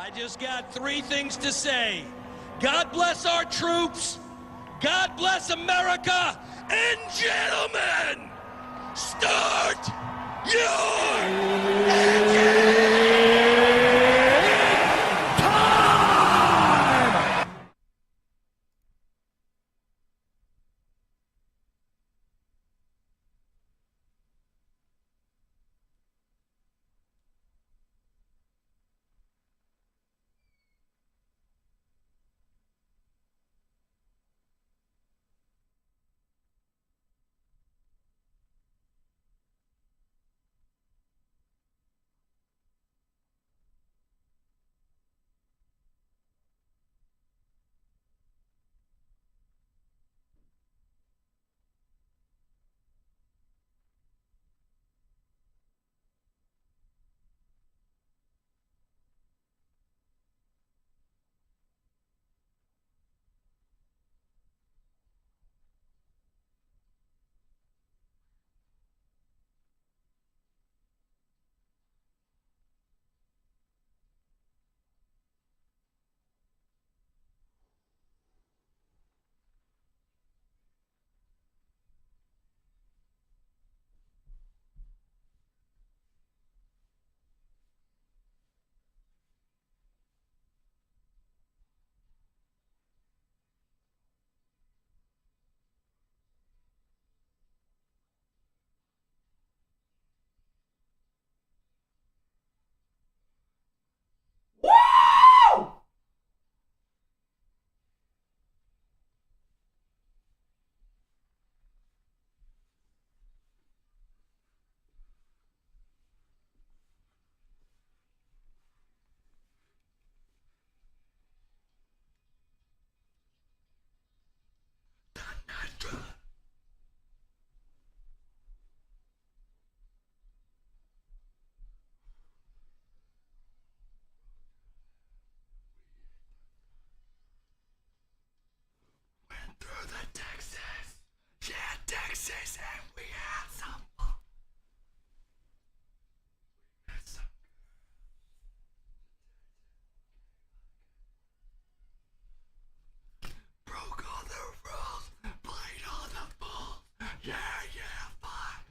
I just got three things to say. God bless our troops, God bless America, and gentlemen, start your engine! Through the Texas, yeah, Texas, and we had some fun. We had some broke all the rules, played all the balls. Yeah, yeah, five.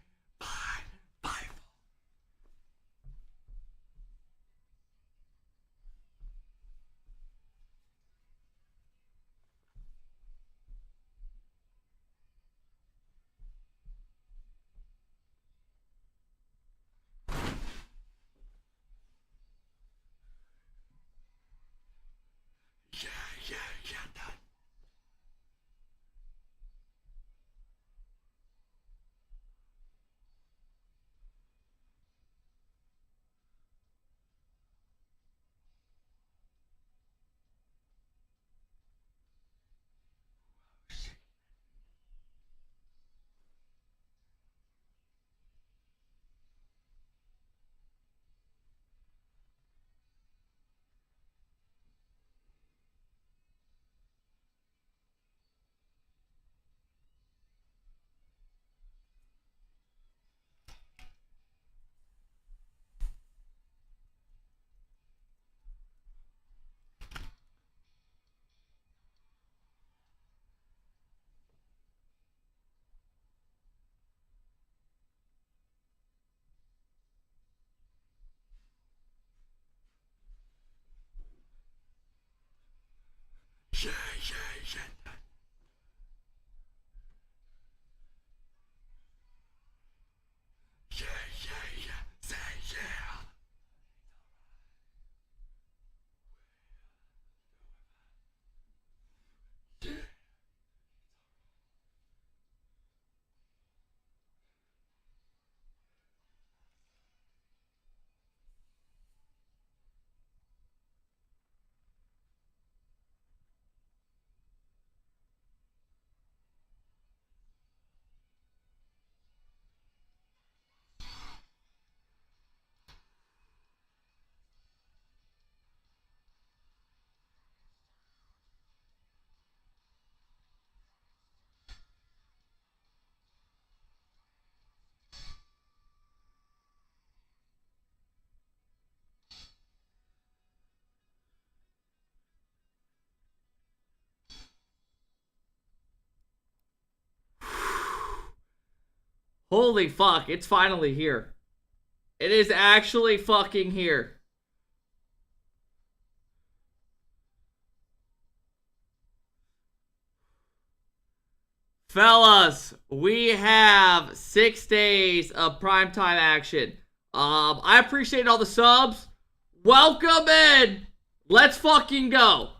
Holy fuck, it's finally here. It is actually fucking here. Fellas, we have 6 days of primetime action. I appreciate all the subs. Welcome in. Let's fucking go.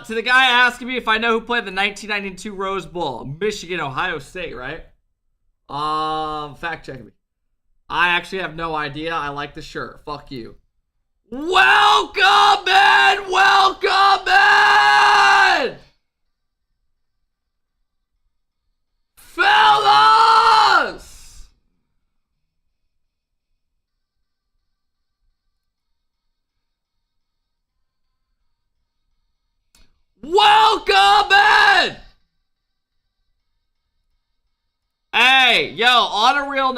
To the guy asking me if I know who played the 1992 Rose Bowl, Michigan, Ohio State, right? Fact checking me. I actually have no idea. I like the shirt. Fuck you. Welcome in! Welcome in! Fellas! Welcome in! Hey, yo, on a real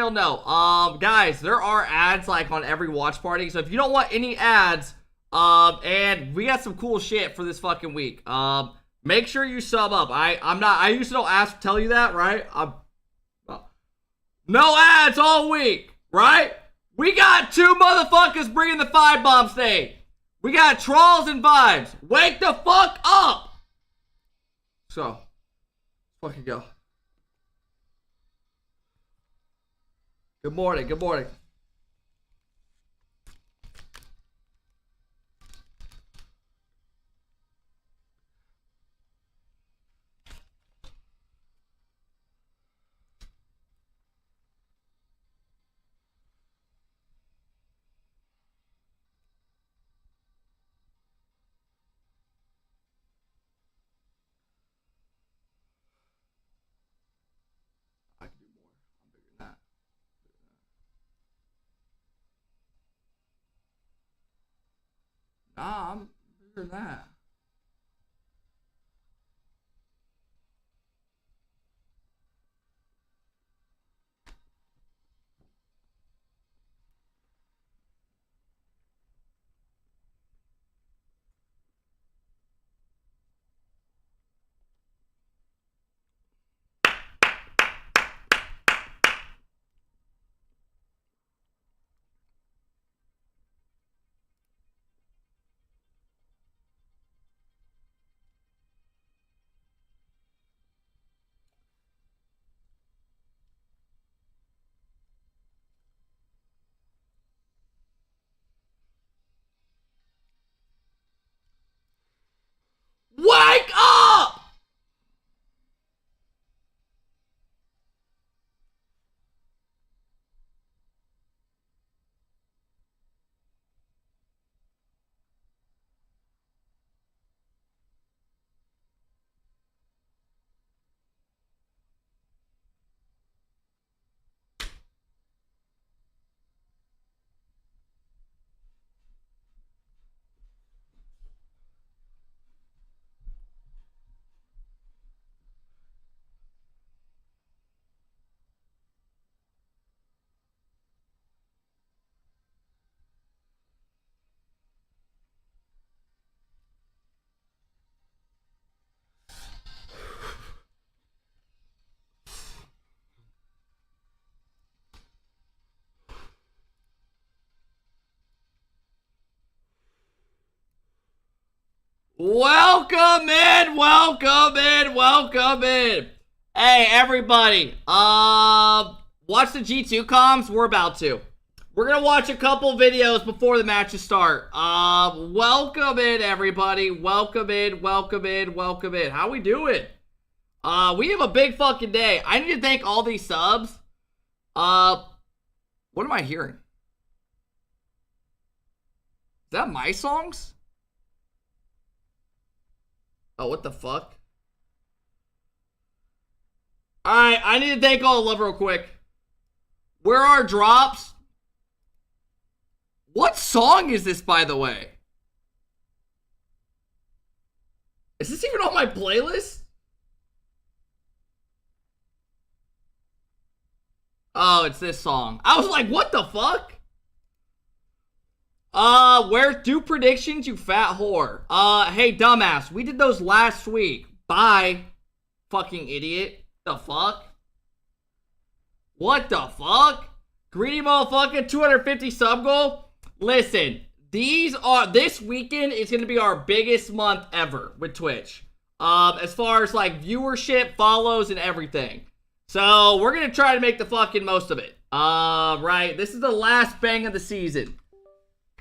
note, guys, there are ads like on every watch party, so if you don't want any ads, and we got some cool shit for this fucking week, make sure you sub up. I used to don't tell you that, right? No ads all week, right? We got 2 motherfuckers bringing the 5 bomb stage. We got trolls and vibes. Wake the fuck up. So, fucking go. Good morning, good morning. I can do more. I'm bigger than that. Nah, I'm bigger than that. Welcome in, welcome in, welcome in. Hey, everybody. Watch the G2 comms. We're about to. We're going to watch a couple videos before the matches start. Welcome in, everybody. Welcome in, welcome in, welcome in. How we doing? We have a big fucking day. I need to thank all these subs. What am I hearing? Is that my songs? Oh, what the fuck? Alright, I need to thank all the love real quick. Where are drops? What song is this, by the way? Is this even on my playlist? Oh, it's this song. I was like, what the fuck? Where do predictions, you fat whore? Hey, dumbass. We did those last week. Bye, fucking idiot. The fuck? What the fuck? Greedy motherfucker, 250 sub goal? Listen, this weekend is going to be our biggest month ever with Twitch. As far as, like, viewership, follows, and everything. So, we're going to try to make the fucking most of it. Right. This is the last bang of the season.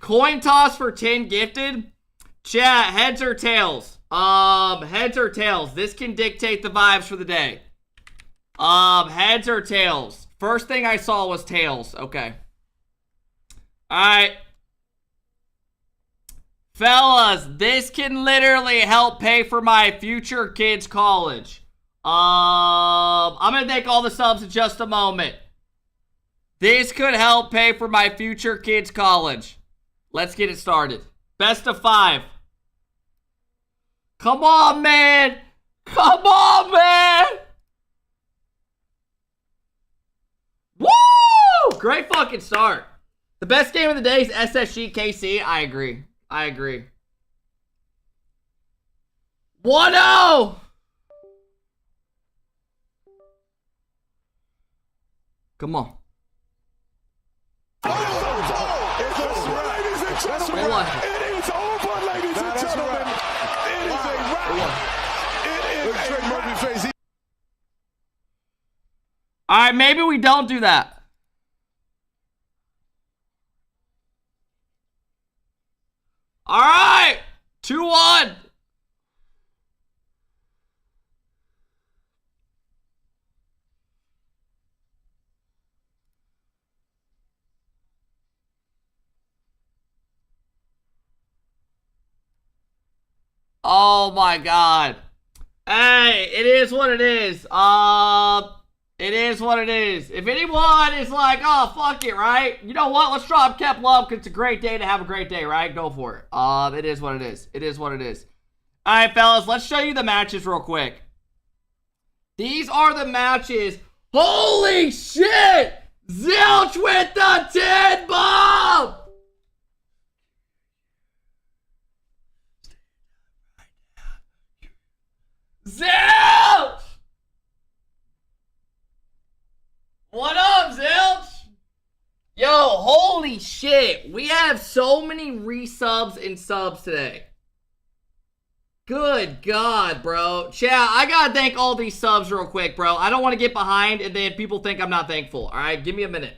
Coin toss for 10 gifted. Chat, heads or tails? Heads or tails? This can dictate the vibes for the day. Heads or tails? First thing I saw was tails. Okay. Alright. Fellas, this can literally help pay for my future kids' college. I'm gonna thank all the subs in just a moment. This could help pay for my future kids' college. Let's get it started. Best of 5. Come on, man. Come on, man. Woo! Great fucking start. The best game of the day is SSG KC. I agree. I agree. 1-0. Come on. It is over, ladies and gentlemen. It is a wrap. It is a wrap. Alright, maybe we don't do that. Alright! 2-1. Oh my god. Hey, it is what it is. It is what it is. If anyone is like, oh, fuck it, right? You know what? Let's drop Kep Love because it's a great day to have a great day, right? Go for it. It is what it is. It is what it is. Alright, fellas, let's show you the matches real quick. These are the matches. Holy shit! Zilch with the 10 bomb! Zilch! What up, Zilch? Yo, holy shit. We have so many resubs and subs today. Good God, bro. Chat, I gotta thank all these subs real quick, bro. I don't want to get behind and then people think I'm not thankful. Alright, give me a minute.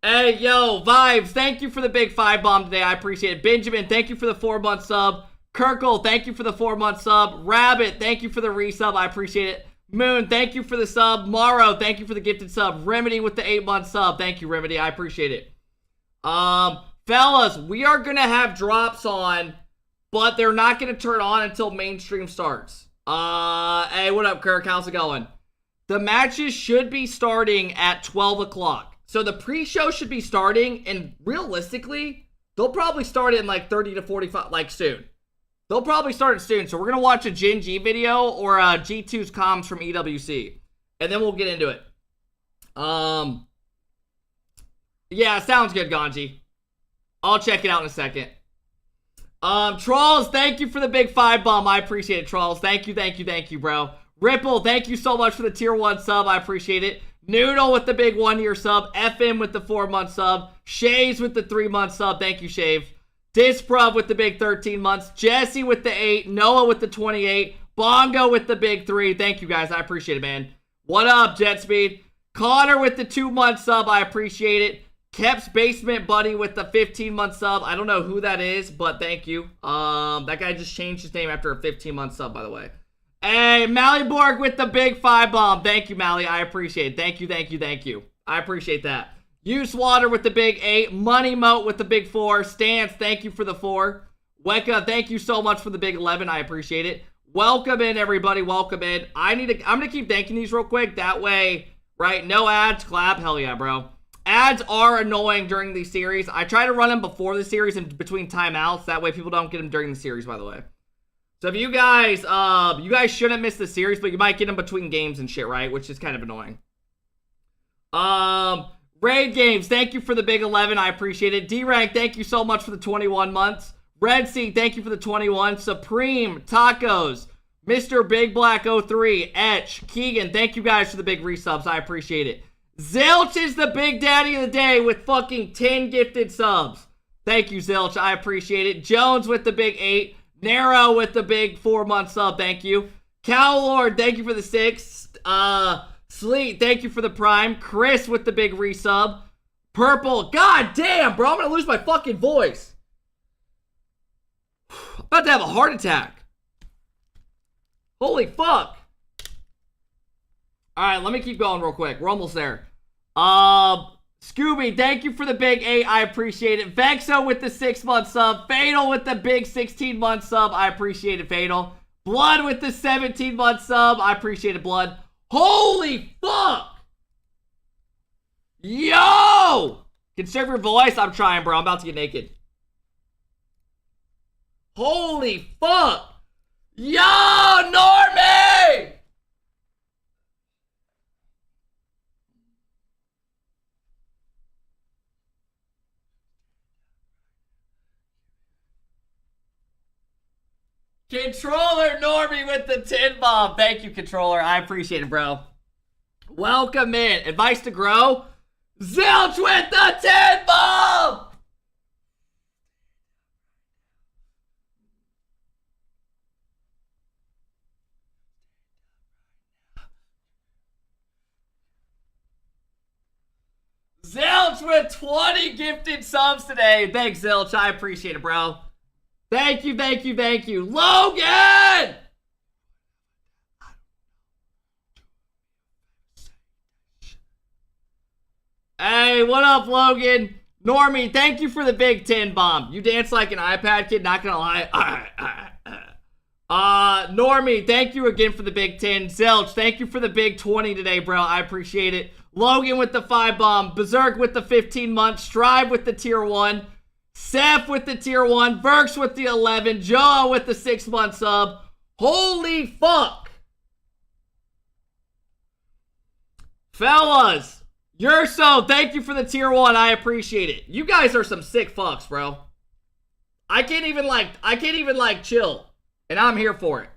Hey, yo, Vibes, thank you for the big 5 bomb today. I appreciate it. Benjamin, thank you for the 4-month sub. Kirkle, thank you for the 4-month sub. Rabbit, thank you for the resub. I appreciate it. Moon, thank you for the sub. Morrow, thank you for the gifted sub. Remedy with the 8-month sub. Thank you, Remedy. I appreciate it. Fellas, we are going to have drops on, but they're not going to turn on until mainstream starts. Hey, what up, Kirk? How's it going? The matches should be starting at 12 o'clock. So the pre-show should be starting, and realistically, they'll probably start in like 30 to 45, like soon. They'll probably start it soon, so we're going to watch a Gen G video or G2's comms from EWC. And then we'll get into it. Yeah, sounds good, Ganji. I'll check it out in a second. Trolls, thank you for the big 5 bomb. I appreciate it, Trolls. Thank you, bro. Ripple, thank you so much for the tier 1 sub. I appreciate it. Noodle with the big 1-year sub. FM with the 4-month sub. Shaves with the 3-month sub. Thank you, Shave. Disprov with the big 13 months. Jesse with the 8. Noah with the 28. Bongo with the big 3. Thank you guys. I appreciate it, man. What up, Jet Speed? Connor with the 2-month sub. I appreciate it. Kep's Basement Buddy with the 15-month sub. I don't know who that is, but thank you. That guy just changed his name after a 15-month sub, by the way. Hey, Mallyborg with the big 5 bomb. Thank you, Mally. I appreciate it. Thank you, thank you, thank you. I appreciate that. Use Water with the big 8. Money Moat with the big 4. Stance, thank you for the 4. Weka, thank you so much for the big 11. I appreciate it. Welcome in, everybody. Welcome in. I'm going to keep thanking these real quick. That way, right? No ads. Clap. Hell yeah, bro. Ads are annoying during the series. I try to run them before the series and between timeouts. That way people don't get them during the series, by the way. So if you guys shouldn't miss the series, but you might get them between games and shit, right? Which is kind of annoying. Raid Games, thank you for the big 11. I appreciate it. D-Rank, thank you so much for the 21 months. Red Sea, thank you for the 21. Supreme, Tacos, Mr. Big Black 03, Etch, Keegan, thank you guys for the big resubs. I appreciate it. Zilch is the big daddy of the day with fucking 10 gifted subs. Thank you, Zilch. I appreciate it. Jones with the big 8. Narrow with the big 4-month sub. Thank you. Cow Lord, thank you for the 6. Sleet, thank you for the prime. Chris with the big resub. Purple, god damn, bro. I'm gonna lose my fucking voice. I'm about to have a heart attack. Holy fuck. Alright, let me keep going real quick. We're almost there. Scooby, thank you for the big 8. I appreciate it. Vexo with the 6-month sub. Fatal with the big 16-month sub. I appreciate it, Fatal. Blood with the 17-month sub. I appreciate it, Blood. Holy fuck! Yo! Conserve your voice. I'm trying, bro. I'm about to get naked. Holy fuck! Yo, Normie! Controller Normie with the 10 bomb. Thank you, Controller. I appreciate it, bro. Welcome in. Advice to grow. Zilch with the 10 bomb. Zilch with 20 gifted subs today. Thanks, Zilch. I appreciate it, bro. Thank you, thank you, thank you. Logan! Hey, what up, Logan? Normie, thank you for the big 10 bomb. You dance like an iPad kid, not gonna lie. Normie, thank you again for the big 10. Zilch, thank you for the big 20 today, bro. I appreciate it. Logan with the 5 bomb. Berserk with the 15 months. Strive with the tier 1. Seth with the tier 1. Verks with the 11. Joe with the 6-month sub. Holy fuck. Fellas, you're so, thank you for the tier 1. I appreciate it. You guys are some sick fucks, bro. I can't even chill. And I'm here for it.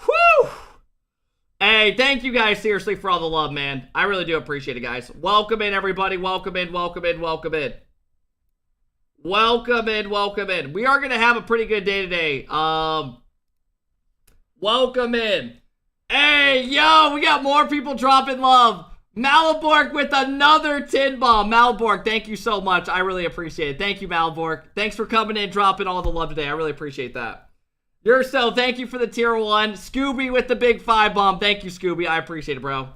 Whew. Hey, thank you guys seriously for all the love, man. I really do appreciate it, guys. Welcome in, everybody. Welcome in, welcome in, welcome in. Welcome in, welcome in. We are going to have a pretty good day today. Welcome in. Hey, yo, we got more people dropping love. Malborg with another 10 bomb. Malborg, thank you so much. I really appreciate it. Thank you, Malborg. Thanks for coming in, dropping all the love today. I really appreciate that. You're so, thank you for the tier 1. Scooby with the big 5 bomb. Thank you, Scooby. I appreciate it, bro.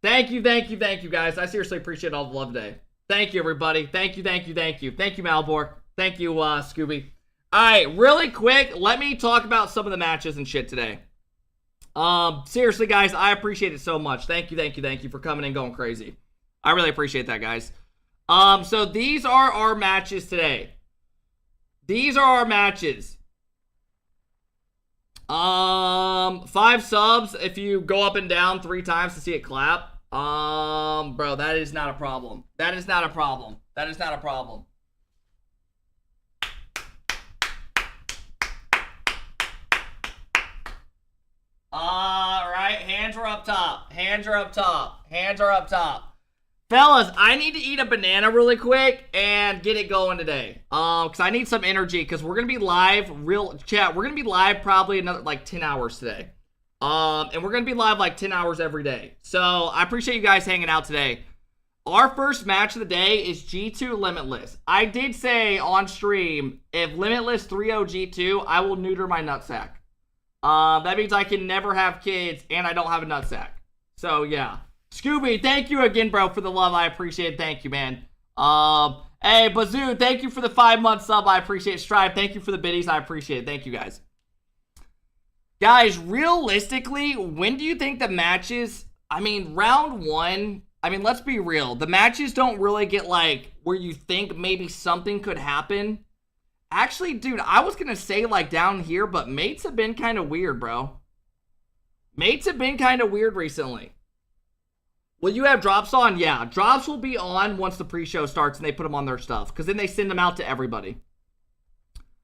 Thank you, thank you, thank you, guys. I seriously appreciate all the love today. Thank you, everybody. Thank you, thank you, thank you. Thank you, Malborg. Thank you, Scooby. All right, really quick, let me talk about some of the matches and shit today. Seriously, guys, I appreciate it so much. Thank you, thank you, thank you for coming and going crazy. I really appreciate that, guys. So these are our matches today. These are our matches. 5 subs if you go up and down 3 times to see it clap. Bro, that is not a problem. That is not a problem. That is not a problem. Alright, hands are up top. Hands are up top. Hands are up top. Fellas, I need to eat a banana really quick and get it going today. Because I need some energy because we're going to be live, real chat. We're going to be live probably another like 10 hours today. And we're going to be live like 10 hours every day. So I appreciate you guys hanging out today. Our first match of the day is G2 Limitless. I did say on stream, if Limitless 3-0 G2, I will neuter my nutsack. That means I can never have kids and I don't have a nutsack. So yeah. Scooby, thank you again, bro, for the love. I appreciate it. Thank you, man. Hey, Bazoo, thank you for the 5-month sub. I appreciate it. Strive, thank you for the biddies. I appreciate it. Thank you, guys. Guys, realistically, when do you think the matches... I mean, round 1... I mean, let's be real. The matches don't really get, like, where you think maybe something could happen. Actually, dude, I was going to say, like, down here, but mates have been kind of weird, bro. Mates have been kind of weird recently. Will you have drops on? Yeah, drops will be on once the pre-show starts and they put them on their stuff. Because then they send them out to everybody.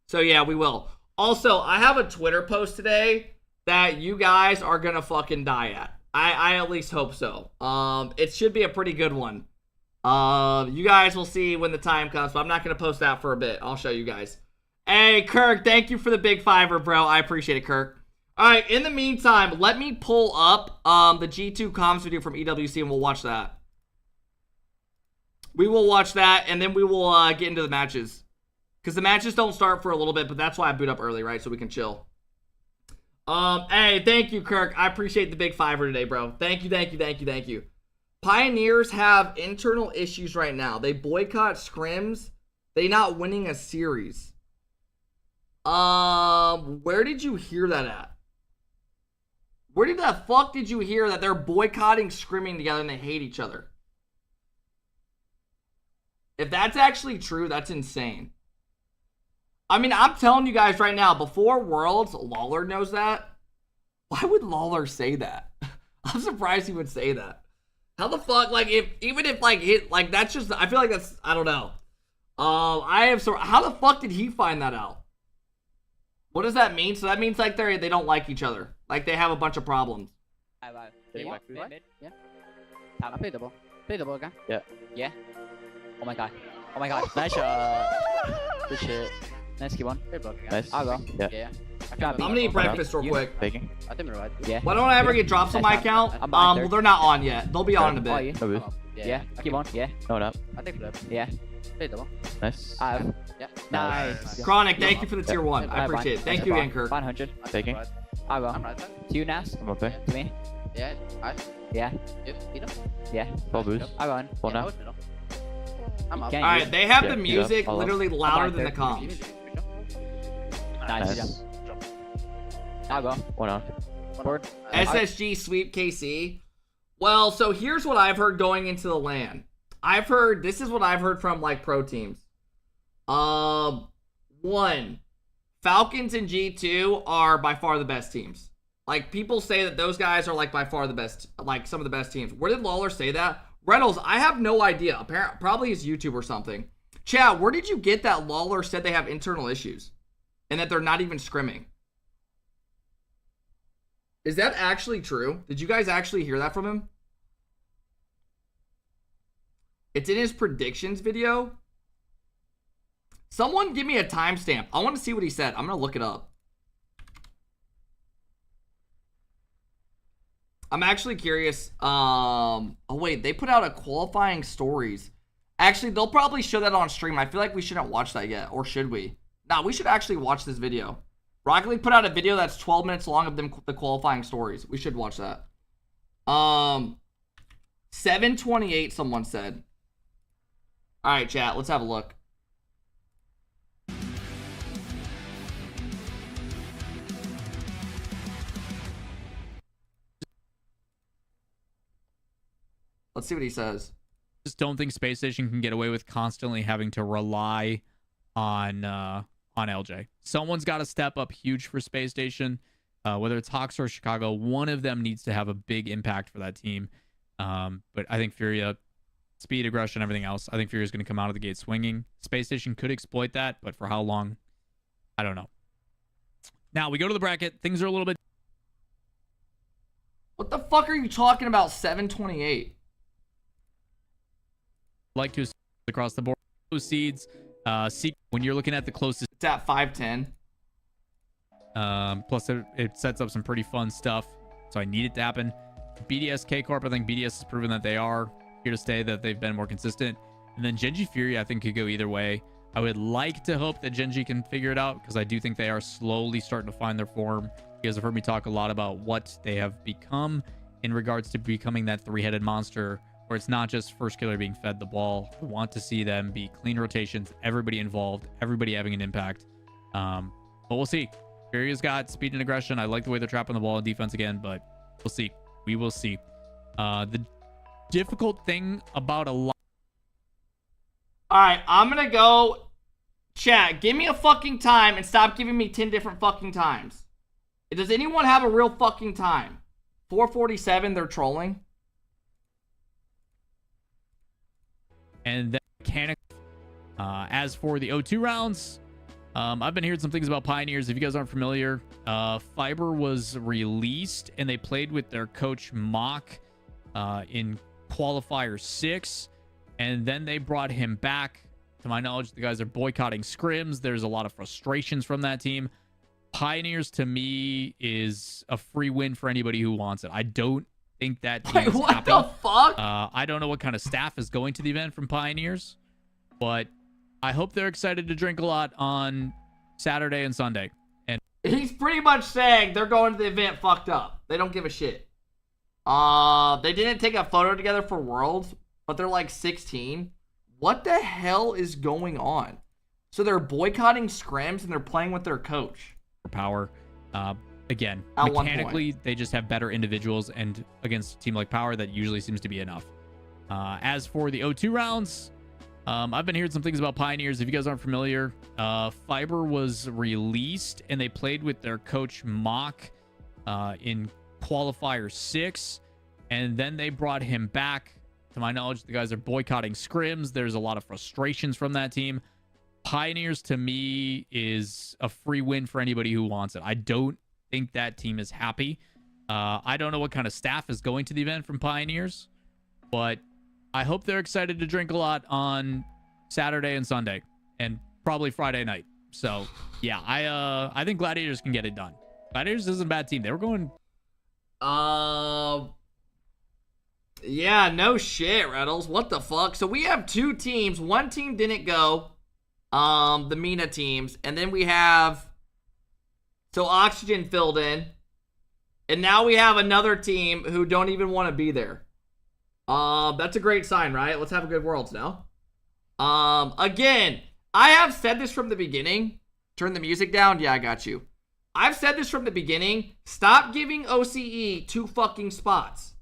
So yeah, we will. Also, I have a Twitter post today that you guys are going to fucking die at. I at least hope so. It should be a pretty good one. You guys will see when the time comes, but I'm not going to post that for a bit. I'll show you guys. Hey, Kirk, thank you for the big $5, bro. I appreciate it, Kirk. All right, in the meantime, let me pull up the G2 comms video from EWC and we'll watch that. We will watch that and then we will get into the matches. Because the matches don't start for a little bit, but that's why I boot up early, right? So we can chill. Hey, thank you, Kirk. I appreciate the big $5 today, bro. Thank you, thank you, thank you, thank you. Pioneers have internal issues right now. They boycott scrims. They not winning a series. Where did you hear that at? Where did the fuck did you hear that they're boycotting scrimming together and they hate each other? If that's actually true, that's insane. I mean, I'm telling you guys right now, before Worlds, Lawler knows that. Why would Lawler say that? I'm surprised he would say that. How the fuck, like, even if, like, that's just, I feel like that's, I don't know. How the fuck did he find that out? What does that mean? So that means, like, they don't like each other. Like, they have a bunch of problems. Yeah. Play the ball. Play the ball again. Yeah. Yeah. Oh my god. Oh my god. Nice shot. Good shit. Nice, keep on. Nice. I'll go. Yeah. I'm gonna eat breakfast real quick. Taking. I think we're right. Yeah. Why don't I ever get drops on my account? Well, they're not on yet. They'll be on in a bit. Yeah. Keep on. Yeah. No, no. I think we're yeah. Play the ball. Nice. Yeah. Nice. Chronic, thank you for the tier 1. I appreciate it. Thank you again, Kirk. 100. Taking. I'll go. I'm right there. To you, Nas. I'm up there. To me. Yeah. Yeah. Yeah. Full boost. I'll go in. Full now. I'm up. Alright, they have the music literally louder than the comms. Nice. I'll go. One on. Board. SSG sweep KC. Well, so here's what I've heard going into the LAN. This is what I've heard from, like, pro teams. 1, Falcons and G2 are by far the best teams. Like, people say that those guys are, like, by far the best, like, some of the best teams. Where did Lawler say that? Reynolds, I have no idea. Apparently, probably his YouTube or something. Chad, where did you get that Lawler said they have internal issues? And that they're not even scrimming? Is that actually true? Did you guys actually hear that from him? It's in his predictions video. Someone give me a timestamp. I want to see what he said. I'm going to look it up. I'm actually curious. Oh, wait. They put out a qualifying stories. Actually, they'll probably show that on stream. I feel like we shouldn't watch that yet. Or should we? No, we should actually watch this video. Rocket League put out a video that's 12 minutes long of them, the qualifying stories. We should watch that. 7:28, someone said. All right, chat. Let's have a look. Let's see what he says. Just don't think Space Station can get away with constantly having to rely on LJ. Someone's got to step up huge for Space Station, whether it's Hawks or Chicago. One of them needs to have a big impact for that team. But I think Furia, speed, aggression, everything else, I think Furia is going to come out of the gate swinging. Space Station could exploit that, but for how long? I don't know. Now we go to the bracket. Things are a little bit. What the fuck are you talking about? 7:28. like to across the board. Those seeds, when you're looking at the closest, It's at 510. plus it sets up some pretty fun stuff. So I need it to happen. BDS KCorp, I think BDS has proven that they are here to stay, that they've been more consistent. And then Genji Fury, I think, could go either way. I would like to hope that Genji can figure it out, because I do think they are slowly starting to find their form. You guys have heard me talk a lot about what they have become in regards to becoming that three-headed monster, where it's not just first killer being fed the ball. I want to see them be clean rotations, everybody involved, everybody having an impact. But we'll see. Furia's got speed and aggression. I like the way they're trapping the ball in defense again, but we'll see. We will see. The difficult thing about a lot. All right, I'm going to go. Chat, give me a fucking time and stop giving me 10 different fucking times. Does anyone have a real fucking time? 4:47, they're trolling. And then mechanic. As for the O2 rounds, I've been hearing some things about Pioneers. If you guys aren't familiar, Fiber was released and they played with their coach Mock in qualifier 6, and then they brought him back. To my knowledge, the guys are boycotting scrims. There's a lot of frustrations from that team. Pioneers, to me, is a free win for anybody who wants it. I don't think that team Wait, is what happy. the fuck? I don't know what kind of staff is going to the event from Pioneers, but I hope they're excited to drink a lot on Saturday and Sunday. And He's pretty much saying they're going to the event fucked up. They don't give a shit. They didn't take a photo together for Worlds, but they're like 16. What the hell is going on? So they're boycotting scrims and they're playing with their coach. Power, again, At one mechanically, they just have better individuals, and against a team like Power, that usually seems to be enough. As for the O2 rounds, I've been hearing some things about Pioneers. If you guys aren't familiar, Fiber was released and they played with their coach Mock in qualifier 6, and then they brought him back. To my knowledge, the guys are boycotting scrims. There's a lot of frustrations from that team. Pioneers, to me, is a free win for anybody who wants it. I don't think that team is happy. I don't know what kind of staff is going to the event from Pioneers, but I hope they're excited to drink a lot on Saturday and Sunday, and probably Friday night. So, yeah, I think Gladiators can get it done. Gladiators isn't a bad team. They were going... Yeah, no shit, Reddles. What the fuck? So we have 2 teams. One team didn't go. The MENA teams. And then we have... So Oxygen filled in. And now we have another team who don't even want to be there. That's a great sign, right? Let's have a good Worlds now. Again, I have said this from the beginning. Turn the music down. Yeah, I got you. I've said this from the beginning. Stop giving OCE 2 fucking spots.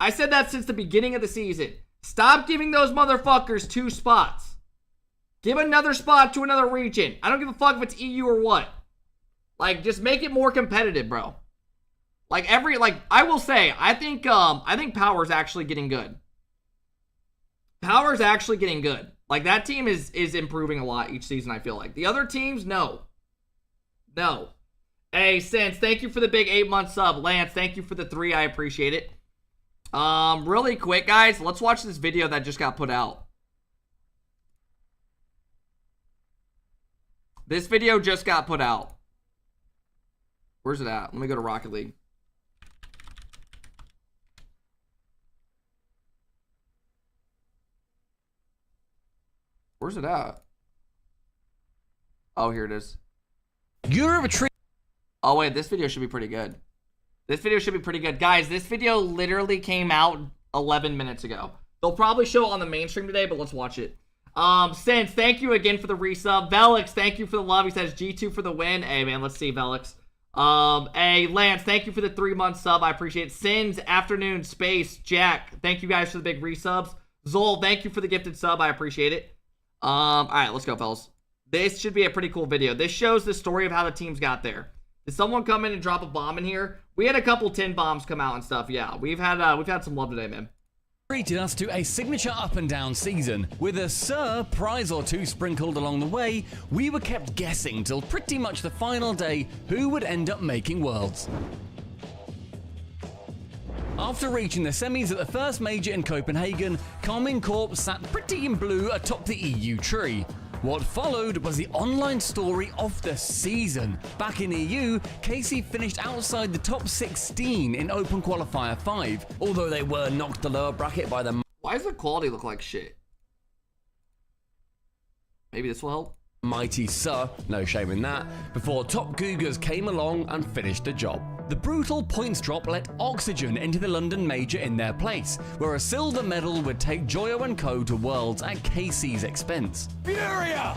I said that since the beginning of the season. Stop giving those motherfuckers 2 spots. Give another spot to another region. I don't give a fuck if it's EU or what. Like, just make it more competitive, bro. I will say, I think Power's actually getting good. Power's actually getting good. Like, that team is improving a lot each season, I feel like. The other teams, no. No. Hey, Sense, thank you for the big 8-month sub. Lance, thank you for the 3. I appreciate it. Really quick, guys, let's watch this video that just got put out. This video just got put out. Where's it at? Let me go to Rocket League. Where's it at? Oh, here it is. Oh, wait, this video should be pretty good. This video should be pretty good. Guys, this video literally came out 11 minutes ago. They'll probably show it on the mainstream today, but let's watch it. Sense, thank you again for the resub. Velix, thank you for the love. He says G2 for the win. Hey, man, let's see, Velix. Hey, Lance, thank you for the 3-month sub. I appreciate it. Sins, Afternoon, Space, Jack, thank you guys for the big resubs. Zol, thank you for the gifted sub. I appreciate it. All right, let's go, fellas. This should be a pretty cool video. This shows the story of how the teams got there. Did someone come in and drop a bomb in here? We had a couple 10 bombs come out and stuff. Yeah, we've had some love today, man. Treated us to a signature up and down season. With a surprise or 2 sprinkled along the way, we were kept guessing till pretty much the final day who would end up making Worlds. After reaching the semis at the first major in Copenhagen, KCorp sat pretty in blue atop the EU tree. What followed was the online story of the season. Back in EU, KC finished outside the top 16 in Open Qualifier 5, although they were knocked the lower bracket by the Why does the quality look like shit? Maybe this will help. mighty Sir, no shame in that, before Top Cougars came along and finished the job. The brutal points drop let Oxygen into the London Major in their place, where a silver medal would take Joyo & Co to Worlds at KC's expense. Furia!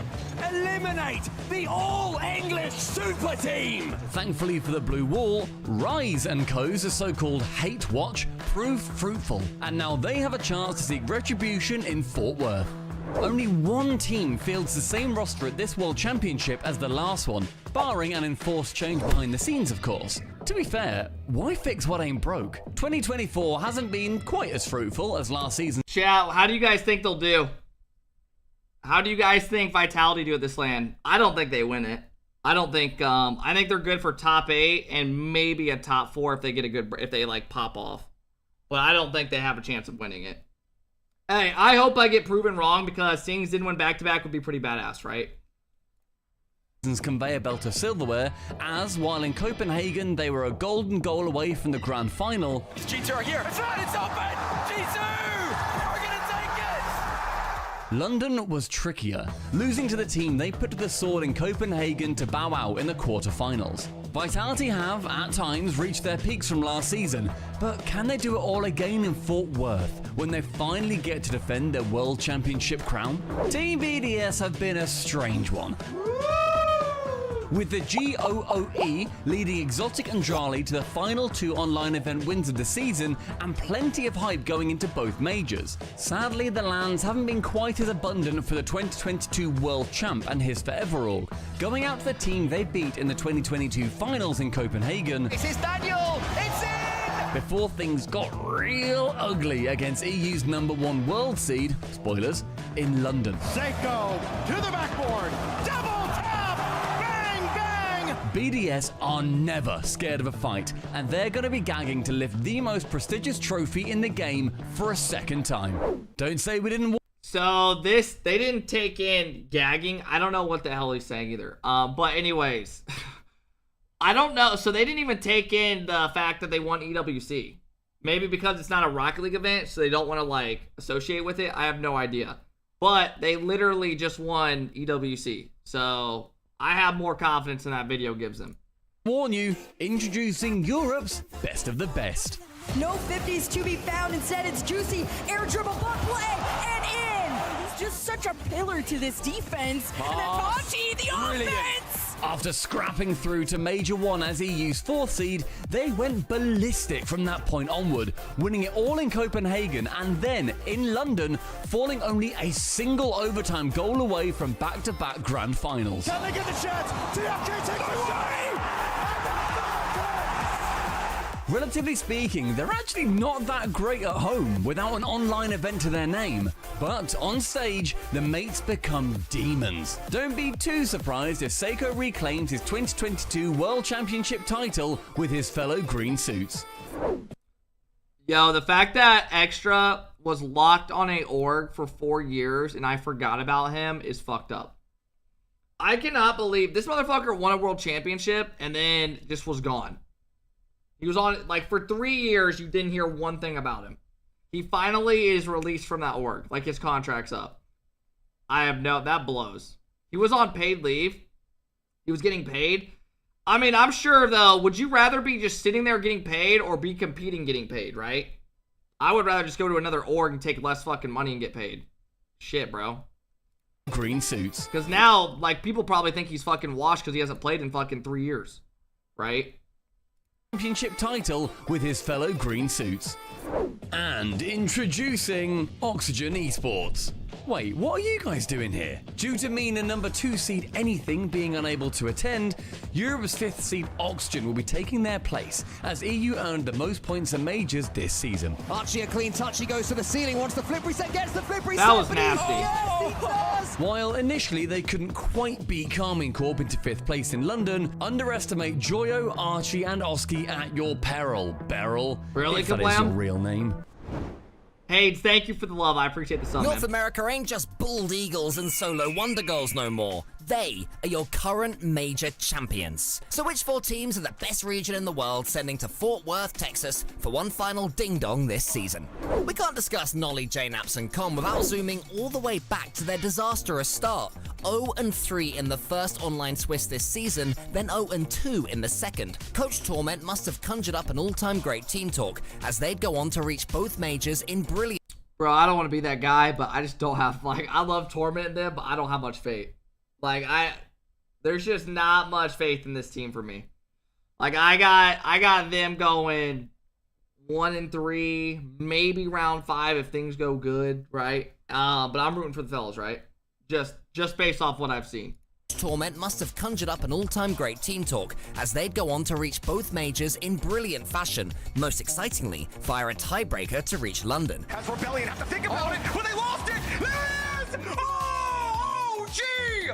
Eliminate the all-English super team! Thankfully for the Blue Wall, Rise & Co.'s so-called hate watch proved fruitful, and now they have a chance to seek retribution in Fort Worth. Only one team fields the same roster at this World Championship as the last one, barring an enforced change behind the scenes, of course. To be fair, why fix what ain't broke? 2024 hasn't been quite as fruitful as last season. Chat, how do you guys think they'll do? How do you guys think Vitality do at this LAN? I don't think they win it. I don't think, I think they're good for top 8 and maybe a top 4 if they get a good, if they like pop off. But I don't think they have a chance of winning it. Hey, I hope I get proven wrong because Stings didn't win back-to-back would be pretty badass, right? Conveyor belt of silverware, as while in Copenhagen they were a golden goal away from the grand final. G2 are here. It's right, it's open! G2! We're gonna take it! London was trickier, losing to the team they put to the sword in Copenhagen to bow out in the quarterfinals. Vitality have, at times, reached their peaks from last season, but can they do it all again in Fort Worth when they finally get to defend their World Championship crown? Team BDS have been a strange one, with the GOOE leading Exotic and Drali to the final 2 online event wins of the season and plenty of hype going into both majors. Sadly, the lands haven't been quite as abundant for the 2022 World Champ and his Forever Org, going out to the team they beat in the 2022 finals in Copenhagen. This is Daniel! It's in! Before things got real ugly against EU's #1 world seed, spoilers, in London. Seiko to the backboard! Double tap! Bang, bang! BDS are never scared of a fight, and they're going to be gagging to lift the most prestigious trophy in the game for a second time. Don't say we didn't. So this, they didn't take in gagging. I don't know what the hell he's saying either. But anyways, I don't know. So they didn't even take in the fact that they won EWC. Maybe because it's not a Rocket League event, so they don't want to like associate with it. I have no idea. But they literally just won EWC. So I have more confidence than that video gives them. Warn you, introducing Europe's best of the best. No 50s to be found. Instead, it's Juicy. Air dribble, block play, and in. He's just such a pillar to this defense. And then Monty, the offense. After scrapping through to Major 1 as EU's 4th seed, they went ballistic from that point onward, winning it all in Copenhagen and then in London, falling only a single overtime goal away from back-to-back grand finals. Can they get the chance? TFK takes the away! Relatively speaking, they're actually not that great at home without an online event to their name. But on stage, the mates become demons. Don't be too surprised if Seiko reclaims his 2022 World Championship title with his fellow green suits. Yo, the fact that Extra was locked on a org for 4 years and I forgot about him is fucked up. I cannot believe this motherfucker won a world championship and then just was gone. He was on, like, for 3 years, you didn't hear one thing about him. He finally is released from that org. Like, his contract's up. I have no, that blows. He was on paid leave. He was getting paid. I mean, I'm sure, though, would you rather be just sitting there getting paid or be competing getting paid, right? I would rather just go to another org and take less fucking money and get paid. Shit, bro. Green suits. Because now, like, people probably think he's fucking washed because he hasn't played in fucking 3 years. Right? Championship title with his fellow green suits. And introducing Oxygen Esports. Wait, what are you guys doing here? Due to MENA number 2 seed Anything being unable to attend, Europe's 5th seed Oxygen will be taking their place, as EU earned the most points in majors this season. Archie, a clean touch, he goes to the ceiling, wants the flip reset, gets the flip reset. That was nasty. Yes, he does. While initially they couldn't quite beat KCorp into 5th place in London, underestimate Joyo, Archie and Oski at your peril, Beryl. Really, if that is your Kablam? real name. Hey, thank you for the love. I appreciate the sub, North man. America ain't just bald eagles and solo wonder girls no more. They are your current major champions. So which 4 teams are the best region in the world sending to Fort Worth, Texas for one final ding-dong this season? We can't discuss Nolly, JNaps and Com without zooming all the way back to their disastrous start. 0-3 in the first online Swiss this season, then 0-2 in the second. Coach Torment must have conjured up an all-time great team talk, as they'd go on to reach both majors in brilliant... Bro, I don't want to be that guy, but I just don't have, like, I love tormenting them, but I don't have much faith. Like, there's just not much faith in this team for me. Like, I got them going 1-3, maybe round 5 if things go good, right? But I'm rooting for the fellas, right? Just based off what I've seen. Torment must have conjured up an all-time great team talk, as they'd go on to reach both majors in brilliant fashion, most excitingly via a tiebreaker to reach London. Has Rebellion have to think about it when they lost it? There it is! Oh, gee!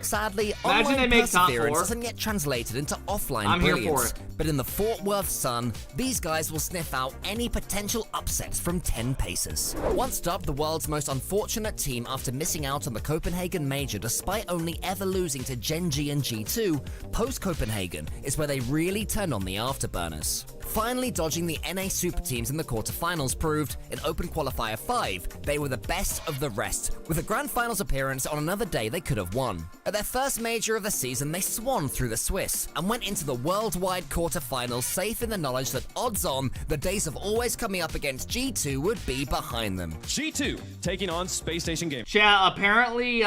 Sadly, Imagine online they make top perseverance 4. hasn't yet translated into offline I'm here brilliance. for it. But in the Fort Worth Sun, these guys will sniff out any potential upsets from 10 paces. Once dubbed the world's most unfortunate team after missing out on the Copenhagen Major despite only ever losing to Gen G and G2, post-Copenhagen is where they really turn on the afterburners. Finally dodging the NA super teams in the quarterfinals proved, in Open Qualifier 5, they were the best of the rest, with a grand finals appearance on another day they could have won. At their first major of the season, they swanned through the Swiss, and went into the worldwide quarterfinals safe in the knowledge that odds on, the days of always coming up against G2 would be behind them. G2 taking on Space Station Gaming. Yeah, apparently,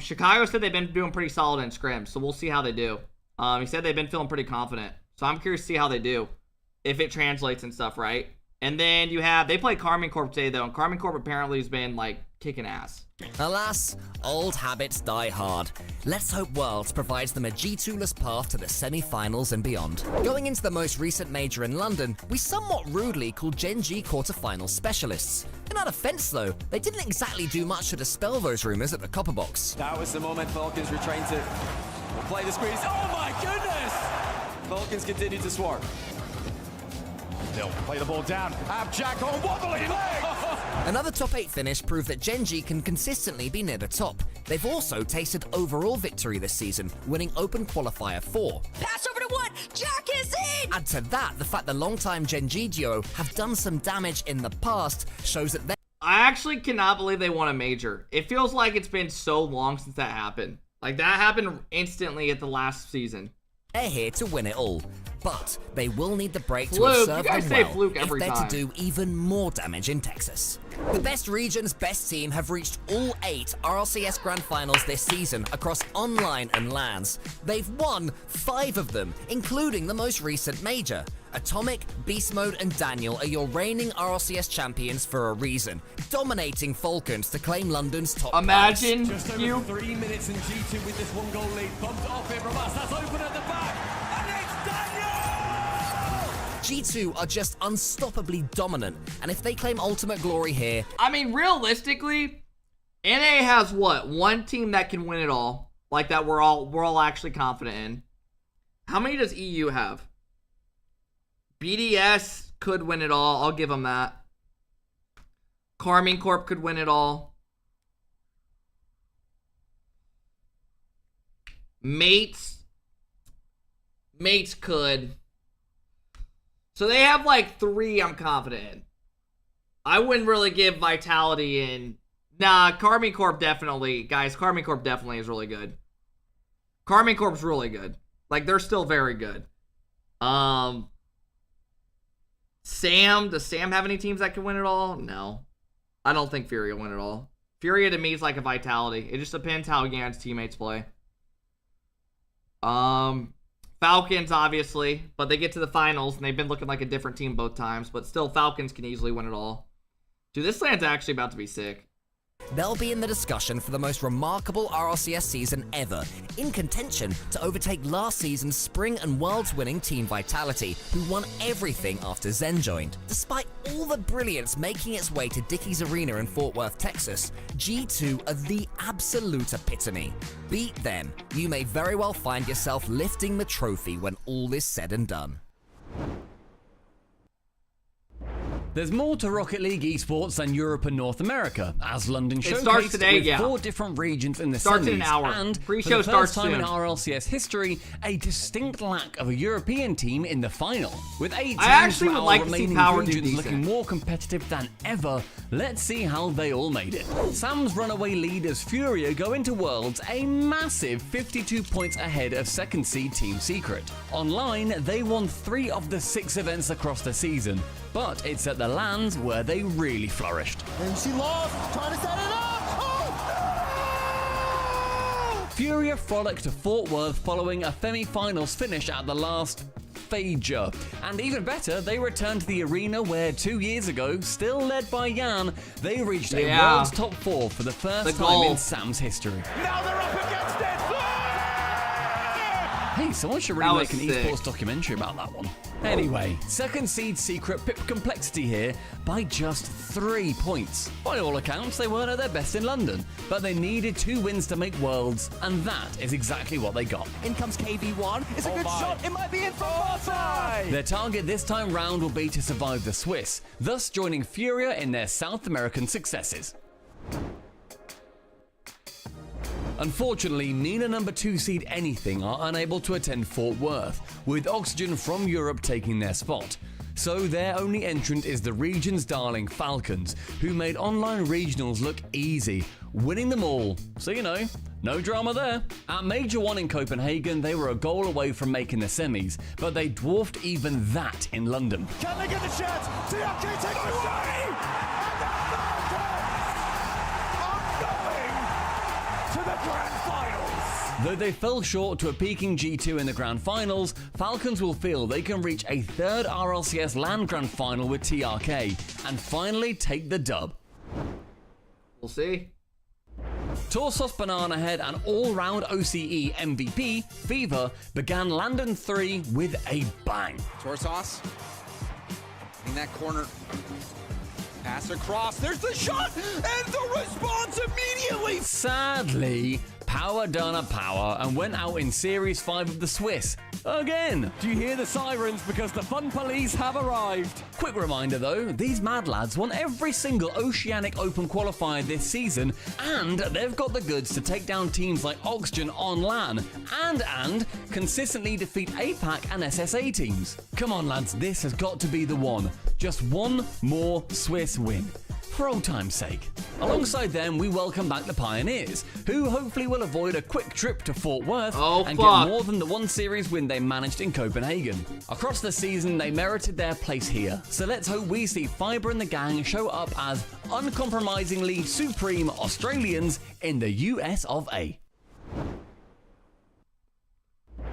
Chicago said they've been doing pretty solid in scrims, so we'll see how they do. He said they've been feeling pretty confident, so I'm curious to see how they do. If it translates and stuff, right? And then they play KCorp today, though, and KCorp apparently has been, like, kicking ass. Alas, old habits die hard. Let's hope Worlds provides them a G2-less path to the semi-finals and beyond. Going into the most recent major in London, we somewhat rudely called Gen G quarterfinal specialists. In our defense, though, they didn't exactly do much to dispel those rumors at the Copper Box. That was the moment Falcons were trying to play the squeeze. Oh my goodness! Falcons continue to swarm. They'll play the ball down. Have Jack on wobbly leg. Another top 8 finish proved that Gen G can consistently be near the top. They've also tasted overall victory this season, winning Open Qualifier 4. Pass over to one. Jack is in. Add to that the fact the longtime Gen G duo have done some damage in the past shows that I actually cannot believe they won a major. It feels like it's been so long since that happened. Like, that happened instantly at the last season. they're here to win it all. But they will need the break to Fluke, have served you guys them say well Fluke if every they're time. to do even more damage in Texas. The best region's best team have reached all 8 RLCS Grand Finals this season across online and LANs. They've won 5 of them, including the most recent major. Atomic, Beast Mode, and Daniel are your reigning RLCS champions for a reason, dominating Falcons to claim London's top Imagine prize. Just over you. 3 minutes in G2 with this 1 goal lead. Bumped off it from us. That's open at the back. And it's Daniel! G2 are just unstoppably dominant, and if they claim ultimate glory here, I mean, realistically, NA has what? One team that can win it all, like that we're all actually confident in. How many does EU have? BDS could win it all. I'll give them that. KCorp could win it all. Mates could. So they have like 3 I'm confident in. I wouldn't really give Vitality in. Nah, KCorp definitely. Guys, KCorp definitely is really good. KCorp's really good. Like, they're still very good. Does Sam have any teams that can win it all? No. I don't think Furia will win it all. Furia to me is like a Vitality. It just depends how Yan's teammates play. Falcons, obviously, but they get to the finals, and they've been looking like a different team both times, but still, Falcons can easily win it all. Dude, this land's actually about to be sick. They'll be in the discussion for the most remarkable RLCS season ever, in contention to overtake last season's Spring and Worlds winning Team Vitality, who won everything after Zen joined. Despite all the brilliance making its way to Dickies Arena in Fort Worth, Texas, G2 are the absolute epitome. Beat them, you may very well find yourself lifting the trophy when all is said and done. There's more to Rocket League esports than Europe and North America, as London It starts showcased today, with 4 different regions in the Starts semis, in an hour. and Pre-show for the first starts time in soon. RLCS history, a distinct lack of a European team in the final. With 8 teams I actually from would our like to see remaining Power do regions looking decent. more competitive than ever, let's see how they all made it. Sam's runaway leaders Furia go into Worlds a massive 52 points ahead of second seed Team Secret. Online, they won 3 of the 6 events across the season, but it's at the LANs where they really flourished. And she lost, trying to set it up. Oh, Furia frolicked to Fort Worth following a semi-finals finish at the last Fager. And even better, they returned to the arena where 2 years ago, still led by Jan, they reached a World's top 4 for the first time in Sam's history. now they're up against it. Hey, someone should really make an esports documentary about that one. Anyway, second seed Secret pipped complexity here by just 3 points. By all accounts, they weren't at their best in London, but they needed 2 wins to make Worlds, and that is exactly what they got. In comes KB1. It's a good shot. It might be in for Marta. Their target this time round will be to survive the Swiss, thus joining Furia in their South American successes. Unfortunately, MENA number 2 seed Anything are unable to attend Fort Worth, with Oxygen from Europe taking their spot. So their only entrant is the region's darling Falcons, who made online regionals look easy, winning them all. So you know, no drama there. At Major 1 in Copenhagen, they were a goal away from making the semis, but they dwarfed even that in London. Can they get the chance? TRK takes it away. To the grand finals. Though they fell short to a peaking G2 in the grand finals, Falcons will feel they can reach a 3rd RLCS LAN grand final with TRK and finally take the dub. We'll see. Torsos Banana Head and all-round OCE MVP, Fever, began London 3 with a bang. Torsos in that corner. Pass across. There's the shot and the response immediately. Sadly, Power done a power and went out in Series 5 of the Swiss. Again! Do you hear the sirens? Because the fun police have arrived. Quick reminder though, these mad lads won every single Oceanic Open qualifier this season, and they've got the goods to take down teams like Oxygen on LAN, and consistently defeat APAC and SSA teams. Come on lads, this has got to be the one. Just one more Swiss win. For old time's sake. Alongside them, we welcome back the Pioneers, who hopefully will avoid a quick trip to Fort Worth and get more than the 1 series win they managed in Copenhagen. Across the season, they merited their place here, so let's hope we see Fiber and the gang show up as uncompromisingly supreme Australians in the US of A.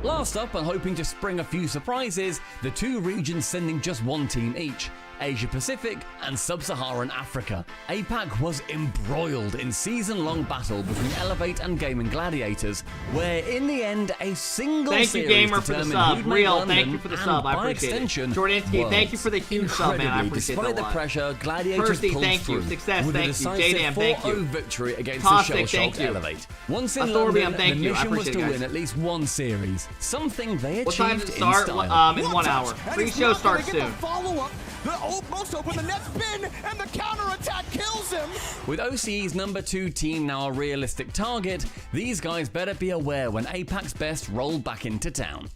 Last up, and hoping to spring a few surprises, the 2 regions sending just 1 team each. Asia Pacific and Sub-Saharan Africa. APAC was embroiled in season-long battle between Elevate and Gaming Gladiators, where in the end a single thank you, series Gamer, for the sub. who'd made Real, London, thank you for the sub. I by appreciate extension, it. Jordansky, thank you for the huge sub, man. I appreciate despite that a the lot. pressure, Gladiators Percy, pulled thank you. through Success, with a thank you. decisive JDam, thank you. 4-0 victory against Tostic, the shell-shocked thank you. Elevate. Once in Authorbium, London, thank the you. I mission was appreciate to it, win guys. at least 1 series, something they What time achieved does it in start? style. In 1 hour. Pre-show starts soon. Follow-up. The almost open, the net spin, and the counter-attack kills him. With OCE's number 2 team now a realistic target, these guys better be aware when APAC's best roll back into town.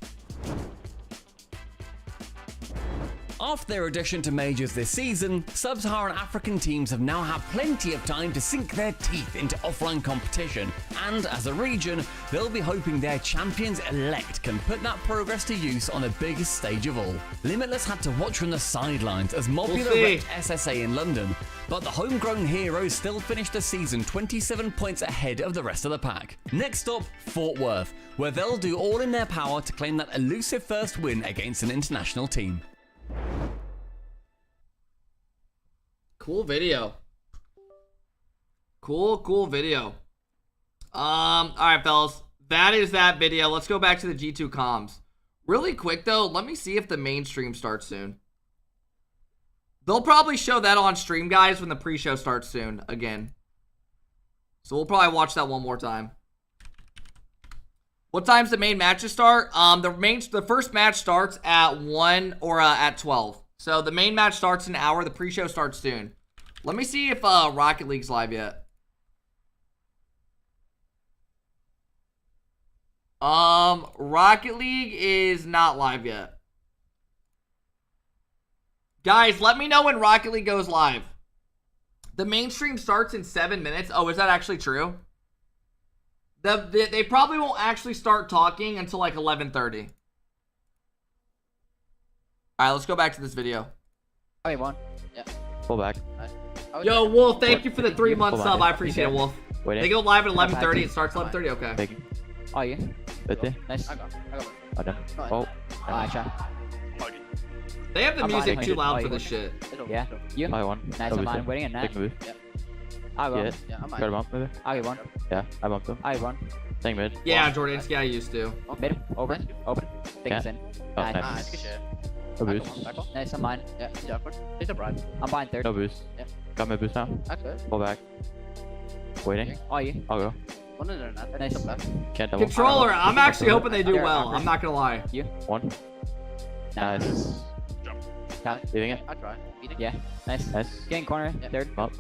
After their addition to majors this season, Sub-Saharan African teams have now had plenty of time to sink their teeth into offline competition, and as a region, they'll be hoping their champions-elect can put that progress to use on the biggest stage of all. Limitless had to watch from the sidelines as Mobula wrecked SSA in London, but the homegrown heroes still finished the season 27 points ahead of the rest of the pack. Next up, Fort Worth, where they'll do all in their power to claim that elusive first win against an international team. Cool video. Cool video. All right, fellas. That is that video. Let's go back to the G2 comms. Really quick, though, let me see if the main stream starts soon. They'll probably show that on stream, guys, when the pre-show starts soon again. So we'll probably watch that one more time. What time's the main matches start? The first match starts at 1 or at 12. So the main match starts in an hour. The pre-show starts soon. Let me see if Rocket League's live yet. Rocket League is not live yet. Guys, let me know when Rocket League goes live. The main stream starts in 7 minutes. Oh, is that actually true? They probably won't actually start talking until like 11:30. Alright, let's go back to this video. Oh, you won. Yeah. Pull back. Yo, Wolf, thank you for the 3-month sub. I appreciate it, Wolf. Waiting. They go live at 11:30. It starts 11:30. Okay. Big. Oh, yeah. Right there. Nice. I got. Oh. Nice. They have the I'm music behind too you. loud Oh, for you this shit. Yeah. You. I won. Nice. I'm on winning and that. Big move. Yep. I won. Yeah. Got a bump maybe? I won. Yeah, I bumped him. I won. Staying mid. Yeah, Jordansky, I used to. Mid. Open. Take us in. Oh, Nice. nice. No boost. Nice. I'm mine. Yeah. I'm buying third. No boost. Yeah. Got my boost now. Pull back. Waiting. Oh, you. I'll go. Nice. Can't double. Controller, I'm actually hoping they do well. I'm not gonna lie. You. One. Nice. Got it. Leaving it. Yeah. Nice. Nice. Getting corner. Third. Bump.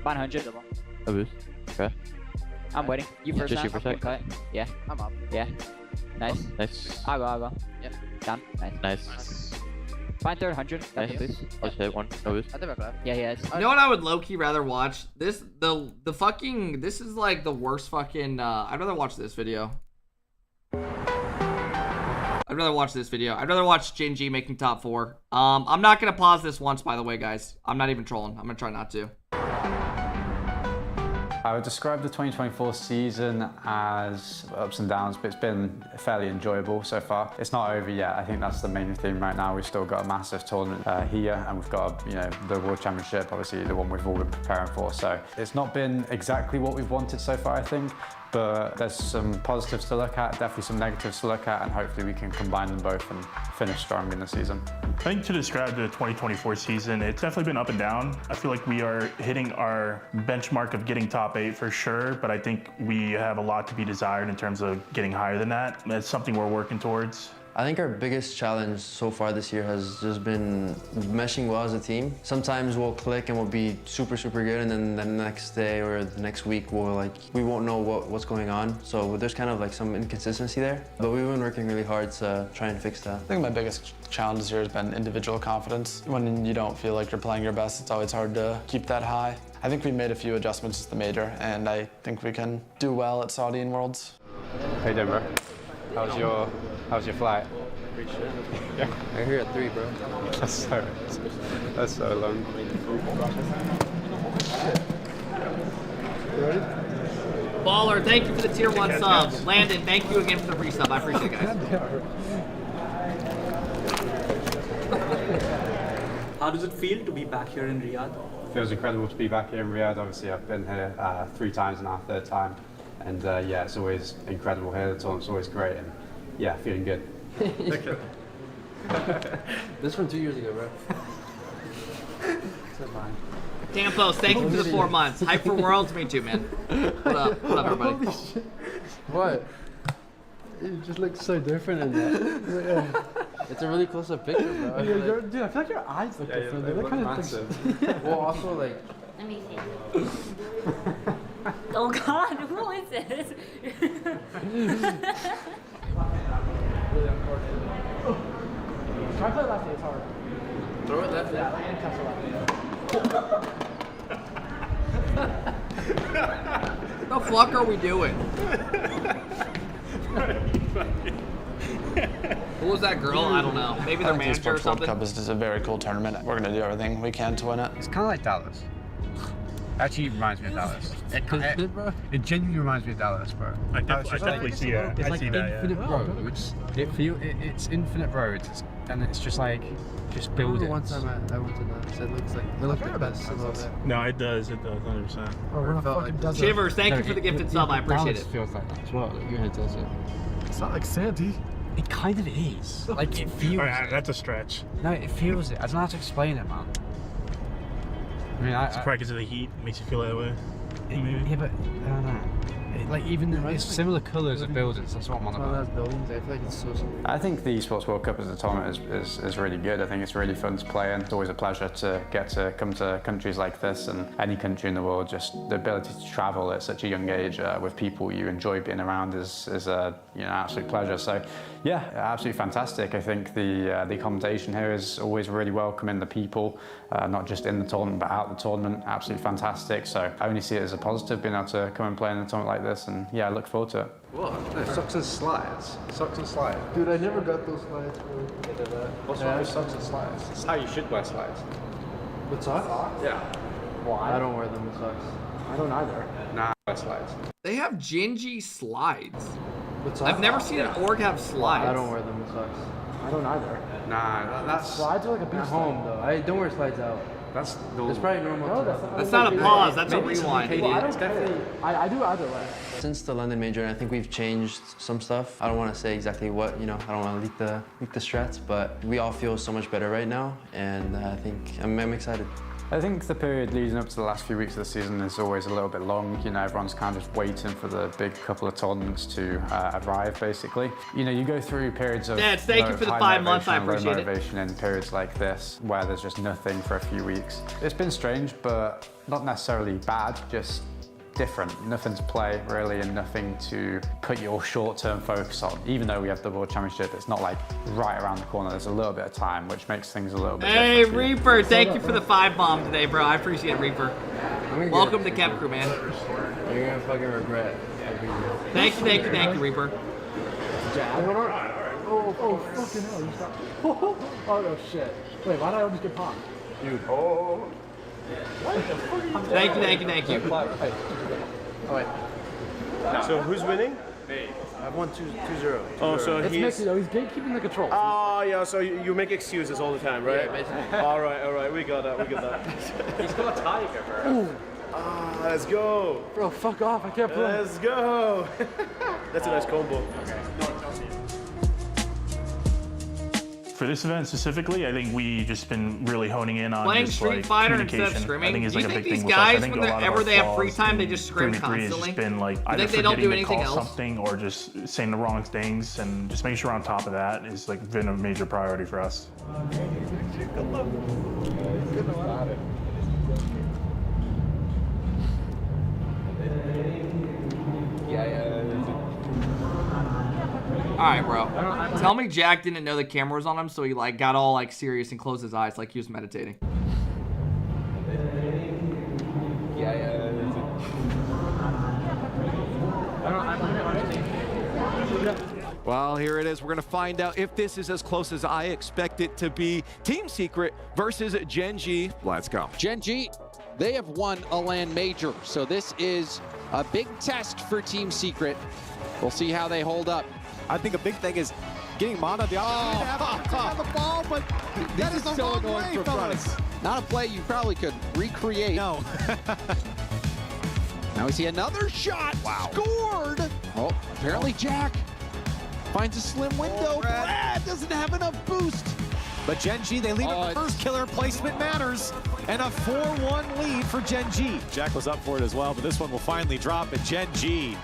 Buying 100. No boost. Okay. I'm waiting. You first. Just now. shoot for a sec. Cut. Yeah. I'm up. Yeah. Nice. Nice. I'll go. Yeah. Down. Nice. Nice. Find third 100. Got the Nice. boost. I'll just hit one. No boost. Yeah, he is. You know what I would low-key rather watch? This is like the worst fucking I'd rather watch this video. I'd rather watch this video. I'd rather watch Jinji making top 4. I'm not gonna pause this once, by the way, guys. I'm not even trolling. I'm gonna try not to. I would describe the 2024 season as ups and downs, but it's been fairly enjoyable so far. It's not over yet. I think that's the main theme right now. We've still got a massive tournament here, and we've got, the World Championship, obviously the one we've all been preparing for. So it's not been exactly what we've wanted so far, I think, but there's some positives to look at, definitely some negatives to look at, and hopefully we can combine them both and finish strong in the season. I think to describe the 2024 season, it's definitely been up and down. I feel like we are hitting our benchmark of getting top 8 for sure, but I think we have a lot to be desired in terms of getting higher than that. That's something we're working towards. I think our biggest challenge so far this year has just been meshing well as a team. Sometimes we'll click and we'll be super good, and then the next day or the next week we won't know what's going on. So there's kind of like some inconsistency there. But we've been working really hard to try and fix that. I think my biggest challenge this year has been individual confidence. When you don't feel like you're playing your best, it's always hard to keep that high. I think we made a few adjustments to the major, and I think we can do well at Saudi and Worlds. Hey Denver, how's your flight? Pretty sure. Yeah. We're here at 3, bro. That's so long. Baller, thank you for the tier 1 sub. Landon, thank you again for the free sub. I appreciate it, guys. How does it feel to be back here in Riyadh? Feels incredible to be back here in Riyadh. Obviously, I've been here 3 times now, 3rd time. And yeah, it's always incredible here. The tournament's always great. And yeah, feeling good. This from 2 years ago, bro. Dampos, thank you for the 4 months. Hype for Worlds, me too, man. What up, everybody? Holy shit. What? You just look so different in that. It's a really close-up picture, bro. Yeah, dude, I feel like your eyes look different. They look kind of massive. Well, also like. Let me see. Oh God, who is this? Try to play lefty, it's hard. Throw it left. Yeah, and What the fuck are we doing? Who was that girl? I don't know. Maybe their manager or something. World Cup is a very cool tournament. We're going to do everything we can to win it. It's kind of like Dallas. Actually, it reminds me of Dallas. It genuinely reminds me of Dallas, bro. I definitely see that. It's I like see that. infinite roads. It's infinite roads, and it's just like buildings. One time I went to that, it looks like they look like this a little bit. No, it does. It does. 100%. Oh, we're not fucking desert. Shivers, thank you for the gifted sub. I appreciate it. Feels like that as well. Like you're in a desert. It's not like Sandy. It kind of is. Like it feels. Right, that's a stretch. No, it feels it. I don't know how to explain it, man. I mean, It's probably because of the heat makes you feel that way. Maybe. Yeah, but I don't know. Like even it's similar colours of buildings. That's what I'm on about. Buildings, I feel like it's so. I think the Esports World Cup as a tournament is really good. I think it's really fun to play, and it's always a pleasure to get to come to countries like this and any country in the world. Just the ability to travel at such a young age with people you enjoy being around is a absolute pleasure. So yeah, absolutely fantastic. I think the accommodation here is always really welcoming. The people, not just in the tournament but out the tournament, absolutely fantastic. So I only see it as a positive being able to come and play in a tournament like this, and yeah, I look forward to it. What? No, socks and slides. Socks and slides. Dude, I never got those slides. What's wrong with socks and slides? It's how you should wear slides. With socks? Yeah. Why? I don't wear them with socks. I don't either. Nah, I wear slides. They have Genji slides. With socks? I've never seen an org have slides. I don't wear them with socks. I don't either. Nah, that's Slides are like a beach at home though. I don't wear slides out. That's normal. It's probably normal. No, that's not a pause. That's a rewind, idiot. I don't care. I do either way. Since the London major, I think we've changed some stuff. I don't want to say exactly what, I don't want to leak the strats, but we all feel so much better right now, and I think I'm excited. I think the period leading up to the last few weeks of the season is always a little bit long. Everyone's kind of just waiting for the big couple of tournaments to arrive, basically. You go through periods of thank you for the 5 months. I appreciate low motivation in periods like this, where there's just nothing for a few weeks. It's been strange, but not necessarily bad, just different. Nothing to play, really, and nothing to put your short-term focus on. Even though we have the World Championship, it's not like right around the corner. There's a little bit of time, which makes things a little bit Hey, different. Reaper, thank you for the 5 bomb today, bro. I appreciate it, Reaper. Welcome to Camp Crew, man. You're gonna fucking regret. Thank you, Reaper. Oh, fucking hell, you stopped. Oh, no shit. Wait, why did I almost get popped? Dude, Thank you. Oh, wait. So who's winning? I've won 2-0. Oh, so it's Mickey, though. He's gatekeeping the control. Oh, yeah, so you make excuses all the time, right? Yeah, basically. All right, we got that. He's got a tiger, bro. Ah, let's go. Bro, fuck off. I can't play. Let's go. That's a nice combo. For this event specifically, I think we just been really honing in on Playing just, Street Fighter instead of communication. screaming. I think is Do you like a think big these thing with us. I guys, think a lot of whenever our they have free flaws time, they in just scream 3v3 has constantly? just been like You either think they don't do forgetting to anything call else? something or just saying the wrong things, and just making sure we're on top of that is like been a major priority for us. Alright, bro. Tell me Jack didn't know the camera was on him, so he like got all like serious and closed his eyes like he was meditating. Well, here it is. We're going to find out if this is as close as I expect it to be. Team Secret versus Genji. Let's go. Genji, they have won a LAN major, so this is a big test for Team Secret. We'll see how they hold up. I think a big thing is getting Mana the opportunity to have the ball, but that is the wrong way, fellas. Not a play you probably could recreate. No. Now we see another shot. Wow. Scored. Oh, apparently Jack finds a slim window. Brad doesn't have enough boost. But Genji, they lead up the first killer. Placement matters. And a 4-1 lead for Genji. Jack was up for it as well, but this one will finally drop at Genji.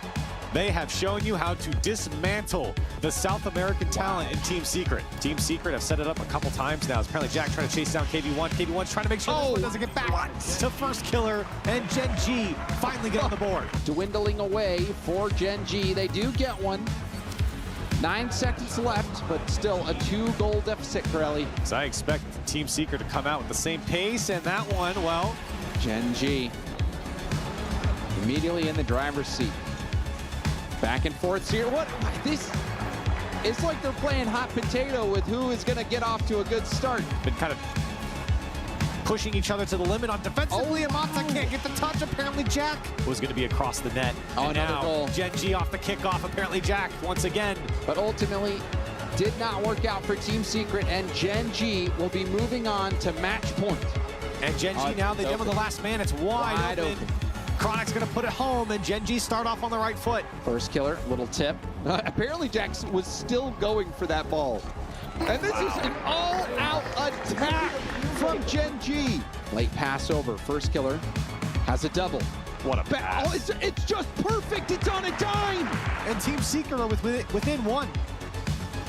They have shown you how to dismantle the South American talent in Team Secret. Team Secret have set it up a couple times now. It's apparently Jack trying to chase down KV1. KV1's trying to make sure this one doesn't get back to first killer. And Genji finally get on the board. Dwindling away for Genji. They do get one. 9 seconds left, but still a 2-goal deficit, Corelli. So I expect Team Secret to come out with the same pace, and that one, well... Genji immediately in the driver's seat. Back and forth here. What? This is like they're playing hot potato with who is going to get off to a good start. Been kind of pushing each other to the limit on defensively. Amata can't get the touch. Apparently Jack was going to be across the net. Oh, and another now goal. Gen G off the kickoff. Apparently Jack once again. But ultimately, did not work out for Team Secret, and Gen G will be moving on to match point. And Gen G now, they demo the last man. It's wide open. Chronic's going to put it home, and Gen G start off on the right foot. First killer, little tip. Apparently Jax was still going for that ball. And this is an all-out attack from Gen G. Late pass over. First killer has a double. What a pass. Oh, it's just perfect. It's on a dime. And Team Secret are within one.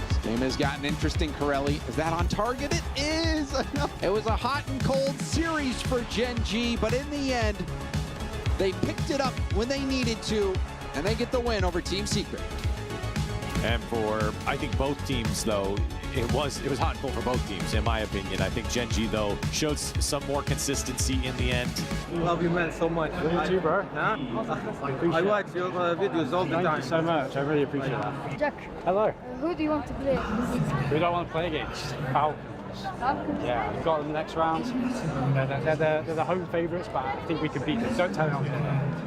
This game has gotten interesting, Corelli. Is that on target? It is. It was a hot and cold series for Gen G, but in the end, they picked it up when they needed to, and they get the win over Team Secret. And for, I think, both teams, though, it was hot and cold for both teams, in my opinion. I think Gen G, though, showed some more consistency in the end. Love you, man, so much. Love you too, bro. Nah? I watch your videos all the time. Thank you so much. I really appreciate that. Jack. Hello. Who do you want to play? Who do I want to play against? Falcons. Falcons? Yeah, we've got them the next round. They're the home favourites, but I think we can beat them. Don't tell them.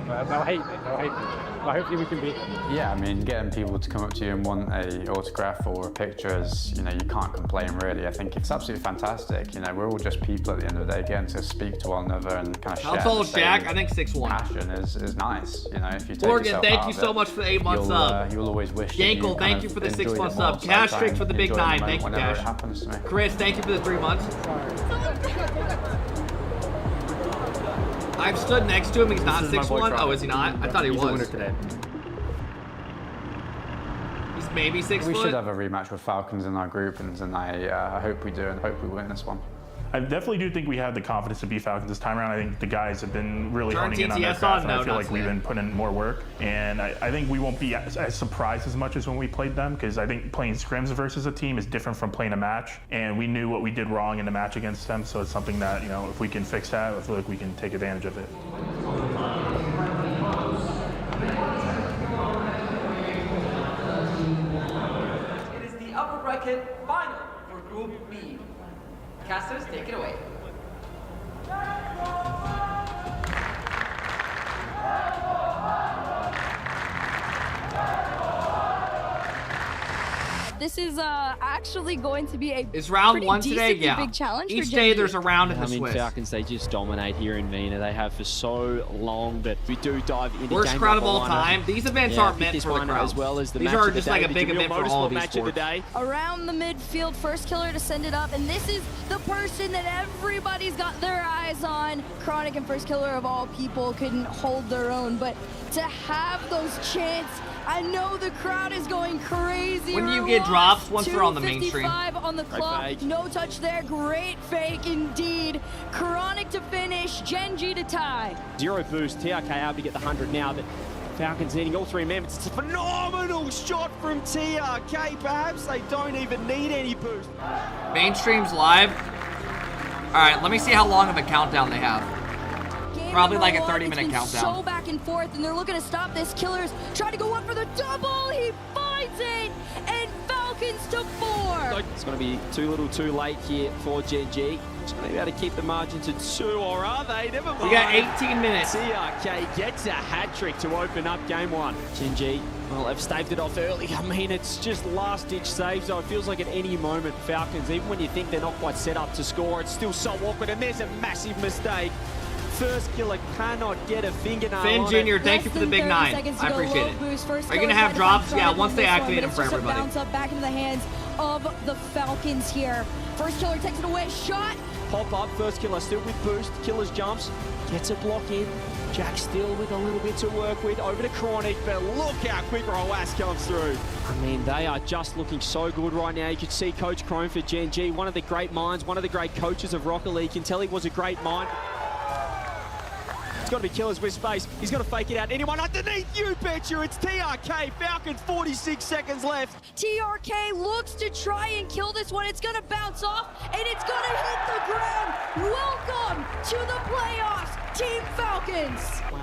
They'll hate me. They'll hate me. But hopefully we can beat them. Yeah, I mean, getting people to come up to you and want an autograph or a picture is, you can't complain really. I think it's absolutely fantastic. We're all just people at the end of the day, getting to speak to one another and kind of share. How tall is Jack? I think 6'1". Passion is nice. If you take Morgan, thank you so much for the 8 months sub. You'll always wish. Yankle, thank you for the 6 months sub. Cash Trick for the big 9. Thank you, Cash. Chris, thank you for the 3 months. I've stood next to him. He's not 6'1". Oh, is he not? I thought he was. He's a winner today. He's maybe 6 We foot. should have a rematch with Falcons in our group, and I hope we do, and hope we win this one. I definitely do think we have the confidence to beat Falcons this time around. I think the guys have been really Turn honing in on their TTS craft, on? and No, I feel not like we've today. been putting in more work. And I think we won't be as surprised as much as when we played them, because I think playing scrims versus a team is different from playing a match. And we knew what we did wrong in the match against them, so it's something that, if we can fix that, I feel like we can take advantage of it. It is the upper bracket final for Group B. Casters, take it away. This is actually going to be a Is round pretty 1 today? decently Yeah. big challenge Each for day Gen there's G. a round in the I mean, Swiss. Falcons, they just dominate here in Vienna. They have for so long, but we do dive into Worst game crowd of number all one. time. These events aren't meant this for the one crowd. as well as the These match are of the just day, like a the big Jamil event for all Motorsport of these match of the sports. day. Around the midfield, first killer to send it up, and this is the person that everybody's got their eyes on. Chronic and first killer of all people couldn't hold their own, but to have those chants, I know the crowd is going crazy. When do you get drops? Once they're on the mainstream. 2:55 on the clock. fake. No touch there. Great fake indeed. Chronic to finish. Gen G to tie. 0 boost. TRK able to get the 100 now, but Falcons needing all 3 amendments. It's a phenomenal shot from TRK. Perhaps they don't even need any boost. Mainstream's live. All right, let me see how long of a countdown they have. Probably like a 30-minute countdown. So back and forth, and they're looking to stop this. Killer's trying to go up for the double. He finds it, and Falcons to 4. It's going to be too little too late here for Gen G. Just going to be able to keep the margin to 2, or are they? Never mind. We got 18 minutes. TRK gets a hat-trick to open up game 1. Gen G, well, they've staved it off early. I mean, it's just last-ditch saves, so it feels like at any moment, Falcons, even when you think they're not quite set up to score, it's still so awkward, and there's a massive mistake. First killer cannot get a fingernail Finn on Jr., it. thank you for the big 9. I appreciate it. Are you going to have drops? Yeah, once they activate them for everybody. Bounce up back into the hands of the Falcons here. First killer takes it away. Shot. Pop up, first killer still with boost. Killer's jumps, gets a block in. Jack still with a little bit to work with. Over to Chronic, but look how quick Roas comes through. I mean, they are just looking so good right now. You can see Coach Crone for Gen G, one of the great minds, one of the great coaches of Rocket League. You can tell he was a great mind. It's got to be Killers with space. He's going to fake it out. Anyone underneath? You betcha. It's TRK. Falcon, 46 seconds left. TRK looks to try and kill this one. It's going to bounce off, and it's going to hit the ground. Welcome to the playoffs, Team Falcons.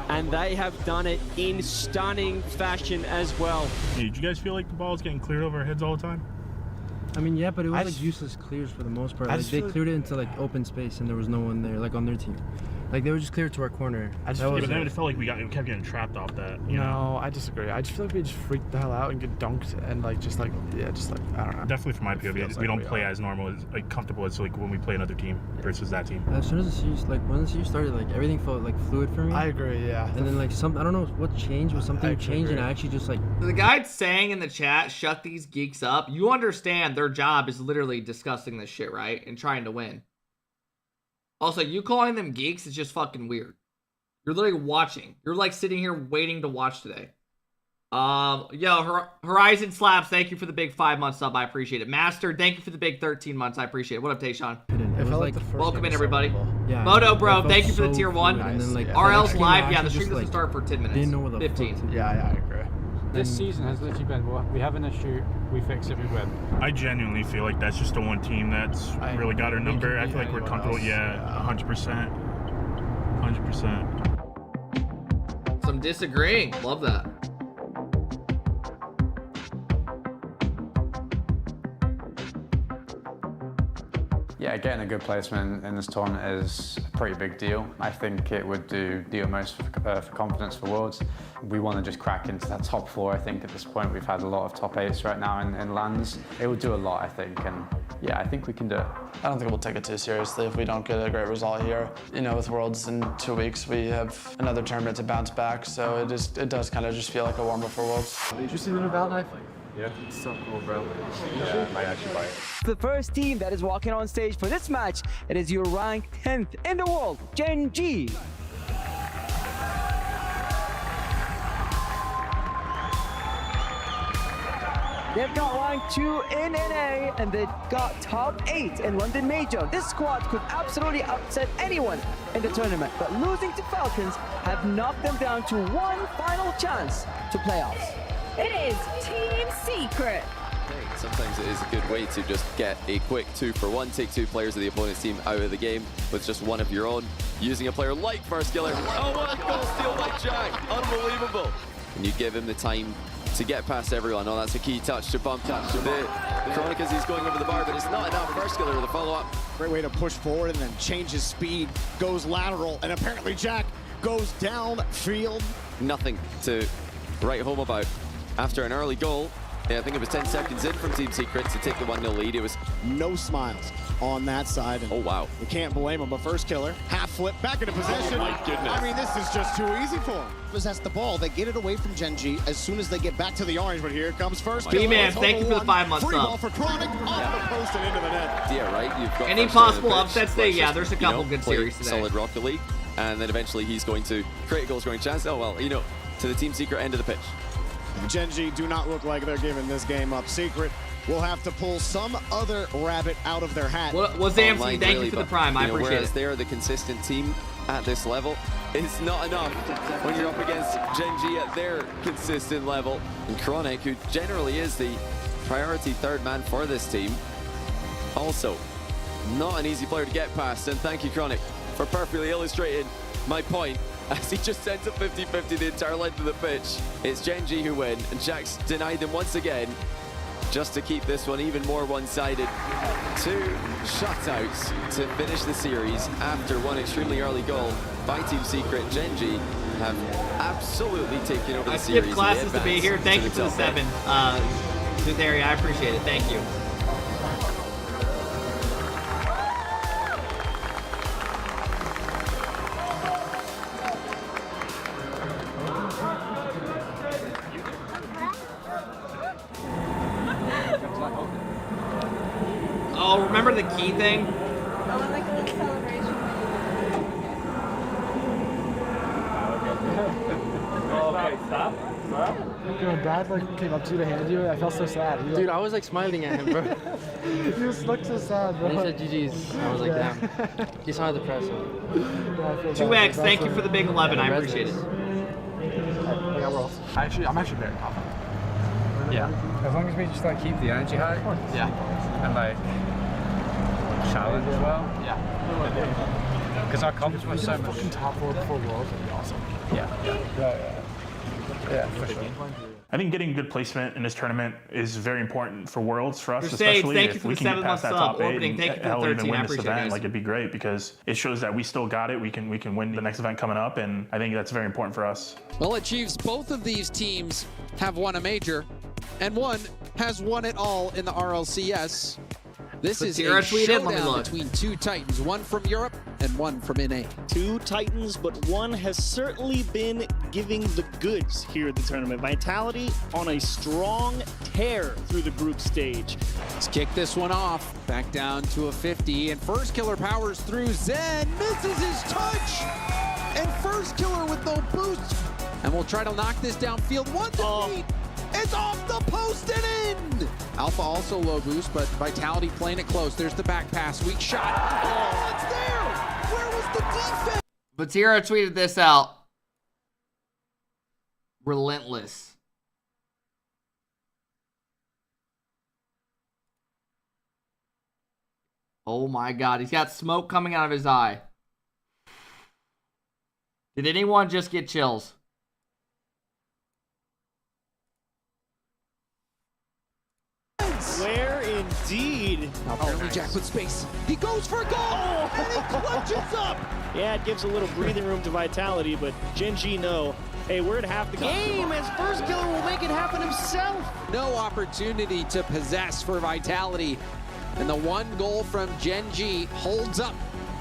And they have done it in stunning fashion as well. Hey, did you guys feel like the ball is getting cleared over our heads all the time? I mean, yeah, but it was like useless clears for the most part. Like, they cleared it into like open space and there was no one there, like on their team. Like they were just cleared to our corner. But then it felt like we kept getting trapped off that. You know? I disagree. I just feel like we just freaked the hell out and get dunked and like just like I don't know. Definitely from my POV, we don't play as normal, as like comfortable as like when we play another team versus that team. As soon as the series, like when the series started, like everything felt like fluid for me. I agree, yeah. And then like I don't know what changed, but something changed, and I actually just like. The guy saying in the chat, "Shut these geeks up." You understand their job is literally discussing this shit, right, and trying to win. Also, you calling them geeks is just fucking weird. You're literally watching. You're like sitting here waiting to watch today. Yo, Horizon Slaps, thank you for the big 5-month sub. I appreciate it. Master, thank you for the big 13 months. I appreciate it. What up, Tayshawn? It was like Welcome in, everybody. Yeah, Moto, bro, thank you for the so tier 1. fluid, and then, like, RLs live, yeah, the just, stream doesn't like, start for 10 minutes. Didn't know where the 15. fuck. Yeah, I agree. This season has literally been, we have an issue, we fix it, we win. I genuinely feel like that's just the one team that's really got our number. I feel like we're comfortable. Yeah, 100%. 100%. Some disagreeing. Love that. Yeah, getting a good placement in this tournament is a pretty big deal. I think it would do the utmost for confidence for Worlds. We want to just crack into that top 4, I think, at this point. We've had a lot of top 8s right now in lands. It would do a lot, I think, and yeah, I think we can do it. I don't think we'll take it too seriously if we don't get a great result here. You know, with Worlds in 2 weeks, we have another tournament to bounce back, so it does kind of just feel like a warm-up for Worlds. Did you see the new Valve knife? Yeah. It's so cool, bro. Yeah, I might actually buy it. The first team that is walking on stage for this match, it is your ranked 10th in the world, Gen G. They've got rank 2 in NA, and they've got top 8 in London Major. This squad could absolutely upset anyone in the tournament, but losing to Falcons have knocked them down to one final chance to playoffs. It is Team Secret. Sometimes it is a good way to just get a quick 2-for-1, take 2 players of the opponent's team out of the game with just one of your own, using a player like First Killer. Oh, what a goal steal by Jack! Unbelievable! And you give him the time to get past everyone. Oh, that's a key touch to bump touch. The Chronic as he's going over the bar, but it's not enough. First Killer with a follow-up. Great way to push forward and then change his speed, goes lateral, and apparently Jack goes downfield. Nothing to write home about. After an early goal, I think it was 10 seconds in from Team Secret to take the 1-0 lead. It was no smiles on that side. Oh, wow. We can't blame him, but First Killer, half flip, back into possession. Oh, my goodness. I mean, this is just too easy for him. Possess the ball, they get it away from Gen G as soon as they get back to the orange, but here comes First Killer. B-Man, thank you for the 5-month Free sub. ball for Chronic, off the post and into the net. Yeah, right? You've got Any possible upsets today? Yeah, there's a couple good series today. Solid Rocket League, and then eventually he's going to create a goal-scoring chance. Oh, well, you know, to the Team Secret end of the pitch. Gen G do not look like they're giving this game up. Secret will have to pull some other rabbit out of their hat. What's AMC? Thank you for the prime. I appreciate it. They're the consistent team at this level. It's not enough when you're up against Gen G at their consistent level. And Chronic, who generally is the priority third man for this team, also not an easy player to get past. And thank you, Chronic, for perfectly illustrating my point, as he just sends a 50-50 the entire length of the pitch. It's Gen G who win, and Jack's denied them once again, just to keep this one even more one-sided. 2 shutouts to finish the series after one extremely early goal by Team Secret. Gen G have absolutely taken over the series. I skipped classes to be here. Thank you for the 7. Zutheri, I appreciate it. Thank you. Oh, remember the key thing? Oh, I like the celebration. Okay, stop. Dude, Dad like came up to you to hand you. I felt so sad. Dude, I was like smiling at him, bro. He just looked so sad, bro. And he said GG's. I was like, damn. He saw the press. 2X, thank you for the big 11. I appreciate it. Yeah, I'm actually very confident. Yeah. As long as we just like keep the energy high. Yeah. And like challenge as well. Yeah. Because our comps were so much. Fucking top 4 before Worlds would be awesome. Yeah. Yeah, for sure. I think getting good placement in this tournament is very important for Worlds for us, Sage, especially thank you if for we the can get 7-month past that sub. top 8 Orbiting, thank you for the hell, 13. even win I this appreciate it, event. guys. Like, it'd be great because it shows that we still got it. We can win the next event coming up, and I think that's very important for us. Well, it Chiefs, both of these teams have won a major, and one has won it all in the RLCS. This is a showdown between two Titans, one from Europe and one from NA. Two Titans, but one has certainly been giving the goods here at the tournament. Vitality on a strong tear through the group stage. Let's kick this one off. Back down to a 50, and First Killer powers through. Zen misses his touch, and First Killer with no boost. And we'll try to knock this downfield. One defeat. It's off the post and in! Alpha also low boost, but Vitality playing it close. There's the back pass. Weak shot. Oh, it's there! Where was the defense? Batira tweeted this out. Relentless. Oh my god, he's got smoke coming out of his eye. Did anyone just get chills? Where indeed. Now apparently Jack with space. He goes for a goal! And he clutches up! Yeah, it gives a little breathing room to Vitality, but Gen G know, hey, we're at half the game as First Killer will make it happen himself. No opportunity to possess for Vitality. And the one goal from Gen G holds up.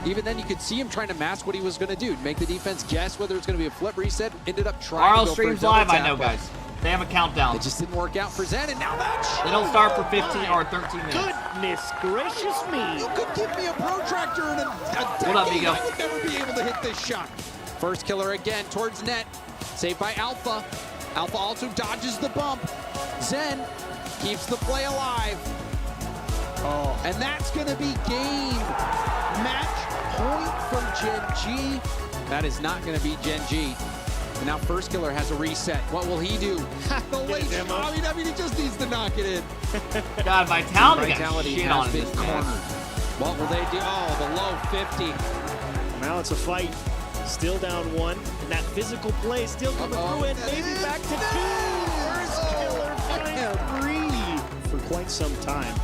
Even then, you could see him trying to mask what he was going to do. Make the defense guess whether it's going to be a flip reset. Ended up trying to go for a streams double live, tap. I know, guys. They have a countdown. It just didn't work out for Zen, and now that they don't start for 15 or 13 minutes. Goodness gracious me. You could give me a protractor and a What up, Vigo? I would never be able to hit this shot. First Killer again towards net. Saved by Alpha. Alpha also dodges the bump. Zen keeps the play alive. Oh. And that's going to be game. Match point from Gen G. That is not going to be Gen G. And now First Killer has a reset. What will he do? The late shot. I mean, he just needs to knock it in. God, Vitality has on been cornered. What will they do? Oh, the low 50. Now it's a fight. Still down one. And that physical play still coming through it. Maybe back to two. First Killer finds 3 for quite some time.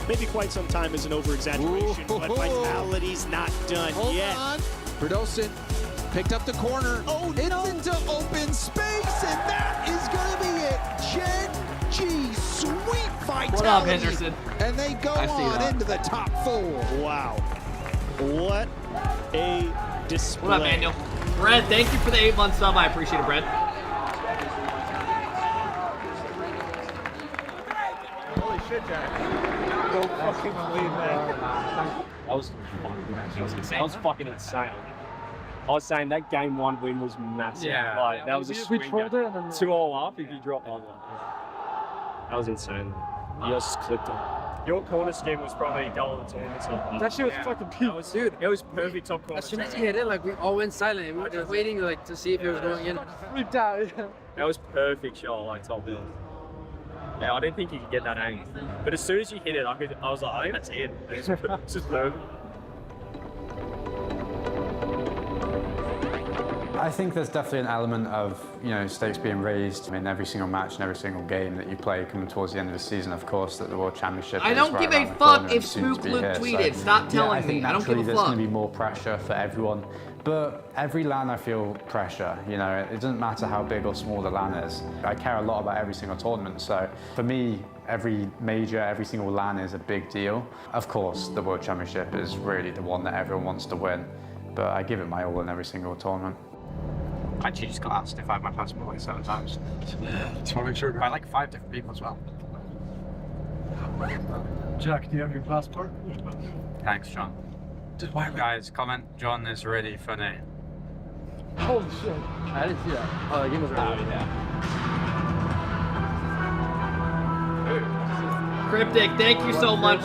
Maybe quite some time is an over-exaggeration, but Vitality's not done yet. On. Berdosin picked up the corner. Oh, it's no. into open space, and that is going to be it. Gen G, sweet Vitality. What up, Henderson? And they go on into the top 4. Wow. What a display. What up, Daniel? Brad, thank you for the 8-month sub. I appreciate it, Brad. Holy shit, Jack. Don't fucking believe that. That was fucking insane. I was saying that game 1 win was massive. Yeah. Like, that was a We swing trolled game. it and then 2-all up if you drop on that. That was insane. You just clipped it. Your corner scheme was probably goal of the tournament. So. That shit was fucking peak. Dude, it was perfect top corner. As soon as he hit it, like we all went silent. We were just waiting, like, to see if it was going in. Freaked out. That was perfect shot, like top bill. Yeah, I didn't think you could get that angle. But as soon as you hit it, I was like, I think that's it. It's just perfect. I think there's definitely an element of, stakes being raised. I mean, every single match and every single game that you play coming towards the end of the season, of course, that the World Championship I don't is right give a around the fuck corner if and soon to Spook be Luke here. tweeted. So, Stop telling me. I don't give a there's fuck. going to be more pressure for everyone. But every LAN, I feel pressure. It doesn't matter how big or small the LAN is. I care a lot about every single tournament. So for me, every major, every single LAN is a big deal. Of course, the World Championship is really the one that everyone wants to win. But I give it my all in every single tournament. I actually just got asked if I had my passport like 7 times. Just want to make sure. By like 5 different people as well. Jack, do you have your passport? Thanks, John. Guys, comment John is ready for the... Holy shit. I didn't see that. Oh, the game was ready. Cryptic, thank you so much.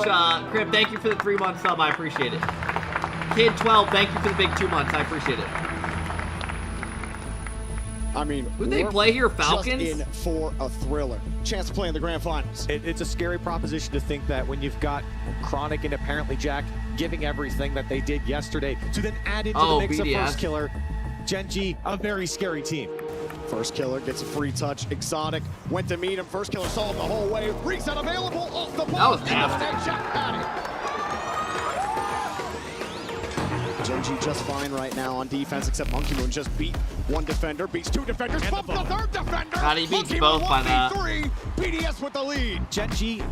Crypt, thank you for the 3-month sub. I appreciate it. Kid 12, thank you for the big 2 months. I appreciate it. I mean, who'd they play here? Falcons? Just in for a thriller. Chance to play in the grand finals. It's a scary proposition to think that when you've got Chronic and apparently Jack giving everything that they did yesterday, to then add into the mix BDS. of First Killer, Gen G, a very scary team. First killer gets a free touch. Exotic went to meet him. First killer saw him the whole way. Reset available off the ball. That was nasty. Jack had it. Genji just fine right now on defense, except Monkey Moon just beat one defender, beats two defenders, bumped the third defender. God, he beats both by that. BDS with the lead. Genji,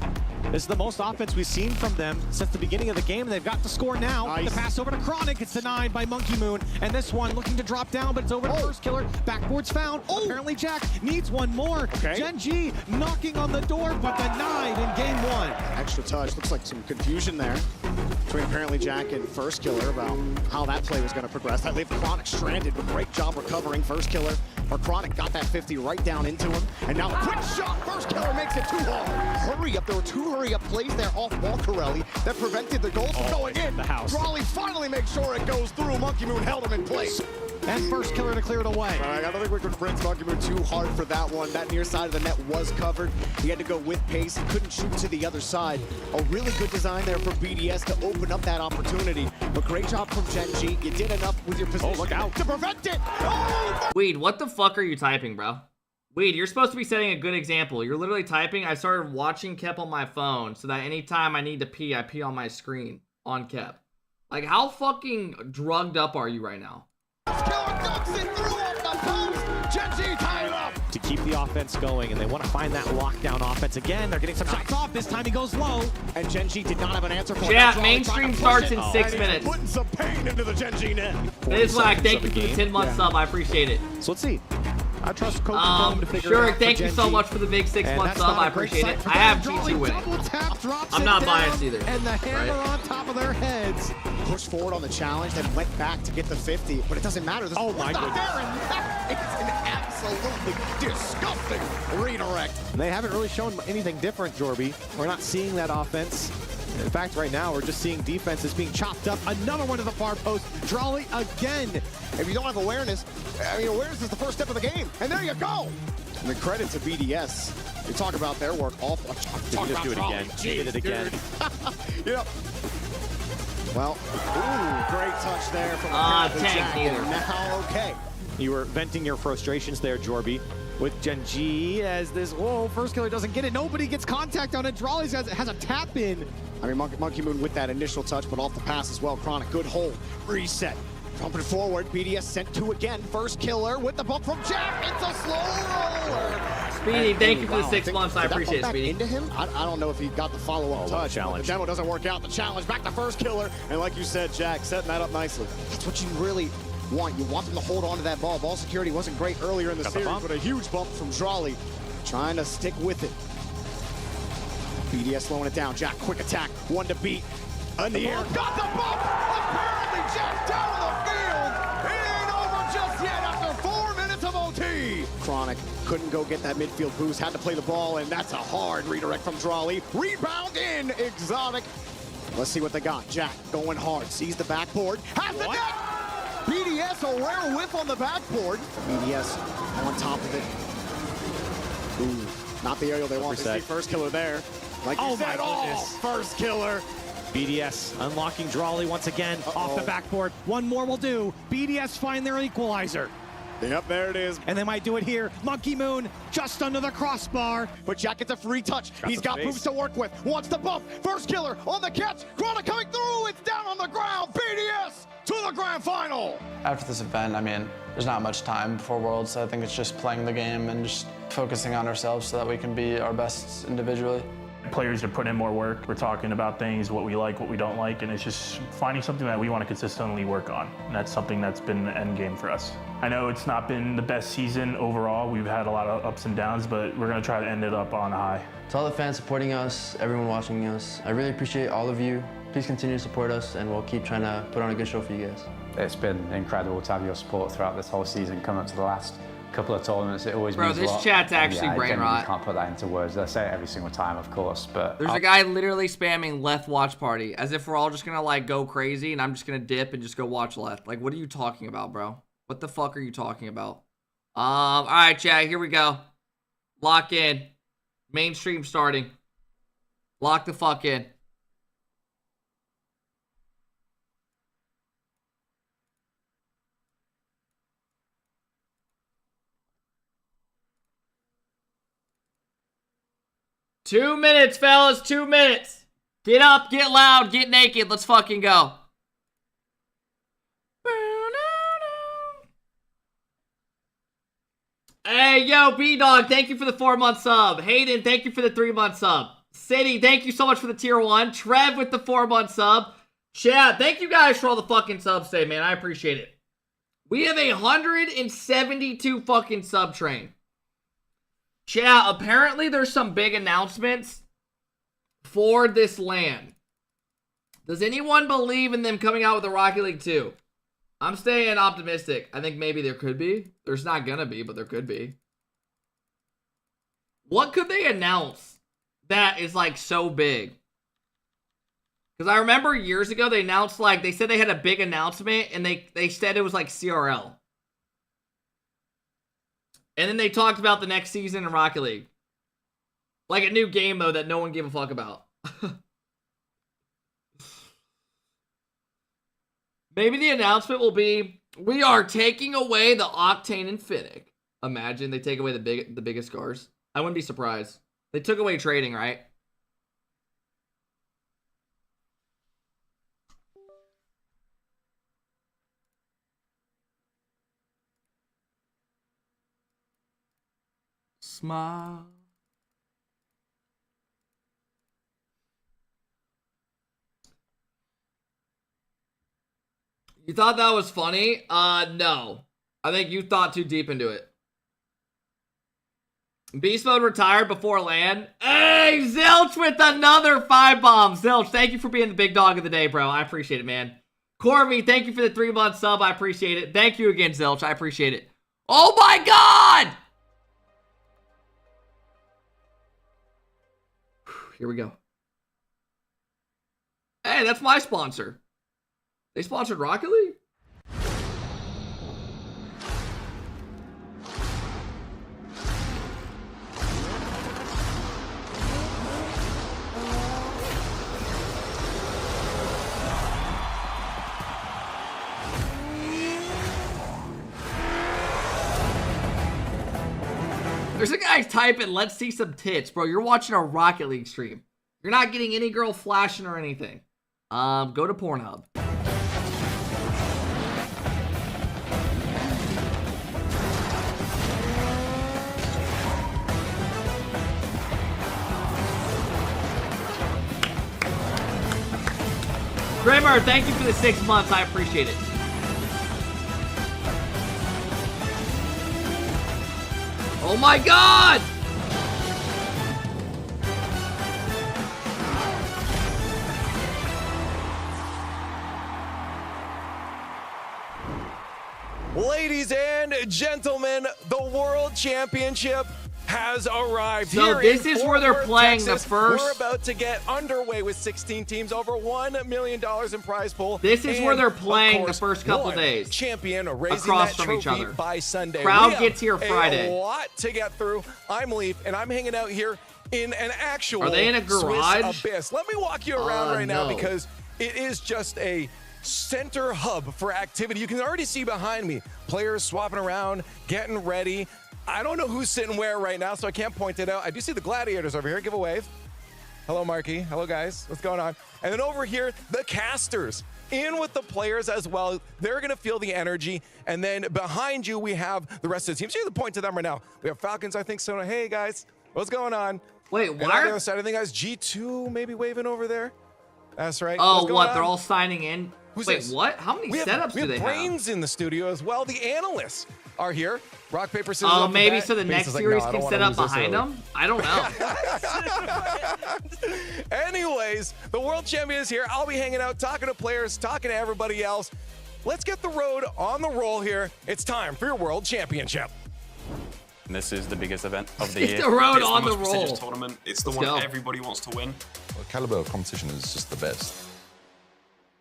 this is the most offense we've seen from them since the beginning of the game. They've got to score now. Nice. The pass over to Chronic. It's denied by Monkey Moon. And this one looking to drop down, but it's over to First Killer. Backboard's found. Apparently Jack needs one more. Okay. Genji knocking on the door, but denied in game one. Extra touch. Looks like some confusion there between apparently Jack and First Killer about how that play was going to progress. That left Chronic stranded, but great job recovering. First Killer, or Chronic, got that 50 right down into him. And now a quick shot. First Killer makes it too hard. Hurry up. There were two hurry-up plays there off ball Corelli that prevented the goals from going in. The house. Raleigh finally makes sure it goes through. Monkey Moon held him in place. And First Killer to clear it away. All right, I don't think we could press Monkey Moon too hard for that one. That near side of the net was covered. He had to go with pace. He couldn't shoot to the other side. A really good design there for BDS to open up that opportunity. But great job from Genji. You did enough with your position to prevent it. Oh! Weed, what the fuck are you typing, bro? Weed, you're supposed to be setting a good example. You're literally typing. I started watching Kep on my phone so that anytime I need to pee, I pee on my screen on Kep. Like, how fucking drugged up are you right now? To keep the offense going, and they want to find that lockdown offense again. They're getting some shots off. This time he goes low. And Genji did not have an answer for Chat, mainstream starts in 6 minutes. Putting some pain into the Genji net. Nizlack, thank you for the 10-month sub. I appreciate it. So let's see. I trust Coach to figure it out. Thank you so much for the big 6-month sub. I appreciate it. I have G2 winning. I'm not biased either. And the hammer on top of their heads. Pushed forward on the challenge, then went back to get the 50, but it doesn't matter. Oh my goodness. It's an absolutely disgusting redirect. And they haven't really shown anything different, Jorby. We're not seeing that offense. In fact, right now, we're just seeing defenses being chopped up. Another one to the far post. Drawley again. If you don't have awareness, I mean, awareness is the first step of the game. And there you go. And the credit to BDS. You talk about their work. Did he just do it again? He did it again. You know. Well, great touch there from tank neither. Now, okay. You were venting your frustrations there, Jorby, with Genji as this, First Killer doesn't get it. Nobody gets contact on it. Drawley has a tap in. I mean, Monkey Moon with that initial touch, but off the pass as well. Chronic, good hold. Reset. Jumping forward. BDS sent two again. First Killer with the bump from Jack. It's a slow roller. Speedy, thank you for the 6 months. I appreciate it, Speedy. Into him? I don't know if he got the follow-up touch. Challenge. The demo doesn't work out. The challenge back to First Killer. And like you said, Jack, setting that up nicely. That's what you really want. You want them to hold on to that ball. Ball security wasn't great earlier in the series, but a huge bump from Drawley. Trying to stick with it. BDS slowing it down. Jack, quick attack. One to beat. In the air. Got the bump! Apparently Jack down the field. It ain't over just yet after 4 minutes of OT. Chronic couldn't go get that midfield boost. Had to play the ball, and that's a hard redirect from Drawley. Rebound in. Exotic. Let's see what they got. Jack going hard. Sees the backboard. Has the net! BDS, a rare whiff on the backboard. BDS on top of it. Ooh, not the aerial they want to see. First Killer there. Like you said, First Killer. BDS unlocking Drawley once again off the backboard. One more will do. BDS find their equalizer. Yep, there it is. And they might do it here. Monkey Moon just under the crossbar. But Jack gets a free touch. He's got moves to work with. Wants the bump. First Killer on the catch. Chronic coming through. It's down on the ground. BDS to the grand final. After this event, I mean, there's not much time before Worlds, so I think it's just playing the game and just focusing on ourselves so that we can be our best individually. Players are putting in more work. We're talking about things, what we like, what we don't like, and it's just finding something that we want to consistently work on. And that's something that's been the end game for us. I know it's not been the best season overall. We've had a lot of ups and downs, but we're going to try to end it up on a high. To all the fans supporting us, everyone watching us, I really appreciate all of you. Please continue to support us, and we'll keep trying to put on a good show for you guys. It's been incredible to have your support throughout this whole season, come up to the last couple of tournaments. It always means a lot. Bro, this chat's actually brain rot. I can't put that into words. I say it every single time, of course, but there's a guy literally spamming left watch party as if we're all just gonna like go crazy and I'm just gonna dip and just go watch left. Like, what are you talking about, bro? What the fuck are you talking about? All right, chat, here we go. Lock in. Mainstream starting. Lock the fuck in. 2 minutes, fellas. 2 minutes. Get up, get loud, get naked. Let's fucking go. Hey, yo, B-Dog, thank you for the 4-month sub. Hayden, thank you for the 3-month sub. City, thank you so much for the tier 1. Trev with the 4-month sub. Chad, thank you guys for all the fucking subs today, man. I appreciate it. We have 172 fucking sub train. Chad, apparently there's some big announcements for this LAN. Does anyone believe in them coming out with a Rocket League 2? I'm staying optimistic. I think maybe there could be. There's not gonna be, but there could be. What could they announce that is like so big? Because I remember years ago they announced, like, they said they had a big announcement and they said it was like CRL. And then they talked about the next season in Rocket League. Like a new game mode that no one gave a fuck about. Maybe the announcement will be, we are taking away the Octane and Finnick. Imagine they take away the biggest scars. I wouldn't be surprised. They took away trading, right? Smile. You thought that was funny? No. I think you thought too deep into it. Beast Mode retired before LAN. Hey, Zilch with another 5 bombs. Zilch, thank you for being the big dog of the day, bro. I appreciate it, man. Corby, thank you for the 3-month sub. I appreciate it. Thank you again, Zilch. I appreciate it. Oh my God! Here we go. Hey, that's my sponsor. They sponsored Rocket League? There's a guy typing, let's see some tits. Bro, you're watching a Rocket League stream. You're not getting any girl flashing or anything. Go to Pornhub. Kramer, thank you for the 6 months. I appreciate it. Oh my God! Ladies and gentlemen, the World Championship has arrived. So here this in is Fort where they're Worth, playing Texas. the first. We're about to get underway with 16 teams, over $1 million in prize pool. This is where they're playing course, the first couple one days. Champion raising across that from each trophy other. by Sunday. Crowd gets here Friday. A lot to get through. I'm Leaf, and I'm hanging out here in an actual Are they in a garage? Swiss abyss. Let me walk you around right now no. because it is just a center hub for activity. You can already see behind me players swapping around, getting ready. I don't know who's sitting where right now, so I can't point it out. I do see the Gladiators over here. Give a wave. Hello, Marky. Hello, guys. What's going on? And then over here, the casters in with the players as well. They're going to feel the energy. And then behind you, we have the rest of the team. So you have to point to them right now. We have Falcons, I think. So, hey, guys. What's going on? Wait, and what? on the other side, I think guys, G2 maybe waving over there. That's right. Oh, What's what? going They're on? all signing in? Who's Wait, this? what? How many setups we do have they brains in the studio as well. The analysts are here. Rock, paper, scissors. Oh, off the maybe bat. so the Bates next is like, series no, I can don't set wanna up lose this behind early. them? I don't know. Anyways, the world champion is here. I'll be hanging out, talking to players, talking to everybody else. Let's get the road on the roll here. It's time for your world championship. This is the biggest event of the Get year. the road It's on the the most roll. prestigious tournament. It's the Let's one go. everybody wants to win. The caliber of competition is just the best.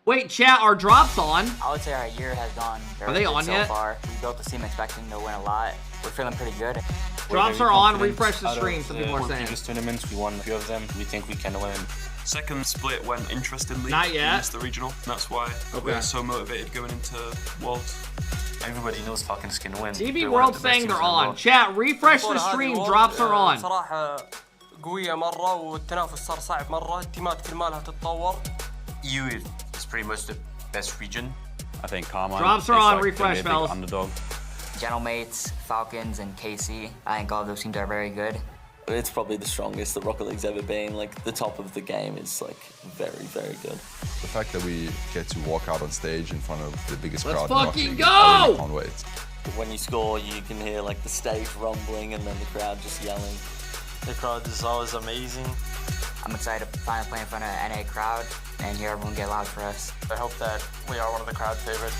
Wait, chat, are drops on? I would say our year has gone very Are they good on so yet? far. We built the team expecting to win a lot. We're feeling pretty good. Drops are on. Refresh the stream, some people are saying. Previous tournaments, we won a few of them. We think we can win. Second split went interestingly. Not yet. We missed the regional. That's why we're so motivated going into Worlds. Everybody knows Falcons can win. TV World saying they're on. Chat, refresh the stream. Drops are on. صراحة قوية مرة والتنافس صار صعب مرة، التيمات كل ما لها تتطور. EU is pretty much the best region. I think Carmine Drops are on, refresh, fellas. Underdog. Gentlemates, Falcons, and KC. I think all of those teams are very good. It's probably the strongest that Rocket League's ever been. Like, the top of the game is, like, very, very good. The fact that we get to walk out on stage in front of the biggest crowd in Rocket fucking League, go! I really can't wait. When you score, you can hear, like, the stage rumbling and then the crowd just yelling. The crowd is always amazing. I'm excited to finally play in front of an NA crowd and hear everyone get loud for us. I hope that we are one of the crowd favorites.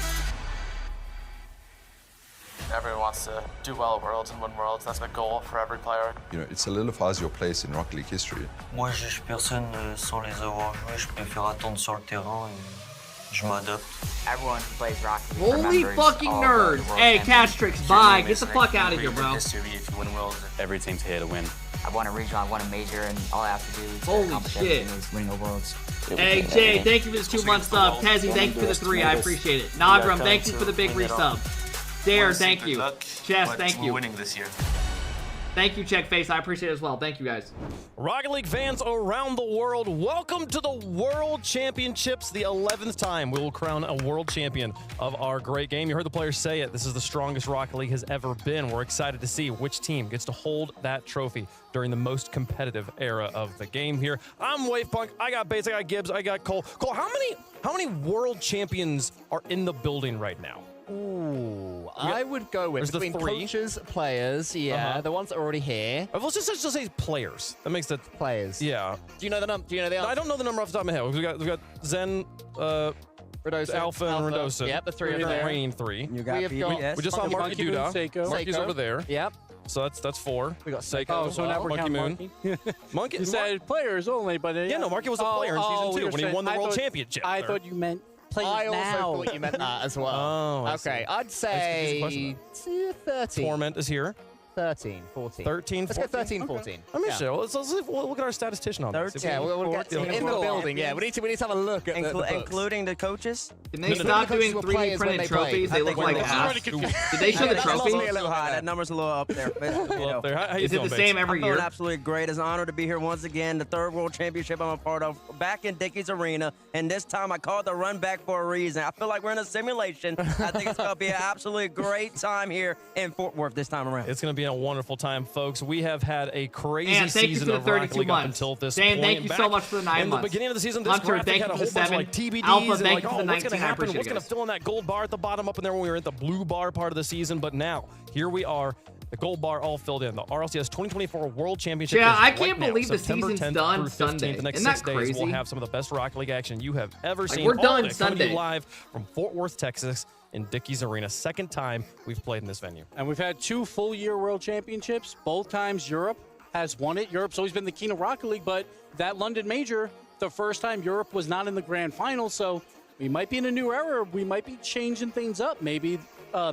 Everyone wants to do well at Worlds and win Worlds. That's the goal for every player. You know, it solidifies your place in Rocket League history. Moi, je juge personne sans les avoir joués. Je préfère attendre sur le terrain et je m'adapte. Everyone who plays Rocket Holy League remembers fucking all nerds. the World Hey, Champions. Castrix, bye. Get the fuck out of here, bro. Every team's here to win. I won a regional, I won a major, and all I have to do to Holy accomplish shit. everything is winning the Worlds. Hey, Jay, thank you for the 2 month sub. Tezzy, thank you for the 3. I appreciate it. Nagram, thank you for the big resub. Dare, thank you. Chess, thank you. We're winning this year. Thank you, Checkface. I appreciate it as well. Thank you, guys. Rocket League fans around the world, welcome to the World Championships. The 11th time we will crown a world champion of our great game. You heard the players say it. This is the strongest Rocket League has ever been. We're excited to see which team gets to hold that trophy during the most competitive era of the game here. I'm Wavepunk. I got Bates. I got Gibbs. I got Cole. Cole, how many world champions are in the building right now? Ooh, I would go with between coaches, players, the ones that are already here. Let's just say players. That makes it players. Yeah. Do you know the number? Do you know the answer? I don't know the number off the top of my head. We've got Zen, Radosa, Alpha, and Radosa. Yep, the 3 are there. Reigning 3. You got we just saw Marky Duda. Marky's over there. Yep. So that's 4. We got Seiko. Oh, so now we're Monkey Moon. You said players only, but yeah, no, Marky was a player in season 2 when he won the world championship. I thought you meant players I also now. thought you meant that as well. Oh, okay. I'd say 13. Torment is here. 13, 14. 13, Let's go 13, 14. I'm not sure. Let's look at our statistician on this. Yeah, we'll get in the building. Yeah, we need to have a look at the including the coaches. Can they stop doing 3D printed trophies? They look like ass. Did they show the trophy? A little high. That number's a little up there. But, you know. How is it the same every year? I'm feeling absolutely great. It's an honor to be here once again. The 3rd World Championship I'm a part of, back in Dickey's Arena, and this time I called the run back for a reason. I feel like we're in a simulation. I think it's going to be an absolutely great time here in Fort Worth this time around. It's going to be a wonderful time, folks. We have had a crazy Man, thank season you for of the Rocket 32 League up months. until this Dan, point. thank you so much for the 9 in months. the beginning of the season, this Hunter, graphic thank had you a for whole the bunch 7. of like TBDs Alpha, and thank like, you for oh, the what's 19. going to I happen? appreciate What's it, going to guys. fill in that gold bar at the bottom up in there when we were at the blue bar part of the season? But now, here we are. The gold bar all filled in. The RLCS 2024 World Championship. Yeah, is I right can't now, believe the September season's 10th done through 15th. Sunday. The next Isn't 6 that days, crazy? we'll have some of the best Rocket League action you have ever seen. we're all done of it coming to you Sunday. live from Fort Worth, Texas, in Dickey's Arena. 2nd time we've played in this venue. And we've had 2 full-year World Championships. Both times Europe has won it. Europe's always been the king of Rocket League, but that London Major, the first time Europe was not in the grand final, so we might be in a new era. We might be changing things up. Maybe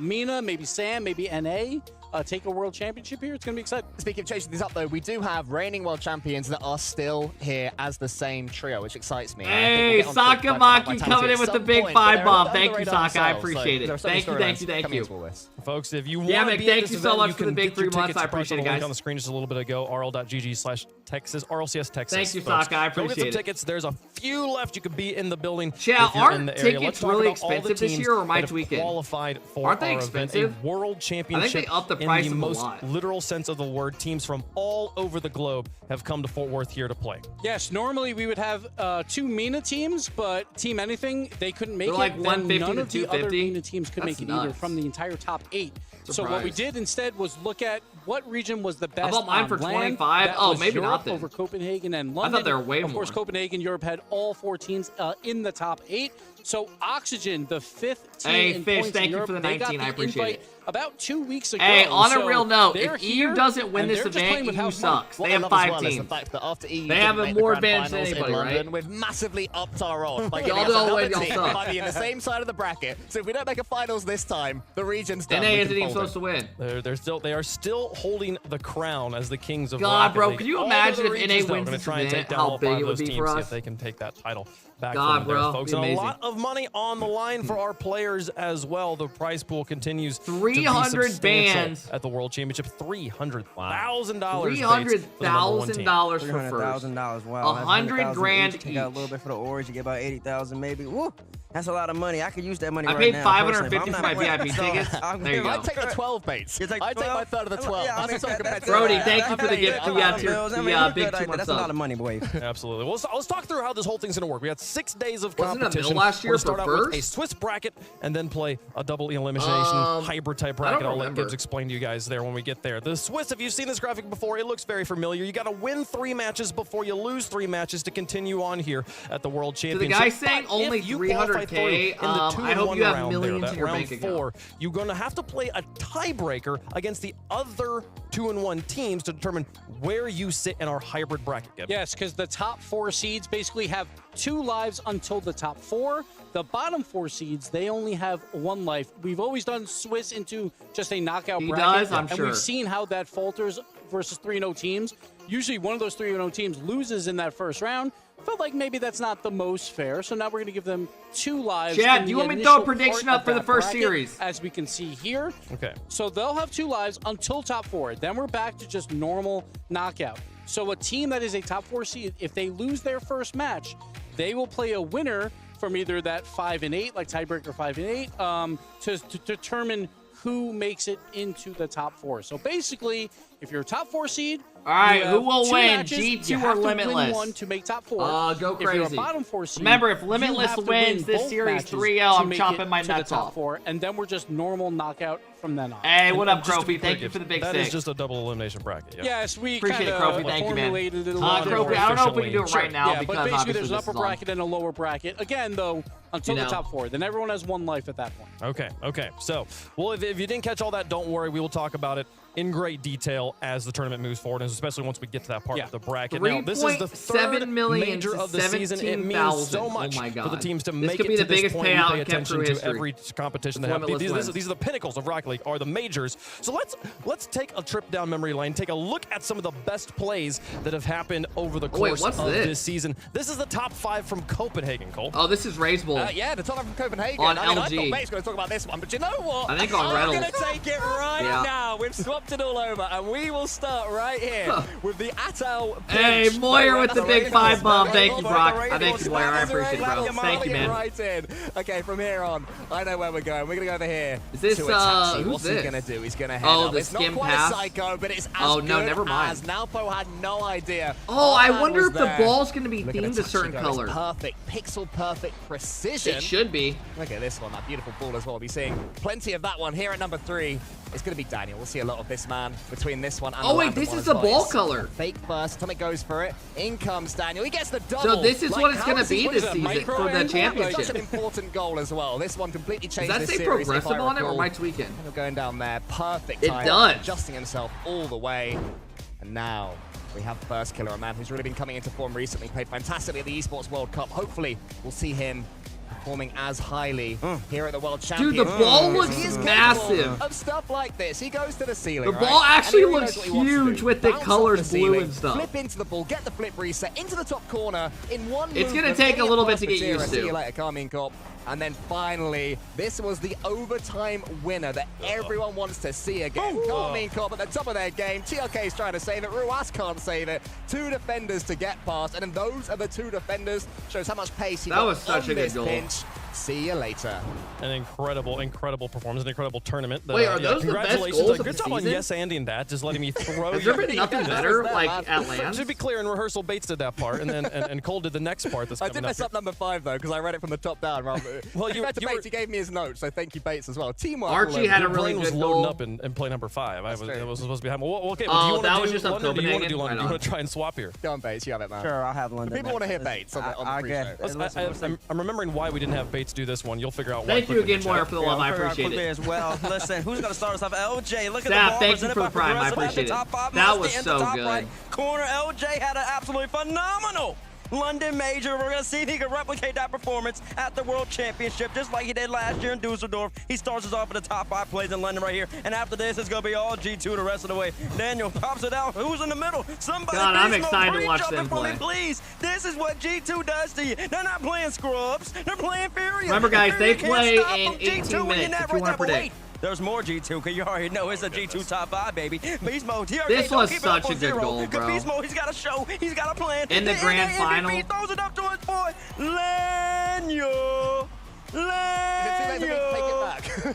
Mina, maybe Sam, maybe NA. Take a world championship here. It's going to be exciting. Speaking of changing things up, though, we do have reigning world champions that are still here as the same trio, which excites me. Hey, Sakamaki coming in with the big 5 bomb. Thank you, Saka. I appreciate it. Thank you. Folks, if you Yeah, want to Mick, be thank at you this so event, much you for the can big get your 3 months. tickets. I appreciate it, Press the link guys. on the screen just a little bit ago, rl.gg/Texas, RLCS Texas. Thank you, folks. Saka. I Go get appreciate some it. tickets. There's a few left. You could be in the building. Chat, if you're in aren't the area. Let's tickets talk really about all the expensive this teams year, or am I that have tweaking? qualified for Aren't they our event, expensive? a world championship. I think they upped the price in the of a most lot. literal sense of the word. Teams from all over the globe have come to Fort Worth here to play. Yes, normally we would have 2 MENA teams, but Team Anything, they couldn't make They're it. like Then 150 none to of the other 250. MENA teams could That's make it either nuts. from the entire top 8. So what we Surprised. did instead was look at what region was the best. How about mine on for land. 25? That Oh, was maybe Europe not then. over Copenhagen and I London. thought they were way Of course, more. Copenhagen, Europe had all 4 teams in the top 8. So Oxygen, the 5th team Hey, in Fish, points thank in you Europe, for the they 19. got I the appreciate invite it. about 2 weeks ago. Hey, on a So real note, they're if EU here, doesn't win and this they're just event, playing with EU house money. sucks. What They I have love as 5 well is teams. the fact that after EU They didn't have make the more grand advantage than finals in anybody, London, right? we've massively upped our odds by Y'all giving us know another when y'all team suck. that might be in the same side of the bracket. So if we don't make a finals this time, the region's done. NA We isn't can even fold supposed it. to win. They are still holding the crown as the kings of God, Rocket bro, League. could you All imagine the if NA regions, though, wins are gonna this try and event, take down how all big 5 it of would those be teams, for see us? if they can take that title back God, from there, bro, folks. be And a amazing. lot of money on the line for our players as well. The prize pool continues 300 to be substantial bands at the World Championship. $300,000. $300,000 for first. $300,000. Wow. 100 grand each. You got a little bit for the orange. You get about 80,000 maybe. Woo. That's a lot of money. I could use that money I right paid now. $550 for my VIP tickets. There you go. I'd take the 12 baits. I'd take my third of the 12. Yeah, I That's mean, what that's Brody, thank you for the gift. the big 2 months That's a lot of money, boy. Absolutely. Well, let's talk through how this whole thing's going to work. We had 6 days of Wasn't it a competition. mill last year We're gonna for start out with a first? Swiss bracket and then play a double elimination hybrid type bracket. I'll let Gibbs explain to you guys there when we get there. The Swiss, if you've seen this graphic before, it looks very familiar. You got to win 3 matches before you lose 3 matches to continue on here at the World So Championship. the guy saying only 300K, I hope you have millions in your bank account. You're going to have to play a tiebreaker against the other 2-1 teams to determine where you sit in our hybrid bracket. Gibbs. Yes, because the top 4 seeds basically have 2 lives until the top 4. The bottom 4 seeds, they only have 1 life. We've always done Swiss into just a knockout bracket. I'm and sure. we've seen how that falters versus 3-0 teams. Usually one of those 3-0 teams loses in that first round. Felt like maybe that's not the most fair, so now we're going to give them 2 lives. Chad, do you want me to throw a prediction up for the first series? As we can see here. Okay. So they'll have 2 lives until top 4. Then we're back to just normal knockout. So a team that is a top 4 seed, if they lose their first match, they will play a winner from either that 5 and 8, like tiebreaker 5 and 8, to determine who makes it into the top 4. So basically, if you're a top 4 seed, all right, you who have will 2 win, matches, G2 you or have to Limitless? win 1 to make top 4. Go If you're a crazy. bottom 4 seed, Remember, if you Limitless have to wins win this both series matches 3-0, to I'm make chopping it my to the nuts top off. 4, and then we're just normal knockout from then on. Hey, what up, And just to be Crofi? clear, Thank you for the big That is 6. just a double elimination bracket. Yeah. Yes, we Appreciate it, kind Crofi. of Thank you, man. formulated it a little bit Crofi, more I don't know if we can do it efficiently. right now Yeah, because but basically obviously there's an this upper is on. bracket and a lower bracket. Again, though, until You the know. top 4. Then everyone has 1 life at that point. Okay. So, well, if you didn't catch all that, don't worry. We will talk about it in great detail as the tournament moves forward, and especially once we get to that part of the bracket. Now, this is the third major of the season. It means so much for the teams to make it be to the this biggest point. We payout pay in Camp attention Crew to history. every competition they If have. Limitless wins. These are the pinnacles of Rocket League, are the majors. So let's take a trip down memory lane, take a look at some of the best plays that have happened over the course what's of this? this season. This is the top 5 from Copenhagen, Cole. Oh, this is Race Bowl. Yeah, the top from Copenhagen. On I mean, LG. I thought Mate's going to talk about this one, but you know what? I think on I'm Reynolds. going to take it right now. We've swapped it all over, and we will start right here with the Atal. Hey, Moyer with the big 5 bomb. Thank you, Brock. I Thank you, Moyer. I appreciate it, bro. Thank you, man. Right in. Okay, from here on, I know where we're going. We're going to go over here. Is this, to Itachi. who's What's this? he going to do? He's going to head Oh, up. the It's not skim quite pass? Psycho, but it's as Oh, no, good never mind. as Nalpo had no idea. Oh, Our I man wonder was if the there. ball's going to be Look at themed a Itachi certain go. color. It's perfect, pixel perfect precision. It should be. Look at this one, that beautiful ball as well. We'll be seeing plenty of that one here at number 3. It's going to be Daniel. We'll see a lot of this man between this one and Oh, the wait, random this one is as the well. ball It's color. Fake first. Atomic goes for it. In comes Daniel. He gets the double. So this is what it's how going to is he- be what is this it, season micro for the angle? championship. Such an important goal as well. This one completely changed Does that this say series, if progressive I on it, or recall. am I tweaking? We're going down there. Perfect It time. does. Adjusting himself all the way. And now we have First Killer, a man who's really been coming into form recently. Played fantastically at the Esports World Cup. Hopefully, we'll see him performing as highly here at the World Championship. Dude, the ball Because looks he is capable massive. Of stuff like this. He goes to the ceiling, The right? ball actually And he looks knows what he wants to huge do. with the Bounce off colors the blue ceiling, and stuff. Flip into the ball, get the flip reset into the top corner in one It's gonna movement, take a idiot little bit pass to for get Tira. used See to. you later, KCorp. And then finally, this was the overtime winner that everyone wants to see again. KCorp at the top of their game. TLK is trying to save it. Ruas can't save it. 2 defenders to get past. And then those are the 2 defenders. Shows how much pace he That got was such on a good this goal. pinch. See you later. An incredible performance, an incredible tournament. Wait, are those the best congratulations. goals of Good the job on season? Yes Andy and that, just letting me throw Has you. there been nothing better, like, at Lands? To be clear, in rehearsal, Bates did that part, and then and Cole did the next part. That's I coming did mess here. up number 5 though, because I read it from the top down. Rather. Well, In fact, Bates, he gave me his notes, so thank you, Bates, as well. Teamwork. Archie all over. had a Your really brain was good loading goal. up in play number 5. I true. was supposed to be having. Well, okay, Oh, well, do you want that to was do just up London, or do you want to do Copenhagen? London? Do Right you on. want to try and swap here? Go on, Bates. You have it, man. Sure, I'll have The London. people want to hear Bates on the pre-show. I'm remembering why we didn't have Bates do this one. You'll figure out why. Thank you quickly in again, the Moyer, chat. for the love. I appreciate it. As well. Listen, who's going to start us off? LJ, look at Zap, the ball. thank you presented for the by prime. I Progressive at the appreciate it. top 5. That Musty was in so the top good. right corner. LJ had an absolutely phenomenal London Major. We're going to see if he can replicate that performance at the World Championship, just like he did last year in Dusseldorf. He starts us off with the top 5 plays in London right here. And after this, it's going to be all G2 the rest of the way. Daniel pops it out. Who's in the middle? Somebody. God, I'm excited to watch them for play. me, please. This is what G2 does to you. They're not playing scrubs. They're playing Fury. Remember, guys, they play in 18 minutes if you want to predict. There's more G2, because you already know it's a G2 top 5, baby. Beast Mode, TRK, this was such a good goal, bro. Beast Mode, he's got a show, he's got a plan. In the grand final. He throws it up to his boy, Lanyo.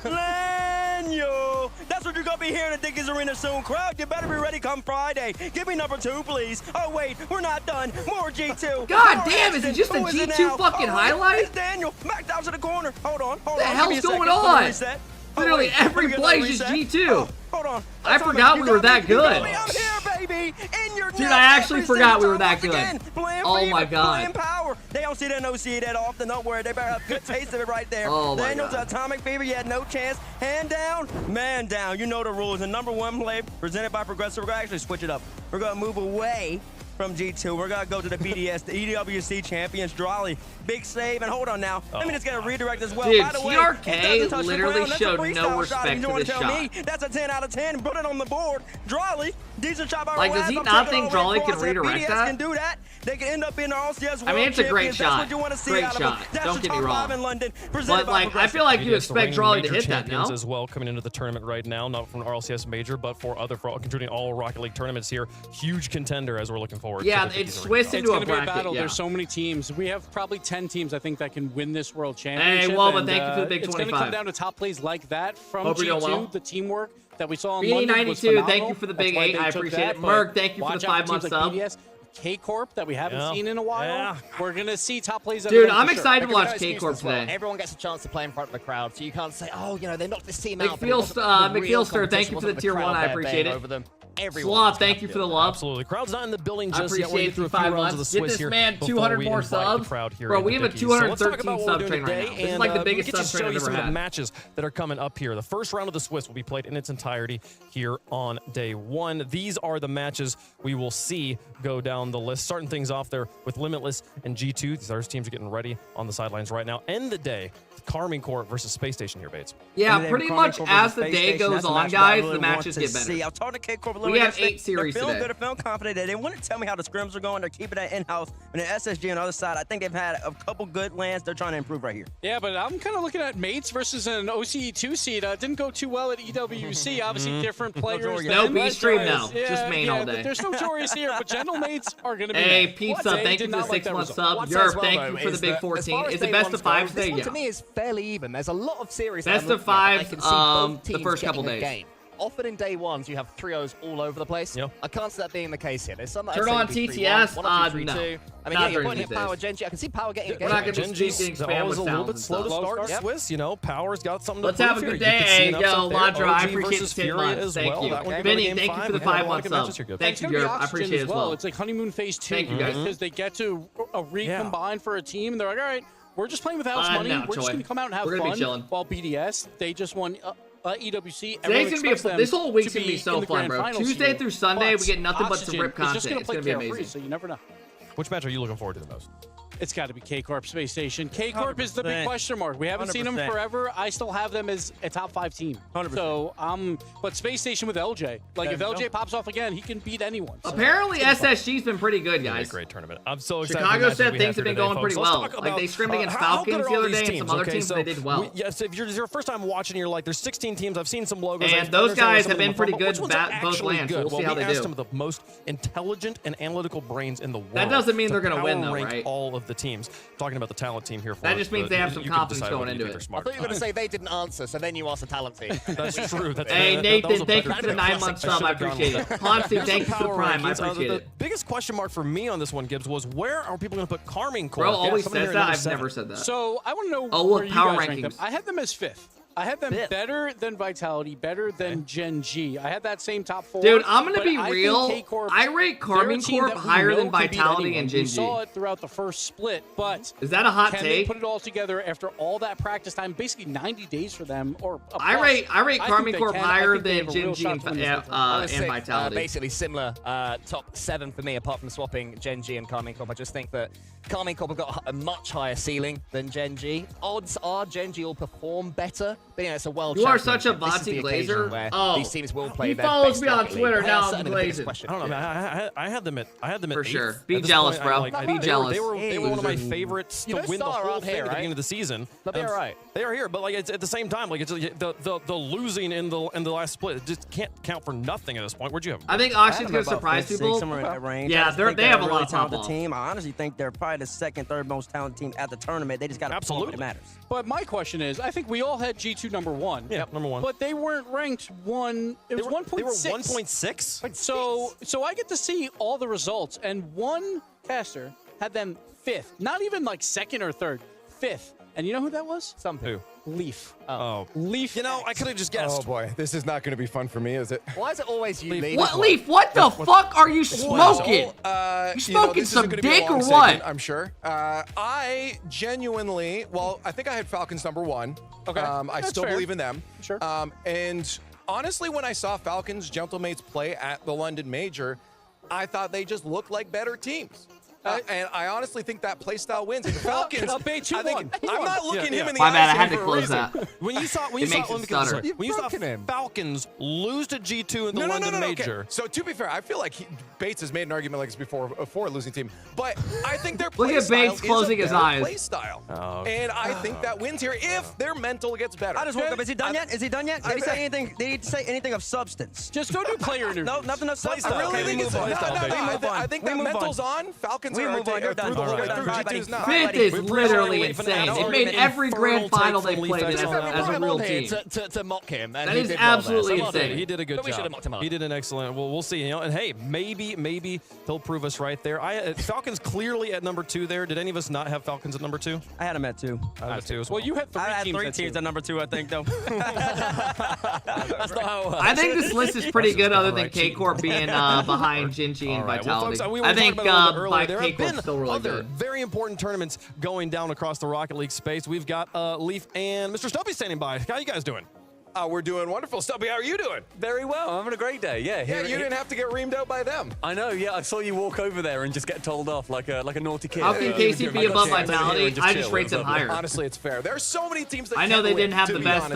Lanyo. That's what you're going to be hearing at Dickies Arena soon. Crowd, you better be ready come Friday. Give me number 2, please. Oh, wait, we're not done. More G2. God damn, is it just a G2 fucking highlight? It's Daniel, back down to the corner. Hold on. What the hell's going on? Literally every play is just G2. Hold on. I forgot we were that good. I'm here, baby. In your Dude, I actually forgot we were that good. Oh my God. Power. They don't see that OC that often. Don't worry. They better have a good taste of it right there. Oh my Daniel's God. Atomic Fever. You had no chance. Hand down, man down. You know the rules. The number 1 play presented by Progressive. We're going to actually switch it up. We're going to move away from G2. We're going to go to the BDS, the EWC champions, Drawley. Big save, and hold on now. Let me just get a redirect as well. Dude, By the way, TRK literally showed no respect to this shot. That's a 10 out of 10. Put it on the board. Drawley, decent shot by Like, does he not think Drawley can redirect that? Can do that. They can end up in our LCS. I mean, it's a great shot. Great shot. Don't get me wrong. But, like, I feel like you expect Drawley to hit that now. As well, coming into the tournament right now, not from RLCS Major, but for contributing all Rocket League tournaments here. Huge contender as we're looking forward. Yeah, it's Swiss into a bracket. It's going to be a battle. There's so many teams. We have probably 10 teams, I think, that can win this World Championship. Hey, well, but thank you for the big 25. It's going to come down to top plays like that from G2, the teamwork that we saw in BD92, London was phenomenal. thank you for the big 8. I appreciate it. Merc, thank you for the 5-month sub. KCorp that we haven't seen in a while. Yeah. We're going to see top plays. Dude, I'm excited to watch KCorp today. Everyone gets a chance to play in front of the crowd, so you can't say, oh, you know, they knocked this team out. McFeelster, thank you for the tier 1. I appreciate it. Sloth, thank you for the love. Absolutely. Crowd's not in the building I just yet. appreciate We're the through a few 5 rounds of the months. Swiss Get this here man before 200 we more invite the subs. crowd here Bro, into we have a Dickies. So let's talk 213 about what sub we're train doing right now. today, This is like the and biggest we get sub to train show I've you ever some of the had. matches that are coming up here. The first round of the Swiss will be played in its entirety here on day 1. These are the matches we will see go down the list. Starting things off there with Limitless and G2. These teams are getting ready on the sidelines right now. End the day. KCorp versus Space Station here, Bates. Yeah, pretty much as the day goes on, guys, the matches get better. I'll talk to KCorp a little bit. We have 8 series They're feeling today. good, they're feeling confident. They didn't want to tell me how the scrims are going. They're keeping that in-house. And the SSG on the other side, I think they've had a couple good lands. They're trying to improve right here. Yeah, but I'm kind of looking at Mates versus an OCE 2 seed. Didn't go too well at EWC. Obviously, different players. No B stream now. Just main all day. There's no Jories here, but Gentle Mates are going to be. Hey, Pizza, thank you for the 6-month sub. Yerp, thank you for the big 14. Is it best of 5 today? This one to me is fairly even. There's a lot of series. Best of 5, the first couple days. Often in day 1s, you have trios all over the place. Yep. I can't see that being the case here. There's some that Turn I'd on say would be TTS? 3-1, 1 or 2, 3-2. No. I mean, Not yeah, you're during pointing these at Power days. Genji. I can see Power getting a We're not game. gonna just getting spam Always with a little bit sounds slow to and start. stuff. Swiss, you know, Power's got something to Let's have a prove good here. You can see day. an upset Yo, there. Ladra, I OG appreciate versus the 10 Fury months. as Thank well. you. That one could Vinny, go to thank game you for the 5. 5 Yeah, a lot months of good sub. matches here, Gibbs. Thank you, It's gonna be Yerp. I oxygen appreciate it as as well. well. It's like honeymoon phase 2. Thank you, guys. Because they get to recombine for a team, and they're like, all right, we're just playing with house money. No, We're just going to come out and have We're gonna fun. be chilling. While BDS, they just won EWC. Today's gonna be this whole week's gonna be so fun, bro. Finals Tuesday here. through Sunday, we get nothing but some Oxygen rip is content. just gonna It's play gonna be carefree, amazing. so you never know. Which match are you looking forward to the most? It's got to be KCorp Space Station. KCorp is the big 100%. question mark. We haven't seen them 100%. forever. I still have them as a top 5 team. 100%. So, but Space Station with LJ. Like, if LJ pops off again, he can beat anyone. So Apparently, SSG's been pretty good, guys. Great tournament. I'm so excited. Chicago said things have been going pretty well. Like, they scrimmed against Falcons the other day and some other teams, they did well. Yes, if you're your first time watching, you're like, there's 16 teams. I've seen some logos. And those guys have been pretty good both lands. We'll see how they do. We asked them the most intelligent and analytical brains in the world. That doesn't mean they're going gonna win, though, rank right? all of the teams. Talking about the talent team here. For That just means they have some confidence going into it. I thought you were going to say they didn't answer, so then you asked the talent team. That's true. Hey, Nathan, thank you for the 9-month sub. I appreciate it. Ponzi, thank you for the prime. I appreciate it. The biggest question mark for me on this one, Gibbs, was where are people going to put KCorp? Bro always says that. I've never said that. So I want to know Oh, look, where you power guys rank them. rankings. I had them as 5th. I had them better than Vitality, better than Gen G. I had that same top 4. Dude, I'm gonna be real. I rate KCorp higher than Vitality and Gen G. We saw it throughout the first split, but is that a hot can take? They put it all together after all that practice time, basically 90 days for them, or I rate KCorp higher than Gen G and Vitality. Basically similar top 7 for me, apart from swapping Gen G and KCorp. I just think that KCorp have got a much higher ceiling than Gen G. Odds are Gen G will perform better, but it's a world. You are such a Botsy Glazer. Oh, these teams will play. He follows me on Twitter now. I'm glazing. I don't know. I had them at for 8th. sure. Be jealous, bro. Be jealous. They were one of my favorites to win the whole thing at the beginning of the season. They'll be all right. They are here, but like it's at the same time, like it's the losing in the last split. It just can't count for nothing at this point. Where'd you have? I think Auction's gonna surprise people. Yeah, they have a lot of talented team. I honestly think they're probably the second, third most talented team at the tournament. They just got to perform when it matters. But my question is, I think we all had G2 number 1. Yeah, number 1. But they weren't ranked 1. It was 1.6. They were 1.6. So I get to see all the results, and one caster had them 5th. Not even like 2nd or 3rd. 5th. And you know who that was? Who? Leaf. Oh. Leaf. You know, I could have just guessed. Oh boy, this is not going to be fun for me, is it? Why is it always you, Leaf? What, Leaf? What the fuck are you smoking? You smoking some dick or what? I'm sure. I genuinely, well, I think I had Falcons number 1. Okay. I still believe in them. Sure. And honestly, when I saw Falcons Gentlemates play at the London Major, I thought they just looked like better teams. And I honestly think that playstyle wins. And the Falcons, I'm not looking him in the eyes. My bad, I had to for a close reason. that. When you saw Falcons lose to G2 in the London Major. Okay. So to be fair, I feel like Bates has made an argument like this before for a losing team, but I think their Look at Bates closing his eyes. Playstyle. And I think that wins here if their mental gets better. I just woke up. Is he done yet? Is he done yet? Did he say anything? Did he say anything of substance? Just go do player interviews. No, nothing of substance. I really think it's I think that mental's on. Falcons we move on. You're done. Fifth is literally insane. They made every grand final they played as a real team. To mock him. That is absolutely insane. He did a good job. He did an excellent. Well, we'll see. You know, and hey, maybe he'll prove us right there. Falcons clearly at number 2 there. Did any of us not have Falcons at number 2? I had them at 2. I had 2 as well. Well, you had 3 teams. I had 3 teams at number 2, I think, though. That's not how it works. I think this list is pretty good, other than KCorp being behind Gen G and Vitality. I think KCorp's still really good. Very important tournaments going down across the Rocket League space. We've got Leaf and Mr. Stumpy standing by. How you guys doing? We're doing wonderful. Stumpy, how are you doing? Very well. I'm having a great day. Yeah. You didn't have to get reamed out by them. I know. Yeah, I saw you walk over there and just get told off like a naughty kid. How can KC be above Vitality? I just rate them higher. Honestly, it's fair. There are so many teams that I know they didn't have the best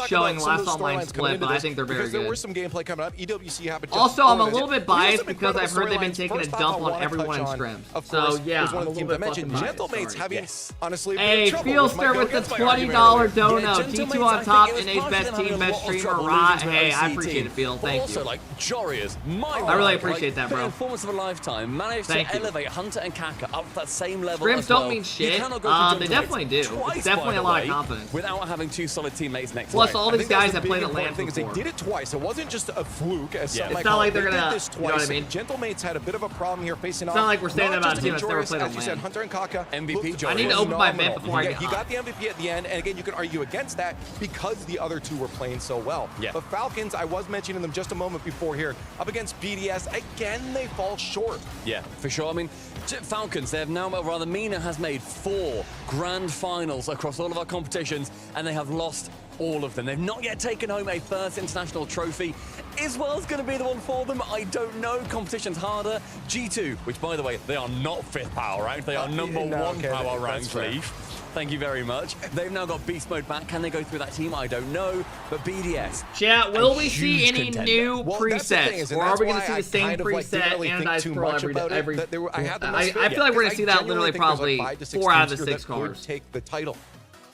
showing last about online split, but I think they're very good. There were some gameplay coming up. EWC happened. Also, I'm a little bit biased because I've heard they've been taking a dump on everyone in scrims. So yeah, I'm a little bit fucking biased. Gentlemates having honestly. Hey, Feelster with the $20 dono. T2 on top, NA's best team, best streamer. Hey, I appreciate it, Phil. Thank you. Also, like Jorius, I really appreciate that, bro. Performance of a lifetime. Managed to elevate Hunter and Kaka up to that same level. Scrims don't mean shit. They definitely do. It's definitely a lot of confidence. Without having 2 solid teammates next to Plus, all these guys have played at LAN before. They did it twice. It wasn't just a fluke. It's not like they're gonna. You know what I mean? Gentlemates had a bit of a problem here facing off. It's not like we're saying about a team that's never played at LAN. As you said, Hunter and Kaka. MVP. I need to open my vent before I get hot. He got the MVP at the end, and again, you can argue against that because the other 2 were playing so well. Yeah. But Falcons, I was mentioning them just a moment before here, up against BDS. Again, they fall short. Yeah, for sure. I mean, Falcons, they have now, or rather, Mina has made 4 grand finals across all of our competitions, and they have lost all of them. They've not yet taken home a first international trophy. Is Worlds going to be the one for them? I don't know. Competition's harder. G2, which, by the way, they are not 5th power ranked. They are number 1 power ranked, Leaf. Thank you very much. They've now got Beast Mode back. Can they go through that team? I don't know. But BDS. Chat, will we see any new presets? Or are we going to see the same preset and I scroll every I feel like we're going to see that literally probably 4 out of the 6 cars. Take the title,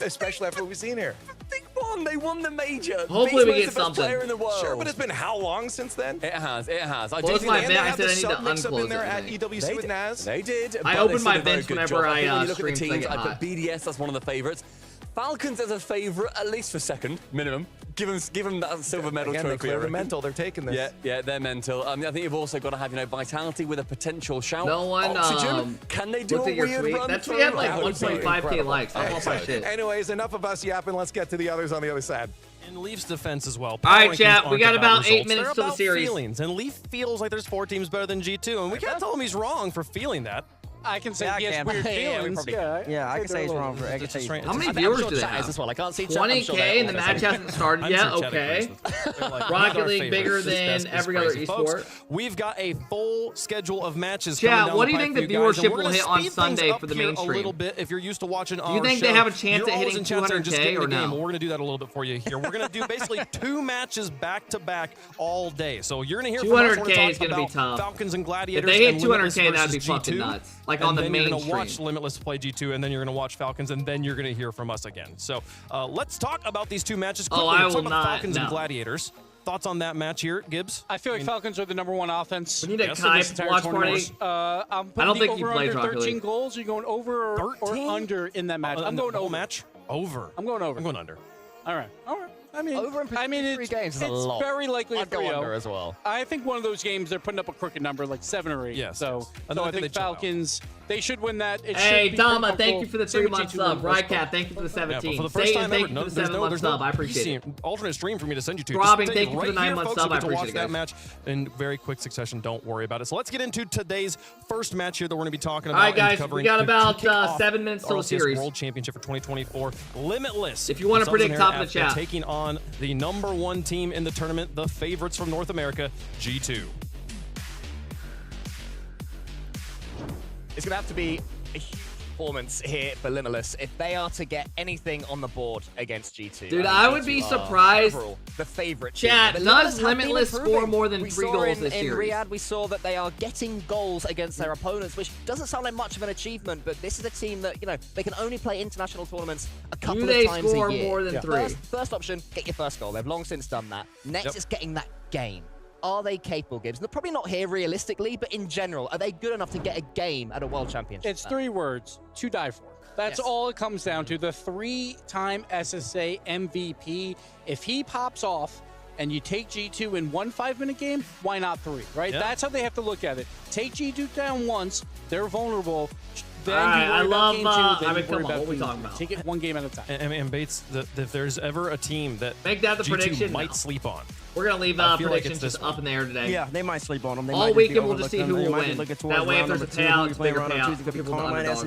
especially after what we've seen here. They won the major. Hopefully we get the best player something. in the world. Sure, but it's been how long since then? It has. Close my vent. I said I need to unclose it. At EWC with Naz. They did. I open my vents whenever I when you look at the stream teams, I put BDS as one of the favorites. Falcons as a favorite, at least for second, minimum. Give them that silver medal trophy. They're mental. They're taking this. Yeah, they're mental. I think you've also got to have, Vitality with a potential shout. No one, Oxygen. Can they do a weird run? That's we had like 1.5K likes. I love my shit. Anyways, enough of us yapping. Let's get to the others on the other side. In Leafs defense as well. All right, chat. We got about 8 minutes to the series. Feelings, and Leaf feels like there's 4 teams better than G2, and we can't tell him he's wrong for feeling that. I can say he has weird feelings. Yeah, I can say he's wrong for How many viewers do they have? As well. I can't see 20K and the match hasn't started yet. Okay. Rocket League bigger than every other esport. We've got a full schedule of matches. Chat, what do you think the viewership will hit on Sunday for the main stream? A little bit if you're used to watching our show. Do you think they have a chance at hitting 200K or no? We're going to do that a little bit for you here. We're going to do basically 2 matches back to back all day. So you're going to hear 200K is going to be tough. Falcons and Gladiators. If they hit 200K, that'd be fucking nuts. Like on the main stream. Watch Limitless play G2, and then you're going to watch Falcons, and then you're going to hear from us again. So let's talk about these 2 matches quickly. I will not. Falcons and Gladiators. Thoughts on that match here, Gibbs? I feel like Falcons are the #1 offense. We need a Kai watch party. I don't think you played Rocket 13 League. goals. Are you going over or under in that match? I'm going over. Match? Over. I'm going over. I'm going under. All right. I mean, it's 3 games is a lot. Very likely I'd go under as well. I think one of those games they're putting up a crooked number, like 7 or 8. Yes. So I think Falcons, they should win that. Hey, Dama, thank you for the 3-month sub. Rycat, thank you for the 17. For the first time thank you for the 7-month sub. I appreciate it. Alternate stream for me to send you to. Throbbing, thank you for the 9-month sub. I appreciate it, that match in very quick succession. Don't worry about it. So let's get into today's first match here that we're going to be talking about. All right, guys, we got about 7 minutes till the series. World Championship for 2024, Limitless. If you want to predict top of the chat, taking on the #1 team in the tournament, the favorites from North America, G2. It's going to have to be a huge performance here for Limitless if they are to get anything on the board against G2. Dude, I would be surprised. Overall, the favorite chat, does Limitless score more than 3 goals this series? In Riyadh, we saw that they are getting goals against their opponents, which doesn't sound like much of an achievement, but this is a team that, they can only play international tournaments a couple of times a year. Do they score more than 3? First option, get your first goal. They've long since done that. Next is getting that game. Are they capable, Gibbs? They're probably not here realistically, but in general, are they good enough to get a game at a World Championship? It's 3 words: to die for. That's all it comes down to. The 3-time SSA MVP. If he pops off and you take G2 in 1 5-minute game, why not 3, right? Yeah. That's how they have to look at it. Take G2 down once, they're vulnerable. Then I love, game 2, then come on, what are we talking about? Take it 1 game at a time. And Bates, if there's ever a team that make that the G2 prediction might sleep on. We're going to leave predictions just up in the air today. Yeah, they might sleep on them. They all weekend we'll just see who will win. That way if there's a payout, it's bigger payout.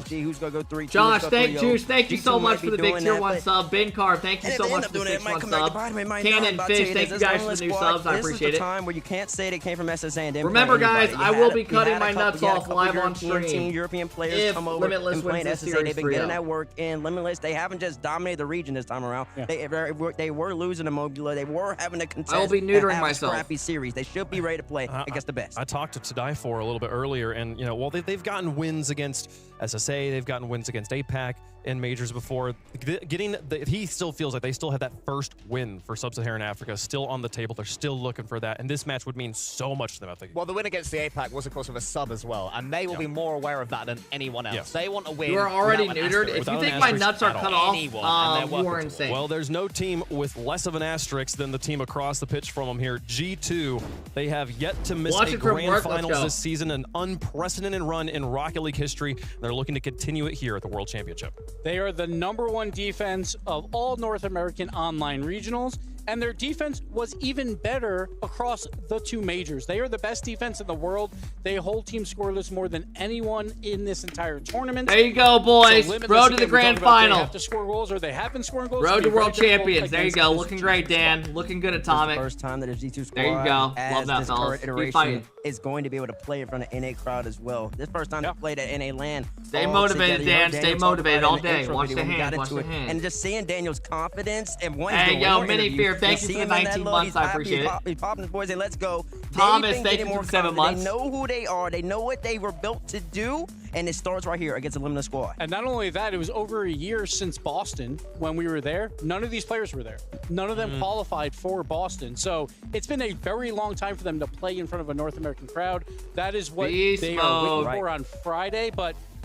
Who's going to go 3? Josh, thank you so much for the big tier 1 sub. Ben Carr, thank you so much for the 6-month sub. Cannon Fish, thank you guys for the new subs. I appreciate it. This is the time where you can't say they came from SSA and didn't remember, guys, I will be cutting my nuts off live on stream. European players come over and play SSA. They've been getting that work in Limitless. They haven't just dominated the region this time around. They were losing to Mobula. They were having to contest. I will be neutering myself. Crappy series. They should be ready to play against the best. I talked to Die For a little bit earlier, and while they've gotten wins against SSA, they've gotten wins against APAC in majors before. He still feels like they still have that first win for Sub-Saharan Africa still on the table. They're still looking for that, and this match would mean so much to them. I think. Well, the win against the APAC was, of course, with a sub as well, and they will be more aware of that than anyone else. Yes. They want to win. You are already neutered. If you think my nuts are cut off, you are insane. Well, there's no team with less of an asterisk than the team across the pitch from them here. G2, they have yet to miss a grand finals this season, an unprecedented run in Rocket League history. They're looking to continue it here at the World Championship. They are the #1 defense of all North American online regionals, and their defense was even better across the 2 majors. They are the best defense in the world. They hold team scoreless more than anyone in this entire tournament. There you go, boys. Road to the grand final. They have to score goals, or they have been scoring goals. Road to World Champions. There you go. Looking great, Dan. Looking good, Atomic. First time that a G2 squad, there you go. Love that, fellas. Keep fighting. Is going to be able to play in front of NA crowd as well. This first time they played at NA LAN. Stay motivated, Dan. Stay motivated all day. Watch the hand. Watch the hand. And just seeing Daniel's confidence and hey, yo, Mini Fear. Thank you for the 19 months. I appreciate it. He's popping his boys and let's go. Thomas, thank you for 7 months. They know who they are. They know what they were built to do. And it starts right here against the Limitless squad. And not only that, it was over a year since Boston when we were there. None of these players were there. None of them qualified for Boston. So it's been a very long time for them to play in front of a North American crowd. That is what they are waiting for on Friday. But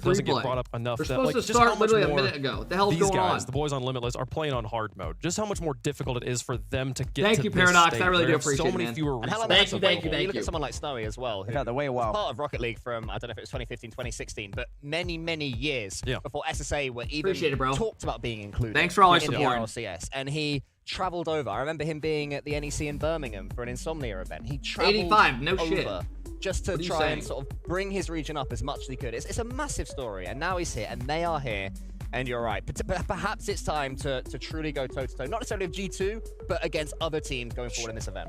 free doesn't play. get brought up enough. They're that, supposed like, to just start how much literally a more minute ago. What the hell's these going guys, on? the boys on Limitless, are playing on hard mode. Just how much more difficult it is for them to get Thank to you, this Paradox. stage. I really They do have appreciate so it, many man. fewer And how long resources. thank you. You look at someone like Snowy as well, who the way wow. part of Rocket League from, I don't know if it was 2015, 2016, but many years before SSA were even Appreciate it, bro. talked about being included. Thanks for always in the supporting. Rlcs. And he traveled over. I remember him being at the NEC in Birmingham for an Insomnia event. He traveled 85, no over shit. just to What are you try and saying? sort of bring his region up as much as he could. It's a massive story, and now he's here, and they are here. And you're right. But perhaps it's time to truly go toe-to-toe, not necessarily with G2, but against other teams going forward in this event.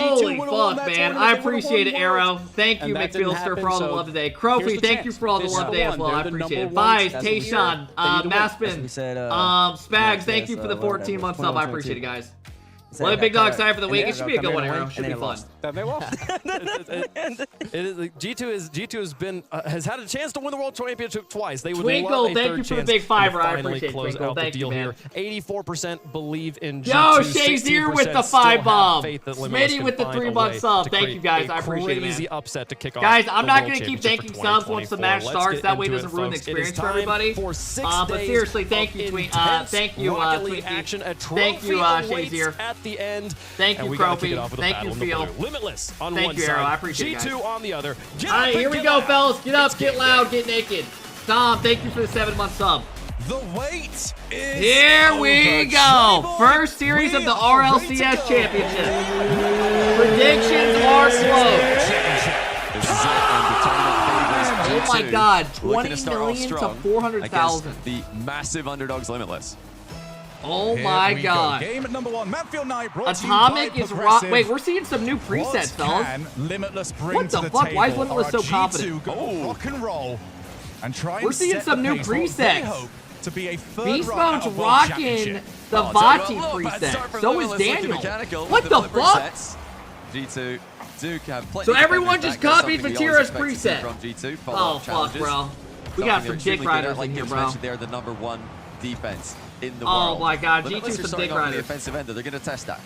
Holy would've won fuck, that man. tournament. I They would've appreciate it, won Arrow. Worlds. Thank you, And that didn't McPhilster, happen, for all the so love today. here's Crofi, the thank you chance. for all the This love is today the as well. one. I They're the appreciate it. number one. Vice, That's the year. Tayshawn, They need to win. Maspin, We said, Spags, thank you for the whatever 14 this, months sub. I whatever appreciate it, that guys. Well, big dog excited for the week. It should be a good one, Arrow. Should be fun. Then they lost. G2 has had a chance to win the world championship twice. They would Twinkle, love a thank third you for the chance big fiver. to I finally appreciate close Twinkle. out the Thank you, deal man. here. 84% believe in G2. Yo, Shazier with the 5 bomb. Smitty Smitty with the $3 sub. Thank you guys. I appreciate it, Crazy man. upset to kick off. Guys, I'm the not World going to keep Championship thanking for subs once the 2024. match Let's starts. get That way it into doesn't ruin the folks. It is experience for time everybody. for 6 But days seriously, thank you, of Twink. intense Thank you, Rocket League Twinkie. action. A Thank you, trophy awaits Shazier. at the end. Thank you, And we gotta kick it Croppy. off with a Thank battle you, in the Phil. blue. Limitless on Thank one you, side. Arrow. I appreciate it, G2 guys. on the other. All right, here we go, fellas. Get up, get loud, get naked. Tom, thank you for the 7-month sub. The wait is Here we go. First series of the RLCS Championship. Predictions are closed. Oh my God, 20 million to 400,000. The massive underdogs Limitless. Oh my God. Game number 1, Manfield Knight brought Atomic to you by is rock. Progressive. Wait, we're seeing some new presets, fellas. Can Limitless bring What the to the fuck? table? Why is Limitless so Are G2 confident? gonna rock and roll and try We're and seeing set some the new pace for what they presets. hope to be a third Beast run out Mode's of World rocking Championship. the Vati preset. So is Daniel. What the fuck? G2 do have plenty. So everyone of just back. copied That's something we Vatira's always expect to see preset. from G2. Oh, Follow-up fuck, challenges. bro. We got some dick riders like in here, you bro. mentioned, they're the #1 defense in the Oh world. my God, Limitless G2 are some starting dick off on the riders. offensive end. They're going to test that.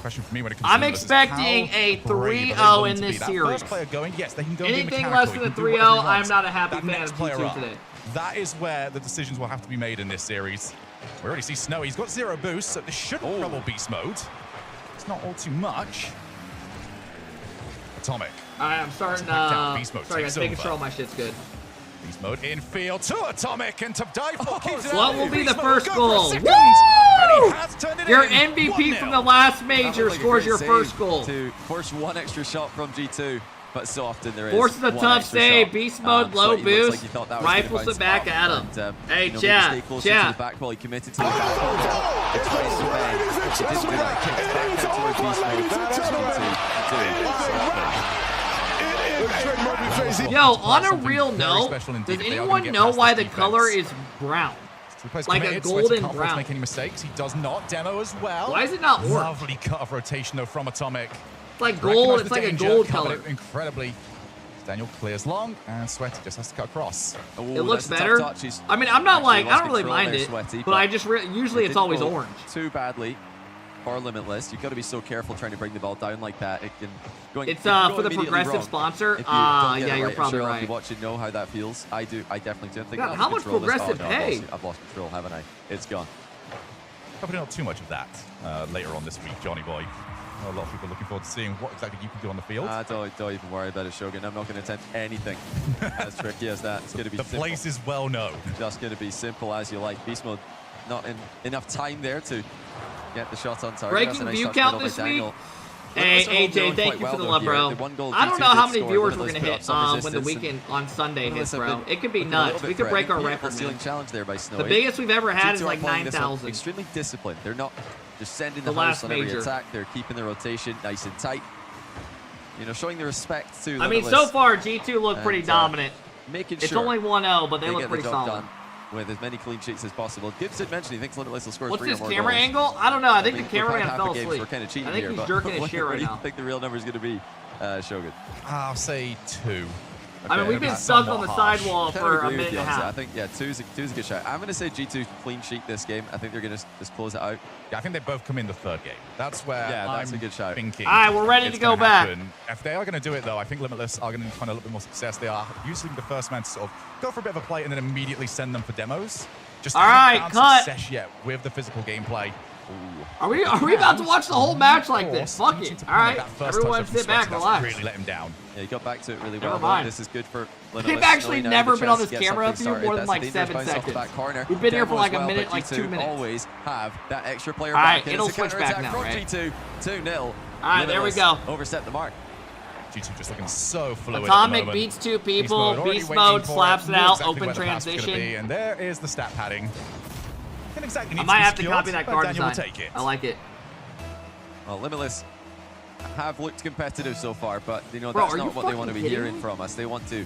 Question for me when it comes I'm to Limitless is expecting how a brave are they 3-0 willing in to be? this That series. first player going, yes, they can go and be Anything mechanical, less he than a can do whatever 3-0, he wants. I'm not a happy That fan next of player G2 up, today. that is where the decisions will have to be made in this series. We already see Snow. He's got 0 boost, so this shouldn't trouble Beast Mode. It's not all too much. Atomic. Alright, I'm starting. Beast Mode Sorry, guys, takes making over. sure all my shit's good. Beast Mode in field to Atomic and to die for. Keeps it What out. will be the Beast Mode first go goal? for a Woo! second, and he has turned it Your in. MVP 1-0. from the last That major looked like a scores great your save first goal. To force one extra shot from G2, but so often there is Forces a one tough extra save. shot. Beast mode, So low it looks boost. like he thought that was gonna Rifles bounce it back off, at him. and, Hey, maybe chat, stay closer to chat. the back ball. He committed to the back ball. It tries to bang. It didn't do that. Kicks back out towards Beast Mode. Yo, on a real note, does anyone know why the color is brown? Like a golden can't brown. make any mistakes. He does not. Demo as well. Why is it not orange? Lovely cut of rotation though from Atomic. It's like gold. Recognize It's the like a danger, gold covered color. it incredibly. Daniel clears long and Sweaty just has to cut across. It looks better. I mean, I'm not like, I don't really mind it, but I just usually it's always orange. Too badly for Limitless. You've got to be so careful trying to bring the ball down like that. It can go. It's for the progressive sponsor. Yeah, you're probably right. If you watch it, know how that feels. I do. I definitely do. I think God, how much progressive pay? I've lost control, haven't I? It's gone. Hopefully not too much of that later on this week, Johnny Boy. A lot of people are looking forward to seeing what exactly you can do on the field. Don't even worry about it, Shogun. I'm not going to attempt anything as tricky as that. It's going to be the simple. place is well known. Just going to be simple as you like. Beast Mode, not enough time there to get the shot on target. Breaking view count this week. Hey, AJ, thank you for the love, bro. I don't know how many viewers we're going to hit when the weekend on Sunday hits, bro. It could be nuts. We could break our record, man. Challenge there by Snowy. The biggest we've ever had is G2 like are playing this one 9,000. Extremely disciplined. They're not just sending the last house on every major. attack. They're keeping the rotation nice and tight. You know, showing the respect to I mean, Limitless. so far, G2 look pretty dominant. Making It's sure only 1-0, but they get look the pretty job solid. done with as many clean sheets as possible. Gibbs did mention he thinks Limitless will score What's 3 this or more camera goals. angle? I don't know. I think the we're cameraman playing half fell the games, asleep. We're kind of cheating I think here, he's but jerking his what shit right do you now. think the real number is going to be, Shogun? I'll say 2. I mean, we've been stuck on the sidewall for a minute and a half. I think, yeah, two's a good shot. I'm going to say G2 clean sheet this game. I think they're going to just close it out. Yeah, I think they both come in the third game. That's where that's I'm a good shout. thinking. All right, we're ready to go back. If they are going to do it, though, I think Limitless are going to find a little bit more success. They are usually the first man to sort of go for a bit of a play and then immediately send them for demos. Just all right, found cut. success yet with the physical gameplay. Are we about to watch the whole match like this? Fuck it. All right, everyone sit back, relax. Really let him down. Yeah, he got back to it really Never well. mind. This is good for Limitless. We've actually Knowing never the been on chance this to get camera something with you more started. than That's like the dangerous 7 bounce off the seconds. back corner. We've been here for Demo like as a well, minute, but like G2 2 minutes. always have that extra player All back. right, And it'll it's a switch back counterattack now, from right? G2, 2-0. All right, there we go. Overstep the mark. G2 just looking so fluid Atomic at the moment. beats 2 people. already Beast waiting mode for slaps it knew out. exactly Open where the pass was gonna transition. be, and there is the stat padding. Didn't exactly I need might be have to skilled, copy that but card Daniel design. will take it. I like it. Well, Limitless have looked competitive so far, but you know Bro, that's are not you what they want to be fucking hearing kidding from us. They want to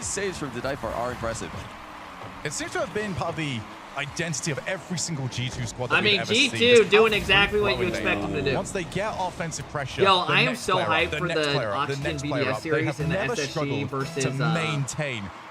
these saves from Didaifor are impressive. It seems to have been part of the identity of every single G2 squad that I mean, we've ever seen. G2 doing exactly what you expect them to do. Once they get offensive pressure, Yo, I am so hyped for the Oxygen BDS they series have and the never SSG struggled versus to maintain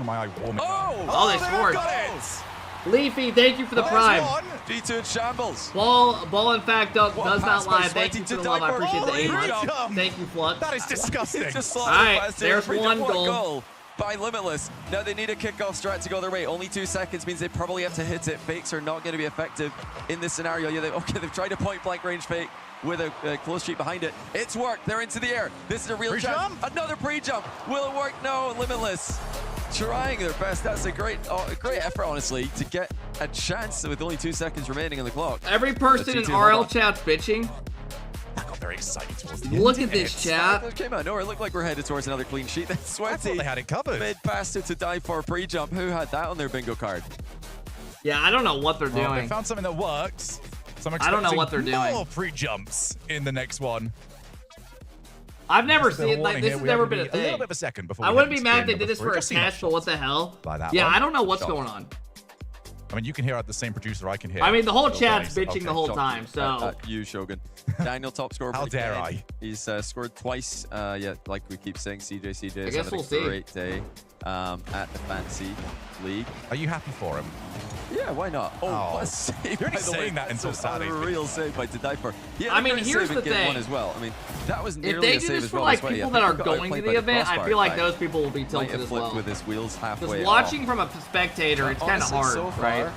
front of my eye warming up. Oh, they scored. Leafy, thank you for the prime. G2 in shambles. Ball in fact does not lie. Thank you Sweaty for to the love. I die for. appreciate the Holy 8 months. jump. Thank you, Flux. That is disgusting. All right, there's one What a goal. goal by Limitless. Now they need a kickoff strat to go their way. Only 2 seconds means they probably have to hit it. Fakes are not going to be effective in this scenario. Yeah, they've tried a point blank range fake with a close sheet behind it. It's worked. They're into the air. This is a real chance. Another pre-jump. Will it work? No. Limitless trying their best. That's a great effort, honestly, to get a chance with only 2 seconds remaining on the clock. Every person in RL chat's bitching. That got very exciting towards the end. Look at this chat. That came out of nowhere. It looked like we're headed towards another clean sheet. That's Sweaty. I thought they had it covered. Mid-passer to die for a pre-jump. Who had that on their bingo card? Yeah, I don't know what they're doing. They found something that works. So I don't know what they're doing. More pre-jumps in the next one. I've never seen like this has never been a thing. A little bit of a second before I wouldn't be mad if they did this for a test, but what the hell? Yeah, I don't know what's going on. I mean, you can hear out the same producer I can hear. I mean, the whole chat's bitching the whole time, so. You, Shogun. Daniel, top scorer. How dare I? He's scored twice. Yeah, like we keep saying, CJ is having a great day at the Fantasy League. Are you happy for him? Yeah, why not? Oh, what a save. You're only saying that until Saturday. Real save by Tadiper. Yeah, I mean, here's the thing. One as well. I mean, that was if nearly they a do save this as for well. like people that are going to the event, I feel like those people will be tilted as well. With his wheels halfway. Because watching from a spectator, it's kind of hard, right?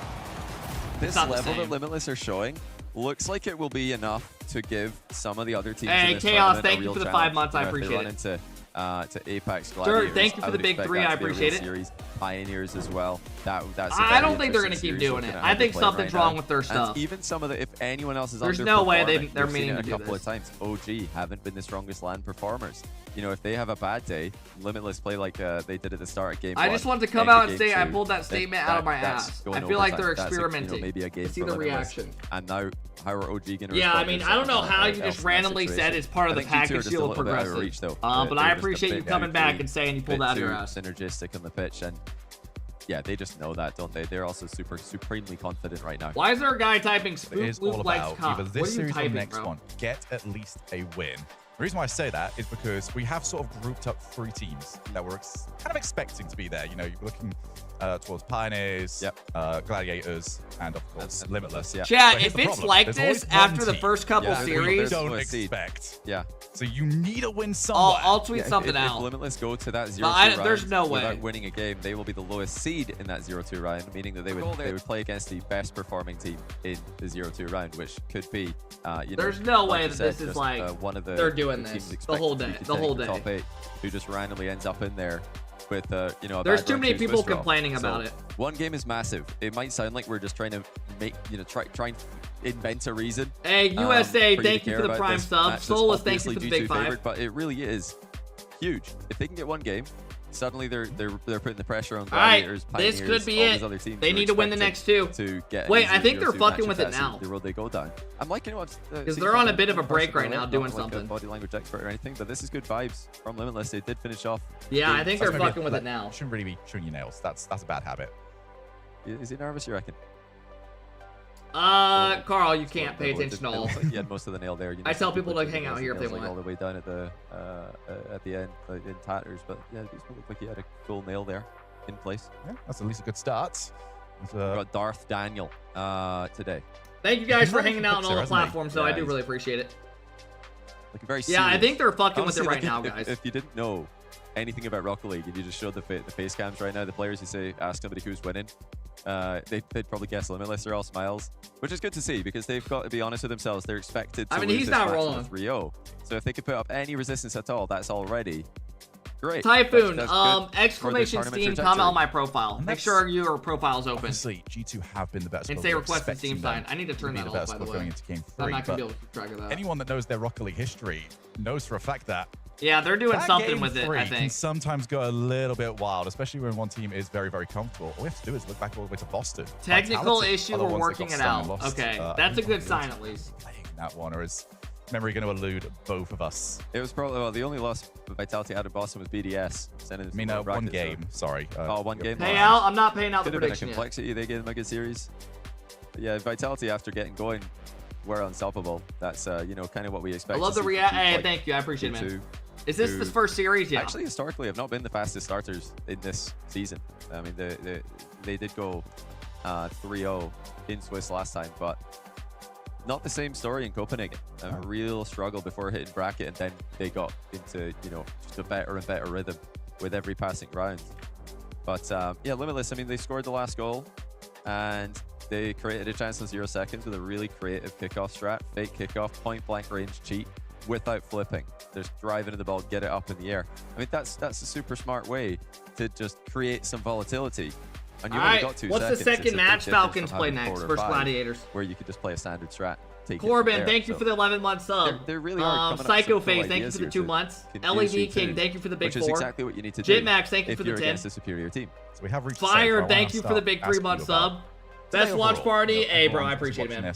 This level that Limitless are showing looks like it will be enough to give some of the other teams. Hey, in this Chaos, tournament thank you for the 5 months. I appreciate it. To Apex Sure, Gladiators. thank you for the big 3. I appreciate it. Series. Pioneers as well. That's. I don't think they're going to keep doing it. I think something's wrong with their stuff. And even some of the, if anyone else is there's no way they're meaning to do a couple of times. OG haven't been the strongest LAN performers. You know, if they have a bad day, Limitless play like they did at the start of game I 1. just want to come out and say I pulled that statement out of my ass. I feel like they're experimenting. Maybe a game see the reaction. And now, how are OG going to? Yeah, I mean, I don't know how you just randomly said it's part of the package deal with Progressive. But I appreciate you coming back and saying you pulled out of your ass. Synergistic on the pitch, and yeah, they just know that, don't they? They're also supremely confident right now. Why is there a guy typing spook It is all about either this what are you series or typing, the next one. Get at least a win. The reason why I say that is because we have sort of grouped up 3 teams that we're kind of expecting to be there. You know, you're looking towards Pioneers, Gladiators, and of course Limitless. Yeah. Chat, if it's like this after the first couple series, don't expect. Yeah. So you need a win somewhere. I'll tweet something out. If Limitless go to that 0-2 round there's no way. without winning a game, they will be the lowest seed in that 0-2 round, meaning that they would play against the best performing team in the 0-2 round, which could be. There's no way that this is like one of the they're doing this the whole day. The whole day. Top 8, who just randomly ends up in there with you know. There's too many people complaining about it. One game is massive. It might sound like we're just trying to make try and invent a reason. Hey USA, thank you for the prime sub. Solus, thank you for the big 5. But it really is huge. If they can get one game, suddenly they're putting the pressure on Gladiators, Pioneers, this could be it. Other teams they need to win the next 2. To get wait, I think they're fucking with it now. The road they go down. I'm liking what because they're on a bit of a break right now, doing something. Like a body language expert or anything, but this is good vibes from Limitless. They did finish off. Yeah, I think they're fucking with it now. Shouldn't really be chewing your nails. That's a bad habit. Is he nervous? You reckon? Carl, you can't pay attention to all. He had most of the nail there. I tell people to hang out here if they want. All the way down at the end, in tatters. But yeah, it looked like he had a full nail there in place. Yeah, that's at least a good start. We got Darth Daniel today. Thank you guys for hanging out on all the platforms, though. I do really appreciate it. Like very yeah, I think they're fucking with it right now, guys. If you didn't know anything about Rocket League and you just showed the face cams right now, the players who say ask somebody who's winning, they'd probably guess Limitless. They're all smiles, which is good to see because they've got to be honest with themselves. They're expected to lose he's this not match rolling with Rio. So if they could put up any resistance at all, that's already great. Typhoon, exclamation Steam, comment on my profile. Make sure your profile's open. Obviously, G2 have been the best. And say request the Steam sign. I need to turn that off, by the way. Going into game 3, I'm not going to be able to keep track of that. Anyone that knows their Rocket League history knows for a fact that yeah, they're doing something with it, I think. Can sometimes go a little bit wild, especially when one team is very, very comfortable. All we have to do is look back all the way to Boston. Technical issue, we're working it out. Okay, that's a good sign at least. Playing that one, or is memory going to elude both of us? It was probably the only loss Vitality out of Boston was BDS. I mean, one game. Sorry. One game. Pay out. I'm not paying out the prediction yet. Complexity. They gave them a good series. But yeah, Vitality after getting going were unstoppable. That's you know, kind of what we expect. I love the react. Hey, thank you. I appreciate it, man. Is this the first series? Yeah. Actually, historically, have not been the fastest starters in this season. I mean, they did go 3-0 in Swiss last time, but not the same story in Copenhagen. A real struggle before hitting bracket, and then they got into, you know, just a better and better rhythm with every passing round. But yeah, Limitless, I mean, they scored the last goal, and they created a chance in 0 seconds with a really creative kickoff strat, fake kickoff, point blank range cheat without flipping. Just drive into the ball, get it up in the air. I mean, that's a super smart way to just create some volatility. And you only got 2 what's seconds. the second match Falcons play next versus Gladiators? Where you could just play a standard strat. Corbin, thank you for the 11-month sub. They really are Psycho Face, thank you for the 2 months. LED King, thank you for the big 4. Which is exactly what you need to do. Jitmax, thank you for the 10. Against a superior team. So we have reached Fire, thank you for the big 3-month sub. Best watch party. Hey, bro, I appreciate it, man.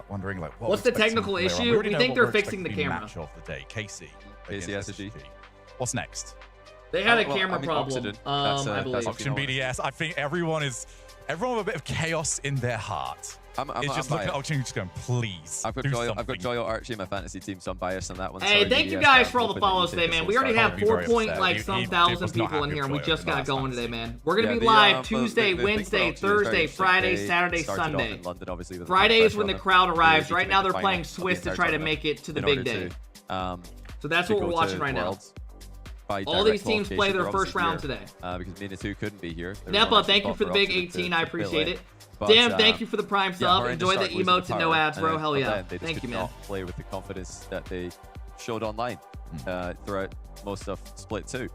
Wondering, like, what's the technical issue? We think they're fixing the camera. Match of the day, KC SSG. What's next? They had a camera problem. I believe. Oxygen BDS. I think everyone with a bit of chaos in their heart. It's just looking at Oxygen, just going, please. I've got Joyo Archie in my fantasy team, so I'm biased on that one. Hey, thank you guys for all the follows today, man. We already have 4,000 people in here, and we just got going today, man. We're gonna be live Tuesday, Wednesday, Thursday, Friday, Saturday, Sunday. Friday is when the crowd arrives. Right now, they're playing Swiss to try to make it to the big day. So that's what we're watching right now. All these teams play their first round today. Because Mina 2 couldn't be here. Nepa, thank you for the big 18. I appreciate it. Damn, thank you for the prime sub. Enjoy the emotes and no ads, bro. Hell yeah. Thank you, man. Not play with the confidence that they showed online throughout most of Split 2.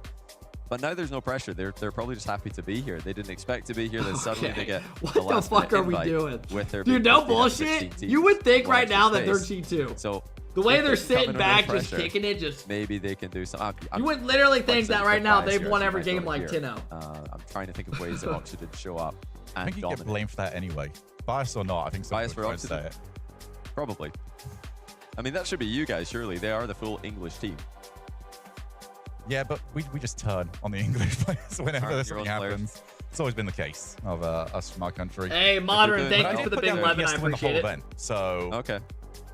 But now there's no pressure. They're probably just happy to be here. They didn't expect to be here. Then suddenly they get what the fuck are we doing? With their dude, no bullshit. You would think right now that they're G2. So the way they're sitting back, just kicking it, just maybe they can do something. You would literally think that right now they've won every game like 10-0. I'm trying to think of ways that Oxygen show up. I think you get blamed for that anyway. Bias or not, I think bias for Oxygen. Say it. Probably. I mean, that should be you guys, surely. They are the full English team. Yeah, but we just turn on the English players whenever something happens. It's always been the case of us from our country. Hey, Modern, thank you for the big 11. I appreciate it. Event, so okay.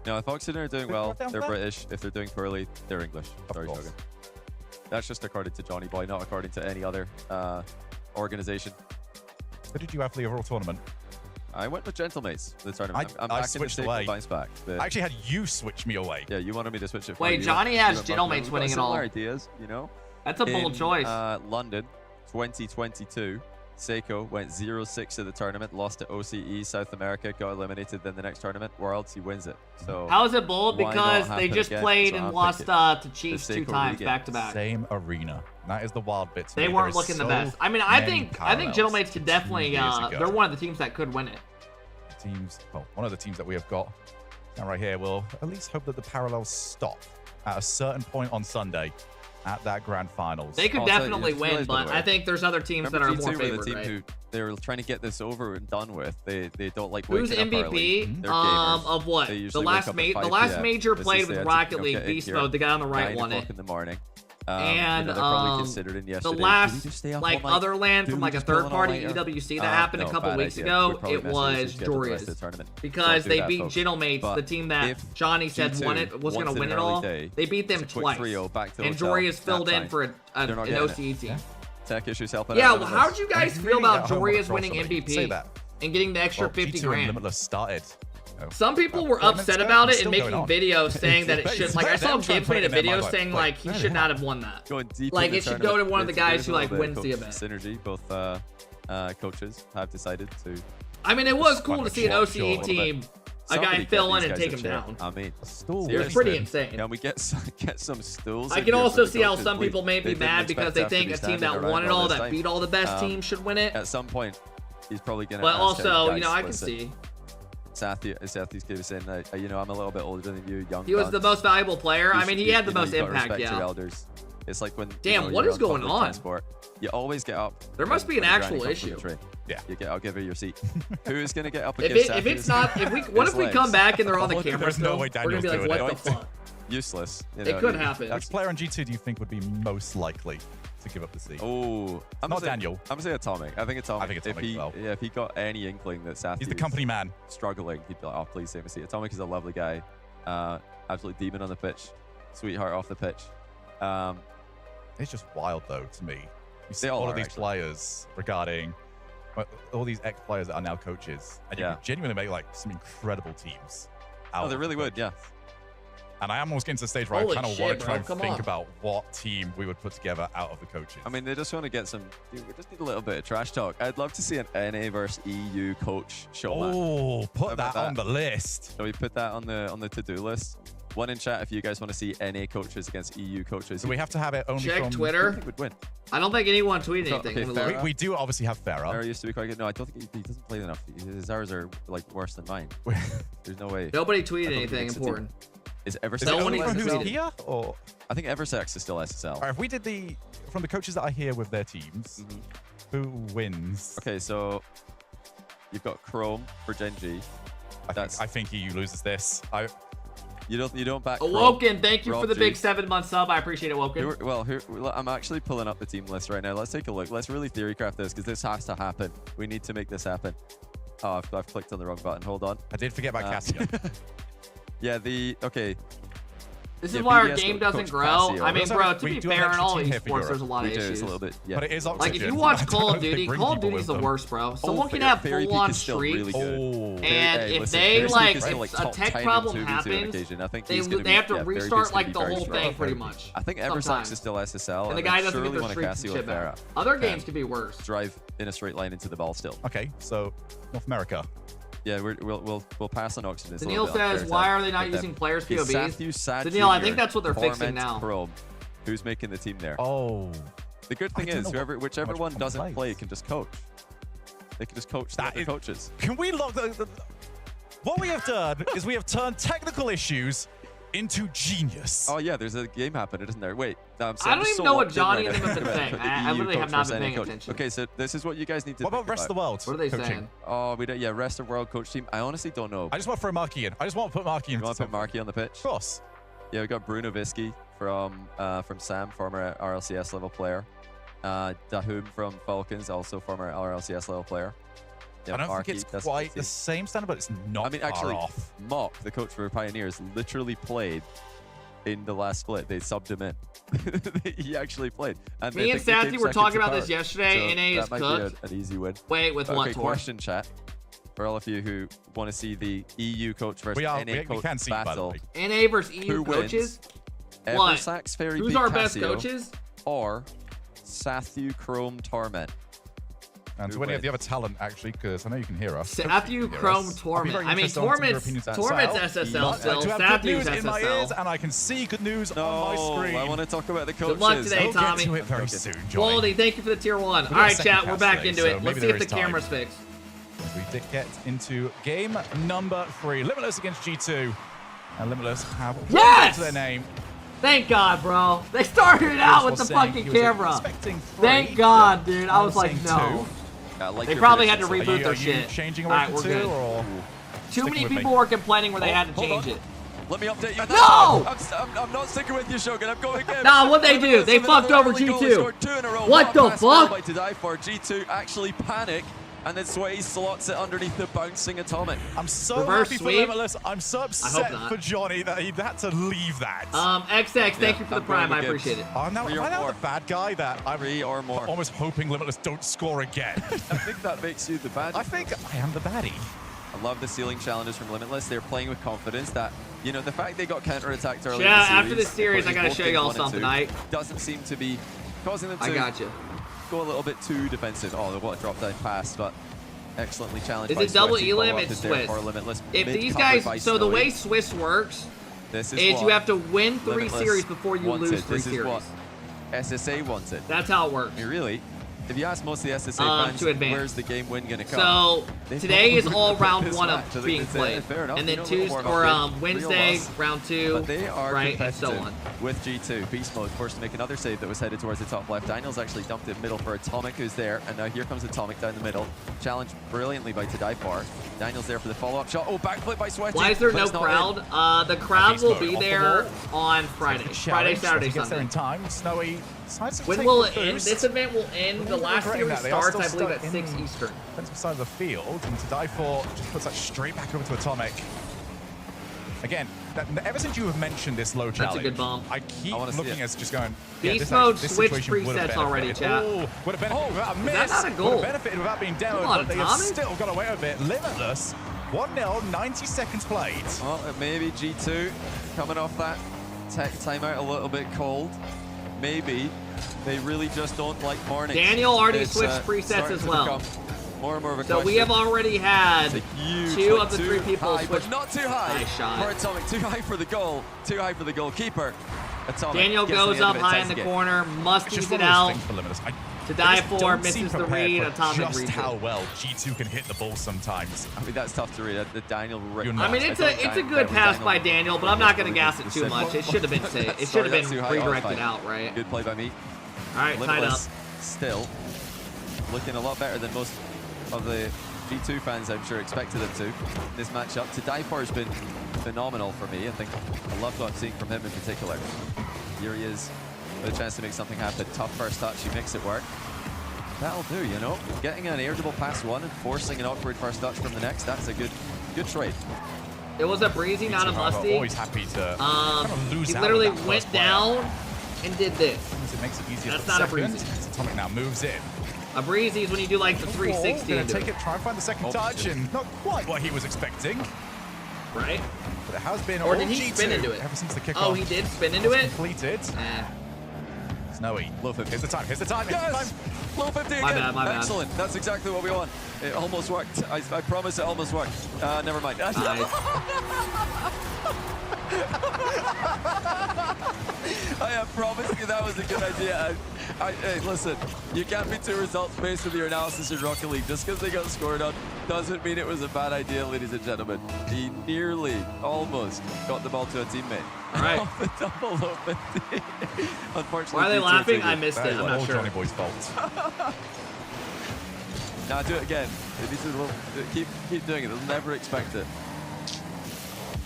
Now, if Oxygen are doing well, they're British. If they're doing poorly, they're English. Sorry, Shogun. That's just according to Johnny Boy, not according to any other organization. What did you have for the overall tournament? I went with Gentlemates for the tournament. I'm I back switched in the away. Bounce back. I actually had you switch me away. Yeah, you wanted me to switch it for Wait, you. Johnny has Gentlemates winning it all. Ideas, you know? That's a bold choice. London, 2022. Seiko went 0-6 at the tournament, lost to OCE South America, got eliminated. Then the next tournament, Worlds, he wins it. So how is it bold? Because they just played and lost to Chiefs 2 times back to back. Same arena. That is the wild bit. They weren't looking the best. I mean, I think Gentlemates could definitely. They're one of the teams that could win it. One of the teams that we have got down right here will at least hope that the parallels stop at a certain point on Sunday. At that grand finals, they could definitely win, but I think there's other teams that are more favored. The team who they're trying to get this over and done with. They don't like waking who's up MVP of what? The last major played with Rocket League Beast Mode. The guy on the right won it. In the morning. And they're probably considered in yesterday. the last like Otherland from like a third party EWC that happened a couple weeks ago, it was Doria's because they beat Gentlemates, the team that Johnny said won it, was going to win it all. They beat them twice, and Doria's filled in for an OCE team. Tech issues helping. Yeah, well, how did you guys feel about Doria's winning MVP and getting the extra 50 grand? Limitless started. Some people were upset about it and making videos saying that it should. Like I saw Gibbs made a video saying like he should not have won that. Like it should go to one of the guys who like wins the event. Synergy, both coaches have decided to. I mean, it was cool to see an OCE team, a guy fill in and take him down. I mean, it was pretty insane. Can we get some stools? I can also see how some people may be mad because they think a team that won it all, that beat all the best teams, should win it. At some point, he's probably gonna. But also, you know, I can see. Sathy's going to say, you know, I'm a little bit older than you, young. He was the most valuable player. I mean, he had the most impact. Yeah. Elders. It's like when. Damn, what is going on? You always get up. There must be an actual issue. Yeah. I'll give her your seat. Who's going to get up? If it's not, what if we come back and they're on the camera? There's no way Daniel's doing it. What the fuck? Useless. It could happen. Which player on G2 do you think would be most likely to give up the seat? Oh, not Daniel. I'm saying Atomic. I think Atomic. Well. Yeah, if he got any inkling that Sathi he's the company man struggling, he'd be like, oh, please save a seat. Atomic is a lovely guy, absolute demon on the pitch, sweetheart off the pitch. It's just wild though to me. You see all of these players regarding all these ex-players that are now coaches, and you can genuinely make like some incredible teams. Oh, they really would, yeah. And I am almost getting to the stage where I kind of want to try and think about what team we would put together out of the coaches. I mean, they just want to get some. Dude, we just need a little bit of trash talk. I'd love to see an NA versus EU coach showmatch. Oh, put that on the list. So we put that on the to-do list. One in chat if you guys want to see NA coaches against EU coaches. So we have to have it only Check from Twitter. Would win. I don't think anyone tweeted anything. Okay, we do obviously have Farah. Farah used to be quite good. No, I don't think he doesn't play enough. His hours are like worse than mine. There's no way. Nobody tweeted anything important. Is Eversex no one even who's here? Or I think Eversex is still SSL. All right, if we did from the coaches that are here with their teams, who wins? Okay, so you've got Chrome for Gen G. I think EU loses this. You don't back Chrome. Woken, thank you for the big 7-month sub. I appreciate it, Woken. I'm actually pulling up the team list right now. Let's take a look. Let's really theorycraft this because this has to happen. We need to make this happen. Oh, I've clicked on the wrong button. Hold on. I did forget about Cassia. Yeah, okay. This is why our game doesn't grow. I mean, bro, to be fair, in all esports, there's a lot of issues. A little bit, yeah. But it is like, if you watch Call of Duty, Call of Duty's the worst, bro. Someone can have full-on streaks, and if they, like, if a tech problem happens, they have to restart, like, the whole thing, pretty much. I think Eversex is still SSL, and the guy doesn't get their streaks and shit back. Other games could be worse. Drive in a straight line into the ball still. Okay, so North America. Yeah, we'll pass on Oxygen. Daniil says, why are they not using players' POVs? Daniil, I think that's what they're fixing now. Chrome, who's making the team there? Oh. The good thing is, whichever one doesn't play can just coach. They can just coach the other coaches. Can we lock what we have done is we have turned technical issues into genius. Oh yeah, there's a game happening, isn't there? Wait, I don't even know what Johnny and them have been saying. I literally have not been paying attention. Okay, so this is what you guys need to. What about rest of the world? What are they saying? Oh, we don't. Yeah, rest of world coach team. I honestly don't know. I just want to throw Marky in. I just want to put Marky in. You want to put Marky on the pitch? Of course. Yeah, we got Bruno Visky from Sam, former RLCS level player. Dahum from Falcons, also former RLCS level player. Yeah, I don't think it's quite the same standard, but it's not far off. Mock, the coach for Pioneers, literally played in the last split. They subbed him in. He actually played. And me and Sassy were talking about this yesterday. So NA is cooked. An easy win. Wait, with what? Question chat for all of you who want to see the EU coach versus NA coach battle. NA versus EU coaches? What? Who's our best coaches? Or Sathu Chrome Torment. And do any of the other talent, actually, because I know you can hear us. Sathu Chrome Torment. I mean, Torment's SSL still. Sathu's SSL. In my ears, and I can see good news on my screen. I want to talk about the coaches. Good luck today, Tommy. We'll get to it very soon, Johnny. Waldy, thank you for the tier 1. All right, chat, we're back into it. Let's see if the camera's fixed. We did get into game number 3. Limitless against G2. And Limitless have to their name. Thank God, bro. They started it out with the fucking camera. Thank God, dude. I was like, no. They probably had to reboot their shit. Changing away we're good. Too many people were complaining where they had to change it. Let me update you. No! I'm not sticking with you, Shogun. I'm going again. Nah, what'd they do? They fucked over G2. What the fuck? To die for G2 actually panic. And then Sway slots it underneath the bouncing Atomic. I'm so happy for Limitless. I'm so upset for Johnny that he had to leave that. XX, thank you for the prime. I appreciate it. Oh, now am I now the bad guy that I'm 3 or more. Almost hoping Limitless don't score again? I think that makes you the bad. I think I am the baddie. I love the ceiling challenges from Limitless. They're playing with confidence that, you know, the fact they got counter-attacked early in the series, after this series, I gotta show y'all something. Doesn't seem to be causing them to go a little bit too defensive. Oh, what a drop down pass, but excellently challenged. Is it double elim? It's Swiss. If these guys, so the way Swiss works is you have to win 3 series before you lose 3 series. This is what SSA wanted. That's how it works. Really? If you ask most of the SSA fans, where's the game win going to come? So today is all round 1 of being played, and then Wednesday round 2, right, and so on. With G2, Beast Mode forced to make another save that was headed towards the top left. Daniel's actually dumped it middle for Atomic, who's there, and now here comes Atomic down the middle, challenged brilliantly by To Die For. Daniel's there for the follow-up shot. Oh, backflip by Sweaty. Why is there no crowd? The crowd will be there on Friday, Saturday, Sunday. In time. Snowy. When will it end? This event will end. The last series starts, I believe, at 6 Eastern. Defensive side of the field, and To Die For just puts that straight back over to Atomic. Again, ever since you have mentioned this low challenge, That's a good bomb. I keep looking at just going, Beast mode switch presets already, chat. Oh, would have benefited without a miss. Is that not a goal? Would have benefited without being demoed, but they have still got away with it. Limitless, 1-0, 90 seconds played. Well, maybe G2 coming off that tech timeout a little bit cold. Maybe they really just don't like mornings. Daniel already switched presets as well. More and more of a So question. we have already had two of the three people switch. But not too high Nice shot. for Atomic. Too high for the goal. Too high for the goalkeeper. Atomic Daniel goes up high in the corner, musts it out. To die for, misses the read, Atomic just reads how it. well G2 can hit the ball sometimes. I mean, that's tough to read. The Daniel. I mean, it's a good pass by Daniel, but I'm not going to gas it too much. It should have been saved. It should have been redirected out, right? Good play by me. All right, tied up. Still looking a lot better than most of the G2 fans, I'm sure, expected him to. This matchup, to die for has been phenomenal for me. I think I love what I'm seeing from him in particular. Here he is with a chance to make something happen. Tough first touch, he makes it work. That'll do, you know. Getting an air dribble past one and forcing an awkward first touch from the next, that's a good trade. It was a breezy, not a musty. Always happy to kind of lose he out literally with that went first player. down and did this. It makes it easier. That's for not a second. breezy. Atomic now moves in. A breezy is when you do like the 360. Gonna into take it, try and find the second touch, and not quite what he was expecting. Right? But it has been Or all did he G2 spin into it? ever since the kickoff. Oh, he did spin into it? Completed. Snowy. Low 50. Here's the time. Here's the time. Here's Yes! the time. Low 50 again. My bad, my bad. Excellent. That's exactly what we want. It almost worked. I promise it almost worked. Never mind. Nice. I promise you that was a good idea. Hey, listen, you can't be too results-based with your analysis in Rocket League. Just because they got scored on doesn't mean it was a bad idea, ladies and gentlemen. He nearly, almost, got the ball to a teammate. All right. Off the double low 50. Unfortunately, Why are they G2 laughing? took it. I missed it. I'm not sure. Johnny Boy's fault. Now do it again. Keep doing it. They'll never expect it.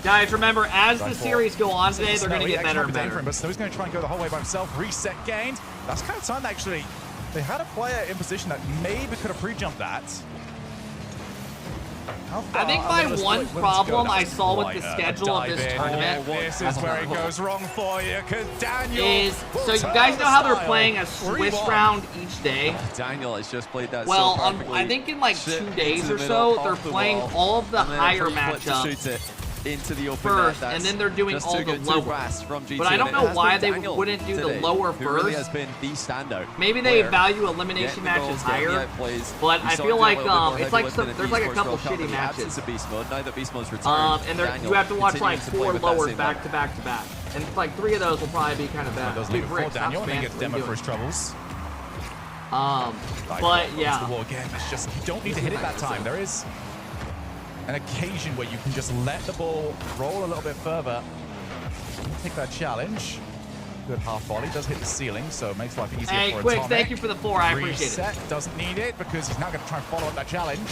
Guys, remember, as the series go on today, they're going to get better and better. But Snow's going to try and go the whole way by himself. Reset gained. That's kind of time, actually. They had a player in position that maybe could have pre-jumped that. I think my one problem I saw with the schedule of this tournament This is where it goes wrong for you, because Daniel is, so you guys know how they're playing a Swiss round each day? Daniel has just played that Well, so perfectly. I think in like 2 days Into or the so, middle, they're off the playing wall, all of the and then higher a free flip to matchups shoot it into the open first, net. and then they're doing Just all too the good, too lower. fast from G2, But I don't and it know has why been they Daniel wouldn't do today, the lower who really has first. been the standout. Maybe they player. value elimination Getting the matches goals, getting the higher, outplays. but We I saw feel him do a like little bit more it's like heavy some, lifting in there's the like a esports couple World Cup shitty in the absence matches. of beast mode. Now that beast mode's returned, And Daniel you have to watch like continuing to play 4 with that lowers same back to back to back, and like 3 of those will probably be kind of bad. Doesn't Big leave it for bricks, Daniel, not and he fans, gets what are you demo for doing? his troubles. But yeah. The wall again. It's just, you don't need to hit it that time. There is an occasion where you can just let the ball roll a little bit further. Take that challenge. Good half volley. Does hit the ceiling, so it makes life easier Hey, for Quick, Atomic. thank you for the 4. I appreciate it. Reset. Doesn't need it because he's now going to try and follow up that challenge.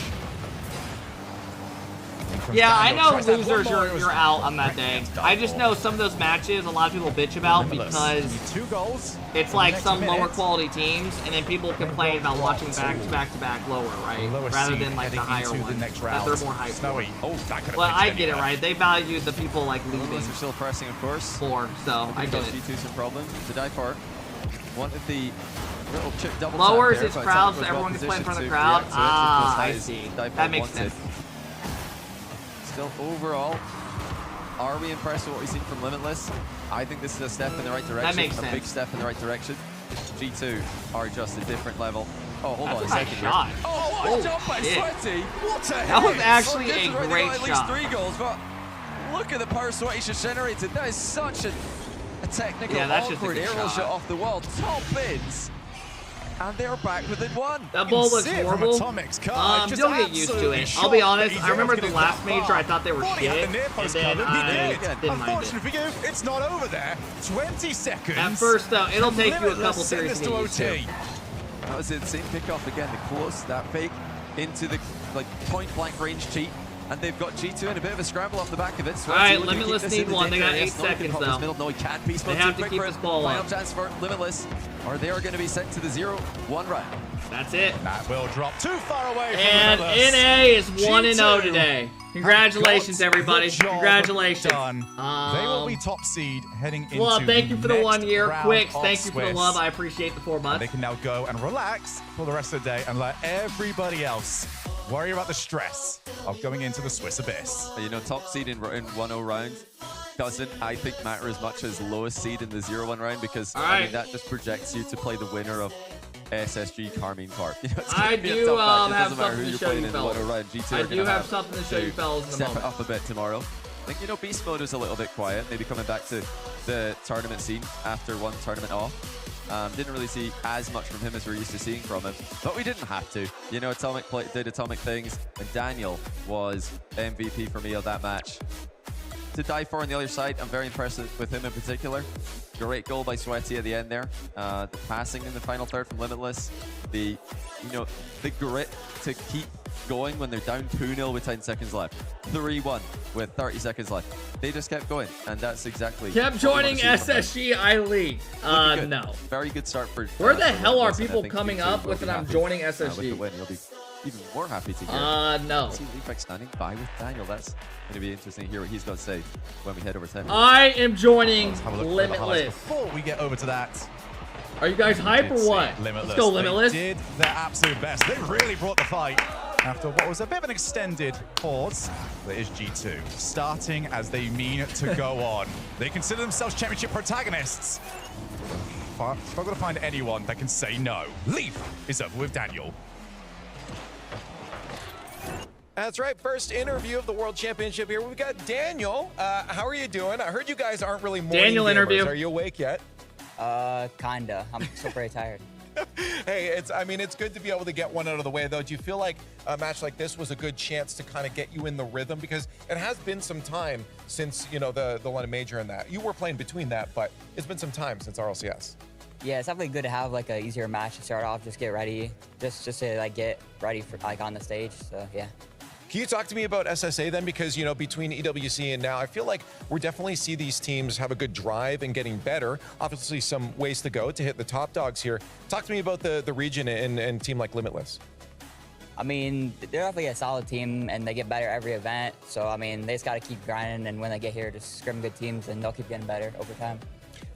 Yeah, I know Tries that one losers, more. It was you're out on that day. I just know some of those matches a lot of people bitch about because 2 goals. it's like some lower quality teams, and then people complain about watching back to back to back lower, right? Rather than like the higher ones. That they're more hyped. Snowy. Oh, that could have Well, I pitched get it, anywhere. right? They value the people like leaving Limitless are still pressing, of course. more, so I get it. G2 some problems. To die for. Wanted the little chip double Lowers tap there, its but crowd Atomic so was well everyone can play in positioned front of the to crowd. react to it, just Ah, as I high as see. Die for That makes wanted. sense. Still, overall, are we impressed with what we've seen from Limitless? I think this is a step in the right direction. makes a big sense. step in the right direction. G2 are just a different level. Oh, hold on a That's a nice second. shot. Oh, what Oh, a jump by shit. Sweaty! What a That was hit! actually Well, a this is where they great got at shot. least 3 goals, but look at the power Sweaty's just generated. That is such a technical, Yeah, that's just a awkward good aerial shot. shot off the wall. Top bins. And they're back within 1. That ball looks horrible. Don't get used to it. I'll be honest, I remember the last major I thought they were shit, and then I didn't mind it. Unfortunately for you, it's not over there. 20 seconds. At first, though, it'll take you a Limitless couple send series this to to get used to. OT. That was an insane pickoff again. The close, that fake into the point blank range cheat. And they've got G2 in a bit of a scramble off the back of it. All right, Limitless need one. They got 8 seconds, though. No, he can't. Beast They mode have too to quick keep for his ball final up. chance for Limitless. or they are going to be sent to the 0-1 round. That's it. That will drop too far away from And Limitless. NA is 1-0 today. Congratulations, everybody. Congratulations. They will be top seed heading into Well, thank you for the next 1 year. round Quicks, of thank you for the Swiss. love. I appreciate the 4 months. And they can now go and relax for the rest of the day and let everybody else worry about the stress of going into the Swiss Abyss. You know, top seed in 1-0 round doesn't, I think, matter as much as lowest seed in the 0-1 round because I mean, that just projects you to play the winner of SSG Carmine Corp. You know, I do have something to show you, fellas. G2 I do have something to show you, fellas, in a step moment. it up a bit tomorrow. I think, you know, Beast Mode is a little bit quiet, maybe coming back to the tournament scene after one tournament off. Didn't really see as much from him as we're used to seeing from him, but we didn't have to. You know, Atomic did Atomic things, and Daniel was MVP for me of that match. To die for on the other side, I'm very impressed with him in particular. Great goal by Sweaty at the end there. The passing in the final third from Limitless. The grit to keep going when they're down 2-0 with 10 seconds left. 3-1 with 30 seconds left. They just kept going, and that's exactly. Kept joining SSG I-League. No. Very good start for. Where the hell are people coming up with that I'm joining SSG? With the win, you'll be even more happy to hear. No. See Leafex standing by with Daniel. That's going to be interesting to hear what he's going to say when we head over to him. I am joining Limitless. Before we get over to that, are you guys hype or what? Limitless. Let's go, Limitless. They did their absolute best. They really brought the fight after what was a bit of an extended pause. There is G2 starting as they mean to go on. They consider themselves championship protagonists. Struggle to find anyone that can say no. Leaf is over with Daniel. That's right. First interview of the World Championship here. We've got Daniel. How are you doing? I heard you guys aren't really morning Daniel gamers. interview. Are you awake yet? Kinda. I'm still pretty tired. Hey, it's good to be able to get one out of the way, though. Do you feel like a match like this was a good chance to kind of get you in the rhythm? Because it has been some time since, you know, the London Major and that. You were playing between that, but it's been some time since RLCS. Yeah, it's definitely good to have like an easier match to start off. Just get ready, just to like get ready for like on the stage. So yeah. Can you talk to me about SSA then? Because, you know, between EWC and now, I feel like we're definitely see these teams have a good drive and getting better. Obviously, some ways to go to hit the top dogs here. Talk to me about the region and team like Limitless. I mean, they're definitely a solid team, and they get better every event. So, I mean, they just got to keep grinding, and when they get here, just scrim good teams, and they'll keep getting better over time.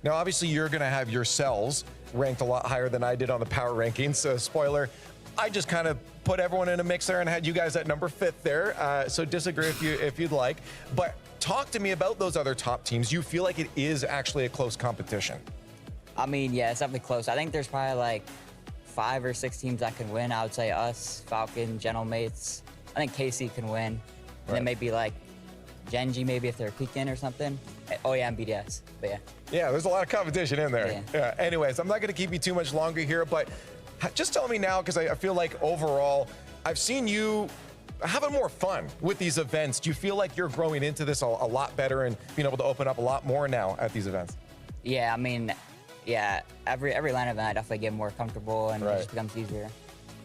Now, obviously, you're going to have yourselves ranked a lot higher than I did on the power rankings. So, spoiler, I just kind of put everyone in a mix there and had you guys at number 5th there. So disagree if you'd like. But talk to me about those other top teams. You feel like it is actually a close competition? I mean, yeah, it's definitely close. I think there's probably like 5 or 6 teams that can win. I would say us, Falcon, Gentlemates. I think KC can win. And then maybe like Genji, maybe if they're peeking or something. Oh yeah, and BDS. But yeah. Yeah, there's a lot of competition in there. Yeah. Anyways, I'm not going to keep you too much longer here, but just tell me now, because I feel like overall, I've seen you having more fun with these events. Do you feel like you're growing into this a lot better and being able to open up a lot more now at these events? Yeah, I mean, yeah, every LAN event I definitely get more comfortable and it just becomes easier.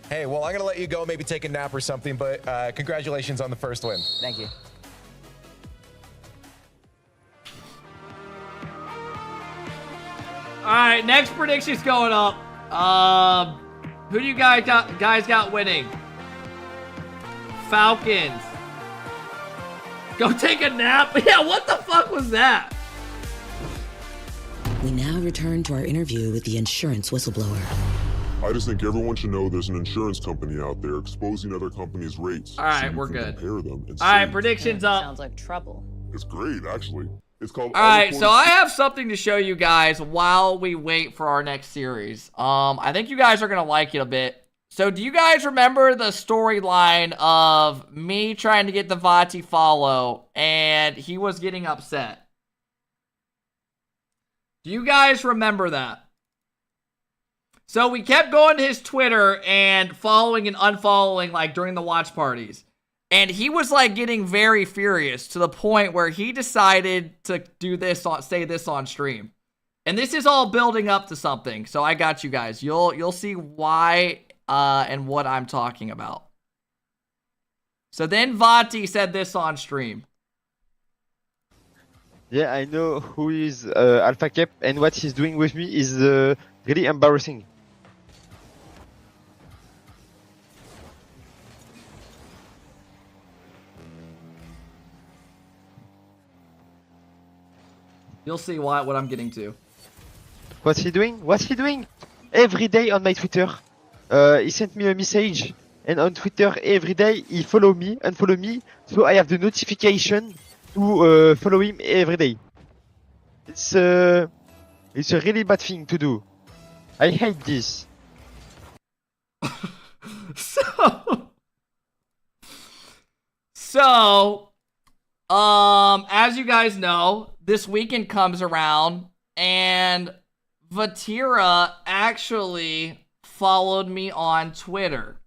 Hey, well, I'm going to let you go, maybe take a nap or something, but congratulations on the first win. Thank you. All right, next prediction's going up. Who do you guys got winning? Falcons. Go take a nap? Yeah, what the fuck was that? We now return to our interview with the insurance whistleblower. I just think everyone should know there's an insurance company out there exposing other companies' rates. All right, so we're good. Compare them and all right, predictions up. Sounds like trouble. It's great, actually. It's called. All right, so I have something to show you guys while we wait for our next series. I think you guys are gonna like it a bit. So, do you guys remember the storyline of me trying to get the Vati follow and he was getting upset? Do you guys remember that? So, we kept going to his Twitter and following and unfollowing like during the watch parties. And he was like getting very furious to the point where he decided to do this say this on stream. And this is all building up to something. So I got you guys. You'll see why and what I'm talking about. So then Vati said this on stream. Yeah, I know who is Alpha Cap, and what he's doing with me is Really embarrassing. You'll see what I'm getting to. What's he doing? What's he doing? Every day on my Twitter, he sent me a message, and on Twitter every day he follow me, unfollow me, so I have the notification to follow him every day. It's a really bad thing to do. I hate this. So, as you guys know, this weekend comes around, and Vatira actually followed me on Twitter.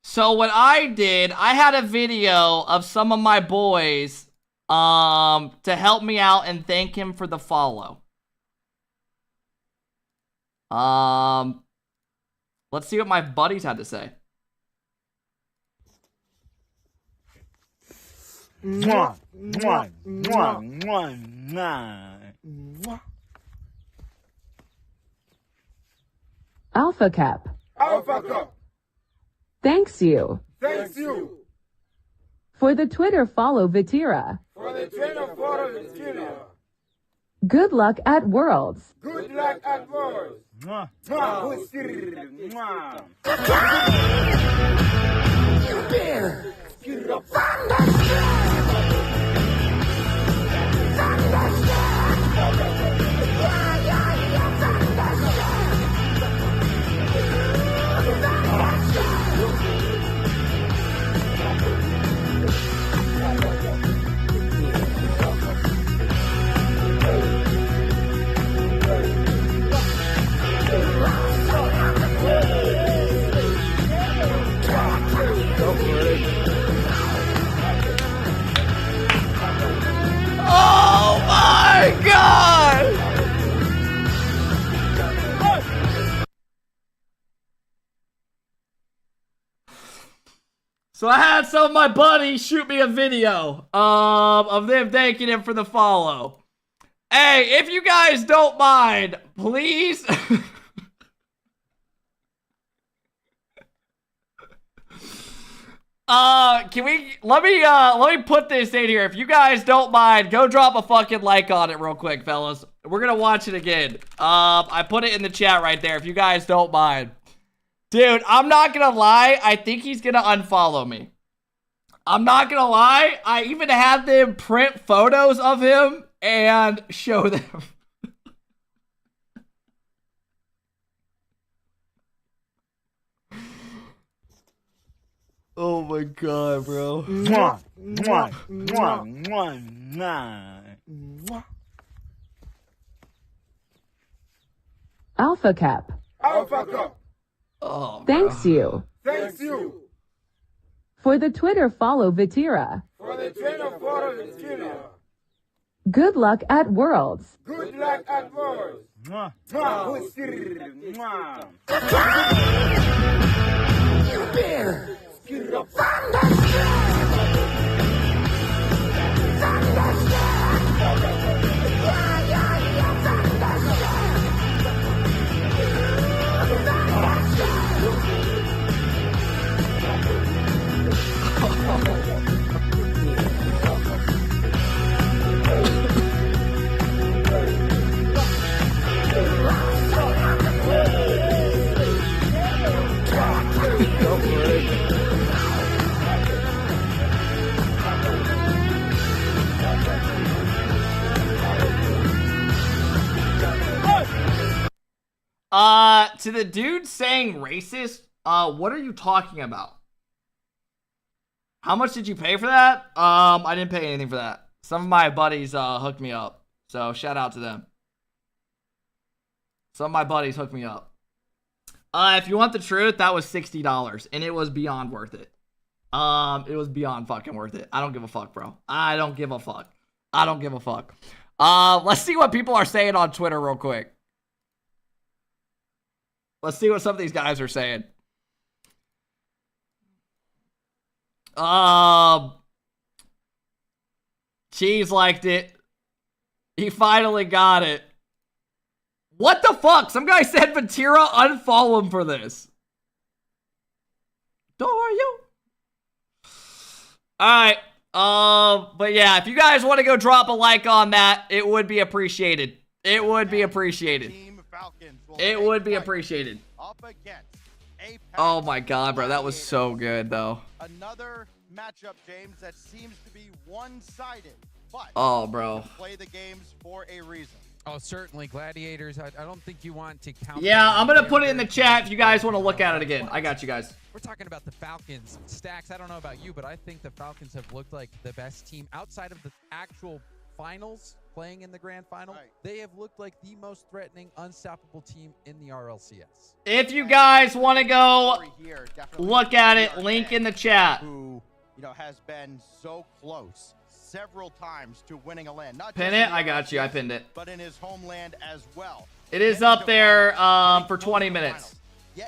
So what I did, I had a video of some of my boys to help me out and thank him for the follow. Let's see what my buddies had to say. Mwah, mwah, mwah, mwah, mwah. Alpha Cap. Alpha Cup. Thanks you. Thanks you. For the Twitter follow Vatira. For the Twitter follow Vatira. Good luck at Worlds. Good luck at Worlds. Mwah. Mwah. Mwah. Oh my god! So I had some of my buddies shoot me a video of them thanking him for the follow. Hey, if you guys don't mind, please. Let me put this in here. If you guys don't mind, go drop a fucking like on it real quick, fellas. We're gonna watch it again. I put it in the chat right there if you guys don't mind. Dude, I'm not gonna lie, I think he's gonna unfollow me. I'm not gonna lie, I even had them print photos of him and show them. Oh my god, bro. Mwah, mwah, mwah, mwah, mwah. Alpha Cap. Alpha Cup. Oh, Thanks you. Thanks you. For the Twitter follow Vatira. For the Twitter follow Vatira. Good luck at Worlds. Good luck at Worlds. Mwah, mwah, mwah. You bear. To the dude saying racist, what are you talking about? How much did you pay for that? I didn't pay anything for that. Some of my buddies hooked me up, so shout out to them. Some of my buddies hooked me up. If you want the truth, that was $60, and it was beyond worth it. It was beyond fucking worth it. I don't give a fuck, bro. I don't give a fuck. I don't give a fuck. Let's see what people are saying on Twitter real quick. Let's see what some of these guys are saying. Cheese liked it. He finally got it. What the fuck? Some guy said Vatira unfollow him for this. Do you? Alright. But yeah, if you guys want to go drop a like on that, it would be appreciated. It would be appreciated. It would be appreciated. Oh my god, bro. That was so good, though. Another matchup, James, that seems to be one-sided. But oh, bro. Play the games for a reason. Oh, certainly. Gladiators, I don't think you want to count. Yeah, I'm going to put it in the chat if you guys want to look at it again. I got you guys. We're talking about the Falcons. Stacks, I don't know about you, but I think the Falcons have looked like the best team outside of the actual finals, playing in the grand final. Right. They have looked like the most threatening, unstoppable team in the RLCS. If you guys want to go look at it, link in the chat. Who, has been so close several times to winning a land. Not Pin it? I got you. I pinned it. But in his homeland as well. It is up there for 20 minutes.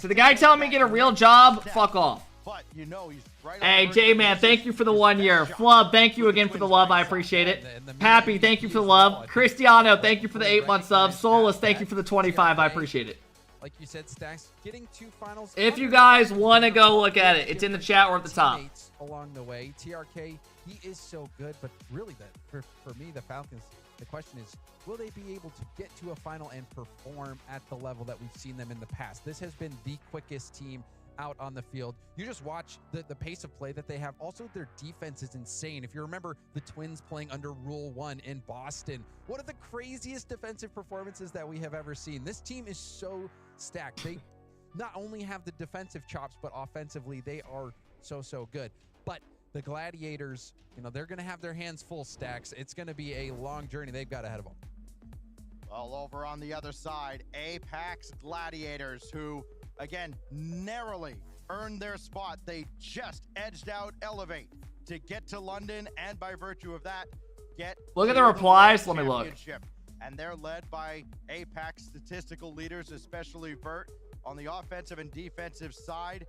So the guy telling me to get a real job, fuck off. But he's right. Hey, J-Man, thank you for the 1 year. Flub, thank you again for the love. I appreciate it. Pappy, thank you for the love. Cristiano, thank you for the 8-month sub. Solus, thank you for the 25. I appreciate it. Like you said, Stacks, getting 2 finals. If you guys want to go look at it, it's in the chat or at the top. Along the way, TRK, he is so good, but really, for me, the Falcons, the question is, will they be able to get to a final and perform at the level that we've seen them in the past? This has been the quickest team out on the field. You just watch the pace of play that they have. Also, their defense is insane. If you remember the Twins playing under Rule 1 in Boston, one of the craziest defensive performances that we have ever seen. This team is so stacked. They not only have the defensive chops, but offensively, they are so good. But the Gladiators, they're going to have their hands full, Stacks. It's going to be a long journey they've got ahead of them. Well, over on the other side, Apex Gladiators, who, again, narrowly earned their spot. They just edged out Elevate to get to London, and by virtue of that, look at the replies. Let me look. And they're led by Apex statistical leaders, especially Vert on the offensive and defensive side.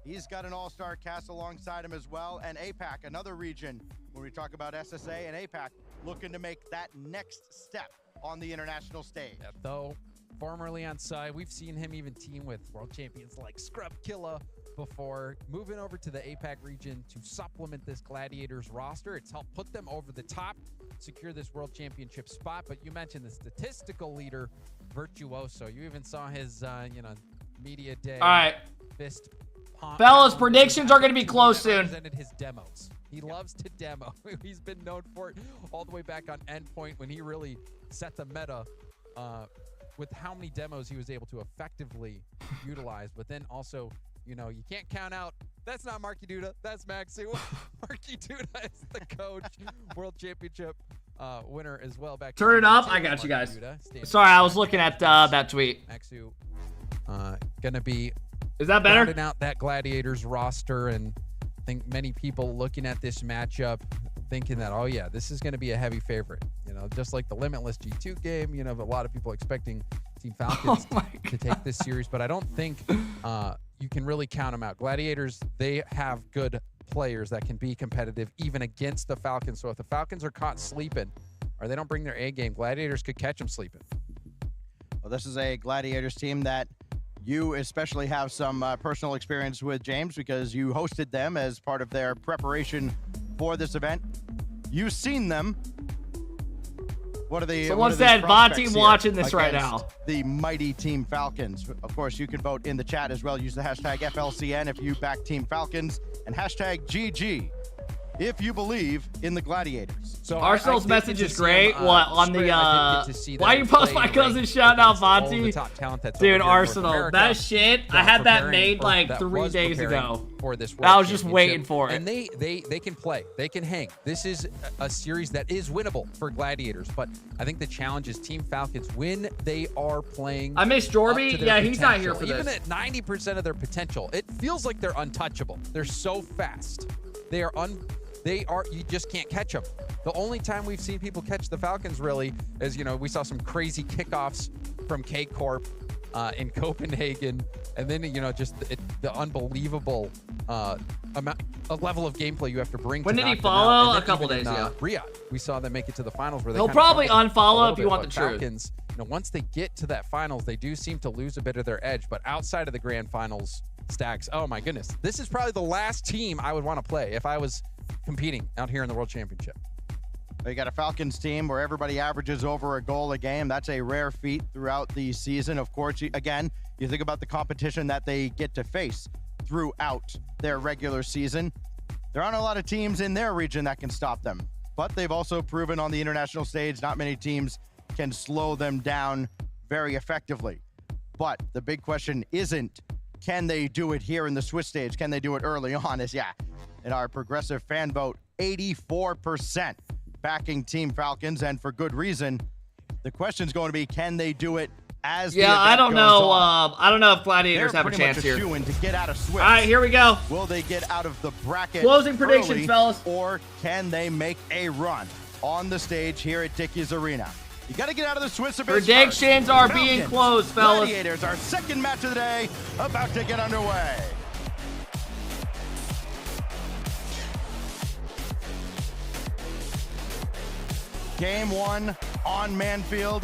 He's got an all-star cast alongside him as well. And APAC, another region, when we talk about SSA and APAC, looking to make that next step on the international stage. Yeah, though, formerly on side, we've seen him even team with world champions like Scrub Killa before. Moving over to the APAC region to supplement this Gladiators roster. It's helped put them over the top, secure this world championship spot. But you mentioned the statistical leader, Virtuoso. You even saw his, media day. All right. Fist fellas, predictions are going to be close soon. His demos. He loves to demo. He's been known for it all the way back on Endpoint when he really set the meta with how many demos he was able to effectively utilize. But then also, you can't count out. That's not Marky Duda. That's Maxu. Marky Duda is the coach, world championship winner as well. Back turn it up. I got you guys. Sorry, I was looking at that tweet. Maxu gonna be. Is that better? Rounding out that Gladiators roster, and I think many people looking at this matchup thinking that, oh yeah, this is going to be a heavy favorite. Just like the Limitless G2 game, but a lot of people expecting Team Falcons to take this series, but I don't think you can really count them out. Gladiators, they have good players that can be competitive even against the Falcons. So if the Falcons are caught sleeping or they don't bring their A game, Gladiators could catch them sleeping. Well, this is a Gladiators team that you especially have some personal experience with, James, because you hosted them as part of their preparation for this event. You've seen them. What are the someone said Vontae watching this right now? The mighty Team Falcons. Of course, you can vote in the chat as well. Use the hashtag FLCN if you back Team Falcons, and hashtag GG if you believe in the Gladiators. So Arsenal's message is great. What on the why you post my cousin shout out Vontae? Dude, Arsenal, that shit, I had that made like 3 days ago. For this I was just waiting for it. And they can play. They can hang. This is a series that is winnable for Gladiators, but I think the challenge is Team Falcons when they are playing. I miss Jorby. Yeah, he's not here for this. Even at 90% of their potential, it feels like they're untouchable. They're so fast. You just can't catch them. The only time we've seen people catch the Falcons really is, we saw some crazy kickoffs from KCorp in Copenhagen, and then, just the unbelievable level of gameplay you have to bring. When to did he knock follow? them out. A couple days ago. Riyadh, we saw them make it to the finals where they he'll probably unfollow if you want the truth. Falcons once they get to that finals, they do seem to lose a bit of their edge. But outside of the grand finals, Stacks, oh my goodness, this is probably the last team I would want to play if I was competing out here in the World Championship. You got a Falcons team where everybody averages over a goal a game. That's a rare feat throughout the season. Of course, you think about the competition that they get to face throughout their regular season. There aren't a lot of teams in their region that can stop them, but they've also proven on the international stage not many teams can slow them down very effectively. But the big question isn't, can they do it here in the Swiss stage? Can they do it early on? In our progressive fan vote, 84% backing Team Falcons, and for good reason. The question's going to be, can they do it as the event I don't goes know. on? I don't know if Gladiators have a chance here. To get out of Swiss. All right, here we go. Will they get out of the bracket Closing predictions, early, fellas. or can they make a run on the stage here at Dickies Arena? You got to get out of the Swiss a bit. Predictions are being closed, fellas. Gladiators, our second match of the day, about to get underway. Game 1 on Manfield.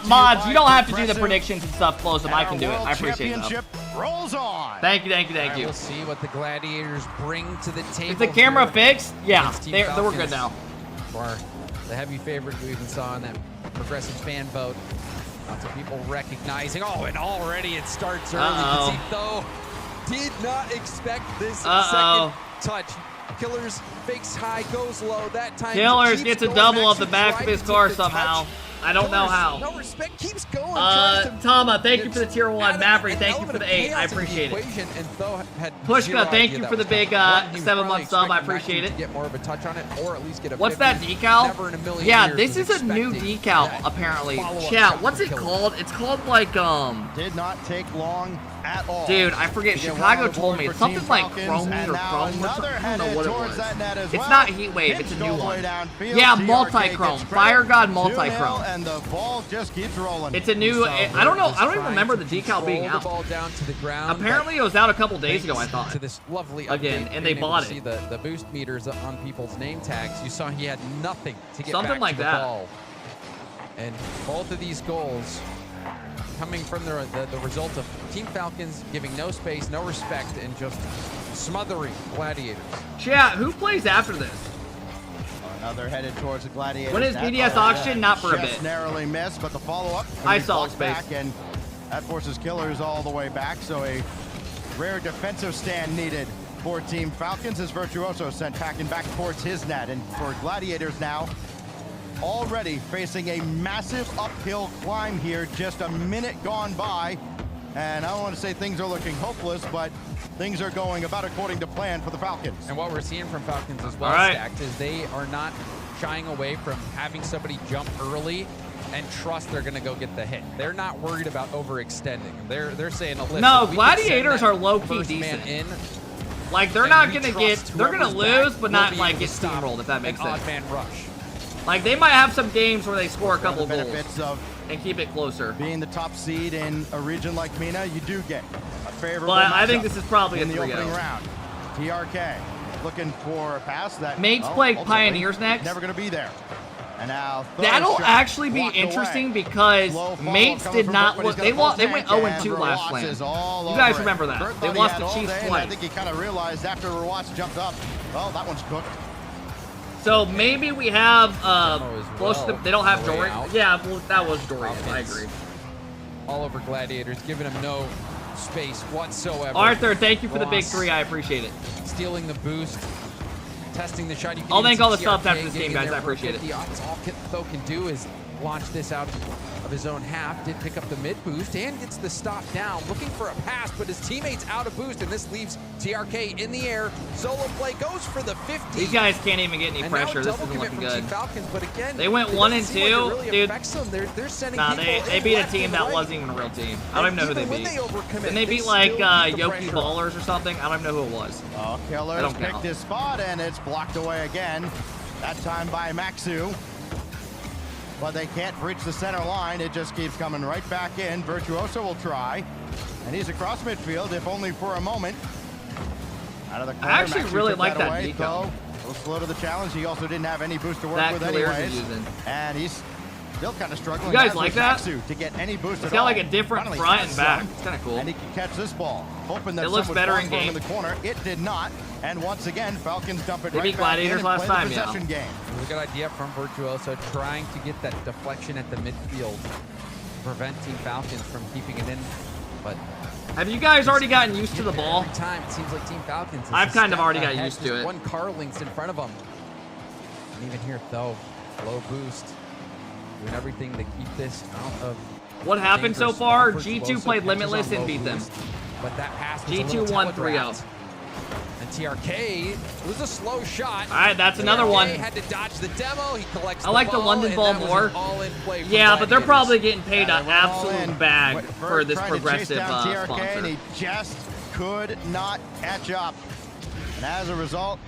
Mods, you don't have to do the predictions and stuff. Close them. I can do it. I appreciate it. Championship rolls on. Thank you. We'll see what the Gladiators bring to the table. Is the camera here fixed? Yeah, against Team we're good Falcons. now. For the heavy favorite we even saw in that progressive fan vote. Lots of people recognizing. Oh, and already it starts early. Though did not expect this second touch. Killers fakes high, goes low. That time Killers gets a double off the back of his car somehow. I don't know how. No respect, keeps going. Tama, thank you for the tier 1. Maverick, thank you for the 8. I appreciate it. Pushka, thank you for the big 7-month sub. I appreciate it. Get more of a touch on it, or at least get a. What's that decal? Yeah, this is a new decal apparently. Chat, what's it called? It's called like Did not take long at all. Dude, I forget. Chicago told me it's something like chrome or chrome or something. I don't know what it was. It's not heat wave. It's a new one. Yeah, multi-chrome. Fire God multi-chrome. And the ball just keeps rolling. It's a new. I don't know. I don't even remember the decal being out. The ball down to the ground, apparently, it was out a couple days ago. I thought. To this lovely again, and they bought it. See the boost meters on people's name tags. You saw he had nothing to get something back like to the that. Ball. And both of these goals coming from the result of Team Falcons giving no space, no respect, and just smothering Gladiators. Chat, who plays after this? Another headed towards the Gladiators. When is BDS auction? Not for a bit. Narrowly missed, but the follow-up. I saw space. Back, and that forces Killers all the way back, so a rare defensive stand needed for Team Falcons as Virtuoso sent packing back towards his net. And for Gladiators now, already facing a massive uphill climb here, just a minute gone by. And I don't want to say things are looking hopeless, but things are going about according to plan for the Falcons. And what we're seeing from Falcons as well, Stacked, is they are not shying away from having somebody jump early and trust they're going to go get the hit. They're not worried about overextending. They're saying, listen, no, Gladiators are low-key decent. Like, they're not going to get, they're going to lose, but not, like, get steamrolled, if that makes sense. Odd man rush. Like, they might have some games where they score a couple goals and keep it closer. Being the top seed in a region like MENA, you do get a favorable But I think this is probably in a the 3-0. opening round. TRK looking for a pass that Mates play Pioneers next. Never going to be there. And now that'll actually be interesting because Mates did not look. They went 0-2 last land. You guys remember that? They lost the Chiefs twice. I think he kind of realized after Rawatts jumped up, well, that one's cooked. So maybe we have close to them. They don't have Dorian. Yeah, well, that was Dorian. I agree. All over Gladiators, giving them no space whatsoever. Arthur, thank you for the big 3. I appreciate it. Stealing the boost, testing the shot. I'll thank all the subs after this game, guys. I appreciate it. All Tho can do is launch this out of his own half. Did pick up the mid boost and gets the stop down. Looking for a pass, but his teammate's out of boost, and this leaves TRK in the air. Solo play goes for the 50. These guys can't even get any pressure. This isn't looking good. Falcons, but again, they went 1-2, really dude. They're sending nah, they beat a team that wasn't even a real team. I don't even know who they beat. And they beat like Yoki Ballers or something. I don't even know who it was. Oh, Killers picked his spot, and it's blocked away again. That time by Maxu. But they can't breach the center line. It just keeps coming right back in. Virtuoso will try. And he's across midfield, if only for a moment. Out of the corner, I actually really like that decal. A little slow to the challenge. He also didn't have any boost to work with anyways. And he's Still kind of struggling. You guys like that? To get any boost It's got like a different Finally front has and back. some, It's kind of cool. And he can catch this ball. Hoping that It looks some would better fall in for him game. in the corner. It did not. And once again, Falcons dump it They right beat back in Gladiators and last play time, the yeah. possession game. It was a good idea from Virtuoso, trying to get that deflection at the midfield to prevent Team Falcons from keeping it in. But have you guys already gotten used to the ball? every time it seems like Team Falcons is I've a kind of step already got ahead, used to just it. One car links in front of them. And even here, though, low boost, doing everything to keep this out of. What happened so dangerous far? spot. G2 Virtuoso played catches Limitless on and low beat them. boost, But that pass was a G2 little won 3-0. telegraphed. And TRK was a slow shot. All right, that's another TRK one. had to dodge the demo. He collects I like the London ball and that was more. an all-in play from Yeah, but they're Gladiators. probably getting paid Yeah, an they went all absolute in. bag for this Trying to chase progressive down TRK, sponsor. and he just could not catch up. And as a result,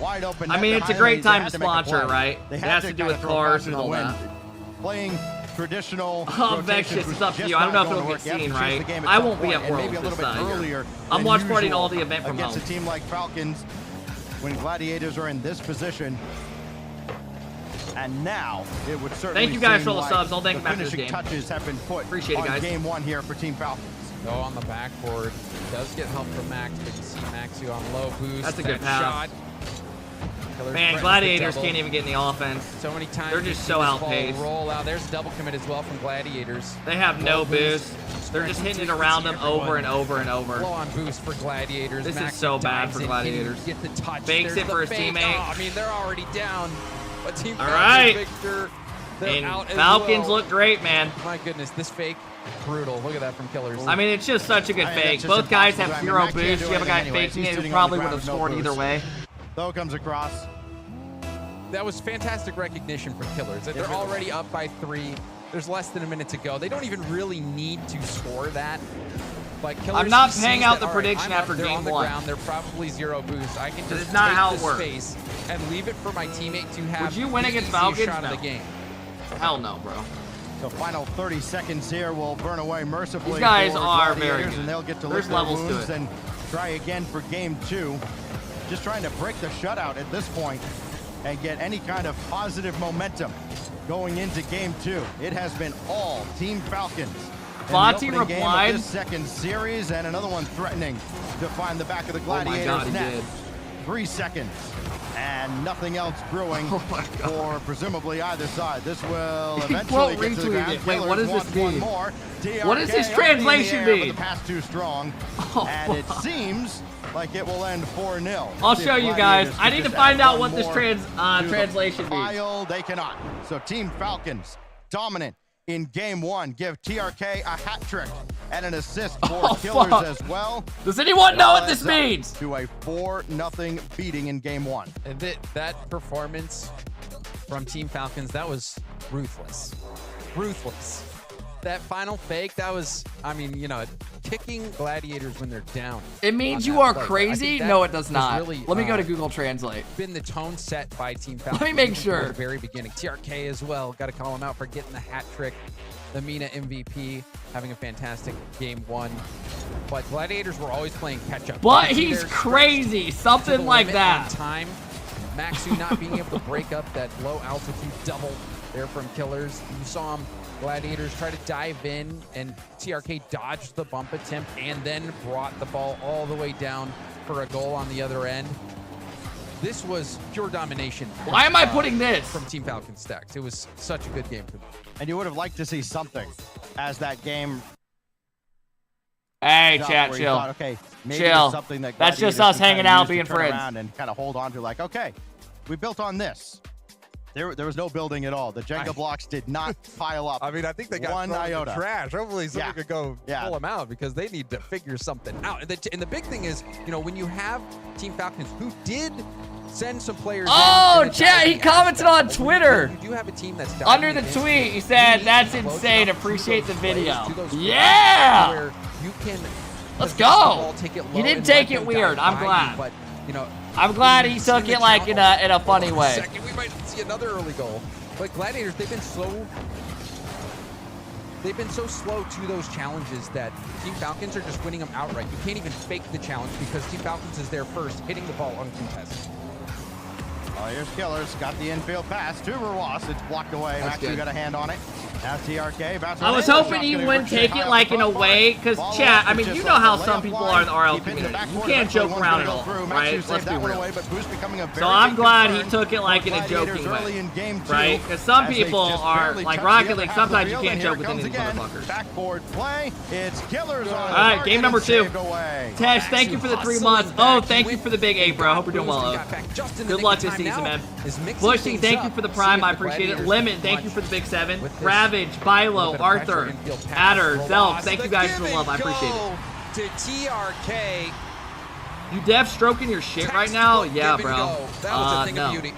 wide open. I net mean, it's a behind great him. They time had to make a sponsor, play. right? They It had has to to do kinda with throw cars caution and to the all wind. that. Playing traditional Oh, Vex, rotations it's was up to just you. I don't know not if it'll gonna get work. You have to seen, chase right? the game at I some won't be point, at and maybe Worlds a little this bit year. earlier I'm than watch partying usual all the event from against home. a team like Falcons when Gladiators are in this position. And now it would certainly Thank you guys seem for all the like subs. I'll thank you the after this finishing game. touches have been put Appreciate it, on guys. game one here for Team Falcons. Go on the backboard. Does get help from Max, but you see Maxu on low boost. That's a good That pass. shot. Killers Man, threatens the Gladiators double. can't even get in the offense. So many times They're you just see so this ball outpaced. roll out. There's a double commit as well from Gladiators. They have no Low boost. They're just hitting it around them over and over and over. Low on boost for Gladiators. This is Max so bad dives for in, can't even Gladiators. Get the touch. Fakes There's it the for his fake. teammate. Oh, I mean, they're already down. But Team All Falcons, right. Victor, they're And out as Falcons well. look great, man. My goodness, this fake, brutal. Look at that from Killers. I mean, it's just such a good I mean, fake. that's just Both guys have impossible. I mean, zero Max can't boost. do You have a guy anything anyways. faking He's it who sitting on probably the would ground have with no scored either boost. way. Though comes across. That was fantastic recognition from Killers. They're already up by 3. There's less than a minute to go. They don't even really need to score that. But Killers, I'm not he paying sees out that, the all right, prediction I'm up, after they're game on the one. ground. They're probably 0 boost. I can just is not take how it this works. space and leave it for my teammate to have Would you win the against easiest Falcons? shot of No. the game. Hell no, bro. The final 30 seconds here will burn away mercifully. These guys for are very Gladiators, good. and they'll get to There's lick their levels to wounds it. and try again for game 2. Just trying to break the shutout at this point and get any kind of positive momentum going into game 2. It has been all Team Falcons. in the Fonty opening game of replied. this second series, and another one threatening to find the back of the Gladiators' God, he net. did. 3 seconds. And nothing else brewing for presumably either side. This will eventually get to the ground. Wait, what does Killers this want one mean? more. What does this TRK translation in the air, mean? but the pass too strong. And it seems like it will end 4-0. I'll See show if you guys. Gladiators I can need to just find add out one what this more to the translation means. pile. They cannot. So Team Falcons dominant in game 1. Give TRK a hat trick and an assist for Killers fuck. as well. Does anyone know what this Adds up means? To a 4-0 beating in game 1. And that performance from Team Falcons, that was ruthless. Ruthless. That final fake, that was, I mean, you know, kicking Gladiators when they're down. It means on you that are play. I crazy? think that No, it does has not. really, Let me go to Google Translate. Been the tone set by Team Falcons. Let me make even from sure. The very beginning. TRK as well. Got to call him out for getting the hat trick. The Mina MVP having a fantastic game 1. But Gladiators were always playing catch up. But You see he's they're crazy. stretched to Something the like limit that. on time. Maxu not being able to break up that low altitude double there from Killers. You saw him, Gladiators try to dive in, and TRK dodged the bump attempt and then brought the ball all the way down for a goal on the other end. This was pure domination. Why am I putting this? From Team Falcons stacks. It was such a good game for them. And you would have liked to see something as that game. Hey, up chat, where you chill. thought, okay, maybe Chill. there's something that That's just Gladiators us can hanging kinda out, use to being turn friends. around and kind of hold on to, like, okay, we built on this. There was no building at all. The Jenga blocks did not pile up. I mean, I think they got one thrown in the iota. trash. Hopefully, someone could go pull them out because they need to figure something out. And the big thing is, you know, when you have Team Falcons who did send some players. Oh, in the chat, he diving commented on aspect, Twitter. You do have a team that's Under the diving in. tweet, he said, You "That's need to insane. close up to Appreciate the those plays, video." to those Yeah. where you can Let's possess the go. ball, take it He low, didn't and take let it them weird. dive I'm by you, glad. But you know, I'm glad he we've took seen it the like in a funny Hold on way. second, we might see another early goal. But Gladiators, they've been so slow to those challenges that Team Falcons are just winning them outright. You can't even fake the challenge because Team Falcons is there first, hitting the ball uncontested. Oh, here's Killers. Got the infield pass to Rawas. It's blocked away. Maxu got a hand on it. Now TRK. I was hoping he wouldn't take it like in a way, because chat, I mean, you know how some people are in the RL community. You can't joke around at all, right? Let's be real. So I'm glad he took it like in a joking way, right? Because some people are, like Rocket League, sometimes you can't joke with any of these motherfuckers. Backboard play. It's Killers on. All right, game number 2. Tesh, thank you for the 3 months. Oh, thank you for the big 8, bro. Hope you're doing well. Good luck this season, man. Bushy, thank you for the prime. I appreciate it. Limit, thank you for the big 7. Ravage, Bilo, Arthur, Adder, Zelf, thank you guys for the love. I appreciate it. To TRK. You deaf stroking your shit right now? Yeah, bro. That was a thing no. of beauty.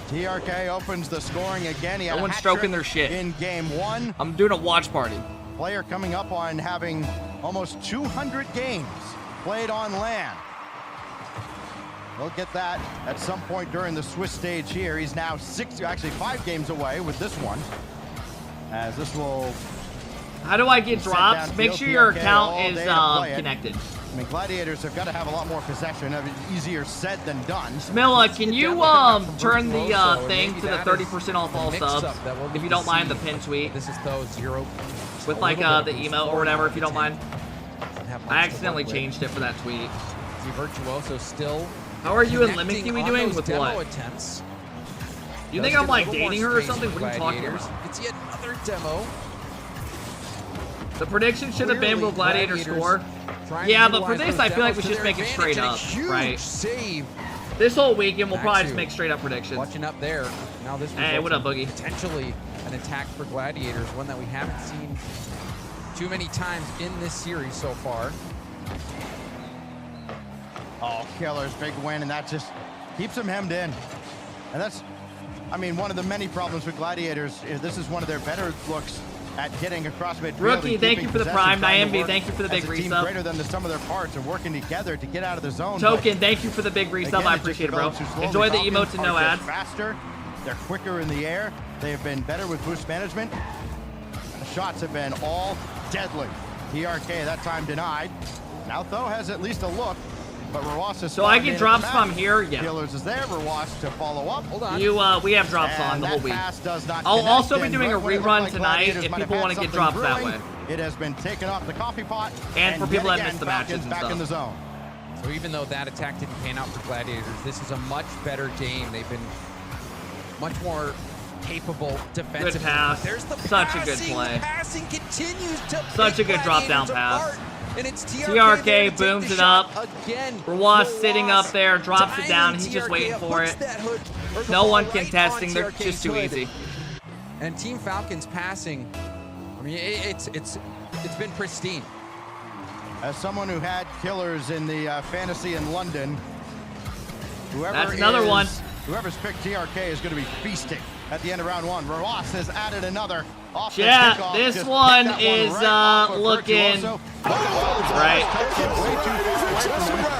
TRK opens the scoring again. He had no one's stroking their shit. In game 1. I'm doing a watch party. Player coming up on having almost 200 games played on LAN. We'll get that at some point during the Swiss stage here. He's now 5 games away with this one. As this will... How do I get drops? Make sure your account is connected. I mean, Gladiators have got to have a lot more possession. Easier said than done. Smilla, can you turn the thing to the 30% off all subs? If you don't mind the pin tweet. This is though 0. With like the email or whatever, if you don't mind. I accidentally changed it for that tweet. The Virtuoso still... How are you and Limit we doing with what? Attempts. You think I'm like dating her or something? What are you talking about? It's yet another demo. The prediction should have been will Gladiator score. Yeah, but for this I feel like we should just make it straight up, right? Save. This whole weekend we'll probably just make straight up predictions. Watching up there. Now this hey, what up, Boogie? Potentially an attack for Gladiators, one that we haven't seen too many times in this series so far. Oh, Killers, big win, and that just keeps them hemmed in. And that's, I mean, one of the many problems with Gladiators is this is one of their better looks at getting across midfield. Rookie, thank you for the prime. Niambi, thank you for the big resub. Greater than the sum of their parts and working together to get out of the zone. Token, thank you for the big resub. I appreciate it, bro. Enjoy the emotes and no ads. Faster, they're quicker in the air. They have been better with boost management. The shots have been all deadly. TRK that time denied. Now Tho has at least a look. But Rawas is so I get drops from here, yeah. Killers is there. Rawas to follow up. Hold on. We have drops on the whole week. I'll also be doing a rerun tonight if people want to get drops that way. It has been taken off the coffee pot. And for people that missed the matches and back stuff. In the zone. So even though that attack didn't pan out for Gladiators, this is a much better game. They've been much more capable defensively. Good pass. There's the such a good play. Passing continues to such a good drop down pass. And it's TRK booms it up. Rawas sitting up there, drops it down. He's just waiting for it. No one contesting. They're just too easy. And Team Falcons passing, I mean, it's been pristine. As someone who had Killers in the fantasy in London, that's another one. Whoever's picked TRK is going to be feasting at the end of round 1. Rawas has added another. Yeah, this one is looking right.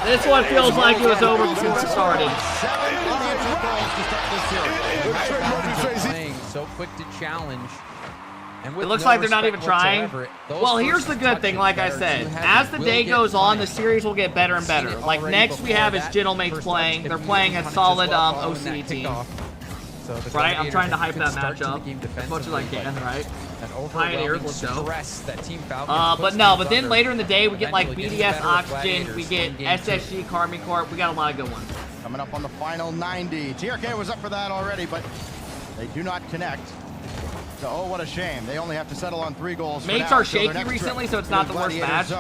This one feels like it was over before it started. Playing so quick to challenge. And it looks like they're not even trying. Well, here's the good thing, like I said. As the day goes on, the series will get better and better. Like, next we have is Gentlemates playing. They're playing a solid OC team. Right? I'm trying to hype that match up as much as I can, right? Pioneers, let's go. But then later in the day, we get like BDS Oxygen, we get SSG, KCorp. We got a lot of good ones. Coming up on the final 90. TRK was up for that already, but they do not connect. So, oh, what a shame. They only have to settle on 3 goals. Mates are shaky recently, so it's not the worst match.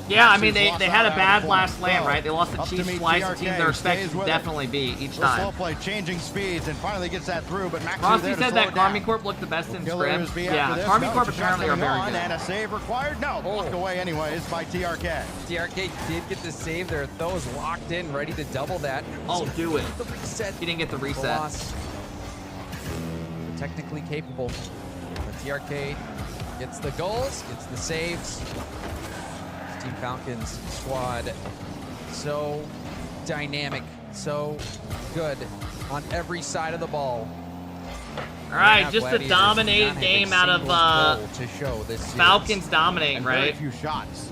Yeah, I mean, they had a bad last LAN, right? They lost the Chiefs twice, the team they're expected to definitely beat each time. Slow play, changing speeds, and finally gets that through, but Max Frosty said that KCorp looked the best in script. Yeah, KCorp apparently are very good. And a save required? No, blocked away anyways by TRK. TRK did get the save there. Tho is locked in, ready to double that. Oh, do it. The reset. He didn't get the reset. Technically capable. But TRK gets the goals, gets the saves. Team Falcons squad so dynamic, so good on every side of the ball. All right, just a dominate game out of Falcons dominating, right? Very few shots.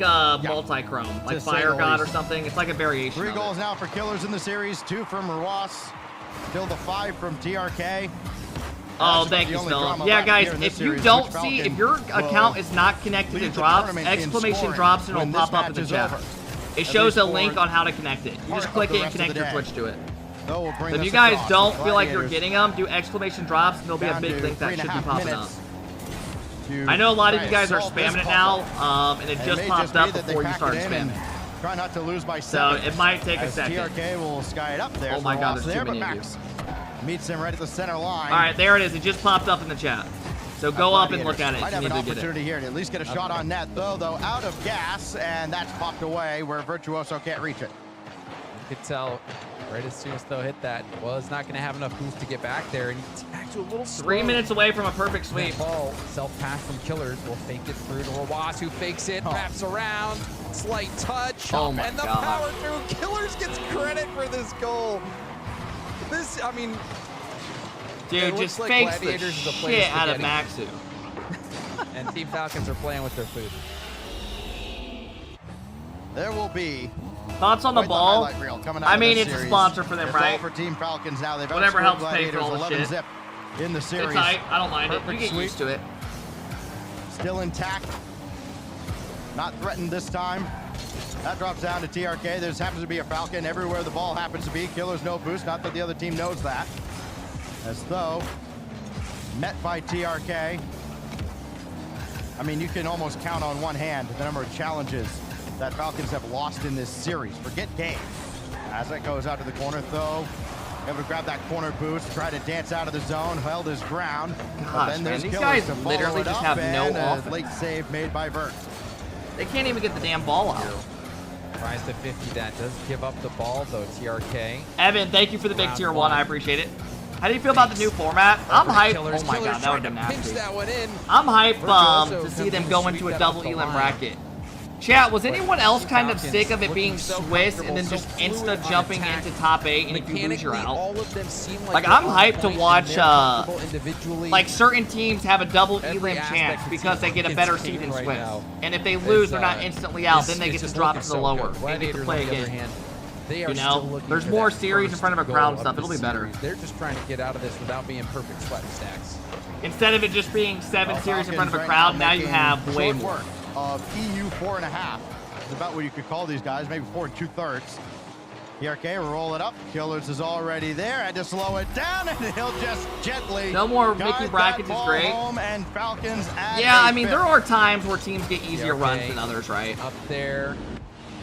like a multi-chrome, like Fire God or something. It's like a variation. 3 goals now for Killers in the series, 2 from Ruas, still the 5 from TRK. Oh, thank you, Spell. Yeah, guys, if you don't see, if your account is not connected to drops, exclamation drops and it'll pop up in the chat. It shows a link on how to connect it. You just click it and connect your Twitch to it. Though will bring If us you guys across. don't The feel like you're Gladiators getting them, do exclamation drops, and there'll be a down big to link that should be 3.5 popping up. minutes to I know a lot of try you guys and are solve this spamming it puzzle. now, and it And just may popped be up that they before you pack started it in and spamming. Try not to lose by So 7. it might take a as second. TRK will sky it up there. Oh my God, Ross there's too there, but many of Max meets him right at the center line. All right, there it is. It just popped up in the chat. So go up and look at it. Might You have need an to get opportunity it. here to at least get a shot on net, though out of gas, and that's popped away where Virtuoso can't reach it. You could tell right as soon as Tho hit that, was not going to have enough boost to get back there, and he's actually a little slow. 3 minutes away from a perfect sweep. That ball, self-pass from Killers, will fake it through to Rawas, who fakes it, wraps around, slight touch, Oh my and the God. power through. Killers gets credit for this goal. This, I mean, Dude, it just looks like fakes the Gladiators is a place shit out of spaghetti. Maxu. And Team Falcons are playing with their food. There will be Thoughts on the quite ball? highlight reel coming out I of mean, this it's a series. sponsor for them, It's all right? for Team Falcons now. They've Whatever outscored helps pay for Gladiators all the 11 shit. zip in the series. It's tight. I don't mind it. You Perfect get sweep. used to it. Still intact. Not threatened this time. That drops down to TRK. There happens to be a Falcon everywhere the ball happens to be. Killers no boost. Not that the other team knows that. As though met by TRK. I mean, you can almost count on one hand the number of challenges that Falcons have lost in this series. Forget game. As that goes out to the corner, though, able to grab that corner boost, try to dance out of the zone, held his ground. But Gosh, then man, there's these Killers guys to follow literally it just up, have no and a offense. late save made by Vert. They can't even get the damn ball out. Rise to 50, that does give up the ball, though, TRK. Evan, thank you for the big Round tier 1. one. I appreciate it. How do you feel about the new format? I'm hyped. Killers, Oh my Killers God, that would have trying been to pinch nasty. that one in. I'm hyped Virtuoso to see comes them in go to into sweep a that off double the elim line. bracket. Chat, was anyone else kind of Falcons sick of it looking being so Swiss and then comfortable, just so fluid insta on jumping attack. into top 8 and if you lose, you're Mechanically, out? all of them seem Like, they're I'm on hyped to point and watch, they're comfortable individually. like, certain teams have a double Every elim aspect chance of because they Team get a Falcons better game seed than right Swiss. now And if they lose, is, they're not instantly out. Then they it's get to just drop looking to the so lower. good. They get to Gladiators, play on the other again. hand, they are You still know, looking there's for more that series in first front of a goal crowd of stuff. the It'll be better. series. They're just trying to get out of this without being perfect sweat stacks. Instead of it just being 7 series in front of a Falcons crowd, right now you making have way short more. work of EU 4.5. It's about what you could call these guys, maybe 4 2/3. TRK will roll it up. Killers is already there. Had to slow it down, and he'll just gently. No more guide Mickey that brackets is ball great. home, and Falcons add Yeah, a I mean, there fifth. are times where teams get easier TRK runs than others, right? Up there.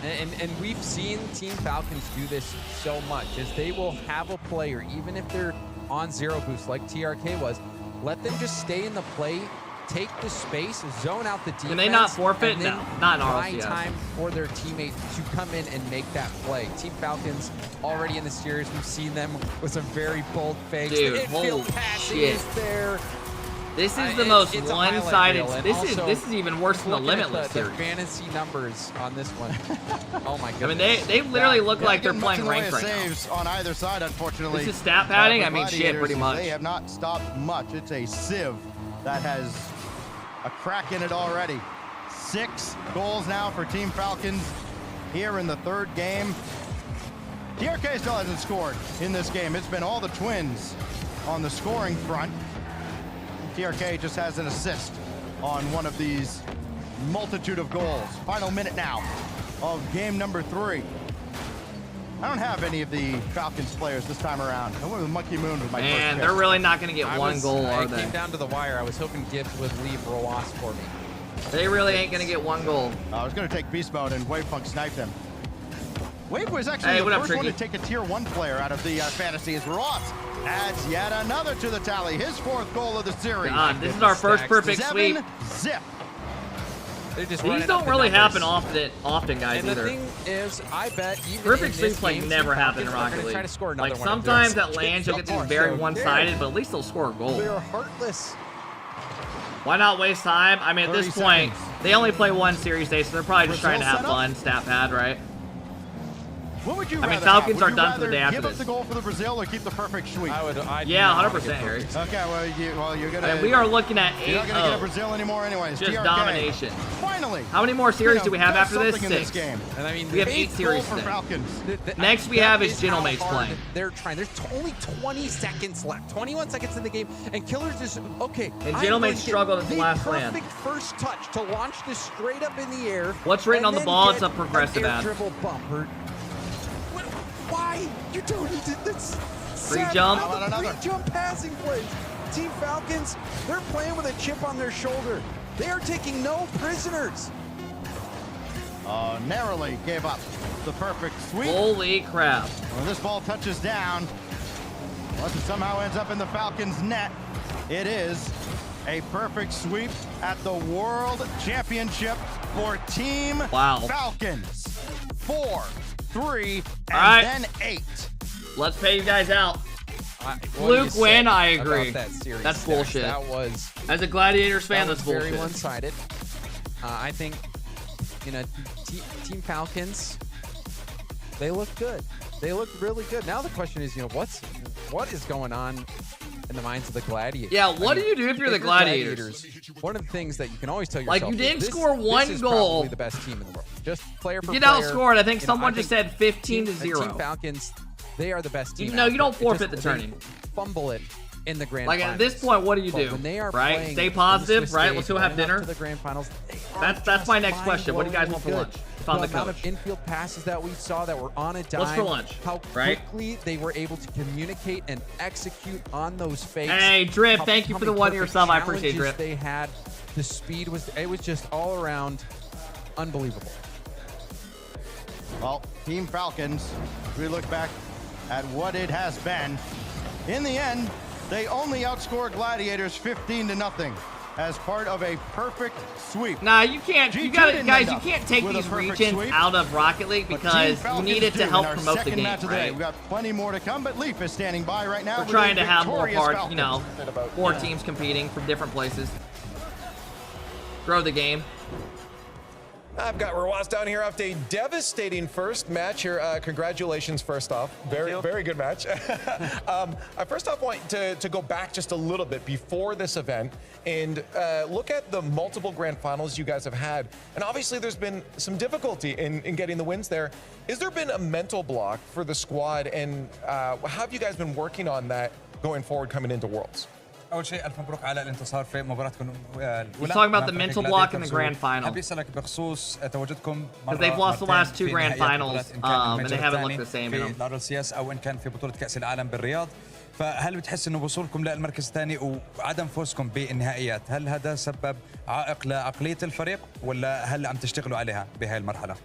And we've seen Team Falcons do this so much, is they will have a player, even if they're on 0 boost like TRK was, let them just stay in the play, take the space, zone out the defense. Can they not forfeit? and then No, not in buy RLCS. time for their teammate to come in and make that play. Team Falcons already in the series. We've seen them with some very bold fakes. Dude, The infield holy passing shit. is there. This is the most It's a highlight one-sided. reel, and This also, is even worse than the looking at Limitless the series. fantasy numbers on this one. Oh my goodness. I mean, they literally look like they're playing ranked right now. Saves on either side, unfortunately. This is stat padding? The I mean, shit, Gladiators, pretty much. They have not stopped much. It's a sieve that has a crack in it already. 6 goals now for Team Falcons here in the 3rd game. TRK still hasn't scored in this game. It's been all the Twins on the scoring front. TRK just has an assist on one of these multitude of goals. Final minute now of game number 3. I don't have any of the Falcons players this time around. I went with Monkey Moon with my first Man, pick. they're really not going to get one goal, are It they? came down to the wire. I was hoping Gibbs would leave Rawas for me. They really ain't going to get one goal. I was going to take Beast Mode and Wavepunk sniped him. Wave was actually Hey, the what up, first one to Tricky? take a tier 1 player out of the fantasy as Ross adds yet another to the tally. His 4th goal of the series. God, this is our first perfect sweep. Zip. They're just These running don't up the really numbers. happen often, guys, And the either. thing is, I bet even Perfect in this sweeps like game, never Team happen in Falcons are Rocket gonna League. try to score another Like one of sometimes those. that lands, you'll get Kids these very are so one-sided, good. but at least they'll score a goal. They're heartless. Why not waste time? I mean, at this 30 point, seconds. they only play one series day, so they're probably just trying to have Brazil fun, stat pad, right? What would you I mean, rather Falcons have? are Would you done for the rather day after give up this. the goal for the Brazil or keep the perfect sweep? Yeah, 100%, Harry. Okay, well, you're gonna. I mean, we are looking at You're not gonna get a 8-0. Brazil anymore, anyways. Just TRK. domination. Finally. How many more series do we have does after this? something in 6. game. And I mean, We have 8 Eighth series goal for today. Falcons. Next we That have is how Genomates hard playing. They're trying. There's only 20 seconds left. 21 seconds in the game, and Killers is okay. And I'm Genomates going to get struggled at the last land. perfect first touch to launch this straight up in the air. What's written and on the then ball? get It's a progressive an air ad. dribble bump. Why Why? You don't need to. That's Free jump. How about another? Free jump passing plays. Team Falcons, they're playing with a chip on their shoulder. They are taking no prisoners. Narrowly gave up the perfect sweep. Holy crap. When this ball touches down, unless it somehow ends up in the Falcons' net, it is a perfect sweep at the World Championship for Team Falcons. 4, 3, and then 8. Let's pay you guys out. Fluke win, I agree. That series, that's bullshit. That was, as a Gladiators fan, that's bullshit. Very one-sided. I think, you know, Team Falcons, they look good. They look really good. Now the question is, you know, what is going on in the minds of the Gladiators? Yeah, what do you do if you're the Gladiators? One of the things that you can always tell yourself, like, you didn't is score one this is goal. Probably the best team in the world. Just player for You player. get outscored. I think You know, someone just said 15-0. Team Falcons, they are the best team. No, you don't forfeit the turning. Fumble it in the grand like finals. At this point, what do you do? When they are right? Stay positive, right? Let's go have dinner. To the grand finals, that's my next question. What do you guys want for lunch? Found the amount of infield passes that we saw that were on a dime. What's for lunch? How quickly they were able to communicate and execute on those fakes. Hey, Drip, thank you for the 1 year sub. I appreciate it, Drip. They had the speed was just all around unbelievable. Well, Team Falcons, if we look back at what it has been, in the end, they only outscored Gladiators 15-0 as part of a perfect sweep. Nah, you can't. You got guys. You can't take these regions out of Rocket League because you need it to help promote the game. Right? We got plenty more to come, but Leaf is standing by right now. We're trying to have more parts. You know, 4 teams competing from different places. Grow the game. I've got Rawas down here after a devastating first match here. Congratulations, first off. Very good match. I first off want to go back just a little bit before this event and look at the multiple grand finals you guys have had. And obviously there's been some difficulty in getting the wins there. Has there been a mental block for the squad, and how have you guys been working on that going forward coming into Worlds? اول شيء الف مبروك على الانتصار في مباراتكم. He's talking about the mental block in the grand final. حابب اسالك بخصوص تواجدكم because they've lost the last 2 grand finals and they haven't looked the same in them. في Rlcs او ان كان في بطولة كأس العالم بالرياض. فهل بتحس انه وصولكم للمركز الثاني وعدم فوزكم بالنهائيات هل هذا سبب عائق لعقلية الفريق ولا هل عم تشتغلوا عليها بهاي المرحلة؟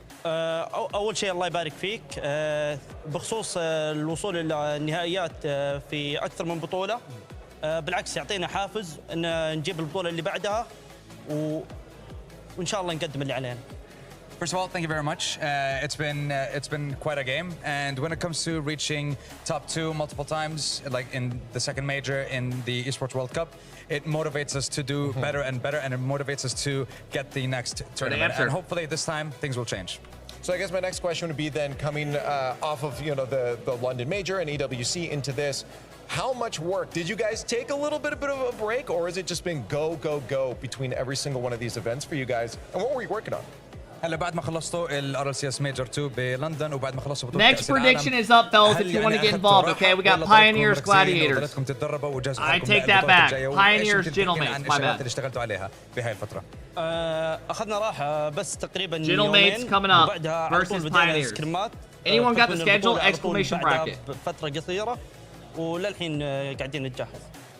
اول شيء الله يبارك فيك بخصوص الوصول الى النهائيات في اكثر من بطولة بالعكس يعطينا حافز ان نجيب البطوله اللي بعدها وان شاء الله نقدم اللي علينا. First of all, thank you very much. It's been quite a game, and when it comes to reaching top 2 multiple times, like in the second major in the Esports World Cup, it motivates us to do better and better, and it motivates us to get the next tournament. And hopefully this time things will change. So I guess my next question would be then coming off of the London Major and EWC into this. How much work did you guys take a little bit of a break, or has it just been go between every single one of these events for you guys? And what were you working on? هلا بعد ما خلصتوا Rlcs Major 2 بلندن وبعد ما خلصوا بطولة Next prediction is up, fellas, if you want to get involved, okay? We got Pioneers, Gladiators. I take that back. Pioneers, Gentlemates, my bad. اللي اشتغلتوا عليها بهاي الفترة. اخذنا راحة بس تقريبا Gentlemates coming up versus Pioneers. Anyone got the schedule? Exclamation bracket. فترة قصيرة وللحين قاعدين نتجهز.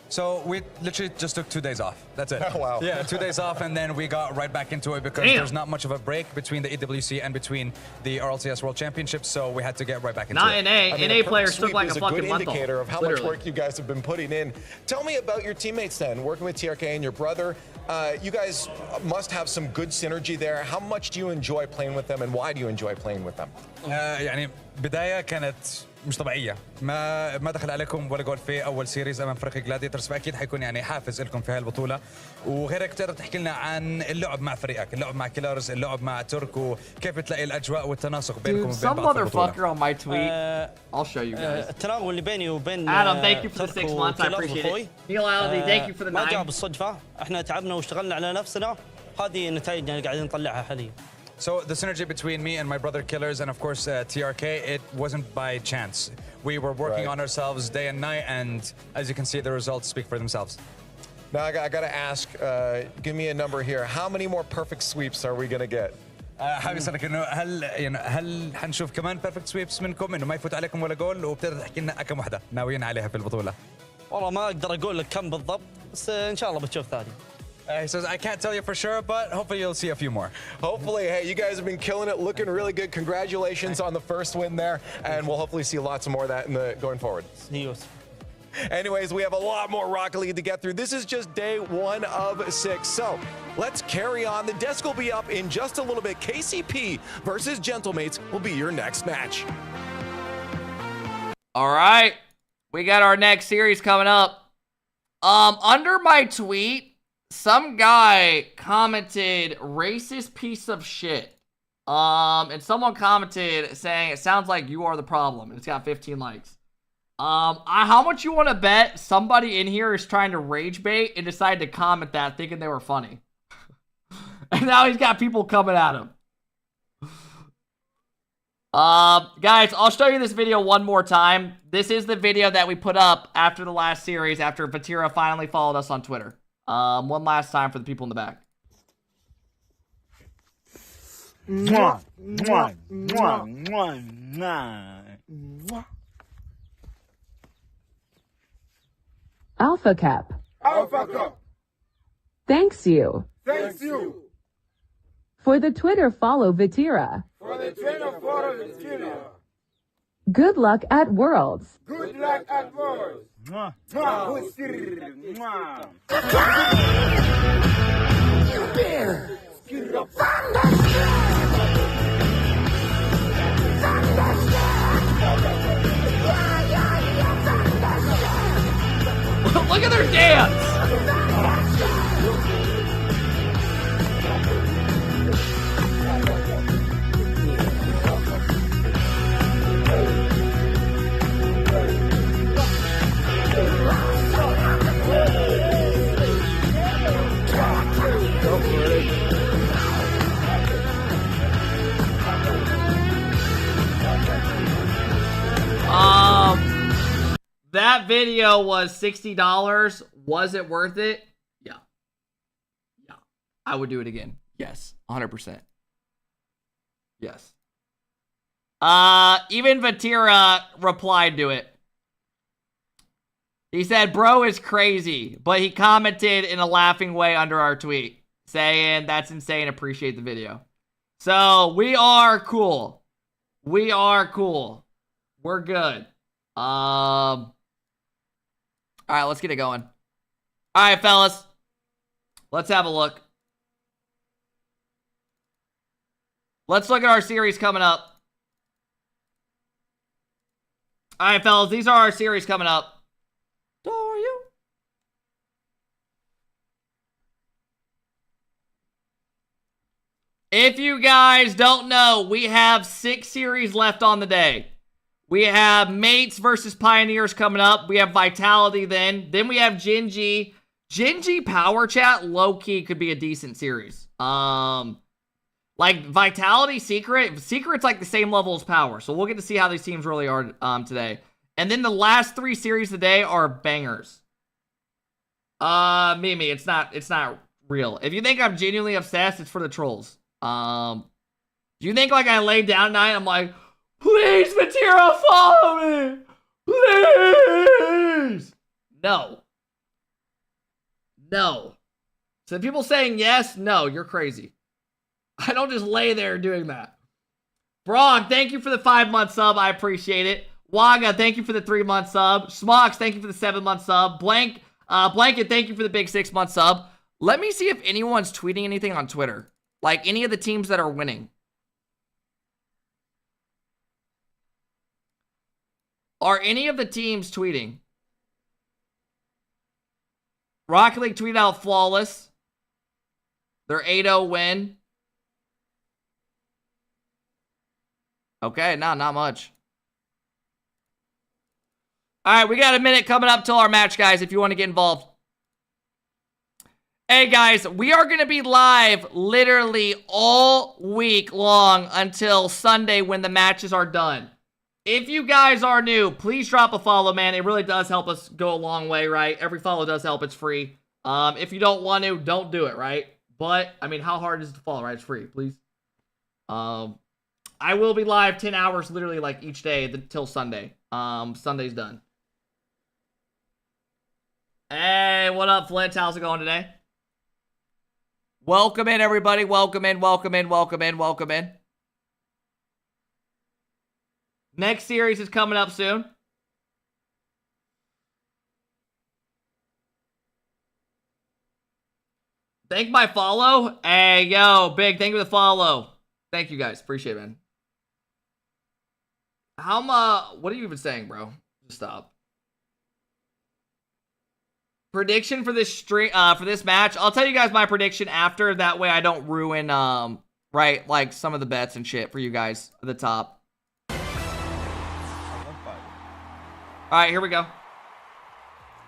So we literally just took 2 days off. That's it. Oh, wow. Yeah, 2 days off, and then we got right back into it because there's not much of a break between the EWC and between the Rlcs World Championships, so we had to get right back into it. Not NA. NA players took like a fucking month off. Indicator of how much work you guys have been putting in. Tell me about your teammates then, working with TRK and your brother. You guys must have some good synergy there. How much do you enjoy playing with them, and why do you enjoy playing with them? يعني بداية كانت مش طبيعية. ما دخل عليكم ولا جول في أول سيريز أمام فريق جلاديترز، فأكيد حيكون يعني حافز لكم في هاي البطولة. وغيرك تقدر تحكي لنا عن اللعب مع فريقك، اللعب مع كيلرز، اللعب مع ترك، وكيف بتلاقي الأجواء والتناسق بينكم وبين بعض في البطولة. Some motherfucker on my tweet. I'll show you guys. التناغم اللي بيني وبين Adam, thank you for the 6 months. I appreciate it. Neil Aldi, thank you for the 9. ما جاء بالصدفة، احنا تعبنا واشتغلنا على نفسنا، هذه نتائجنا اللي قاعدين نطلعها حاليا. So the synergy between me and my brother Killers and of course TRK, it wasn't by chance. We were working on ourselves day and night, and as you can see, the results speak for themselves. Now I got to ask, give me a number here. How many more perfect sweeps are we going to get? حابب اسالك انه هل حنشوف كمان بيرفكت سويبس منكم انه ما يفوت عليكم ولا جول وبتقدر تحكي لنا كم وحده ناويين عليها في البطوله؟ والله ما اقدر اقول لك كم بالضبط بس ان شاء الله بتشوف ثاني. He says, I can't tell you for sure, but hopefully you'll see a few more. Hopefully, hey, you guys have been killing it, looking really good. Congratulations on the first win there, and we'll hopefully see lots more of that in the going forward. Anyways, we have a lot more Rocket League to get through. This is just day 1 of 6. So let's carry on. The desk will be up in just a little bit. KCP versus Gentlemates will be your next match. All right. We got our next series coming up. Under my tweet, some guy commented racist piece of shit. And someone commented saying it sounds like you are the problem. And it's got 15 likes. How much you want to bet somebody in here is trying to rage bait and decided to comment that thinking they were funny? And now he's got people coming at him. Guys, I'll show you this video one more time. This is the video that we put up after the last series, after Vatira finally followed us on Twitter. One last time for the people in the back. Mwah, mwah, mwah, mwah, mwah. Alpha Cap. Alpha Cup. Thanks you. Thanks you. For the Twitter follow Vatira. For the Twitter follow Vatira. Good luck at Worlds. Good luck at Worlds. Mwah. Mwah. Mwah. Look at their dance! That video was $60. Was it worth it? Yeah. Yeah. I would do it again. Yes. 100%. Yes. Even Vatira replied to it. He said, bro is crazy, but he commented in a laughing way under our tweet saying, that's insane. Appreciate the video. So we are cool. We are cool. We're good. All right, let's get it going. All right, fellas. Let's have a look. Let's look at our series coming up. All right, fellas. These are our series coming up. Are you? If you guys don't know, we have 6 series left on the day. We have Mates versus Pioneers coming up. We have Vitality then. Then we have Genji. Genji Power Chat, low-key, could be a decent series. Like, Vitality, Secret's like the same level as Power. So we'll get to see how these teams really are today. And then the last 3 series today are bangers. Mimi, it's not real. If you think I'm genuinely obsessed, it's for the trolls. Do you think, like, I laid down tonight, I'm like, please, Vatira, follow me! Please! No. No. So people saying yes, no, you're crazy. I don't just lay there doing that. Brog, thank you for the 5-month sub. I appreciate it. Waga, thank you for the 3-month sub. Smox, thank you for the 7-month sub. Blanket, thank you for the big 6-month sub. Let me see if anyone's tweeting anything on Twitter. Like any of the teams that are winning. Are any of the teams tweeting? Rocket League tweeted out flawless. Their 8-0 win. Okay, no, not much. All right, we got a minute coming up till our match, guys, if you want to get involved. Hey, guys, we are going to be live literally all week long until Sunday when the matches are done. If you guys are new, please drop a follow, man. It really does help us go a long way, right? Every follow does help. It's free. If you don't want to, don't do it, right? But, I mean, how hard is it to follow, right? It's free, please. I will be live 10 hours literally like each day till Sunday. Sunday's done. Hey, what up, Flint? How's it going today? Welcome in, everybody. Welcome in, welcome in, welcome in, welcome in. Next series is coming up soon. Thank my follow. Hey, yo, big. Thank you for the follow. Thank you, guys. Appreciate it, man. What are you even saying, bro? Just stop. Prediction for this stream, for this match. I'll tell you guys my prediction after. That way I don't ruin, right, like some of the bets and shit for you guys at the top. All right, here we go.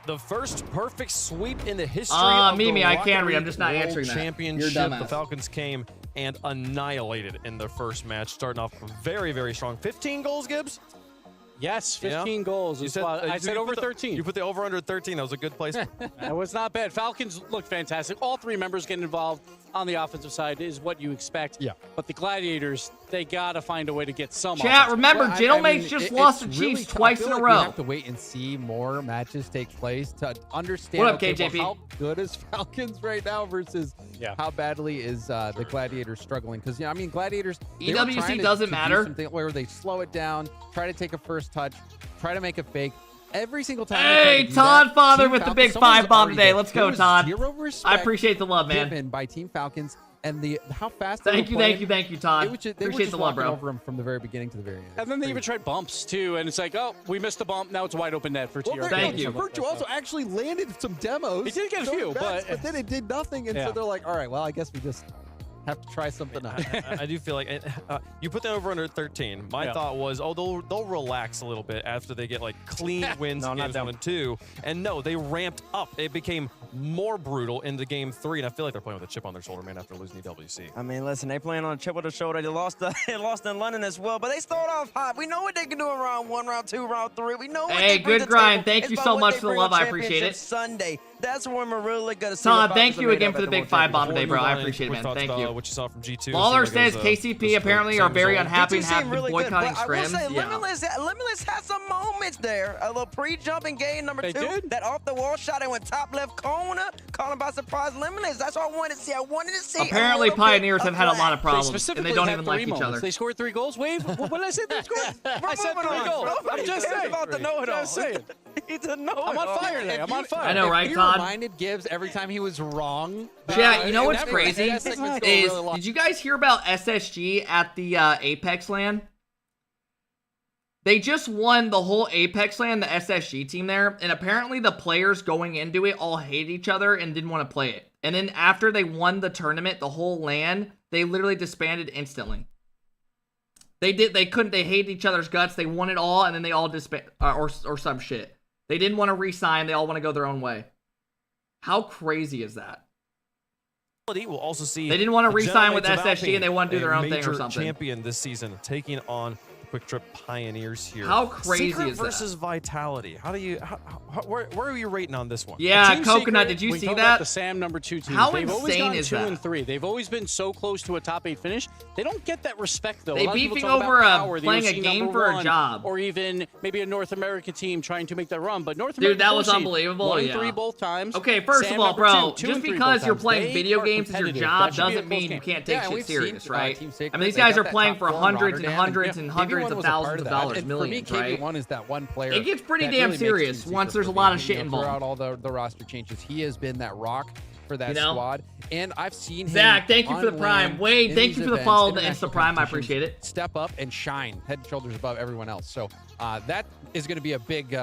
The first perfect sweep in the history of Mimi, the I can read. I'm Rocket just not League answering World that. Championship. You're a dumbass. The Falcons came and annihilated in their first match, starting off very, very strong. 15 goals, Gibbs? Yes, 15 goals. I said over 13. You put the over under 13. That was a good placement. That was not bad. Falcons look fantastic. All three members getting involved on the offensive side is what you expect. Yeah. But the Gladiators, they got to find a way to get some. Chat, remember, Gentlemates just lost to Chiefs really twice in a We row. have to wait and see more matches take place to understand What up, KJP? how good is Falcons right now versus how badly is the Gladiators struggling. Because, I mean, Gladiators, they were EWC trying doesn't to matter. do something where they slow it down, try to take a first touch, try to make a fake. Every single time. Hey, Todd Father with the big 5 bomb today. Let's go, Todd. I appreciate the love, man. Given by Team Falcons and how fast. Thank you, Todd. Appreciate the love, bro. Over them from the very beginning to the very end. And then they even tried bumps, too. And it's like, oh, we missed the bump. Now it's a wide open net for TRK. Thank you. Virtuoso actually landed some demos. He did get a few, but then it did nothing. And so they're like, all right, well, I guess we just have to try something else. I do feel like you put that over under 13. My thought was, they'll relax a little bit after they get like clean wins in games 1 and 2. And no, they ramped up. It became more brutal into game 3, and I feel like they're playing with a chip on their shoulder, man, after losing EWC. I mean, listen, they playing on a chip on their shoulder. They lost in London as well, but they start off hot. We know what they can do in round 1, round 2, round 3. We know what Hey, they bring good to the grind. table. Thank It's you about so what much they for the bring love. on I appreciate Championship it. Sunday. That's when we're really going to see. Todd, what thank you Falcons are again made for the of big at 5 bomb Before today, we bro. move I on, appreciate it, quick man. thoughts Thank about you. what you saw from G2. Lawler Seemed like says it was KCP apparently are very unhappy and have been really good, boycotting but I will scrims. say, Yeah. Limitless had some moments there. A little pre-jump in game number 2. That off-the-wall shot that went top left corner. Caught him by surprise. Limitless. That's all I wanted to see. I wanted to see. Apparently, Pioneers have had a lot of problems, and they don't even like each moments. other. They scored 3 goals. Wave. What did I say? They scored. I said 3 goals. I'm just saying. About the know-it-all. Just saying. He's a know-it-all. I'm on fire today. I'm on fire. I know, right, He Todd? reminded Gibbs every time he was wrong. Yeah, you know what's that crazy? segment's going Is really long. did you guys hear about SSG at the Apex LAN? They just won the whole Apex LAN, the SSG team there, and apparently the players going into it all hated each other and didn't want to play it. And then after they won the tournament, the whole LAN, they literally disbanded instantly. They hated each other's guts. They won it all, and then they all disbanded, or some shit. They didn't want to re-sign. They all want to go their own way. How crazy is that? We'll also see they didn't want to re-sign with Gentlemates of SSG and they want to do their a own thing or major something. champion this season, taking on Quick Trip Pioneers here. How crazy Secret is that? versus Vitality. How do you? Where are you rating on this one? Yeah, Team Coconut, Secret, did you we see talk about that? The Sam number 2 team. How They've always insane gone is 2 that? and 3. They've always been so close to a top 8 finish. They don't get that respect though. They a lot of people beefing talk over about power, the playing a OC game number for a 1, job. or even maybe a North American team trying to make that run. But North Dude, American that was OC, unbelievable. 1 and Yeah. 3 both times. Okay, first Sam of all, number bro, 2, 2 just and 3 because both you're times. playing They video are games as your competitive. job That should be a doesn't close mean game. you can't Yeah, take and shit we've seen, serious, right? Team Secret, I mean, these they guys got are that playing top for four in hundreds and Rotterdam, hundreds and hundreds KV1 of was a part thousands of that. dollars, And millions, for me, right? KV1 is that one player. It gets pretty that damn really makes serious Team once Secret there's a for lot me. of shit involved. Throughout all the roster changes, he has been that rock for that You know? squad. And I've seen him. Zach, thank you for the on Prime. LAN, Wade, in thank these you for the events, follow, the international Insta Prime. I competitions, appreciate it. Step up and shine, head and shoulders above everyone else. So that is going to be a big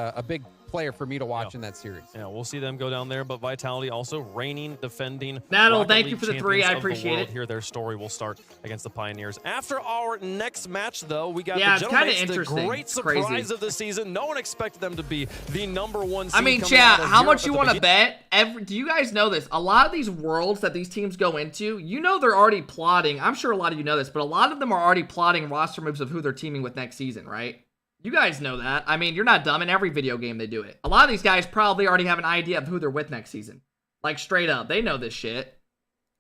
player for me to watch in that series. Yeah, we'll see them go down there, but Vitality also reigning, defending. Natal, Rocket thank League you for the 3. champions I of the appreciate world. it. Here, their story will start against the Pioneers. After our next match, though, we got Yeah, the it's kinda Gentlemates, the interesting. great It's surprise crazy. of the season. No one expected them to be the #1 seed. I mean, coming chat, out of how Europe much at you the want to beginning. bet? Do you guys know this? A lot of these worlds that these teams go into, you know they're already plotting. I'm sure a lot of you know this, but a lot of them are already plotting roster moves of who they're teaming with next season, right? You guys know that. I mean, you're not dumb. In every video game, they do it. A lot of these guys probably already have an idea of who they're with next season. Like, straight up. They know this shit.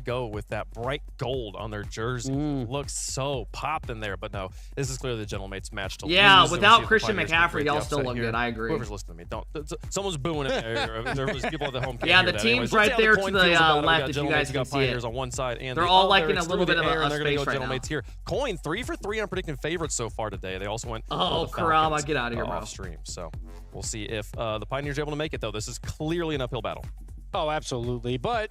to go with that bright gold on their jersey. Looks so popped in there, but no, this is clearly the Gentlemates match to lose. Without Christian McCaffrey, y'all still look good. I agree. Whoever's listening to me, don't. Someone's booing in there. There's people at the home. Yeah, the team's right there to the left if you guys can see it. On one side, and they're all like in a little bit of a space right now. Gentlemates here. Coin 3 for 3 on predicting favorites so far today. They also went Karama, get out of here, bro. Off stream. So we'll see if the Pioneers are able to make it though. This is clearly an uphill battle. Oh, absolutely. But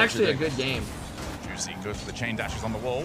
actually a good game. Juicy goes for the chain dashes on the wall.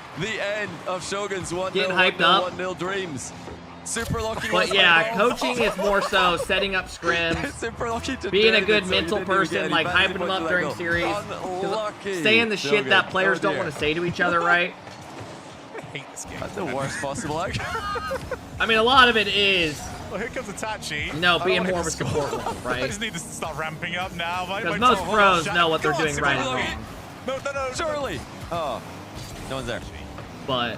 the end of Shogun's 1-0 Getting hyped up. 1-0 dreams. Super lucky. But yeah, coaching is more so setting up scrims, Super lucky to being a do good it, so mental you didn't even get person, any like benefit hyping them to up let during go. series, Unlucky. saying the So shit that good. players Oh, don't dear. want to say to each other, right? I hate this game. That's the worst possible outcome. I mean, a lot of it is, Well, here comes Itachi. no, I being don't more want of a him to support score. role, I right? just need to start ramping up now. Because most pros know what they're doing right and wrong. No. Surely. Oh, no one's there. But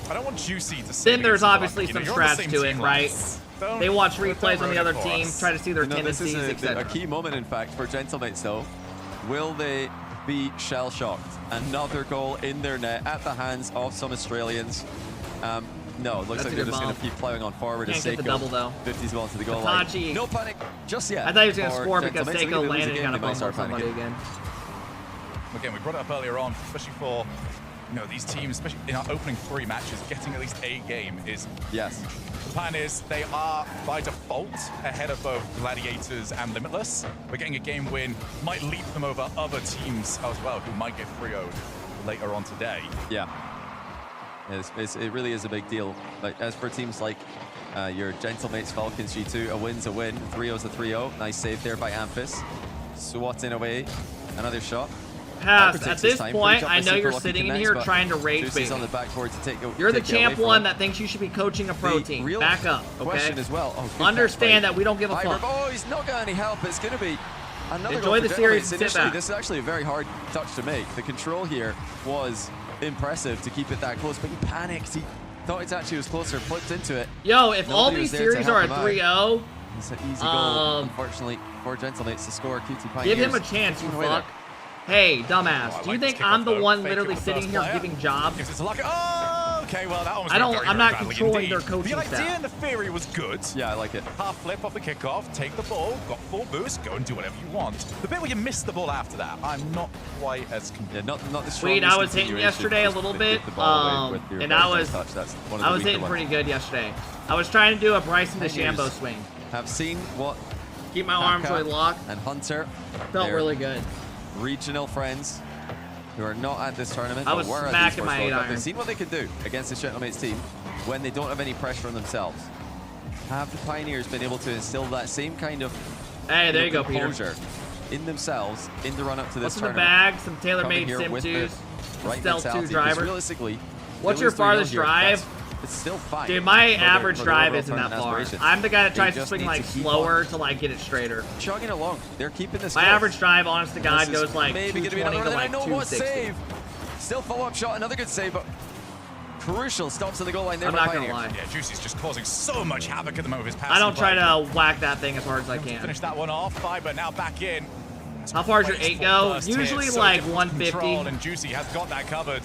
I don't want Juicy to say then there's against obviously the some You're on the strats same to it, team, right? lads. Don't- They watch don't replays on ruin the other it for team, us. try to see their You know, this is tendencies, a etc. key moment, in fact, for Gentlemates, though. Will they be shell-shocked? Another goal in their net at the hands of some Australians. No, it looks That's like a they're good just going ball. to keep plowing on forward. Can't as get the Seiko double, though. 50s ball to the goal line. Hitachi. No panic just yet. I thought he was going to for score because Gentlemates. I think Seiko if they lose landed again, and got a they might bump start on somebody panicking. again. Again, we brought it up earlier on, especially for these teams, especially in our opening 3 matches, getting at least a game is yes. The plan is they are by default ahead of both Gladiators and Limitless. We're getting a game win, might leap them over other teams as well who might get 3-0'd later on today. Yeah. It really is a big deal. But as for teams like your Gentlemates Falcons G2, a win's a win. 3-0's a 3-0. Nice save there by Amphis. Swatting away. Another shot. Pass. At this point, I know you're sitting in here trying to rage bait. On the backboard to take You're the take it away champ from one him. that thinks you should be coaching a pro team. Back up, okay? Question as well. Oh, good Understand catch by that we don't give a Fiber. fuck. Oh, he's not got any help. It's going to be another Enjoy goal the for series Gentlemates. and sit Initially, back. this is actually a very hard touch to make. The control here was impressive to keep it that close, but he panicked. He thought Itachi was closer, flipped into it. Yo, if all Nobody these was there to series help are a him out. 3-0, It's an easy goal, unfortunately, for Gentlemates to score. QT Pioneers. give him a chance, you Away fuck. there. Hey, dumbass, Oh, do you this think kickoff, I'm the though. one Fake literally it with sitting first here player. giving jobs? Gives it to Lucky. Oh, okay, well, that one was I don't- very, I'm very not badly controlling indeed. their coaching The idea staff. and the theory was good. Yeah, I like it. Half flip off the kickoff, take the ball, got full boost, go and do whatever you want. The bit where you miss the ball after that, I'm not quite as Yeah, not the Sweet, I was hitting yesterday a little bit, and I was hitting pretty good yesterday. I was trying to do a Bryson DeChambeau swing. Have seen what Keep my arms Taka really locked. and Hunter Felt their really good. regional friends who are not at this tournament. I but was were at smacking the my Esports World 8 Cup. iron. They've seen what they can do against this Gentlemates team when they don't have any pressure on themselves. Have the Pioneers been able to instill that same kind of Hey, there you go, Peter. composure in themselves in the run-up to this What's in the tournament? bag? Some tailor-made Coming here Sim with the 2s, right Stealth 2 mentality, because driver. Realistically, What's they your lose 3-0 farthest here, drive? It's still fine. Dude, my for their- average for their drive overall isn't that tournament far. aspirations. I'm the guy that They tries to just swing need like to keep slower on to like get it straighter. chugging along. They're keeping this My close. average drive, honest to God, This is goes like maybe gonna be 220 another to one. like I know what 260. save. Still follow-up shot, another good save, but crucial stops at the goal line there. I'm by not gonna Pioneers. lie. Yeah, Juicy's just causing so much havoc at the moment with his passing. I don't try play. to whack that thing as hard as I can. Finish that one off. Fiber now back in. How far does your 8 go? First Usually hit, so like difficult to 150. control, and Juicy has got that covered.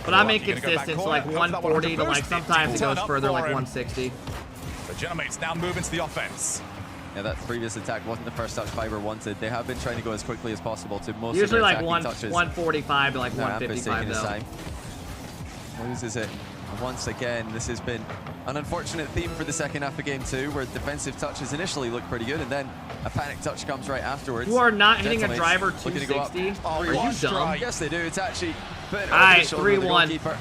But I'm Lucky gonna go back inconsistent, so corner, like goes for that 140 to 100 like boost. sometimes it Turn goes up further, for like him. 160. The Gentlemates now move into the offense. Yeah, that previous attack wasn't the first touch Fiber wanted. They have been trying to go as quickly as possible to most Usually of their like attacking touches. 145 to like No, Amphis 155 taking his though. time. Loses it. And once again, this has been an unfortunate theme for the second half of game 2, where defensive touches initially look pretty good, and then a panic touch comes right afterwards. You are not hitting a Gentlemates driver looking to go up. 260? Oh, Are you what dumb? strike. Yes, they do. It's actually put it over Alright, the shoulder of the 3-1. goalkeeper.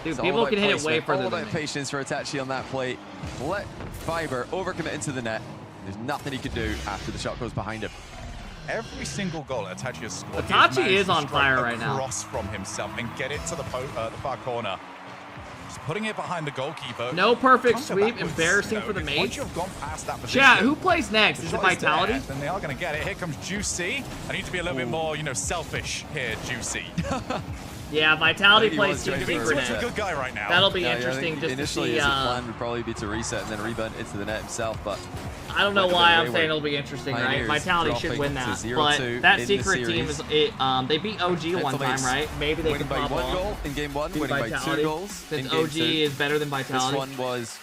Dude, It's all people about can hit it way placement, further all than about me. patience for Itachi on that play. Let Fiber overcommit into the net. There's nothing he can do after the shot goes behind him. Every single goal that Itachi has scored, Itachi he's managed is to on strike fire right now. across from himself and get it to the far corner. Just putting it behind the goalkeeper. No perfect Counter sweep, backwards, embarrassing you know, for the Once mates. you've gone past that position, Chat, who plays next? the Is it shot Vitality? there, then they are going to get it. Here comes Juicy. I need to be a little bit more, selfish here, Juicy. Yeah, Vitality He plays was Team trying to Secret be He's a next. good guy right now. That'll be Yeah, I interesting think just to initially see. his plan would probably be to reset and then rebound into the net himself, but I don't know look at why the I'm way saying we're- it'll be interesting, right? Pioneers Vitality should win dropping that, to but 0-2 that in the secret team is they beat OG one time, Gentlemates right? Maybe they winning can by pop 1 off. goal in game 1, Beat winning by 2 Vitality, goals in since game OG 2. is better than This Vitality. one was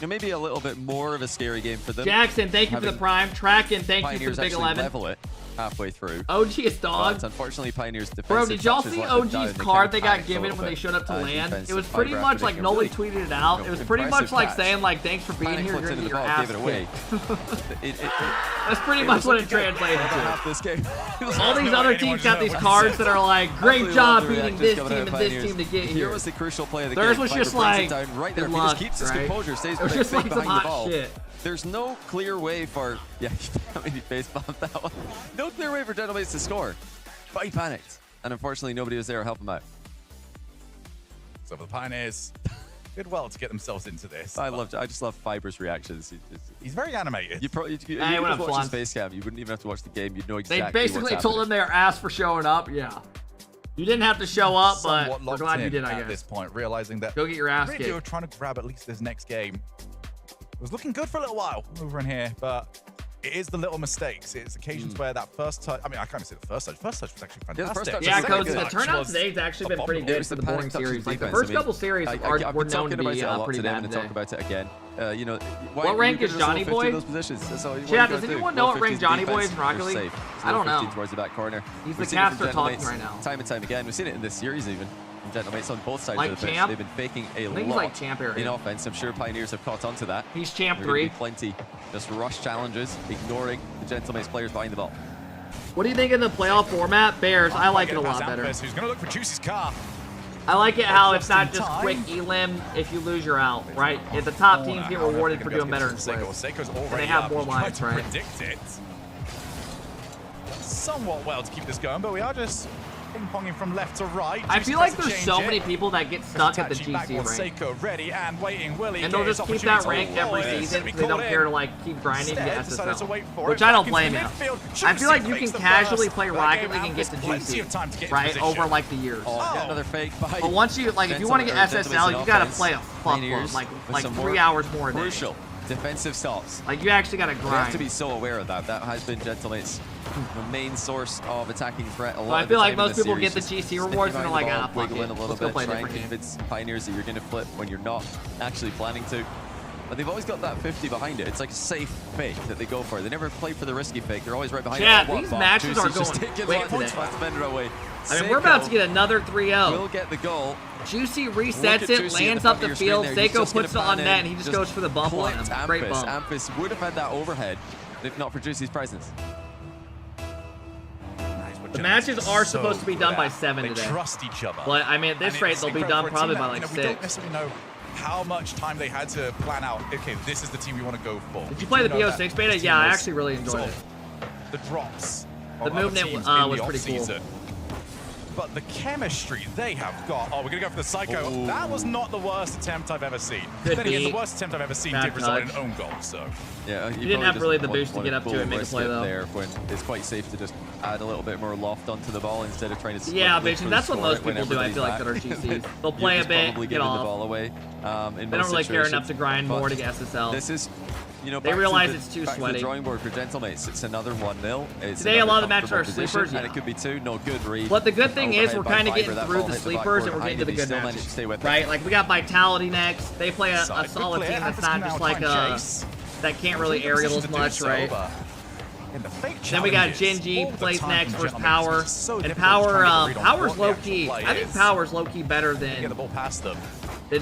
maybe a little bit more of a scary game for them. Jackson, thank you for the Having prime. Track and thank you for Pioneers the big actually 11. level it halfway through. OG is dog. But unfortunately, Pioneers Bro, did y'all see OG's card they got given when they showed up to land? It was pretty much like Noli tweeted it out. It was pretty much like saying like, thanks for being here, you're gonna get your ass kicked. That's pretty much what it translated to. All these other teams got these cards that are like, great job beating this team and this team to get here. Here was the crucial play of the Theirs game. was just like, right there. good He luck, just keeps his right? composure, stays It was just like some behind the hot ball. shit. There's no clear way for he face bombed that one. No clear way for Gentlemen to score. But he panicked, and unfortunately nobody was there to help him out. So for the Pioneers, did well to get themselves into this. I just love Fiber's reactions. He's very animated. You probably you just watch his face cam. You wouldn't even have to watch the game. You'd know exactly. They basically told him they were ass for showing up. Yeah. You didn't have to show up, but Somewhat we're locked glad you in did, I at guess. this point, realizing that Go get your ass Radio kicked. trying to grab at least this next game. It was looking good for a little while over in here, but it is the little mistakes. It's occasions where that first touch, I mean, I can't even say the first touch. First touch was actually fantastic. Yeah, because the turnout today's actually been pretty good for the boring series. Like the first couple series were known to be pretty bad today. Talk about it again. You know, what rank is Johnny Boy? Yeah, does anyone know what rank Johnny Boy is in Rocket League? I don't know. Towards the back corner. He's the caster talking right now. Time and time again. We've seen it in this series even. Gentlemen, on both sides like of the pitch. Champ? They've been faking a lot like Champ in offense. I'm sure Pioneers have caught on to that. He's Champ There 3. be plenty just rush challenges, ignoring the Gentlemen's players behind the ball. What do you think of the playoff format? Bears, I like it a lot better. Who's going to look for Juicy's car? I like it how it's not just quick elim if you lose you're out, right? If the top teams get rewarded for doing better in play. And they have more lines, right? Predict it somewhat well to keep this going, but we are just ping-ponging from left to right. I feel like there's so many people that get stuck at the GC rank. Seiko ready and waiting. Willie and they'll just keep that rank every season because they don't care to like keep grinding to get SSL. Which I don't blame you. I feel like you can casually play Rocket League and get to GC, right? Over like the years. Another fake by but once you like, if you want to get SSL, you gotta play a fuck load, like 3 hours more a day. Crucial defensive stops. Like you actually gotta grind. You have to be so aware of that. That has been Gentlemen's main source of attacking threat. So I feel like most people get the GC rewards and they're like, ah, fuck it. Wiggling a little Let's go bit, play a try and different game. convince Pioneers that you're going to flip when you're not actually planning to. But they've always got that 50 behind it. It's like a safe fake that they go for. They never play for the risky fake. They're always right behind it. Yeah, these matches are going quick today. I mean, we're about to get another 3-0. We'll get the goal. Juicy resets it, lands up the field. Seiko puts it on net, and he just goes for the bump on him. Great bump. Ampus would have had that overhead if not for Juicy's presence. The matches are supposed to be done by 7 today. They trust each other. But I mean, at this rate, they'll be done probably by like 6. We don't necessarily know how much time they had to plan out. Okay, this is the team we want to go for. Did you play the BO6 beta? Yeah, I actually really enjoyed it. The drops. The movement was pretty cool. But the chemistry they have got. Oh, we're going to go for the Psycho. Ooh. That was not the worst attempt I've ever seen. Then again, the worst attempt I've ever seen did result in an own goal, so. Yeah, you didn't have really the boost to get up to it and make a play, though. There when it's quite safe to just add a little bit more loft onto the ball instead of trying to. Yeah, bitch, and that's what most people do, I feel like, that are GCs. They'll play a bit, get off. The ball away, they don't really care enough to grind more to get SSL. This is, you know, they realize it's too sweaty. sweaty. The drawing board for Gentlemates. It's another 1-0. Today, a lot of the matches are sleepers, and it could be 2. No good read. But the good thing is, we're kind of getting through the sleepers, and we're getting to the good matches, right? Like we got Vitality next. They play a solid team that's not just like that can't really aerial as much, right? Then we got Genji plays next versus Power, and Power's low key. I think Power's low key better than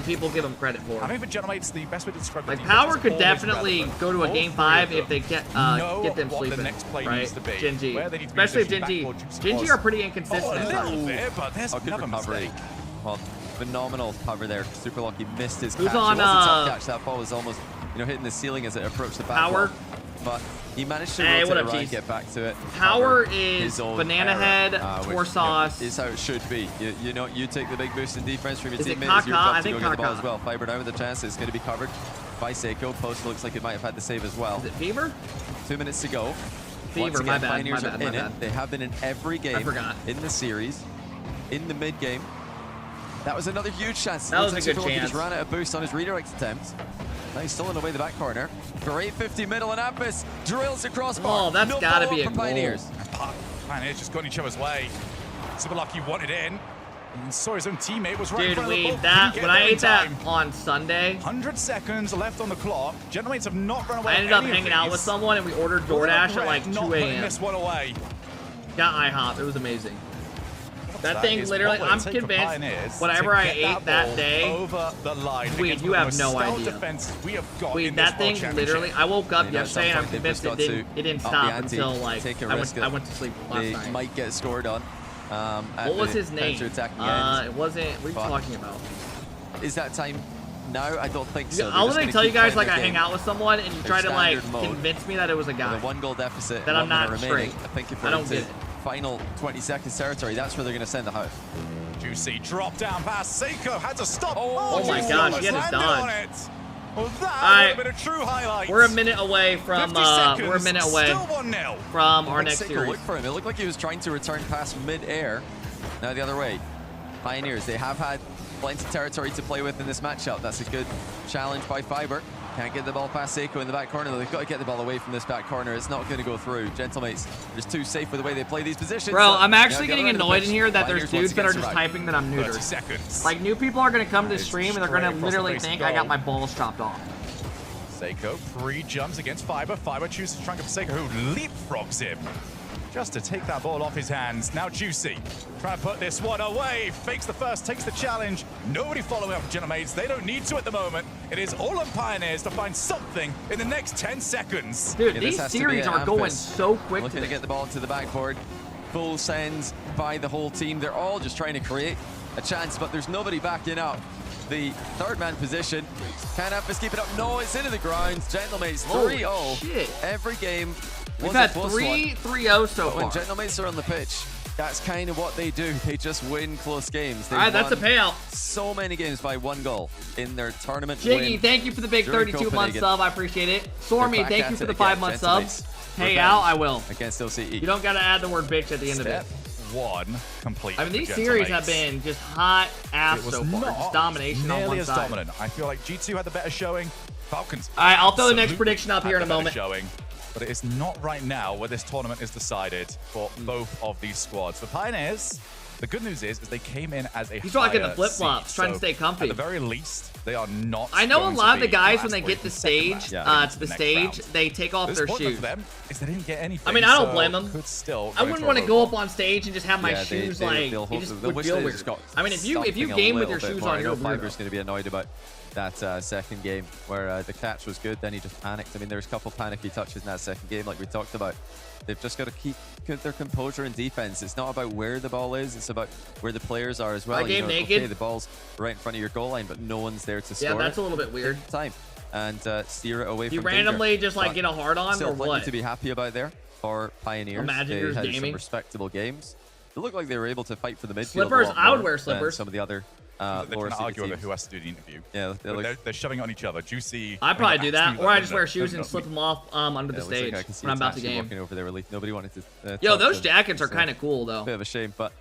people give him credit for. I think for Gentlemates, the best way to describe like Power could definitely go to a game 5 if they get them sleeping, right? Genji, especially if Genji are pretty inconsistent. A little bit, but there's another mistake. Well, phenomenal cover there. Super Lucky missed his catch. Who's on? Catch. That ball was almost, hitting the ceiling as it approached the back. Power. But he managed to rotate around and get back to it. Power is banana head, tour sauce. Is how it should be. You take the big boost in defense from your teammate. Kaka? I think Kaka. The ball as well. Fiber down with the chance. It's going to be covered by Seiko. Post looks like it might have had the save as well. Is it Fever? 2 minutes to go. Fever, my bad. My bad. They have been in every game in the series. In the mid game. That was another huge chance. That was a good chance. He just ran out of boost on his redirect attempt. Now he's still in away the back corner. For 850 middle and Ampus drills across bar. Oh, that's gotta be a goal. Pioneers just got in each other's way. Super Lucky wanted in. And saw his own teammate was right in front of the ball. When I ate that on Sunday. 100 seconds left on the clock. Gentlemates have not run away. I ended up hanging out with someone and we ordered DoorDash at like 2 a.m. This one away. Got IHOP. It was amazing. That thing literally, I'm convinced whatever I ate that day, over the line. Weed, you have no idea. Weed, that thing literally, I woke up yesterday and I'm convinced it didn't stop until like I went to sleep last night. They might get scored on. What was his name? It wasn't, what are you talking about? Is that time now? I don't think so. I'll literally tell you guys like I hang out with someone and you try to like convince me that it was a guy. With a 1 goal deficit, that I'm not straight. I think if I don't get it. Final 20 seconds territory, that's where they're going to send the house. Juicy drop down pass. Seiko had to stop. Oh my gosh, he had his dodge. Well, that would have been a true highlight. We're a minute away from from our next series. Look for him. It looked like he was trying to return past mid-air. Now the other way. Pioneers, they have had plenty of territory to play with in this matchup. That's a good challenge by Fiber. Can't get the ball past Seiko in the back corner. They've got to get the ball away from this back corner. It's not going to go through. Gentlemates are just too safe with the way they play these positions. Bro, I'm actually getting annoyed in here that there's dudes that are just typing that I'm neutered. Like, new people are going to come to the stream and they're going to literally think I got my balls chopped off. Seiko pre-jumps against Fiber. Fiber chooses to try and get Seiko, who leapfrogs him just to take that ball off his hands. Now Juicy trying to put this one away. Fakes the first, takes the challenge. Nobody following up Gentlemates. They don't need to at the moment. It is all on Pioneers to find something in the next 10 seconds. Dude, these series are going so quick. Looking to get the ball into the backboard. Full sends by the whole team. They're all just trying to create a chance, but there's nobody backing up. The third man position. Can Amphis keep it up? No, it's into the ground. Gentlemates 3-0. Every game. We've had 3-0 so far. When Gentlemates are on the pitch, that's kind of what they do. They just win close games. All right, that's a payout. So many games by 1 goal in their tournament Jiggy, thank you for the big 32-month sub. I appreciate it. Stormy, thank you for the 5-month sub. Pay out, I will. Against OCE. You don't got to add the word bitch at the end of it. One complete. I mean, these series have been just hot ass so far. Just domination on one side. Dominant. I feel like G2 had the better showing. Falcons. All right, I'll throw the next prediction up here in a moment. But it is not right now where this tournament is decided for both of these squads. For Pioneers, the good news is they came in as a He's rocking the flip-flops, trying to stay comfy. At the very least, they are not. I know a lot of the guys when they get to stage, they take off their shoes. For them is they didn't get anything. I mean, I don't blame them. I wouldn't want to go up on stage and just have my shoes like it just would feel weird. I mean, if you game with your shoes on, you're Fiber's going to be annoyed about that second game where the catch was good, then he just panicked. I mean, there's a couple panicky touches in that second game like we talked about. They've just got to keep their composure in defense. It's not about where the ball is, it's about where the players are as well. I game naked. Okay, the ball's right in front of your goal line, but no one's there to score. Yeah, that's a little bit weird. Time and steer it away from you randomly danger. just like get a hard on still or what? To be happy about there for Pioneers. Imagine they had gaming. some respectable games. It looked like they were able to fight for the midfield. Slippers, I would wear slippers. Some of the other they're trying to argue over who has to do the interview. Yeah, they're shoving on each other. Juicy. I probably do that, or I just wear shoes and slip them off under the stage when I'm about to game. Over there, nobody wanted to. Yo, those jackets are kind of cool though. Bit of a shame, but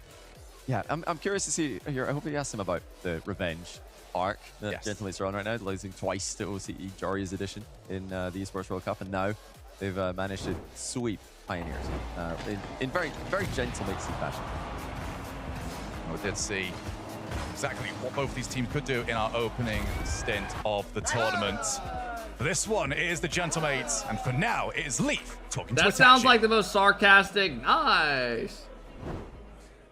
yeah, I'm curious to see here. I hope he asks him about the revenge arc that Gentlemates are on right now, losing twice to OCE Jaria's edition in the Esports World Cup, and now they've managed to sweep Pioneers in very, very Gentlematesy fashion. We did see exactly what both these teams could do in our opening stint of the tournament. This one is the Gentlemates, and for now, it is Leaf talking to Itachi. That sounds like the most sarcastic. Nice.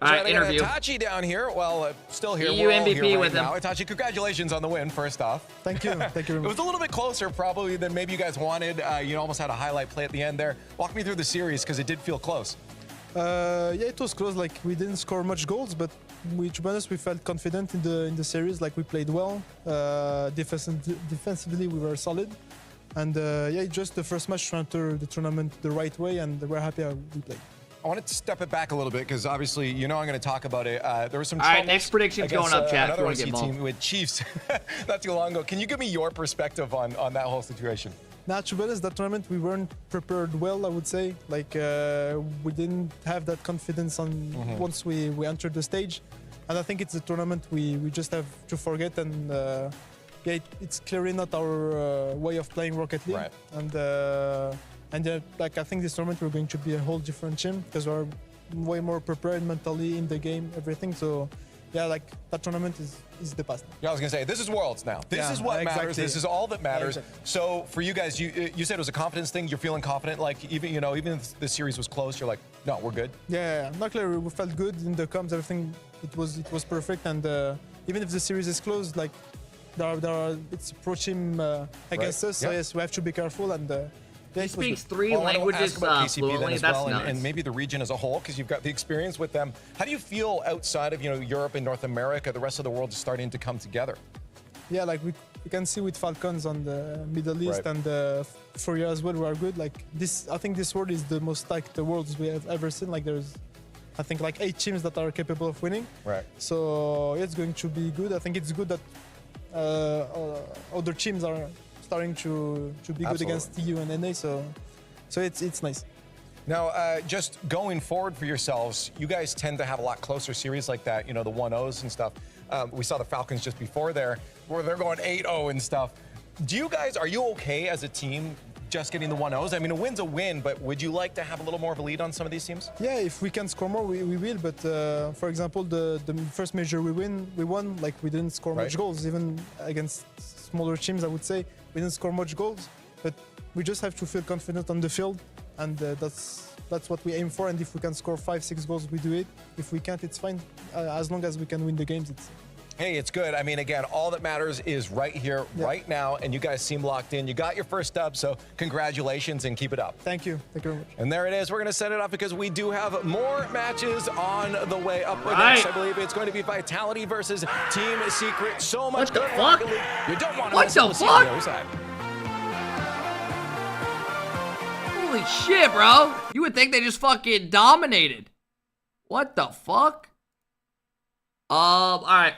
All right, interview. Itachi down here. Well, still here. EU MVP here with him. Now. Itachi, congratulations on the win, first off. Thank you. Thank you very much. It was a little bit closer, probably, than maybe you guys wanted. You almost had a highlight play at the end there. Walk me through the series, because it did feel close. Yeah, it was close. Like, we didn't score much goals, but to be honest, we felt confident in the series. Like, we played well. Defensively, we were solid. And yeah, just the first match to enter the tournament the right way, and we're happy how we played. I wanted to step it back a little bit because obviously, I'm going to talk about it. There was some. All right, next prediction's going up, chat. Another OC team with Chiefs not too long ago. Can you give me your perspective on that whole situation? Now, to be honest, that tournament we weren't prepared well. I would say, like we didn't have that confidence on once we entered the stage, and I think it's a tournament we just have to forget. And yeah, it's clearly not our way of playing Rocket League. Right. And like I think this tournament we're going to be a whole different team because we're way more prepared mentally in the game, everything. So yeah, like that tournament is the past. Yeah, I was gonna say this is Worlds now. This is what matters. This is all that matters. Exactly. So for you guys, you said it was a confidence thing. You're feeling confident, like even if the series was close, you're like, no, we're good. Yeah, luckily we felt good in the comms. Everything it was perfect, and even if the series is closed, like it's pro team against us. So yes, we have to be careful and. He speaks 3 languages fluently. As well, and maybe the region as a whole, because you've got the experience with them. How do you feel outside of Europe and North America? The rest of the world is starting to come together. Yeah, like we can see with Falcons on the Middle East and Furia as well. We are good. Like this, I think this world is the most stacked worlds we have ever seen. Like there's, I think like 8 teams that are capable of winning. Right. So yeah, it's going to be good. I think it's good that other teams are starting to be good against EU and NA, so it's nice. Now, just going forward for yourselves, you guys tend to have a lot closer series like that, the 1-0s and stuff. We saw the Falcons just before there, where they're going 8-0 and stuff. Are you okay as a team just getting the 1-0s? I mean, a win's a win, but would you like to have a little more of a lead on some of these teams? Yeah, if we can score more, we will. But for example, the first major we won, like we didn't score much goals, even against smaller teams, I would say. We didn't score much goals, but we just have to feel confident on the field, and that's what we aim for. And if we can score 5-6 goals, we do it. If we can't, it's fine. As long as we can win the games, Hey, it's good. I mean, again, all that matters is right here, right now, and you guys seem locked in. You got your first dub, so congratulations and keep it up. Thank you. Thank you very much. And there it is. We're going to set it up because we do have more matches on the way up. Next, I believe it's going to be Vitality versus Team Secret. So much good. What the fuck? You don't want to miss the fuck? Holy shit, bro. You would think they just fucking dominated. What the fuck? All right.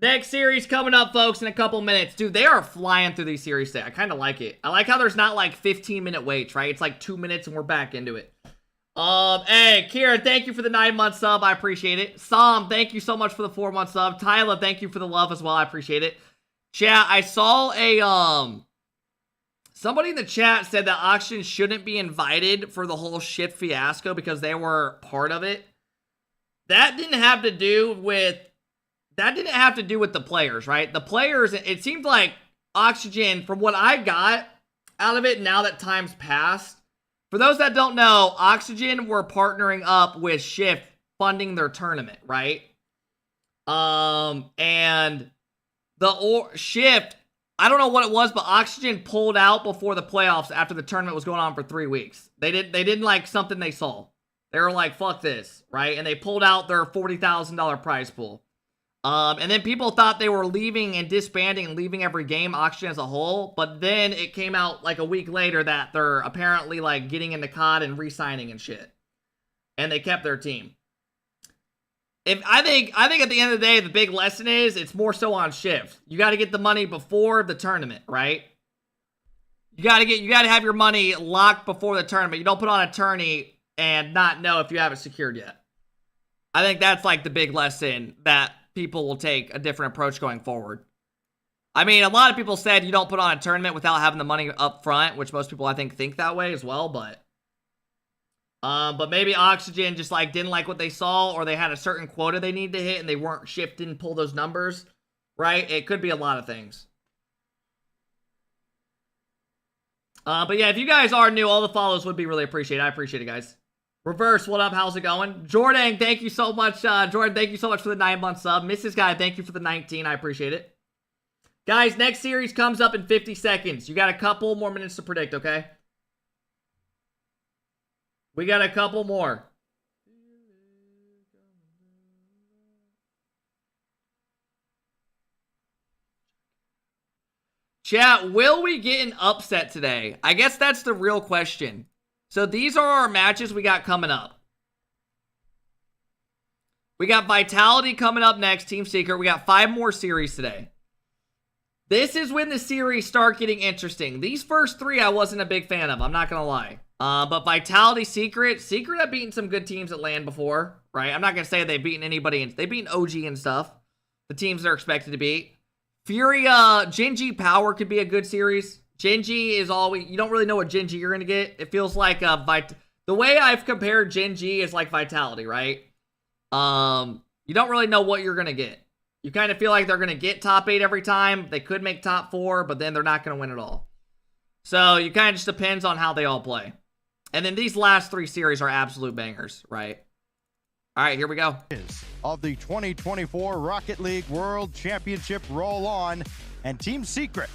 Next series coming up, folks, in a couple minutes. Dude, they are flying through these series today. I kind of like it. I like how there's not like 15-minute waits, right? It's like 2 minutes and we're back into it. Hey, Kira, thank you for the 9-month sub. I appreciate it. Sam, thank you so much for the 4-month sub. Tyler, thank you for the love as well. I appreciate it. Chat, I saw a, somebody in the chat said that Oxygen shouldn't be invited for the whole Shift fiasco because they were part of it. That didn't have to do with the players, right? The players, it seemed like Oxygen, from what I got out of it now that time's passed, for those that don't know, Oxygen were partnering up with Shift funding their tournament, right? And the Shift, I don't know what it was, but Oxygen pulled out before the playoffs after the tournament was going on for 3 weeks. They didn't like something they saw. They were like, fuck this, right? And they pulled out their $40,000 prize pool. And then people thought they were leaving and disbanding and leaving every game, Oxygen as a whole. But then it came out like a week later that they're apparently like getting into COD and re-signing and shit. And they kept their team. I think at the end of the day, the big lesson is it's more so on Shift. You got to get the money before the tournament, right? You got to have your money locked before the tournament. You don't put on a tourney and not know if you have it secured yet. I think that's like the big lesson that people will take a different approach going forward. I mean, a lot of people said you don't put on a tournament without having the money up front, which most people I think that way as well, but maybe Oxygen just like didn't like what they saw, or they had a certain quota they need to hit and they weren't shifting and pull those numbers, right? It could be a lot of things. But yeah, if you guys are new, all the follows would be really appreciated. I appreciate it, guys. Reverse, what up? How's it going? Jordan, thank you so much. Jordan, thank you so much for the 9-month sub. Mrs. Guy, thank you for the 19. I appreciate it. Guys, next series comes up in 50 seconds. You got a couple more minutes to predict, okay? We got a couple more. Chat, will we get an upset today? I guess that's the real question. So these are our matches we got coming up. We got Vitality coming up next, Team Secret. We got 5 more series today. This is when the series start getting interesting. These first 3 I wasn't a big fan of, I'm not going to lie. But Vitality, Secret have beaten some good teams at LAN before, right? I'm not going to say they've beaten anybody. They've beaten OG and stuff. The teams they're expected to beat. Furia, Genji Power could be a good series. Genji is always, you don't really know what Genji you're going to get. It feels like the way I've compared Genji is like Vitality, right? You don't really know what you're going to get. You kind of feel like they're going to get top 8 every time. They could make top 4, but then they're not going to win it all. So you kind of just depends on how they all play. And then these last 3 series are absolute bangers, right? All right, here we go. Of the 2024 Rocket League World Championship roll on, and Team Secret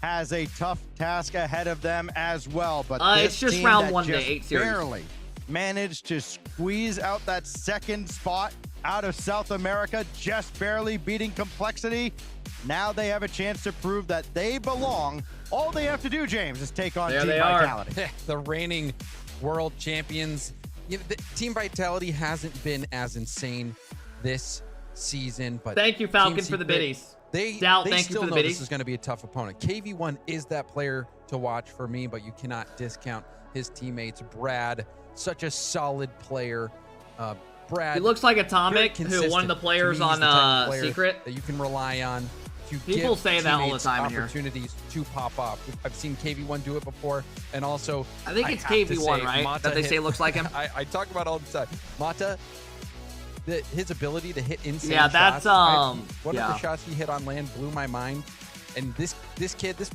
has a tough task ahead of them as well. But it's just round 1 to 8 series. Barely managed to squeeze out that second spot out of South America, just barely beating Complexity. Now they have a chance to prove that they belong. All they have to do, James, is take on Team Vitality. The reigning world champions. You know, Team Vitality hasn't been as insane this season, but thank you, Falcon, for the biddies. They still know this is going to be a tough opponent. KV1 is that player to watch for me, but you cannot discount his teammates. Brad, such a solid player. Brad, he looks like Atomic, who one of the players on Secret that you can rely on. People say that all the time in here. Opportunities to pop up. I've seen KV1 do it before, and also I think it's KV1, right? Mata that they say looks like him. I talk about all the time. Mata, his ability to hit insane shots. That's one of the shots he hit on land blew my mind. And this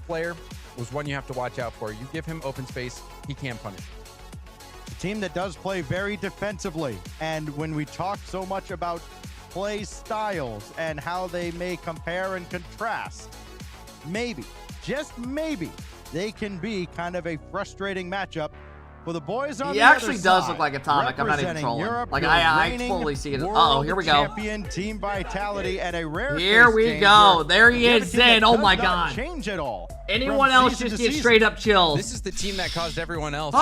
player was one you have to watch out for. You give him open space, he can punish. A team that does play very defensively, and when we talk so much about play styles and how they may compare and contrast, maybe, just maybe, they can be kind of a frustrating matchup for the boys on the other side. He actually does look like Atomic. I'm not even trolling. Like, I totally see it. Uh-oh, here we go. Champion Team Vitality and a rare here we go. There he is, Zen. Oh my god. Change at all. Anyone else just get straight up chills. This is the team that caused everyone else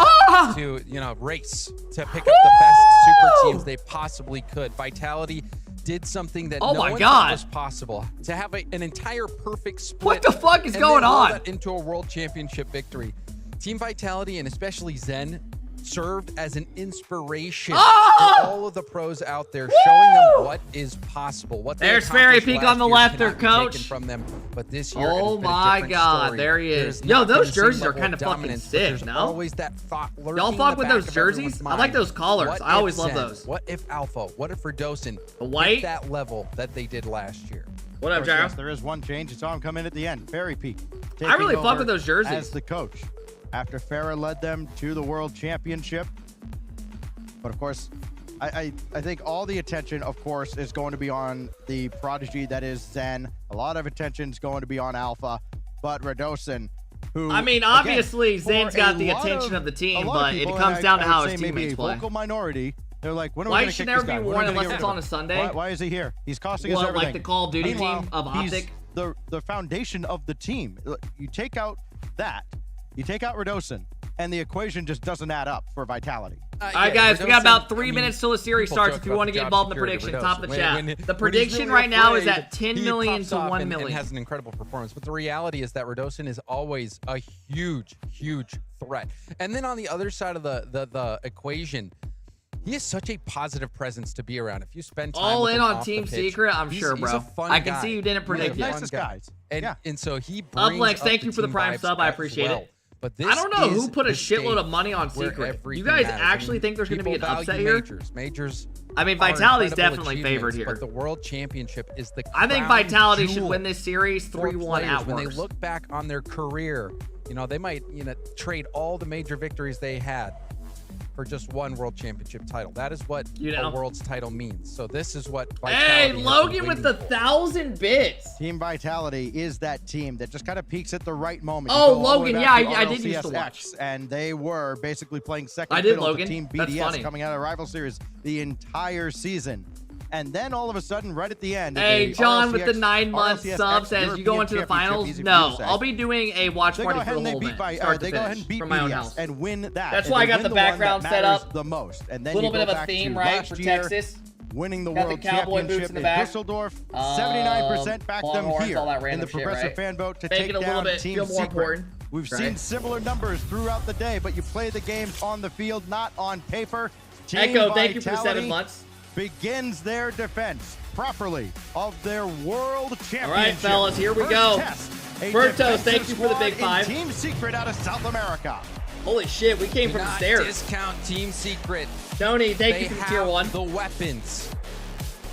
to, race to pick up the best super teams they possibly could. Vitality did something that no one thought was possible. To have an entire perfect split. What the fuck is going on? That into a world championship victory. Team Vitality, and especially Zen, served as an inspiration for all of the pros out there, showing them what is possible. What there's Fairy Peak on the left there, coach. From them, but this year, oh my god, there he is. Yo, those jerseys are kind of fucking sick. No, always that thought. Y'all fuck with those jerseys? I like those collars. I always love those. What if Alpha? What if Redosin? The white, that level that they did last year. What up, Jared? Yes, there is one change. You saw him come in at the end. Fairy Peak. I really fuck with those jerseys. As the coach, after Farah led them to the World Championship. But of course, I think all the attention, of course, is going to be on the prodigy that is Zen. A lot of attention is going to be on Alpha. But Redosin, who... I mean, obviously, Zen's got the attention of the team, but it comes down to how his teammates play. Vocal minority. They're like, when are we why going to should kick this never guy? be worn unless it's on a Sunday? Why is he here? He's costing us everything. Like the Call of Duty team of Optic? The foundation of the team. You take out that. You take out Redosin, and the equation just doesn't add up for Vitality. All right, guys, we got about 3 minutes till the series starts. If you want to get involved in the prediction, top of the chat. The prediction right now is at 10 million to 1 million. And has an incredible performance, but the reality is that Redosin is always a huge, huge threat. And then on the other side of the equation, he is such a positive presence to be around. If you spend time all with in him on off Team the pitch, Secret, I'm sure, bro. He's a fun I can guy. see you didn't predict it. Nicest guys. And so he brings Uplex, thank up you for the team prime vibes sub. I appreciate it. But this I don't know is who put a the shitload of stage money on where Secret. everything You guys matters. actually think there's going to be an People upset value here? Majors. I mean, are Vitality's incredible definitely favored achievements, here. But the World Championship is the I think crown Vitality should jewel win this series for 3-1 at when they worst. look back on their career, they might trade all the major victories they had for just one World Championship title. That is what a World's title means. So this is what Vitality Hey, Logan with the 1,000 bits. Team Vitality is that team that just kind of peaks at the right moment. Oh, Logan, yeah, I did used to watch. And they were basically playing second I did, fiddle Logan. to Team That's BDS funny. coming out of Rival Series the entire season. And then all of a sudden, right at the end, hey, John with the 9-month RLCS sub says, you go into the finals? No, I'll be doing a watch party for the whole event. They go ahead and beat from my own house. BDS and win that. That's why I got the background set up. The most. And then little bit of a theme, right, for Texas. Winning the got World the cowboy Championship boots in the in back. Dusseldorf, 79% backed them Longhorns, here all that in random the Progressive shit, right? fan vote to Make take it a little down bit Team feel more Secret. important. We've Right. seen similar numbers throughout the day, but you play the games on the field, not on paper. Team Echo, thank you for the Vitality 7 months. Begins their defense properly of their World Championship. All right, fellas, here we go. Bertos, thank you for the big 5. Team Secret out of South America. Holy shit, we came from the stairs. Discount Team Secret. Tony, thank you for the tier 1. The weapons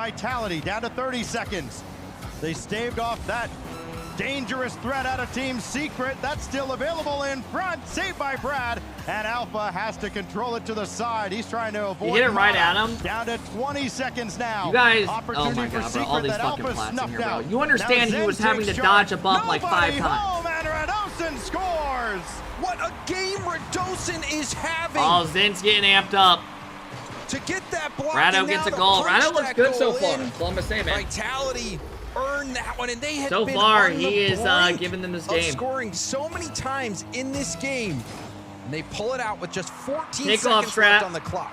Vitality down to 30 seconds. They staved off that dangerous threat out of Team Secret. That's still available in front. Saved by Brad. And Alpha has to control it to the side. He's trying to avoid. You hit it right at him. Down to 20 seconds now. You guys, opportunity oh my for god, bro, Secret all these that fucking Alpha plats in snuffed here, bro. out. You understand Now he was Zen having to takes dodge charge. a bump like 5 times. Home, and Radosin scores. What a game Radosin is having. Oh, Zen's getting amped up. To get that block. Rado gets a goal. Rado looks good so far. That's all I'm gonna say, man. Vitality earned that one, and they had so been far on he the is brink giving them this of game. Scoring so many times in this game, and they pull it out with just 14 Kickoff seconds strap. left on the clock.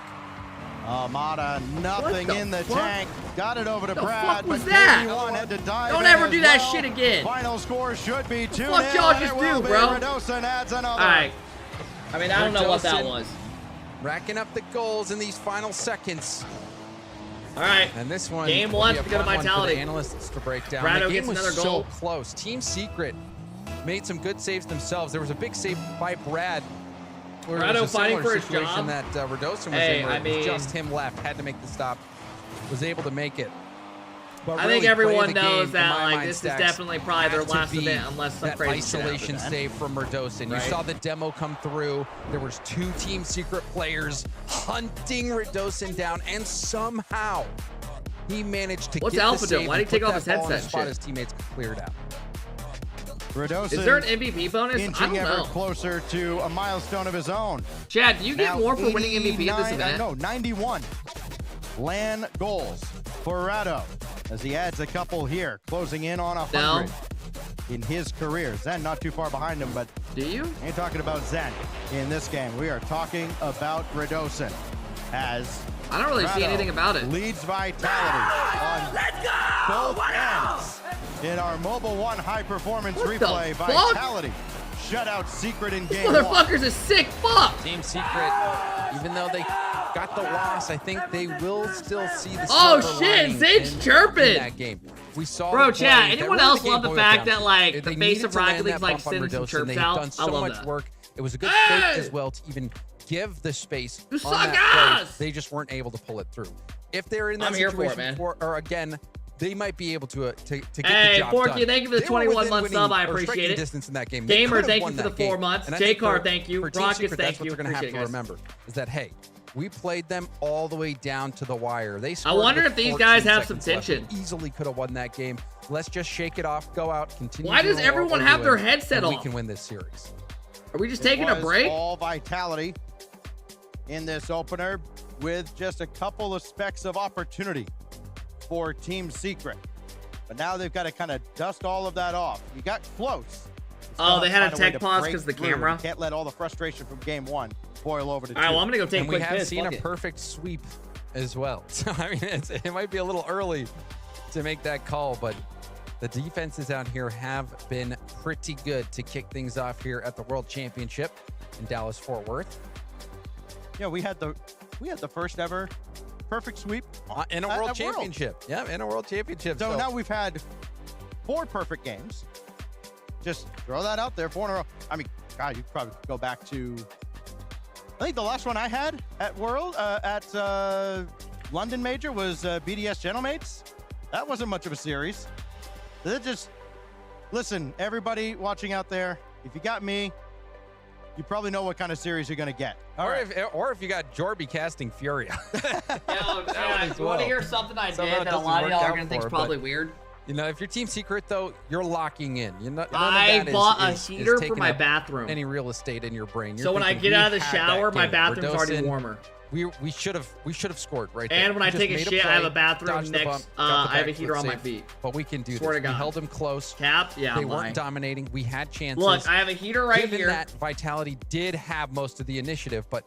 Armada, nothing in the tank. Got it over to the Brad. fuck was but that? KD1 had to dive Don't in ever as do that well. shit again. Final score should be 2-0. What y'all just do, bro? Radosin adds another. All right. I mean, I don't know what that was. Racking up the goals in these final seconds. All right. And this one, Game will one be a to go to fun one for Vitality. the analysts to break down. Rado the game gets was another so goal. close. Team Secret made some good saves themselves. There was a big save by Brad. Where Rado it was a fighting similar for his situation job. that Radosin was Hey, in, where I it was mean- just him left, had to make the stop, was able to make it. But I really, think everyone play the knows game, that in my like mind, this is Stacks, definitely probably their had to last be event unless some that crazy shit isolation happens. save from Radosin. Right. You saw the demo come through. There was 2 Team Secret players hunting Radosin down, and somehow he managed to What's get Alpha the doing? save Why did and he take put off his that ball in headset the spot and his teammates cleared out. Radosin Is there an MVP bonus? I inching don't ever know. closer to a milestone of his own. Chad, do you get Now more for winning MVP in this 89 event? No, 91 LAN goals for Rado as he adds a couple here, closing in on 100 in his career. Zen not too far behind him, but do you? Ain't talking about Zen in this game. We are talking about Radosin as I don't really see Rado anything about it. Leads Vitality on both ends in our Mobile 1 high performance What the replay. fuck? Vitality shut out Secret in This game 1. motherfucker's a sick fuck. Team Secret, even though they got the loss, I think they will still see the Oh silver shit, lining Zane's in chirping. that game. We saw Bro, the chat, plays that anyone really else the love game the boiled fact down that to. like They the face needed of to Rocket land League's that like bump on sending some Radosin. chirps They've out? done I so love much that. work. It was a good Hey! fake as well to even give the space You on suck that ass! play. They just weren't able to pull it through. If they're in that I'm here for it, situation man. or again, they might be able to get Hey, the job Forky, done. thank you for the They were 21-month within sub. I winning or appreciate striking it. distance in that game. They Gamer, could have thank won you for the that 4 game. months. And I think J-Car, for- thank you. for Team Rockets, Secret, thank that's what you. they're going to have Appreciate to it, guys. remember is that, hey, we played them all the way down to the wire. They I scored wonder with if these 14 guys have some seconds left. tension. They easily could have won that game. Let's just shake it off, go out, continue. Why does doing what everyone we're have their doing, headset and off? We can win this series. Are we just It taking a was break? all Vitality in this opener with just a couple of specks of opportunity for Team Secret. But now they've got to kind of dust all of that off. You got close. Oh, they had a Find way tech to pause break 'cause the through. camera? You can't let all the frustration from game 1 boil over to 2. All right, well, I'm gonna go take And a we quick have piss. seen Fuck a it. perfect sweep as well. So, I mean, it might be a little early to make that call, but the defenses out here have been pretty good to kick things off here at the World Championship in Dallas-Fort Worth. Yeah, we had the first ever perfect sweep In a at World Championship. Yeah, in a World Championship. So now we've had 4 perfect games. Just throw that out there, 4 in a row. I mean, God, you could probably go back to, I think the last one I had at World, at London Major was BDS Gentlemates. That wasn't much of a series. That just, listen, everybody watching out there, if you got me, you probably know what kind of series you're going to get. Or if you got Jorby casting Furia. You want to hear something I did that a lot of y'all are going to think is probably weird? You know, if you're Team Secret, though, you're locking in. You're not, I bought a heater for my bathroom. Any real estate in your brain. You're So when I thinking, get out of "We the had that shower, my game. bathroom's already Radosin, warmer. We should have scored right there. And when I We just take a made shit, I have play, a bathroom dodged the next. bump, got the I have a backflip heater on my save. feet. But we can do Swear this. to God. We held them close. Cap? Yeah, They I'm weren't lying. dominating. We had chances. Look, I have a heater right Given here. that Vitality did have most of the initiative, but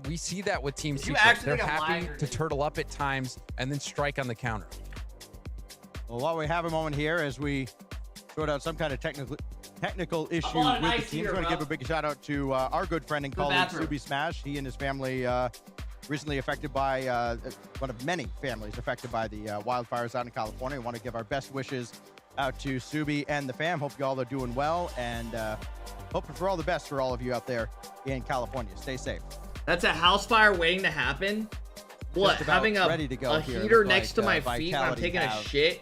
we see that with Team Did you Secret. actually They're think I'm happy lying or to turtle up at times and then strike on the counter. Well, while we have a moment here, as we sort out some kind of technical issue on a with nice the team, heater, I want to bro. give a big shout out to our good friend and Good colleague, bathroom. Subi Smash. He and his family recently affected by one of many families affected by the wildfires out in California. We want to give our best wishes out to Subi and the fam. Hope you all are doing well, and hoping for all the best for all of you out there in California. Stay safe. That's a house fire waiting to happen. What? Just about Having ready to go a here. heater Look next like, to my feet when I'm Vitality taking a have shit?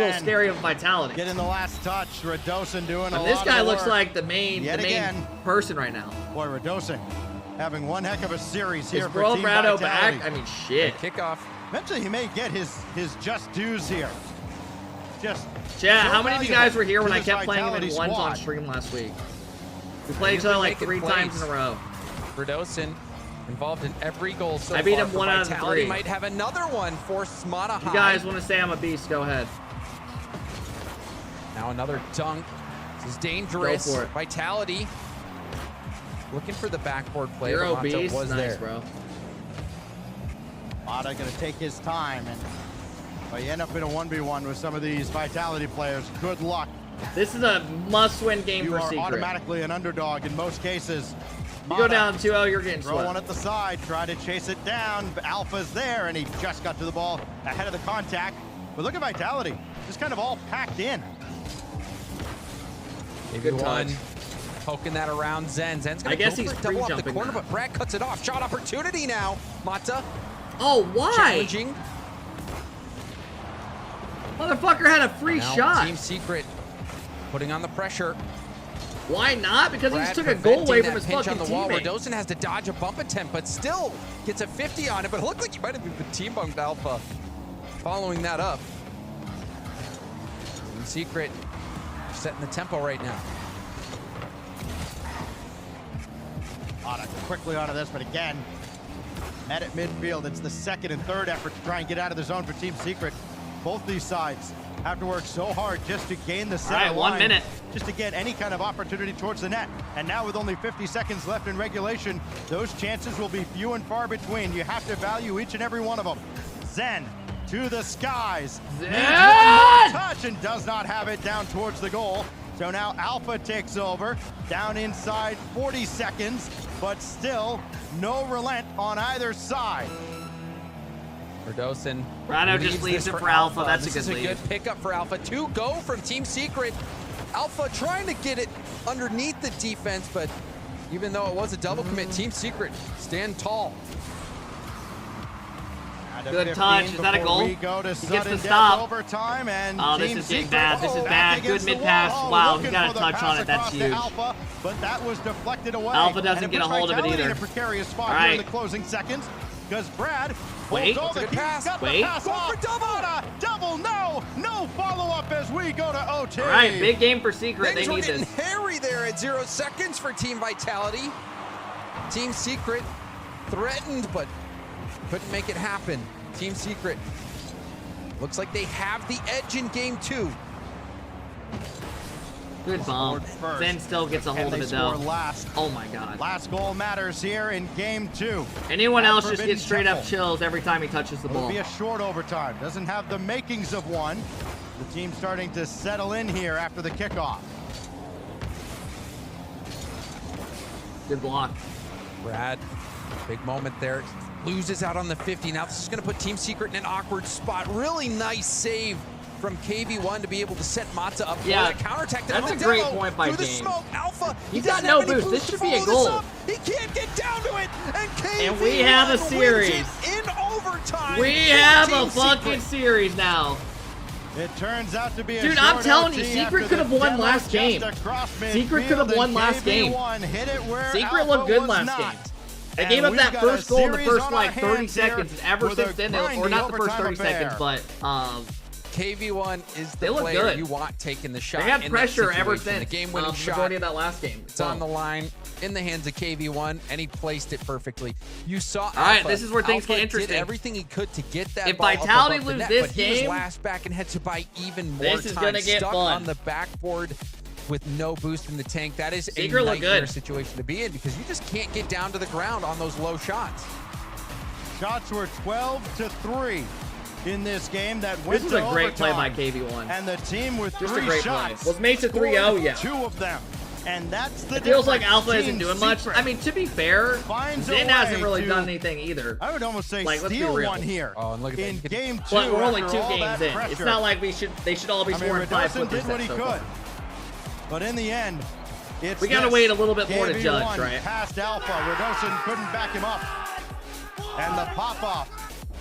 little scary of vitality. Getting the last touch. Radosin doing a lot of This guy looks work. like the main person right now. Boy, Radosin having one heck of a series here Is for Bro Team Brado Vitality. back? I mean, shit. Kickoff. Eventually, he may get his just dues here. just... Yeah, so how many of you valuable guys were here when to I this kept playing him in Vitality ones on squad. stream last week? We played each other like 3 times in a row. Rlcs involved in every goal so I beat far him for 1 out of Vitality. 3. Might have another one for Smata If you guys want to say I'm a beast, go ahead. Now another dunk. This is dangerous. Go for it. Vitality looking for the backboard play. You're but Mata obese. was Nice, there. bro. Mata going to take his time, and well, you end up in a 1v1 with some of these Vitality players. Good luck. This is a must-win game You for are Secret. automatically an underdog in most cases. You go down 2-0, you're getting throw swept. one at the side, try to chase it down. Alpha's there, and he just got to the ball ahead of the contact. But look at Vitality, just kind of all packed in. Maybe one poking that around Zen. Zen's gonna I guess go he's for a double off the pre-jumping corner, now. but Brad cuts it off. Shot opportunity now. Mata. Oh, why? Challenging. Motherfucker had a free Now shot. Team Secret putting on the pressure. Why not? Because he Brad just took a goal away from preventing his that pinch fucking on the wall. teammate. Radosin has to dodge a bump attempt, but still gets a 50 on it. But it looked like he might have been team bumped Alpha following that up. Team Secret setting the tempo right now. Mata quickly onto this, but again, met at midfield. It's the second and third effort to try and get out of the zone for Team Secret. Both these sides have to work so hard just to gain the center All right, 1 line, minute. just to get any kind of opportunity towards the net. And now with only 50 seconds left in regulation, those chances will be few and far between. You have to value each and every one of them. Zen to the skies. Zen! Needs one more touch and does not have it down towards the goal. So now Alpha takes over, down inside 40 seconds, but still no relent on either side. Radosin. Rado just leaves it for Alpha. That's a This good is a lead. good pickup for Alpha. 2 go from Team Secret. Alpha trying to get it underneath the defense, but even though it was a double commit, Team Secret stand tall. Good touch. Is that a goal? We go to He gets sudden the death stop. overtime, and Oh, this Team is getting Secret, bad. This is back bad. Good against the mid pass. wall, Wow, he looking got for a the touch pass on it. That's across to huge. Alpha, but that was deflected away. Alpha doesn't and get a puts hold of it Vitality either. in a precarious spot All here in right. the closing seconds, because Brad Wait. holds all the That's a good pass. keys, got Wait. the pass Go off. for double. Double, no follow-up as we go to OT. All right, big game for Secret. Things They were need getting this. hairy there at 0 seconds for Team Vitality. Team Secret threatened, but couldn't make it happen. Team Secret looks like they have the edge in game 2. Good bump. First. Zen still gets a And hold of they it though. score last. Oh my god. Last goal matters here in game 2. Anyone At else just Forbidden gets straight up Temple. chills every time he touches the It'll ball. be a short overtime. Doesn't have the makings of one. The team starting to settle in here after the kickoff. Good block. Brad, big moment there. Loses out on the 50. Now this is going to put Team Secret in an awkward spot. Really nice save from KV1 to be able to set Mata up for Yeah, that counterattack. that's Down a the great demo point by through the James. smoke. Alpha, He's he got doesn't no have any boost. This to should be a follow this goal. up. He can't get down to it. And KV1 And we have a wins series. it in overtime. We for have Team a fucking Secret. series now. It turns out to be a Dude, short I'm telling you, OT Secret after could have the won demo last just game. across Secret could have midfield, won and last game. KV1 hit it where Secret Alpha looked good was last not. game. They And gave up we've that got a first goal in the series first on like our 30 hands here seconds. And ever with a since then, or grindy not the first overtime 30 seconds, affair. but KV1 is They the look player good. you want taking the shot. they had in that pressure ever situation. since The game-winning shot. majority of that last game. It's on the line in the hands of KV1, and he placed it perfectly. You saw All right, Alpha. this is where things Alpha get interesting. Did everything he could to get that If ball Vitality up above the lose net, this but he was game, last back and had to buy even more this is time. gonna get Stuck fun. on the backboard with no boost in the tank. That is a Secret look nightmare good. situation to be in because you just can't get down to the ground on those low shots. Shots were 12-3 in this game that went This was to a great play by overtime. KV1. And the team with Just a 3 great shots play. Was made to scored 3-0, yeah. 2 of them. And that's the It feels like difference. Alpha isn't Team doing much. Secret I mean, to be fair, finds a Zen hasn't way really to- done anything either. I would almost say Like, let's be steal real. one here. Oh, and look at in that. game 2. But we're only after 2 all games that in. pressure. It's not like they should all be I mean, scoring 5 Radosin did what he so could. far. But in the end, it's We gotta this. wait a little bit more to KV1 judge, right? Past Alpha. Radosin couldn't back him up. And the pop-off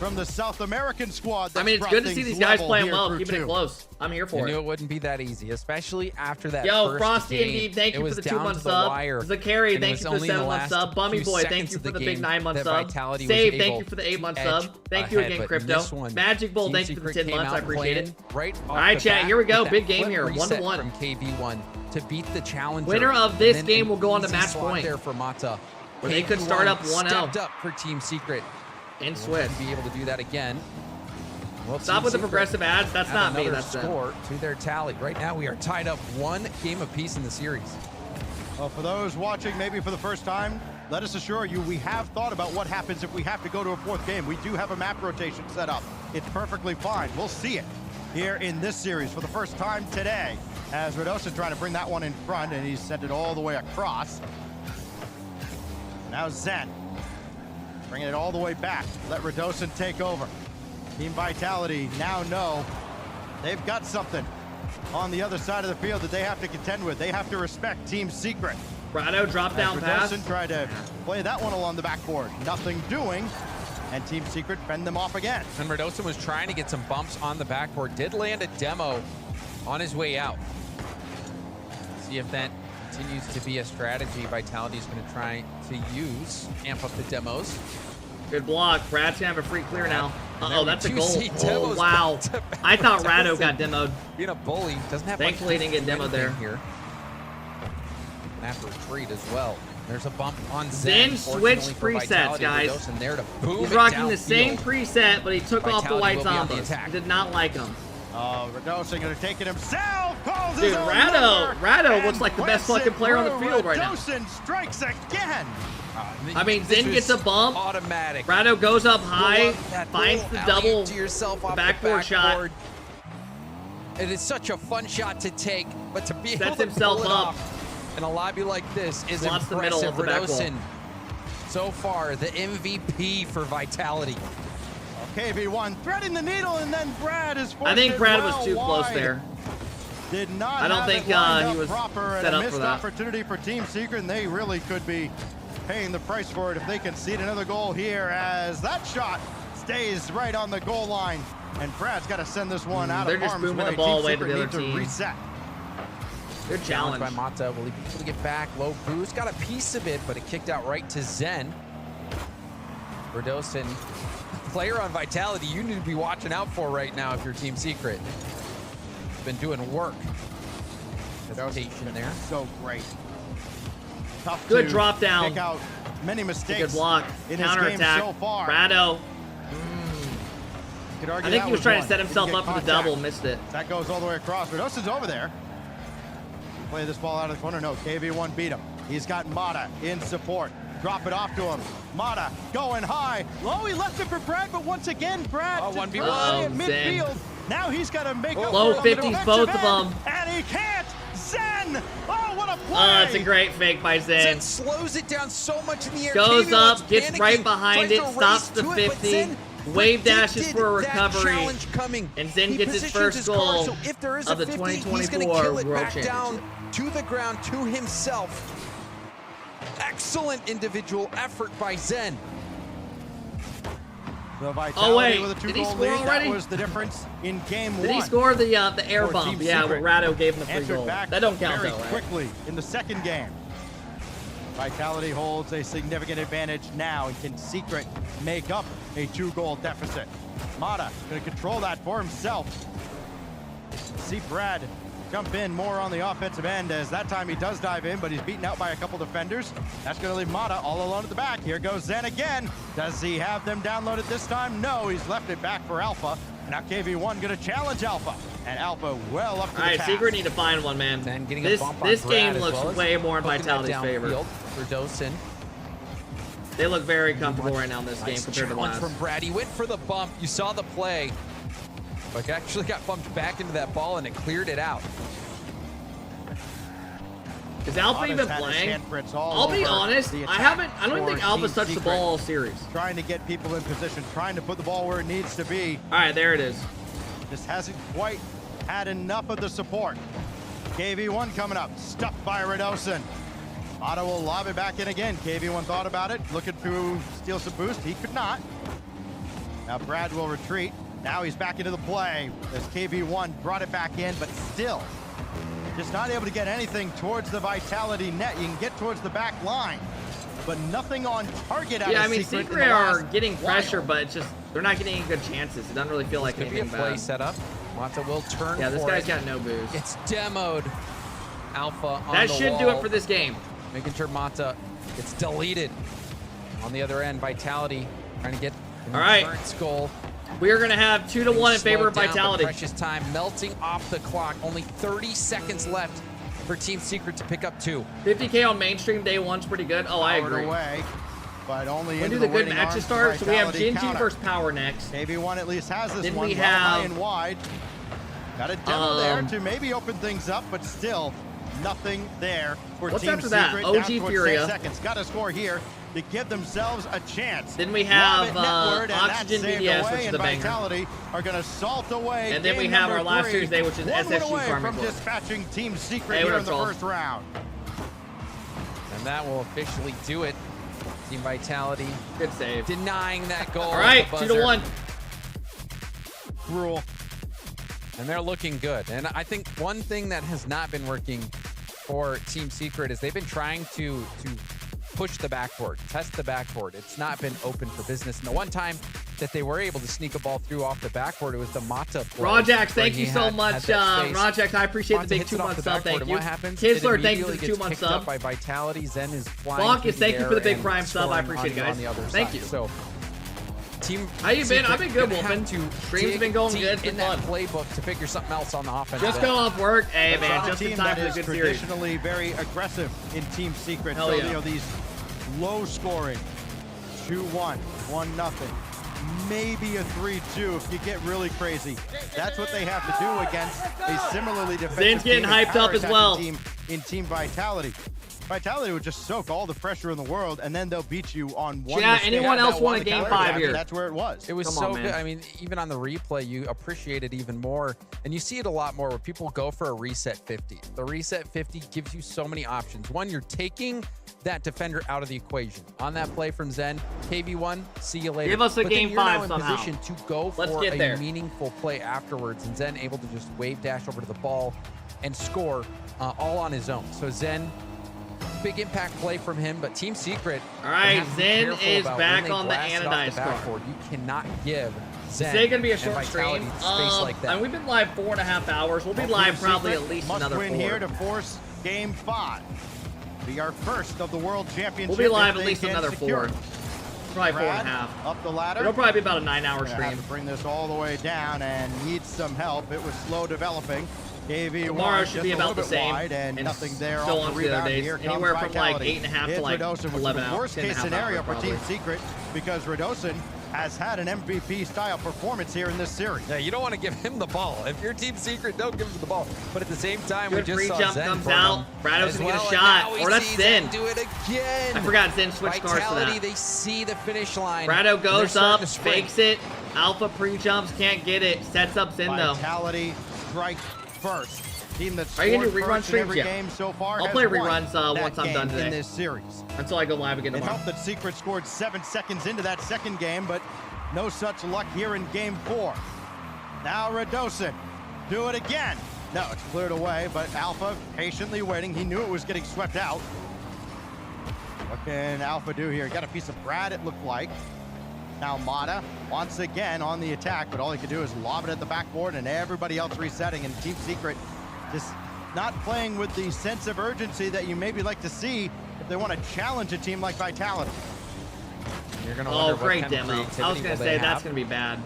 from the South American squad. I mean, it's good to see these guys playing well, keeping it close. I'm here for I it. knew it wouldn't be that easy, especially after that Yo, first Frosty game. and Deep, thank you for the 2-month sub. Wire, Zakari, thank you for the 7-month sub. Bummy Boy, thank you for the big 9-month sub. Save, thank you for the 8-month sub. Thank you again, Crypto. Magic Bull, thank you for the 10 months. I appreciate it. Right all right, chat, here we go. Big game here. 1-1. From KV1 to beat the challenger. Winner of this game will go on to match point. There for Mata. Where they could start up 1-0. Stepped up for Team Secret. And Switch. Be able to do that again. Well, stop with the progressive ads. That's not me. That's score to their tally. Right now, we are tied up 1 game apiece in the series. Well, for those watching maybe for the first time, let us assure you we have thought about what happens if we have to go to a 4th game. We do have a map rotation set up. It's perfectly fine. We'll see it here in this series for the first time today, as Radosa trying to bring that one in front, and he's sent it all the way across. Now Zen bringing it all the way back. Let Radosin take over. Team Vitality now know they've got something on the other side of the field that they have to contend with. They have to respect Team Secret. Brado drop down pass. Radosin tried to play that one along the backboard. Nothing doing. And Team Secret fend them off again. And Radosin was trying to get some bumps on the backboard. Did land a demo on his way out. See if that continues to be a strategy Vitality's going to try to use. Amp up the demos. Good block. Brad's going to have a free clear now. Uh-oh, that's a goal. Oh, wow. I thought Rado got demoed. Being a bully. Doesn't have Thankfully, he didn't get demoed there. Here. Have to retreat as well. There's a bump on Zen. Zen switched presets, guys. He's rocking the same preset, but he took off the white Zombas. Did not like them. Oh, Radosin going to take it himself. Dude, Rado looks like the best fucking player on the field right now. Radosin strikes again. I mean, Zen gets a bump. Automatic. Rado goes up high, finds the double to yourself off backboard shot. It is such a fun shot to take, but to be able Sets to himself pull it up off in a lobby like this is Slots the middle impressive. of the back Radosin, so far, the MVP for Vitality. KV1 threading the needle, and then Brad is forced. I think Brad was too close there. Did not. I don't think he was proper, set and a up for missed that. opportunity for Team Secret, and they really could be paying the price for it if they concede another goal here, as that shot stays right on the goal line, and Brad's got to send this one out They're of just harm's booming way. the ball Team away to Secret the need other team. Reset. Good challenge by Mata. Will he be able to get back? Low boost. Got a piece of it, but it kicked out right to Zen. Radosin, player on Vitality, you need to be watching out for right now if you're Team Secret. Been doing work. Hesitation there. So great. Tough Good to drop down. Pick out many mistakes. Good block. In Counter his game attack. so far. Rado. I think he was trying to set Didn't himself get up for the contact. double, missed it. That goes all the way across. Radosin's over there. Play this ball out of the corner. No, KV1 beat him. He's got Mata in support. Drop it off to him. Mata going high. Low, he left it for Brad, but once again, Brad Oh, just 1v1. trying at Oh, midfield. Now he's got to make up Low for it on the 50s, defensive both of end, them. And he can't. Zen! Oh, what a play! Oh, it's a great fake by Zen. Zen slows it down so much in the air. Goes KV1's up, gets panicking, right behind tries it, to stops race the to it, but 50, Zen wave dashes predicted for a that recovery, challenge coming. and Zen He gets his positions first car, goal so if there is of a the 50, he's 2024 gonna kill it World back down Championship. to the ground to himself. Excellent individual effort by Zen. The Vitality Oh, wait. with a Did he two-goal score lead. already? That was the difference in game one. Did he score the air For bump? Team Yeah, Secret. where Rado gave him the free Answered goal. back That don't count very though, right? quickly in the second game. Vitality holds a significant advantage now, and can Secret make up a 2-goal deficit? Mata going to control that for himself. See Brad jump in more on the offensive end, as that time he does dive in, but he's beaten out by a couple defenders. That's going to leave Mata all alone at the back. Here goes Zen again. Does he have them downloaded this time? No, he's left it back for Alpha. And now KV1 going to challenge Alpha. And Alpha well up to the All right, task. Secret need to find one, man. Zen getting This a bump on this Brad game as looks well as way more in hooking that Vitality's favor. downfield for Dosen. They look very comfortable right now in this game Nice compared to challenge last. from Brad. He went for the bump. You saw the play. But actually got bumped back into that ball and it cleared it out. Is Alpha Mata's even had his playing? handprints all I'll be over honest, the I attack don't for think Alpha's Team touched the Secret. ball all series. Trying to get people in position, trying to put the ball where it needs to be. All right, there it is. Just hasn't quite had enough of the support. KV1 coming up, stuffed by Radosin. Otto will lob it back in again. KV1 thought about it, looking to steal some boost. He could not. Now Brad will retreat. Now he's back into the play. As KV1 brought it back in, but still just not able to get anything towards the Vitality net. You can get towards the back line, but nothing on target. Yeah, I mean, Secret are getting pressure, but it's just they're not getting any good chances. It doesn't really feel like anything be a play bad. set up. Mata will turn. Yeah, this for guy's it. got no boost. It's demoed. Alpha on That the should wall, do it for this game. making sure Mata gets deleted. On the other end, Vitality trying to get the All right. insurance goal. We are going to have 2-1 in favor of Slowed down, Vitality. but precious time melting off the clock. Only 30 seconds left for Team Secret to pick up 2. 50K on mainstream day one's pretty good. Oh, I Powered agree. away, but only When into do the good waiting matches arms start? of So we have Vitality Genji counter. versus Power next. KV1 at least has this Then one we well high have, and wide. Got a demo there to maybe open things up, but still nothing there for What's Team after that? Secret. OG Down towards Furia. 10 seconds. Got to score here to give themselves a chance. Then we have Lob it netward, and that's Oxygen saved BDS, away, which is and the banger. Vitality are going to salt away. And then we game have our number last 3. Tuesday, which is One win SSG away Farming from Club. dispatching Team Secret Hey, what here up, in the Charles? first round. And that will officially do it. Team Vitality. Good save. Denying that goal. All right, at the buzzer. 2-1. Rule. And they're looking good. And I think one thing that has not been working for Team Secret is they've been trying to push the backboard, test the backboard. It's not been open for business. And the one time that they were able to sneak a ball through off the backboard, it was the Mata play. Rajax, thank you so much. Rajax, I appreciate Mata the big hits it off 2-month the sub. backboard, Thank and you. what happens? Kinsler, It thank you for the immediately gets 2-month picked sub. up by Vitality. Zen is flying Falcons, through thank you for the big air prime and sub. I scoring appreciate it, on guys. the other Thank side. you. So, Team How you been? I've been good, Secret gonna Wolfen. have to Stream's dig been going deep good. It's been in that fun. playbook to figure something else on the offense. Just got off work. Hey, That's man, not a just in team time that for a is good series. traditionally very aggressive in Team Secret. Hell so, yeah. you know, these low scoring, 2-1, 1-0, maybe a 3-2 if you get really crazy. That's what they have to do against a similarly defensive Zen's getting team and hyped up as counterattacking well. team in Team Vitality. Vitality would just soak all the pressure in the world, and then they'll beat you on one. Yeah, mistake. anyone else That want won a the game counterattack, 5 here? and that's where it was. It was Come so on, man. good. I mean, even on the replay, you appreciate it even more. And you see it a lot more where people go for a reset 50. The reset 50 gives you so many options. One, you're taking that defender out of the equation. On that play from Zen, KV1, see you later. Give us a But then game you're now 5 in somehow. position to go Let's for get a there. meaningful play afterwards. And Zen able to just wave dash over to the ball and score all on his own. So Zen, big impact play from him, but Team Secret. All right, have to be Zen careful is about back when they on the blast it off anodized card. backboard. You cannot give Zen Today gonna be a and short Vitality stream. space like that. And we've been live 4.5 hours. We'll be live Team probably Secret at least must another win 4. here to force game 5. Be our first of the World Championship. We'll be live if at they least can another secure 4. it. Probably Brad 4.5. Up the ladder. It'll probably be about a 9-hour Gonna have stream. to bring this all the way down and needs some help. It was slow developing. KV1 Tomorrow should just be a about little the bit same. wide and nothing there still off on the the other rebound. days. Here comes Anywhere from like Vitality. 8.5 to It's like Radosin, which 11 is the hours. worst 10 and case a half scenario hours, for Team probably. Secret because Radosin has had an MVP style performance here in this series. Yeah, you don't want to give him the ball. If you're Team Secret, don't give him the ball. But at the same time, Good we just free saw jump Zen comes burn out. him Brado's as gonna get a well, shot. and now we Or that's see Zen. Do it again. I forgot Zen switched cars for Vitality, that. they see the finish line. Brado and they're goes starting up, to sprint. fakes it. Alpha pre-jumps, can't get it. Sets up Zen though. Vitality strikes first. Team that's Are you gonna do scored rerun first in streams? every Yeah. game so far. I'll has play won reruns that once I'm done game today. in this series. Until I go live again It tomorrow. helped that Secret scored 7 seconds into that second game, but no such luck here in game 4. Now Radosin, do it again. No, it's cleared away, but Alpha patiently waiting. He knew it was getting swept out. What can Alpha do here? Got a piece of Brad, it looked like. Now Mata, once again on the attack, but all he could do is lob it at the backboard and everybody else resetting, and Team Secret just not playing with the sense of urgency that you maybe like to see if they want to challenge a team like Vitality. You're gonna Oh, wonder what great kind of demo. I was creativity gonna will say they that's have. gonna be bad.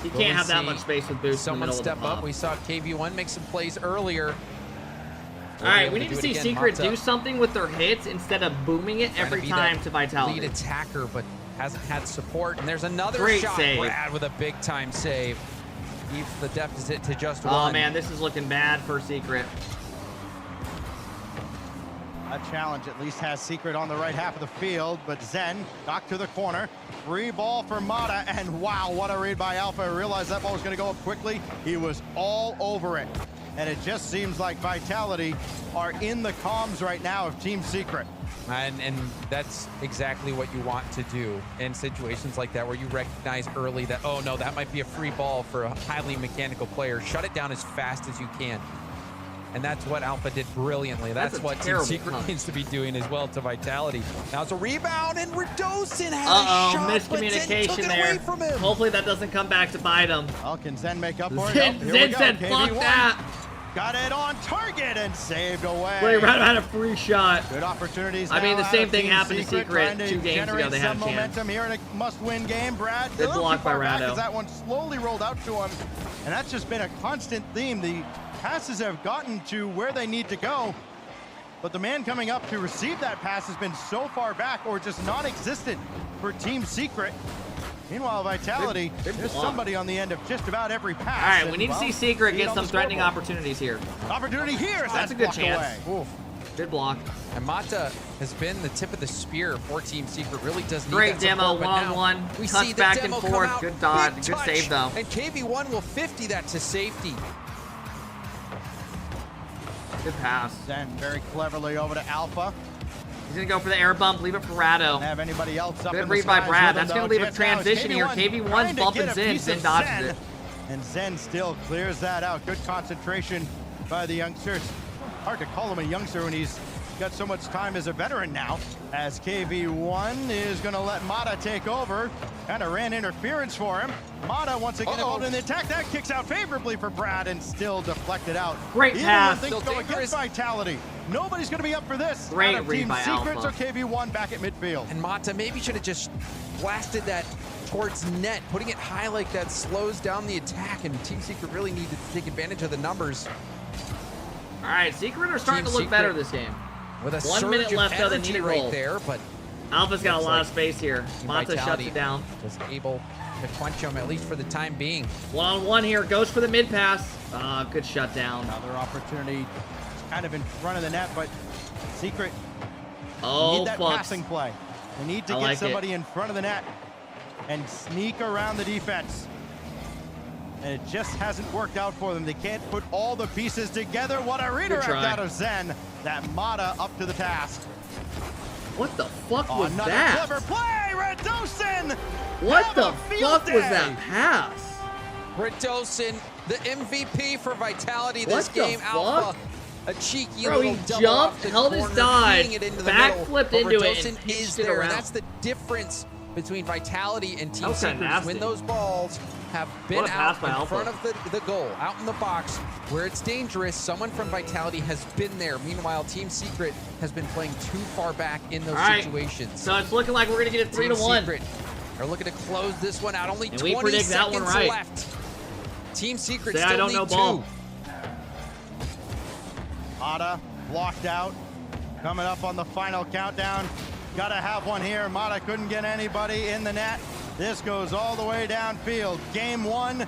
You Will can't we have that see much space with boost in the someone middle step of the pop. up. We saw KV1 make some plays earlier. All right, we need to see Secret do something with their hits instead of booming it every time to Vitality. Lead attacker, but hasn't had support. And there's another Great shot. save. Brad with a big time save. Keeps the deficit to just Oh one. man, this is looking bad for Secret. A challenge at least has Secret on the right half of the field, but Zen knocked to the corner. Free ball for Mata, and wow, what a read by Alpha. I realized that ball was going to go up quickly. He was all over it. And it just seems like Vitality are in the comms right now of Team Secret. And that's exactly what you want to do in situations like that, where you recognize early that, oh no, that might be a free ball for a highly mechanical player. Shut it down as fast as you can. And that's what Alpha did brilliantly. That's what Team Secret needs to be doing as well to Vitality. Now it's a rebound, and Redosin had a shot, miscommunication but took it there. away from him. Hopefully that doesn't come back to bite him. Oh, can Zen make up for it? Zen said, fuck that. Got it on target and saved away. Wait, Rado had a free shot. Good opportunities. I mean, the now same out of thing Team happened to Secret 2 games ago. They had a some chance. momentum here in a must-win game. Brad, Good block by Rado. that one slowly rolled out to him, and that's just been a constant theme. The passes have gotten to where they need to go, but the man coming up to receive that pass has been so far back or just non-existent for Team Secret. Meanwhile, Vitality, there's somebody on the end of just about every pass. All right, we need to see Secret get some threatening opportunities here. Opportunity here. That's a good chance. Good block. And Mata has been the tip of the spear for Team Secret. Really does need Great that demo, support, but now one-on-one. we Cuts see the back and demo come forth. out. Good dodge. Big Good touch. save, though. And KV1 will 50 that to safety. Good pass. Zen very cleverly over to Alpha. He's going to go for the air bump. Leave it for Rado. Have anybody else up Good in read the by skies Brad. with him, That's going to though. leave a transition here. KV1's bumping Zen. Zen dodges it. And Zen still clears that out. Good concentration by the youngsters. Hard to call him a youngster when he's got so much time as a veteran now, as KV1 is going to let Mata take over. Kind of ran interference for him. Mata once again involved in the attack. That kicks out favorably for Brad and still deflected out. Great Even pass. when things go against Vitality, nobody's going to be up for this. Great out of read Team by Secrets Alpha. or KV1 back at midfield. And Mata maybe should have just blasted that towards net. Putting it high like that slows down the attack, and Team Secret really needed to take advantage of the numbers. All right, Secret are starting Team to look better Secret this game. with a 1 minute surge left of of the energy knee right roll. there, but Alpha's got a looks lot like of space here. Mata shuts Vitality it down. was able to quench him, at least for the time being. One-on-one here. Goes for the mid pass. Good shutdown. Another opportunity kind of in front of the net, but Secret Oh, need that fuck. passing play. They need to I get like somebody in front of the net and sneak around the defense. And it just hasn't worked out for them. They can't put all the pieces together. What a redirect out of Zen. That Mata up to the task. What the fuck was Another that? clever play, Redosin! What the Have a field fuck was day. that pass? Redosin, the MVP for Vitality What this the game. fuck? Alpha, a cheeky Bro, little he double jumped, off the held his corner, dive, feeding it into the backflipped middle. into But it, and Redosin pitched is it there. around. That's the difference between Vitality and Team That was kinda Secret. nasty. When those balls have been What a pass out by in Alpha. front of the goal, out in the box, where it's dangerous, someone from Vitality has been there. Meanwhile, Team Secret has been playing too far back in those All right. situations. So it's looking like we're going to get it 3-1. Secret are looking to close this one out. Only And we 20 predict that one seconds right. left. Team Secret Say still I don't need know 2. ball. Mata blocked out. Coming up on the final countdown. Gotta have one here. Mata couldn't get anybody in the net. This goes all the way downfield. Game 1, 2-0.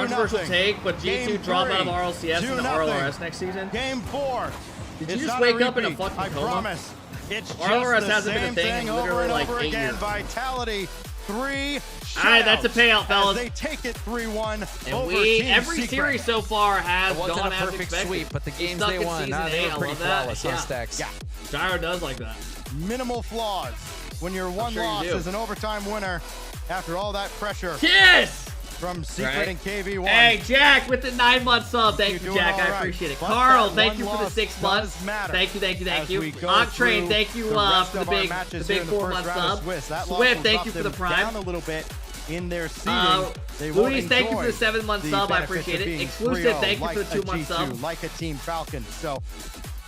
Controversial take, but G2 Game drop out of 3, RLCS and 2-0. RLRS next season. Game 4. Did It's you just not a wake up in a repeat, fucking I coma? promise. It's RLRS just the hasn't been a same thing in over literally and like over 8 again. years. Vitality 3 All right, that's a payout, fellas. They take it 3-1 And over we, Team every Secret. series so far has It wasn't gone a as perfect expected. sweep, but the We games stuck they in won, season they 8. were I pretty love that. flawless Yeah. on stacks. Yeah. Gyro does like that. Minimal flaws. When your one sure you loss do. is an overtime winner after all that pressure. Yes! From Secret Right. and KV1. Hey, Jack with the 9-month sub. Thank you, doing Jack. all I right. appreciate it. But Carl, that thank one you for the loss 6 months. does matter Thank you, thank you, thank as you. we go Octrain, through thank you the rest for the of our big matches here in the 4-month first round of sub. Swiss. That loss Swift, will thank drop you for the them prime. down a little bit in their seeding. They Luis, won't thank you for the enjoy 7-month the sub. I benefits appreciate of it. being Exclusive, 3-0 thank you like for the a 2-month G2, sub. like a Team Falcons. So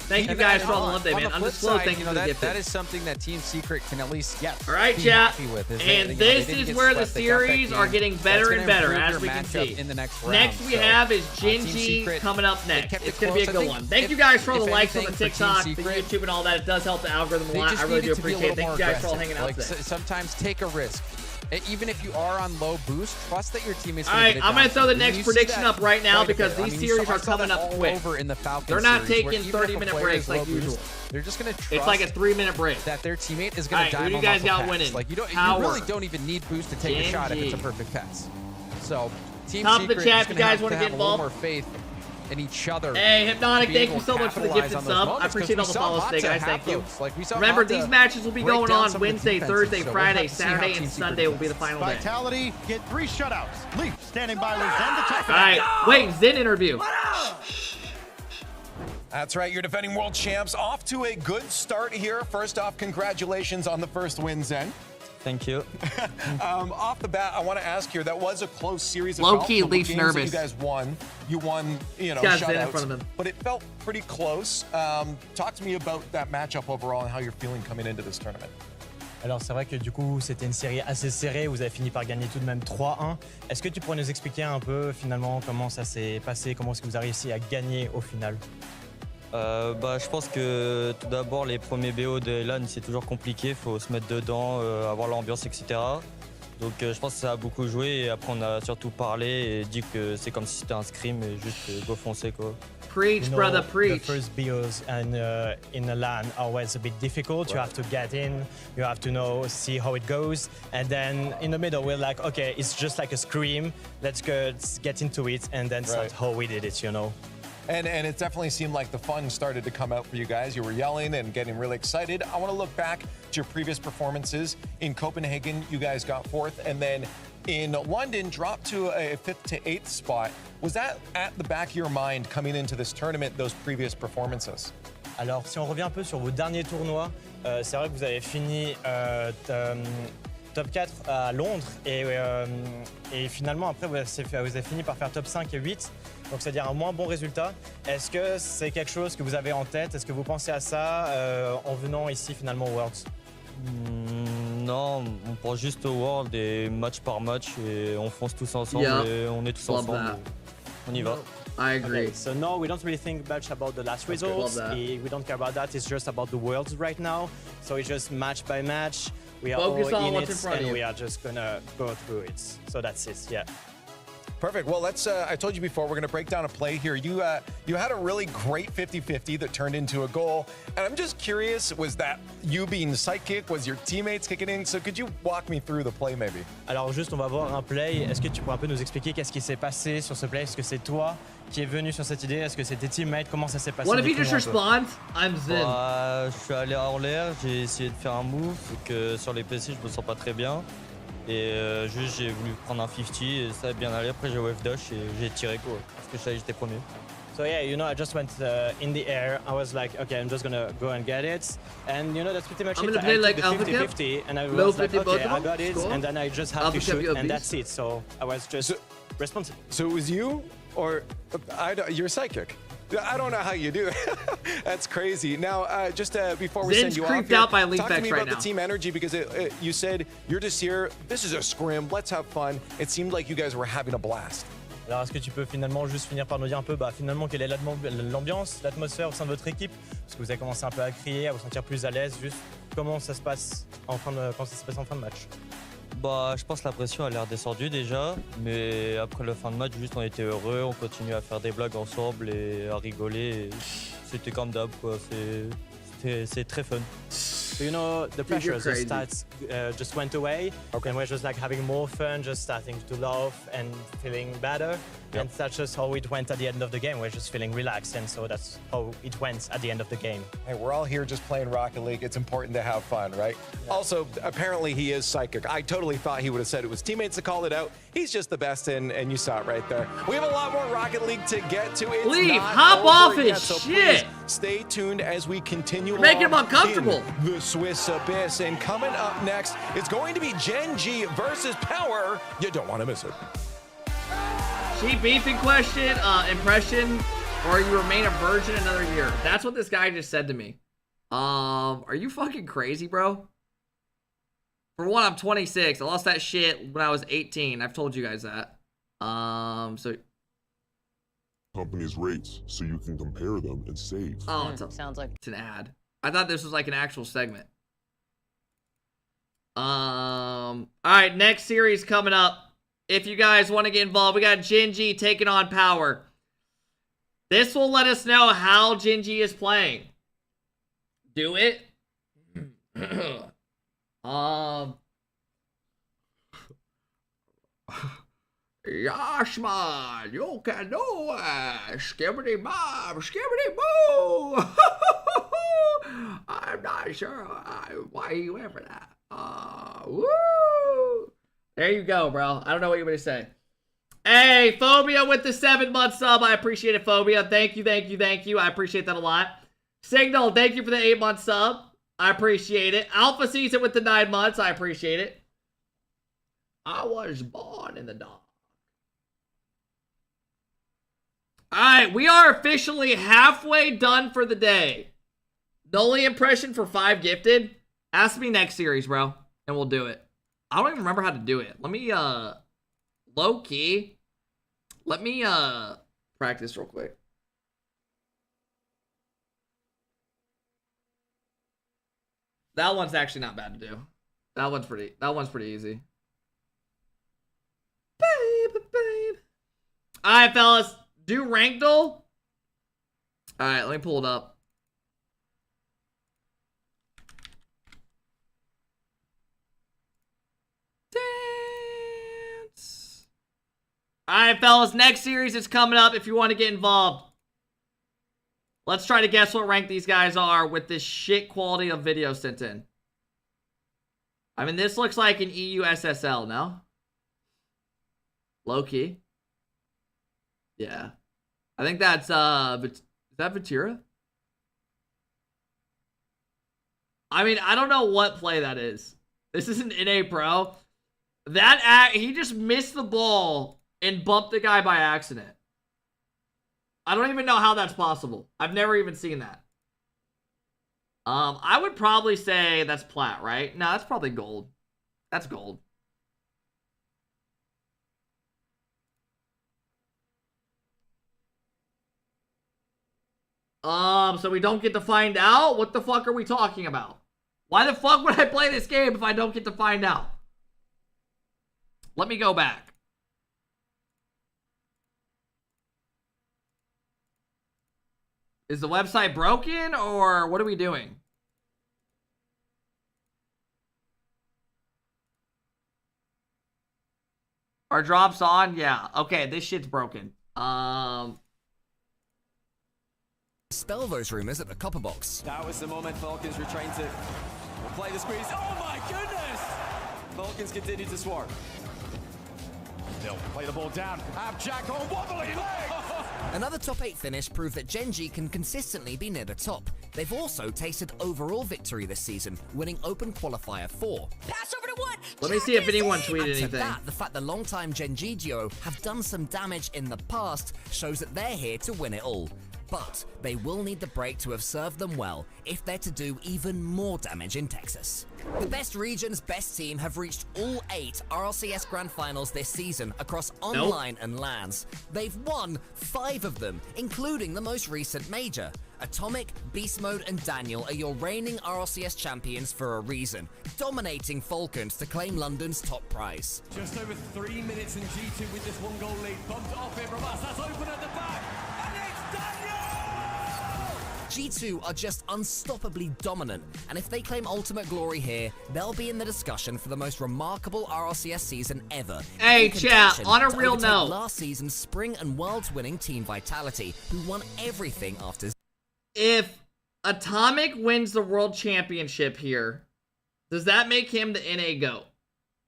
Thank you And guys then for all the on- love there, on man. the I'm flip just slow. side, Thank you for the that gifted. is something that Team Secret can at least All right, be chat. happy with. Is And they this didn't is get where the swept. They got that series are game. getting That's better gonna and better, improve as your we can matchup see. in the next round. Next we So, have is Team Genji Secret, coming up they next. kept it It's going to be a close. I good think one. Thank if- you guys for all if the likes on the anything for Team TikTok, the Secret, YouTube, and all that. It does help the algorithm a They lot. just I really do needed to be a appreciate it. little Thank you more guys for all aggressive. hanging out Like, today. sometimes take a risk. Even if you are on low boost, trust that your team is All going to right, get it I'm going done. to throw the And next you see prediction that up right now quite a because bit. I these mean, series I are saw coming that up all quick. over in the Falcons They're not series, where taking even if a 30-minute player breaks is like low boost, usual. They're just going to trust It's like a 3-minute break. that their teammate is All going right, to who dive do you on guys off a got pass. winning? Like you Power. really don't even need boost to take a shot if it's a Genji. perfect pass. So Team Top of the Secret chat is if you gonna guys have want to have get a little involved. more faith and each other. Hey, Hypnotic, to be thank able you so to much for the capitalize gifted on those sub. I moments, 'cause appreciate we all the saw follows Vata today, guys. have Thank you. those. Like, we saw Remember, Vata these matches will be break going down on some of the Wednesday, defenses, Thursday, so we'll Friday, have to see how Saturday, Team and Secret Sunday will be the does. final day. Vitality get 3 shutouts. Leaf standing by with Zen to top it. All right, wait, Zen interview. That's right, you're defending world champs. Off to a good start here. First off, congratulations on the first win, Zen. Thank you. Off the bat, I want to ask here, that was a close series of Low-key, couple Leafs games nervous. that you guys won. You won, you know, He's got Zen in shutouts, front of him. but it felt pretty close. Talk to me about that matchup overall and how you're feeling coming into this tournament. Alors c'est vrai que du coup c'était une série assez serrée, vous avez fini par gagner tout de même 3-1. Est-ce que tu pourrais nous expliquer un peu finalement comment ça s'est passé, comment est-ce que vous avez réussi à gagner au final? Je pense que tout d'abord les premiers BO de LAN c'est toujours compliqué, il faut se mettre dedans, avoir l'ambiance etc. Donc je pense que ça a beaucoup joué et après on a surtout parlé et dit que c'est comme si c'était un scrim et juste go foncer quoi. Preach, brother, preach. The first BOs and in the LAN are always a bit difficult. You have to get in, you have to see how it goes, and then in the middle we're like, okay, it's just like a scream. Let's get into it, and then start how we did it, you know. And it definitely seemed like the fun started to come out for you guys. You were yelling and getting really excited. I want to look back to your previous performances. In Copenhagen, you guys got 4th, and then in London, dropped to a 5th to 8th spot. Was that at the back of your mind coming into this tournament, those previous performances? Alors, si on revient un peu sur vos derniers tournois, c'est vrai que vous avez fini top 4 à Londres et finalement après vous avez fini par faire top 5 et 8, donc c'est-à-dire un moins bon résultat. Est-ce que c'est quelque chose que vous avez en tête? Est-ce que vous pensez à ça en venant ici finalement au Worlds? Non, on pense juste au World et match par match et on fonce tous ensemble et on est tous ensemble. On y va. I agree. Okay, so no, we don't really think much about the last results. We don't care about that. It's just about the Worlds right now. So it's just match by match. We are Focus all on in what's in it, front of and you. we are just gonna go through it. So that's it. Yeah. Perfect. Well, let's. I told you before, we're going to break down a play here. You had a really great 50-50 that turned into a goal. And I'm just curious, was that you being the sidekick? Was your teammates kicking in? So could you walk me through the play maybe? Alors juste, on va voir un play. Est-ce que tu pourrais un peu nous expliquer qu'est-ce qui s'est passé sur ce play? Est-ce que c'est toi qui es venu sur cette idée? Est-ce que c'est tes teammates? Comment ça s'est passé? What if you just respond? I'm Zen. Je suis allé en l'air, j'ai essayé de faire un move, que sur les PC je me sens pas très bien. Et juste j'ai voulu prendre un 50 et ça a bien allé. Après j'ai wave dash et j'ai tiré quoi. Parce que je savais que j'étais premier. So yeah, you know, I just went in the air. I was like, okay, I'm just gonna go and get it. And you know, that's pretty much I'm it. gonna play like the alpha 50-50 and I low was like, 50 okay, both I of got them? it. Score. And then I just have Alpha to shoot cap, and you that's it. So I was just responsive. So it was you or you're psychic? I don't know how you do that. That's crazy. Now, just before we Zen's send you creeped off out by here, talk to me right about now. the team energy because you said you're just here. This is a scrim. Let's have fun. It seemed like you guys were having a blast. Alors est-ce que tu peux finalement juste finir par nous dire un peu finalement quelle est l'ambiance, l'atmosphère au sein de votre équipe? Parce que vous avez commencé un peu à crier, à vous sentir plus à l'aise, juste comment ça se passe en fin de match? Je pense que la pression a l'air descendue déjà, mais après le fin de match, juste on était heureux, on continue à faire des blagues ensemble et à rigoler. C'était comme d'hab quoi, c'est très fun. So you know, the pressure just went away, and we're just like having more fun, just starting to laugh and feeling better. And that's just how it went at the end of the game. We're just feeling relaxed, and so that's how it went at the end of the game. Hey, we're all here just playing Rocket League. It's important to have fun, right? Yeah. Also, apparently he is psychic. I totally thought he would have said it was teammates that called it out. He's just the best, and you saw it right there. We have a lot more Rocket League to get to. It's Leave, not hop over off yet, his so shit. Please stay tuned as we continue Make him along uncomfortable. in the Swiss Abyss. And coming up next, it's going to be Gen G versus Power. You don't want to miss it. She beefing question, impression, or you remain a virgin another year. That's what this guy just said to me. Are you fucking crazy, bro? For one, I'm 26. I lost that shit when I was 18. I've told you guys that. So Companies' rates so you can compare them and save. oh, sounds like it's an ad. I thought this was like an actual segment. All right, next series coming up. If you guys want to get involved, we got Gen G taking on Power. This will let us know how Gen G is playing. Do it. Are Yes, man, you can do it. Skibbity bob, skibbity boo. I'm not sure why you went for that. Woo. There you go, bro. I don't know what you're going to say. Hey, Phobia with the 7-month sub. I appreciate it, Phobia. Thank you, thank you, thank you. I appreciate that a lot. Signal, thank you for the 8-month sub. I appreciate it. Alpha Season with the 9 months. I appreciate it. I was born in the dark. Alright, we are officially halfway done for the day. The only impression for 5 gifted. Ask me next series, bro. And we'll do it. I don't even remember how to do it. Let me, low key. Let me, practice real quick. That one's actually not bad to do. That one's pretty easy. Babe. Alright, fellas. Do rank duel. Alright, let me pull it up. Dance. Alright, fellas. Next series is coming up if you want to get involved. Let's try to guess what rank these guys are with this shit quality of video sent in. I mean, this looks like an EU SSL, no? Low-key. Yeah. I think that's, is that Vatira? I mean, I don't know what play that is. This isn't NA Pro. He just missed the ball and bumped the guy by accident. I don't even know how that's possible. I've never even seen that. I would probably say that's plat, right? No, that's probably gold. That's gold. So we don't get to find out? What the fuck are we talking about? Why the fuck would I play this game if I don't get to find out? Let me go back. Is the website broken or what are we doing? Are drops on? Yeah. Okay, this shit's broken. Spell those rumors at the copper box. That was the moment Falcons were trying to play the squeeze. Oh my goodness! Falcons continue to swarm. They'll play the ball down. Have Jack on wobbly leg. Another top 8 finish proved that Gen.G can consistently be near the top. They've also tasted overall victory this season, winning Open Qualifier 4. Pass over to one. Let me see if anyone tweeted anything. To that, the fact the long-time Gen.G duo have done some damage in the past shows that they're here to win it all. But they will need the break to have served them well if they're to do even more damage in Texas. The best region's best team have reached all 8 RLCS Grand Finals this season across online and LANs. They've won 5 of them, including the most recent major. Atomic, Beast Mode, and Daniel are your reigning RLCS champions for a reason, dominating Falcons to claim London's top prize. Just over 3 minutes in G2 with this 1-goal lead. Bumped off here from us. That's open at the back. And it's Daniel! G2 are just unstoppably dominant, and if they claim ultimate glory here, they'll be in the discussion for the most remarkable RLCS season ever. Hey, chat, on a real note. Last season's Spring and Worlds winning Team Vitality, who won everything after... If Atomic wins the World Championship here, does that make him the NA GOAT?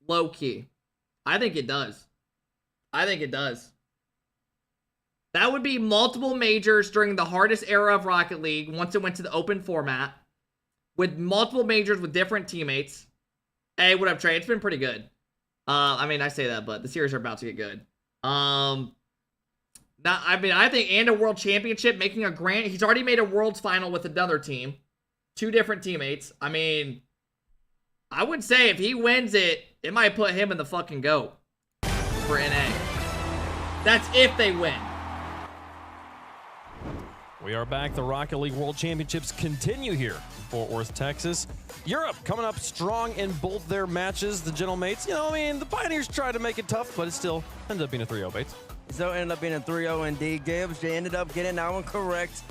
Low key. I think it does. I think it does. That would be multiple majors during the hardest era of Rocket League once it went to the open format. With multiple majors with different teammates. Hey, what up, Trey? It's been pretty good. I mean, I say that, but the series are about to get good. I think and a World Championship, making a grand... He's already made a Worlds Final with another team. 2 different teammates. I mean, I would say if he wins it, it might put him in the fucking GOAT for NA. That's if they win. We are back. The Rocket League World Championships continue here, Fort Worth, Texas. Europe coming up strong in both their matches. The Gentlemates, the Pioneers tried to make it tough, but it still ended up being a 3-0, Bates. So it ended up being a 3-0 indeed, Gibbs. They ended up getting that one correct.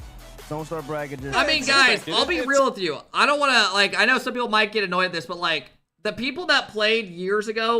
Don't start bragging. I mean, guys, I'll be real with you. I don't want to, I know some people might get annoyed at this, but, the people that played years ago,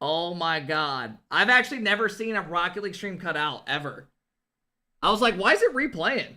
Oh my god. I've actually never seen a Rocket League stream cut out, ever. I was like, why is it replaying?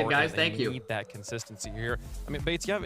guys. They Thank you. need that consistency here. I mean, Bates, you have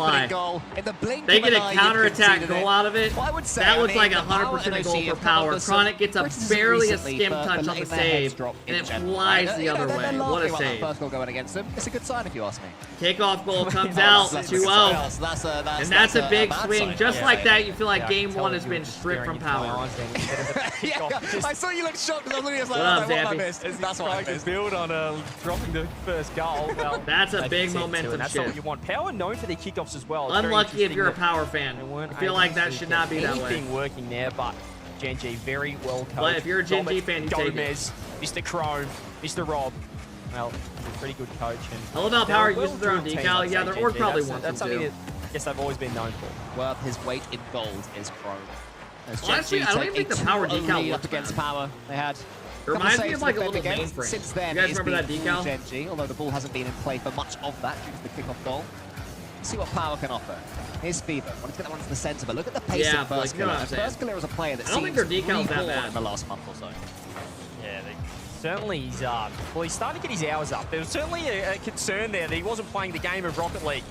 lie. Goal in the blink They of get an a eye, counterattack you've goal conceded out of it. Well, I would say, That looks like the Power 100% a NOC goal for have come Power. under some Chronic gets a criticism barely a recently skim for touch on letting the their heads save, drop and in it general. flies And, the you know, other they're way. laughing What a about that save. first goal going against them. It's a good sign if you ask me. Kickoff goal comes out, 2-0. And that's a big bad swing. sign. Just Yeah. like that, you feel like Yeah, I game can tell one that has you were been just stripped staring from into my Power. eyes then instead of the kickoff. I saw you look shocked because I was literally just like, What up, what have I Zappy? missed? As he's That's what I trying to missed. build on dropping the first goal. Well, That's a they big fixed it too, momentum and that's not what shift. you want. Power known for their kickoffs as well. It's very Unlucky if interesting you're a that Power fan. they weren't I feel able like that to should get not be that way. anything working there, but Gen G. Very well coached. But if you're a Gen G Robert fan, you take it. Gomez, Mr. Chrome, Mr. Rob. Well, he's a pretty good coach. And I love how they're Power a uses their own well-drilled team, decal. I'd Yeah, say, their Gen org G. probably That's wants that's them something to. that I guess they've always been known for. Worth his weight in gold is Chrome. As Honestly, Gen G I don't take even think a the Power 2-0 decal lead looks up against bad. Power. They had It reminds me of like a little mainframe. Since then, You guys it's remember that been all decal? Gen G, although the ball hasn't been in play for much of that due to the kickoff goal. Let's see what Power can offer. Here's Fever. Wanted to get that one to the centre, but look at the pace Yeah, of but First you know Killer. what I'm saying. First Killer is a player that I don't seems think their decal's that reborn bad. in the last month or so. Yeah, certainly he's well, he's starting to get his hours up. There was certainly a concern there that he wasn't playing the game of Rocket League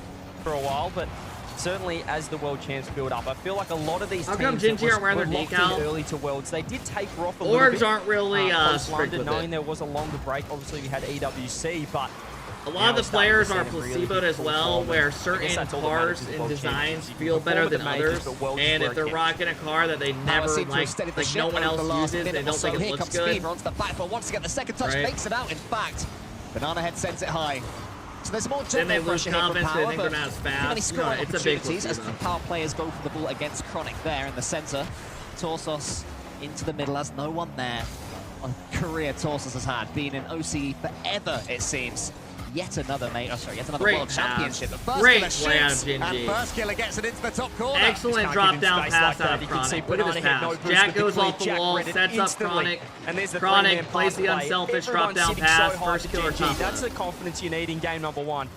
for a while, but certainly as the World Champs build up, I feel like a lot of these How teams come Gen G that aren't wearing were their locked decal? in early to Worlds, they did taper off a little Orgs bit. aren't really post strict London, with knowing it. there was a longer break. Obviously, we had EWC, but A lot of the players are really placeboed as well, where certain cars and designs feel better than others, and if they're rocking a car that they never like no one else uses, they don't think it Here looks comes good. Fever onto the back foot, wants to get the second touch, Right. makes it out. In fact, Banana Head sends it high. So there's more Then they general lose pressure here from confidence, they Power, think but they're not as too many fast. scoring No, it's a big opportunities as placebo. the Power players go for the ball against Chronic there in the centre. Torsos into the middle, has no one there. A career Torsos has had, been in OCE forever, it seems. Yet another yet another Great World pass. Championship. The first Great killer play out of shoots, Gen G. and first killer gets it into the top corner. Excellent drop down pass out of Chronic. Look at this pass. Jack goes off the wall, sets up Chronic. And there's the Chronic three-man plays pass the play. unselfish drop Everyone's down sitting pass. so high First for killer Gen G. top. That's the confidence you need in game number one.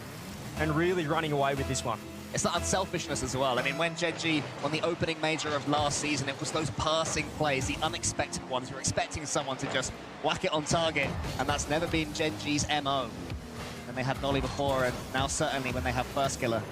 And really running away with this one. It's that unselfishness as well. I mean, when Gen G won the opening major of last season, it was those passing plays, the unexpected ones. You're expecting someone to just whack it on target, and that's never been Gen G's MO. And they had Nolly before, and now certainly when they have First Killer.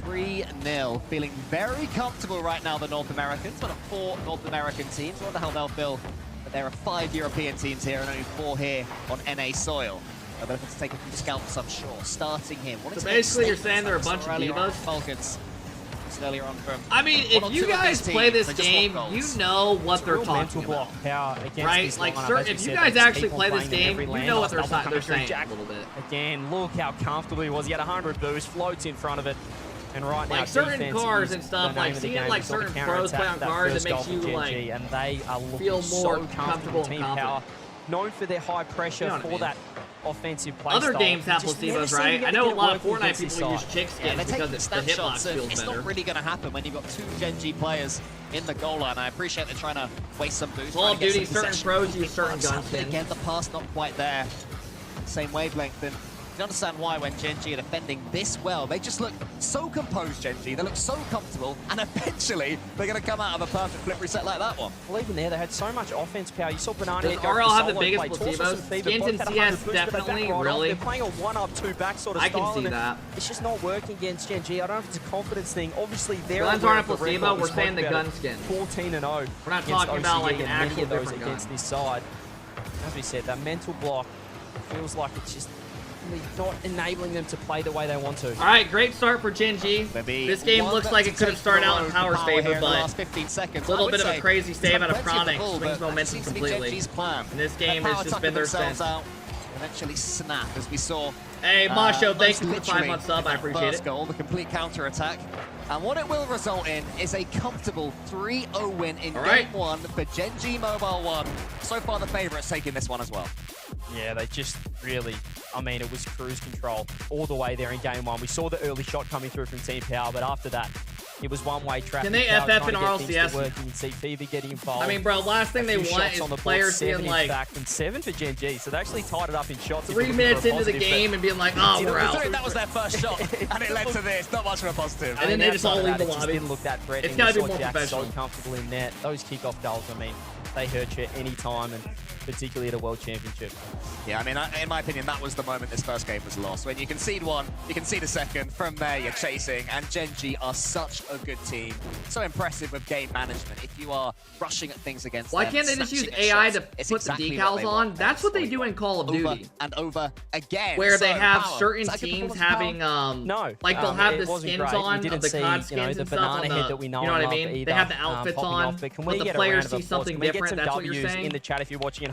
3-0, feeling very comfortable right now, the North Americans. One of 4 North American teams. What the hell they'll feel that there are 5 European teams here and only 4 here on NA soil. They're looking to take a few scalps, I'm sure. Starting here. So basically you're saying they're a bunch of divas? Falcons. Earlier on from I mean, if you guys play this game, you know what they're talking about. Right? Like, if you guys actually play this game, you know what they're saying a little bit. Again, look how comfortable he was. He had 100 boost, floats in front of it. And right now, Like certain defense cars is and stuff, the like name of the seeing game. like We've got the certain pros play on counter-attack, cars, that it makes first you goal for like Gen G, and they are looking feel more so comfortable Team and Power, confident. known for their high pressure, You know what I for mean. that offensive play Other style. games have Just never placebos, seem to right? get I it know a lot of working Fortnite against this people use side. chick Yeah, skins they're because taking the hitbox snapshots. feels It's better. not really going to happen when you've got 2 Gen G players in the goal line. I appreciate they're trying to waste some boost. Call of trying to Duty, get some certain possession. pros use certain gun But skins. again, the pass not quite there. Same wavelength. And you understand why when Gen G are defending this well, they just look so composed, Gen G. They look so comfortable, and eventually they're going to come out of a perfect flip reset like that one. Well, even there, they had so much offense power. You saw Banana Does Head go for RL have the solo biggest play. Torsos placebos? and Fever Skins both in had CS 100 boost, but they back definitely, right off. really? They're playing a 1-up, 2-back sort of I can style, see and that. It's just not working against Gen G. I don't know if it's a confidence thing. Obviously, they're Guns aware aren't a of the record. placebo, We we're spoke saying the about gun it. skin. 14-0. We're not against talking about, OCE like, an and many actual of those different gun. against this side. As we said, that mental block feels like it's just not enabling them to play the way they want to. All right, great start for Gen G. This game looks like it could have started out in Power's favor, but a little bit of a crazy save out of Chronic swings momentum completely. And this game has just been their sense. Eventually snap, as we saw. Hey, Masho, thank you for the literally 5-month sub. I appreciate first it. goal, the complete counter attack. And what it will result in is a comfortable 3-0 win in game 1 for Gen G Mobile 1. So far, the favourites taking this one as well. Yeah, they just really, I mean, it was cruise control all the way there in game 1. We saw the early shot coming through from Team Power, but after that, it was one-way traffic. Can they Power FF trying in to get things to RLCS? work, and you can see Fever getting involved. I mean, bro, last thing they A few want shots is on the board, players 7 being in like fact, and 7 for Gen G, so they actually tied it up in shots. 3 minutes into the game and being like, oh, we're out. That was their first shot, and it led to this. Not much of a positive. And then they just all leave the It just lobby. didn't look that threatening. It's gotta be We saw more Jack professional. so comfortable in net. Those kickoff goals, I mean, they hurt you any time, and particularly at a World Championship. Yeah, I mean, in my opinion, that was the moment this first game was lost. When you concede one, you concede a second. From there, you're chasing. And Gen G are such a good team. So impressive with game management. If you are rushing at things against Why them, can't they just use snatching at AI shots, to it's put exactly the what decals they on? want. That's what they do in Call of Over Duty. and over again. Where they So, have Power. certain Is that a good teams performance, having, Power? No, like they'll have it the wasn't skins great. You on, didn't of the see, COD skins you know, the and stuff on banana the, head that we know you know what and I love mean? either, They have the outfits popping on, off. But can but we the get a players round of see applause? something Can we get different, some that's what you're W's saying? in the chat if you're watching at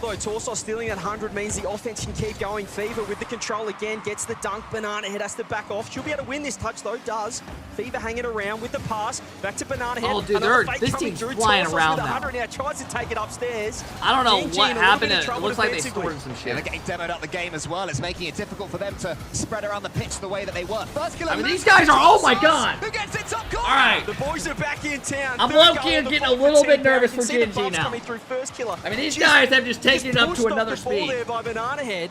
well, though. Torso stealing that 100 means the offense can keep going. Fever with the control again, gets the dunk. Banana Head has to back off. She'll be able to win this touch, though. Does. Fever hanging around with the pass. Back to Banana Head. Oh, dude, this team's flying around now. 100 now. Tries to take it upstairs. I don't know GNG what in a little happened. bit of It trouble looks like they defensively. scored some Yeah, shit. they're getting demoed up the game as well. It's making it difficult for them to spread around the pitch the way that they were. First kill I mean, these guys are, oh my god. Who gets it top corner? All right. The boys are back in town. I'm Third low-key goal of the getting a fourth little bit team. nervous You can for see the GNG buffs now. coming through first killer. I mean, these guys have just taken it up pushed to off another the ball speed. there by Banana Head.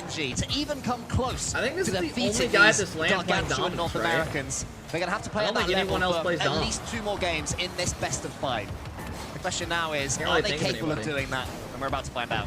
Gen.G to even come close I think this to is the defeating only guy at these this land playing gargantuan North Dominus, right? Americans. They're going to have to play I at don't that think anyone level else for plays at Dom. least 2 more games in this best of 5. The question now is, Can't are really they think of capable of anybody. doing that? And we're about to find out.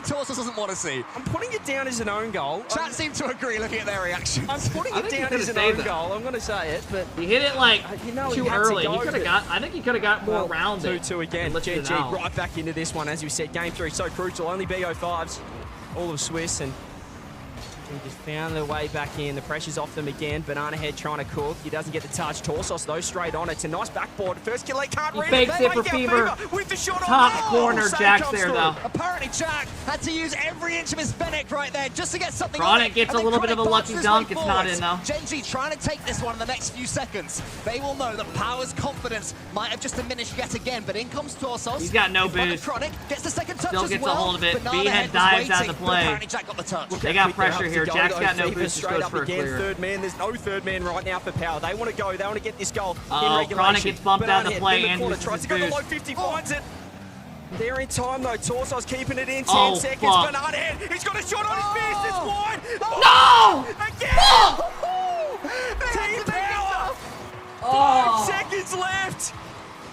maybe Torsos doesn't want to see. I'm putting it down as an own goal. Chat seem to agree looking at their reactions. I'm putting it down as an own goal. I'm going to say it, but he hit it like too early. He could have got. I think he could have got more around it. 2-2 again. GG right back into this one, as we said. Game 3 so crucial. Only BO5s. all of Swiss, and just found their way back in. The pressure's off them again. Banana Head trying to cook. He doesn't get the touch. Torsos, though, straight on. It's a nice backboard. First kill, he can't read fakes it for Fever. With the shot Top on corner, Jack's there, though. Apparently, Jack had to use every inch of his Fennec right there just to get something Chronic on it. gets a little bit of a lucky dunk. It's not in, though. Genji trying to take this one in the next few seconds. They will know that Power's confidence might have just diminished yet again, but in comes Torsos. He's got no boost. Chronic gets the second touch Still as gets well. a hold of it. Banana B-Head Head was dives out waiting, the but play. apparently Jack got the touch. They got pressure here. Jack's got no boost. Just goes for a again. clear. Third man. There's no third man right now for Power. They want to go. They want to get this goal in regulation. Chronic gets bumped out of the play. And And tries to go to low 50, finds it. They're in time though. Torsos keeping it in 10 Oh, seconds. fuck. Banana Head. He's got a shot on his fist. It's wide. No! Again! Team Power! Oh. 5 seconds left.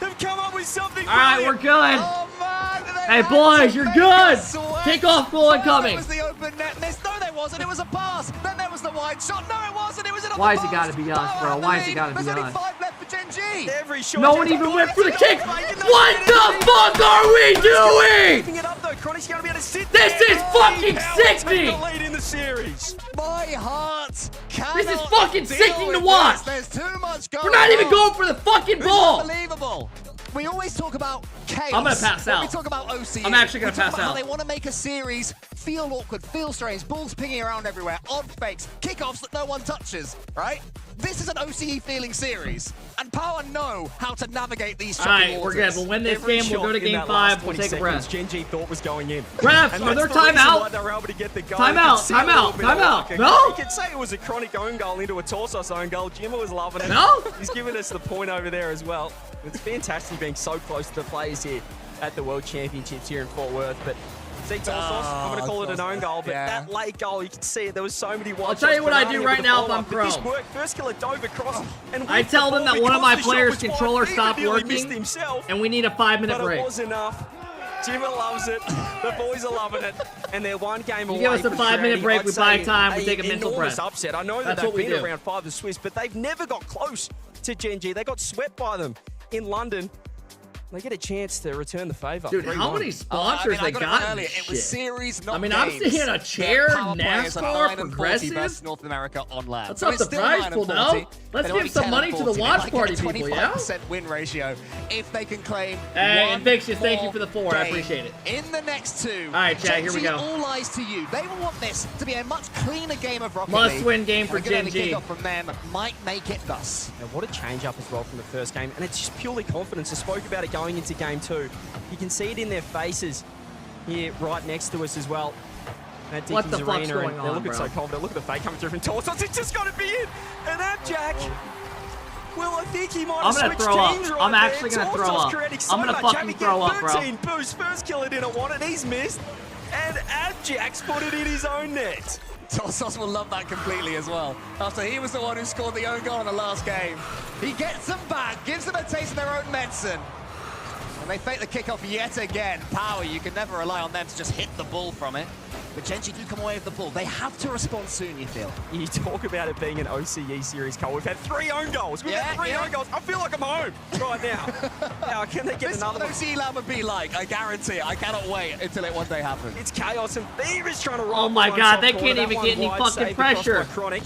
They've come up with something. All right, we're good. Oh, man, Hey, boys, you're good. Kickoff goal It incoming. was the open net miss. No, there wasn't. It was a pass. Then there was the wide shot. No, it wasn't. It was an Why has it got to be us, bro? Why has it got to be There's only us? 5 left for Genji. Every shot. No one even went for the kick. What the fuck are we doing? Keeping it up though. Chronic's gonna be able to sit This there. is fucking Power sickening. take the lead in the series. My heart cannot This is fucking deal sickening to with watch. this. There's too much going on. We're not even going for the fucking It's ball. unbelievable. We always talk about chaos. I'm gonna pass when out. we talk about OCE. I'm actually gonna we talk pass about how out. they want to make a series feel awkward, feel strange, balls pinging around everywhere, odd fakes, kickoffs that no one touches, right? This is an OCE feeling series, and Power know how to navigate these All choppy right, we're good. waters. We'll win this Every game. We'll shot go to in game that 5. last We'll 20 take a breath. seconds, Genji thought was going in. Refs, And are there that's the reason timeout? why they were able to get the goal. Timeout, You could see a timeout, little bit of timeout. like No? You could say it was a Chronic own goal into a Torsos own goal. Jimmer was loving it. No? He's giving us the point over there as well. It's fantastic being so close to the players here at the World Championships here in Fort Worth. But see, Torsos, I'm going to call it an own goal, but that late goal, you can see it. There was so many wide I'll tell you what I do Banana right with the now if ball I'm up, but this pro. worked. First killer dove across. And I with tell the them ball, that one of my because the shot players' was wide, controller he stopped nearly missed working, himself. and we need a 5-minute But break. it was enough. Jimmer loves it. The boys are loving it. And they're one game away. give us a from 5-minute creating, break, I'd we buy say, time, we take a mental enormous breath. upset. I know that That's what they've we been do. around 5 the Swiss, but they've never got close to Genji. They got swept by them in London. They get a chance to return the favour. Dude, how many sponsors they got? It was series, not I mean, I'm games. sitting in a chair, Their power players are NASCAR, 9 and 40 Progressive. versus North America on land. That's So not it's the still prize 9 and pool, 40, though. but Let's only give some 10 money and to the 40. watch They might party get a people, yeah? 25% win ratio if they can claim Hey, one Invictus, thank you more for the 4. I game. appreciate it. In the next 2, All right, chat, here we Genji, go. all eyes to you. They will want this to be a much cleaner game of Rocket Must League. win game for And a good early Genji. kickoff from them might make it thus. Now, what a change up as well from the first game. And it's just purely confidence. I spoke about it going into game 2. You can see it in their faces here right next to us as well. At What the Dickies fuck's Arena, going and they're on, looking bro? so confident. Look at the fake coming through from Torsos. It's just got to be in. And Abjack. Well, I think he might I'm have gonna switched throw up. teams right I'm there. actually gonna throw Torsos up. creating so I'm gonna much. fucking Abjack throw up, bro. 13 boost. First killer didn't want it. He's missed. And Abjack's put it in his own net. Torsos will love that completely as well. After he was the one who scored the own goal in the last game. He gets them back, gives them a taste of their own medicine. And they fake the kickoff yet again. Power, you can never rely on them to just hit the ball from it. But Genji do come away with the ball. They have to respond soon, you feel. You talk about it being an OCE series, Cole. We've had 3 own goals. We've had 3 own goals. I feel like I'm home right now. Now, can they get This is another what one? OCE Lab would be like, I guarantee it. I cannot wait until it one day happens. It's chaos and Fever is trying to roll. Oh my one God, top they corner. can't That even one get any wide fucking saved across pressure. by Chronic.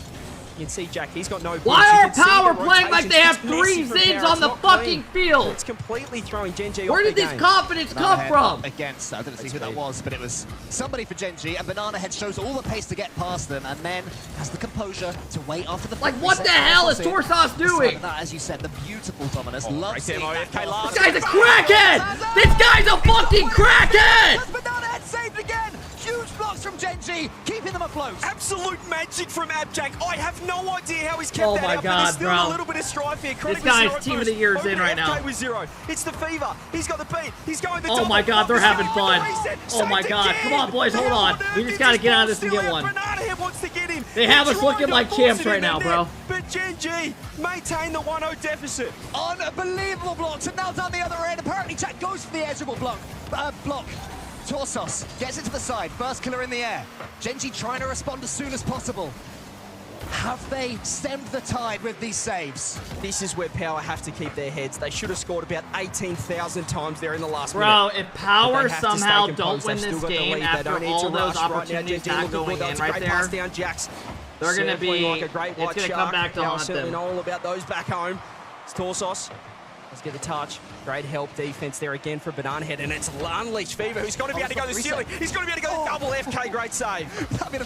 You can see Jack, he's got no boots. Why You are can see the Power playing like they have rotations. 3 It's messy from Zins Power. on It's the not fucking clean. field? It's completely throwing Genji Where off did the this game. confidence come Banana from? Head against, I didn't see who that was, but it was somebody for Genji, and Banana Head shows all the pace to get past them, and then has the composure to wait after the Like, what the hell is Torsos doing? That, as you said, the beautiful dominance. Great Loves seeing demo, that FK pass. last. This guy's a crackhead! This guy's a fucking crackhead! Banana Head saved again! Huge blocks from Genji, keeping them afloat. Absolute magic from Abjack. I have no idea how he's kept Oh that my out, but God, there's still bro. a little bit of strife here. Chronic This with guy's 0 team of boost. the year is Over in right FK now. with 0. It's the Fever. He's got the beat. He's going the Oh double. my God, they're He's having going fun. the reset. Oh my Saved God, again. come on, boys, hold They on. have We just gotta get out of this and get one. Banana Head wants to get in. They have They're us looking trying to like force champs it in right the now, net, bro. But Genji maintain the 1-0 deficit. Unbelievable blocks, and now down the other end. Apparently, Jack goes for the edgeable block. Torsos gets it to the side. First killer in the air. Genji trying to respond as soon as possible. Have they stemmed the tide with these saves? This is where Power have to keep their heads. They should have scored about 18,000 times there in the last Bro, minute. if Power But they have to stay somehow composed. don't win They've this still got the game lead. They after don't need all to those rush. opportunities Right now, not going in That's a right great there, pass down, Jax. they're going to Certainly be, like a great it's white going to shark. come back to Power haunt certainly them. know all about those back home. It's Torsos. Let's get the touch. Great help defense there again for Banana Head, and it's Unleashed Fever who's got to be able to go to the ceiling. He's got to be able to go to double FK. Great save.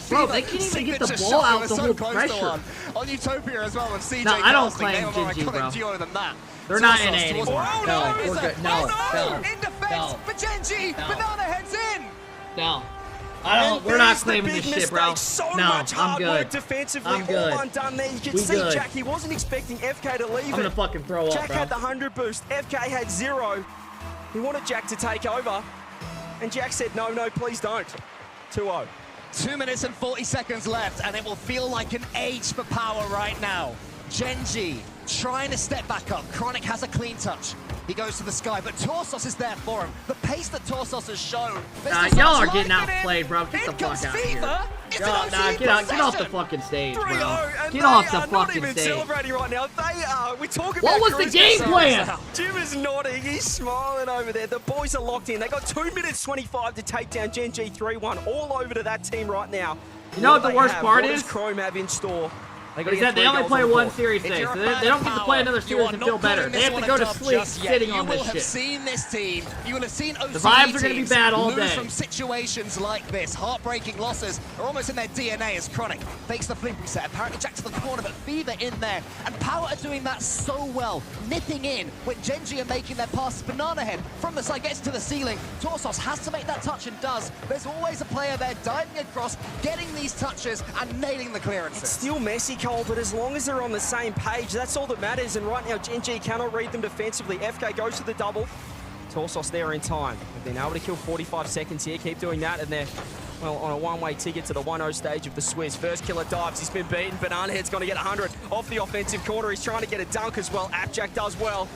Bro, they can't even get the ball out the whole pressure. On Utopia as well, and CJ No, I don't casting, claim they were more GG, bro. iconic duo than that. They're not Torsos in A towards- anymore. Oh, No, we're good. No, no, in defense no. for Genji. No. Banana Head's in. No. We're not claiming this shit, bro. So No, much I'm hard work good. defensively, I'm good. all undone there. You can We see good. Jack, he wasn't expecting FK to leave I'm gonna fucking throw up, Jack bro. had the 100 boost. FK had 0. He wanted Jack to take over. And Jack said, no, please don't. 2-0. 2 minutes and 40 seconds left, and it will feel like an age for Power right now. Genji trying to step back up. Chronic has a clean touch. He goes to the sky, but Torsos is there for him. The pace that Torsos has shown. Y'all are getting outplayed, bro. Get the fuck out of here. It's Y'all, an nah, OCE get off the possession. fucking stage, bro. 3-0, and Get they off the are not fucking even stage. celebrating right now. They are. We talk about What was the cruise game control. plan? Jim is nodding. He's smiling over there. The boys are locked in. They got 2 minutes 25 to take down Genji 3-1. All over to that team right now. You know what the they worst have? part What is? does Chrome have in store? gotta Is get that they 3 only goals play on the one board. series If today, you're so a they fan don't of get to Power, play another you series are and not feel better. calling They this have to one go a to dub sleep just yet. sitting on You will this have shit. seen this team. You will have seen OCE The vibes are gonna be teams bad all lose day. from situations like this. Heartbreaking losses are almost in their DNA as Chronic fakes the flip reset. Apparently Jack to the corner, but Fever in there. And Power are doing that so well, nipping in when Genji are making their passes. Banana Head from the side gets to the ceiling. Torsos has to make that touch and does. There's always a player there diving across, getting these touches and nailing the clearances. It's still messy, Cole, but as long as they're on the same page, that's all that matters. And right now, Genji cannot read them defensively. FK goes to the double. Torsos there in time. They've been able to kill 45 seconds here. Keep doing that, and they're, well, on a one-way ticket to the 1-0 stage of the Swiss. First killer dives. He's been beaten. Banana Head's going to get 100 off the offensive corner. He's trying to get a dunk as well. Appjack does well.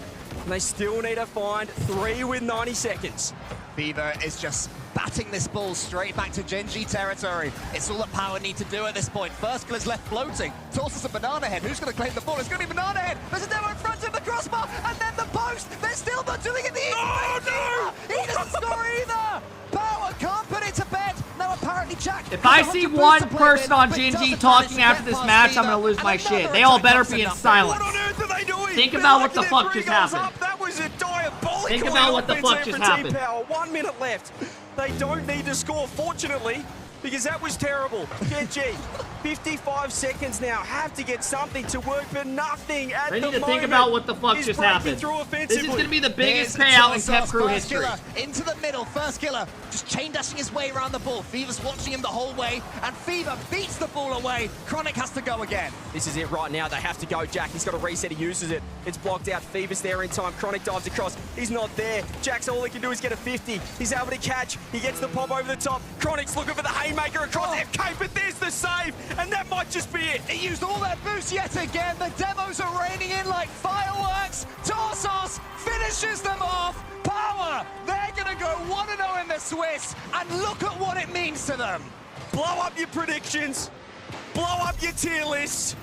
And they still need to find 3 with 90 seconds. Fever is just batting this ball straight back to Genji territory. It's all that Power need to do at this point. First kill is left floating. Tosses a Banana Head. Who's going to claim the ball? It's going to be Banana Head. There's a demo in front of the crossbar, and then the post. They're still not doing it. He doesn't score either. Power can't put it to bed. Now apparently Jack. If I see one person on Genji talking after this match, I'm gonna lose my shit. They all better be in silence. What on earth are they doing? Think They're about what the locking fuck their just 3 goals happened. up. That was a diabolical Think about what the offense fuck there just for Team happened. Power. 1 minute left. They don't need to score, fortunately, because that was terrible. Genji, 55 seconds now. Have to get something to work, but nothing at They the need to moment. think about what the fuck He's just breaking happened. through This offensively. is gonna be the biggest Here's payout in Torsos, Kev Crew first history. killer into the middle. First killer just chain dashing his way around the ball. Fever's watching him the whole way, and Fever beats the ball away. Chronic has to go again. This is it right now. They have to go. Jack, he's got a reset. He uses it. It's blocked out. Fever's there in time. Chronic dives across. He's not there. Jack's all he can do is get a 50. He's able to catch. He gets the pop over the top. Chronic's looking for the haymaker across FK, but there's the save, and that might just be it. He used all that boost yet again. The demos are raining in like fireworks. Torsos finishes them off. Power, they're going to go 1-0 in the Swiss, and look at what it means to them. Blow up your predictions. Blow up your tier lists.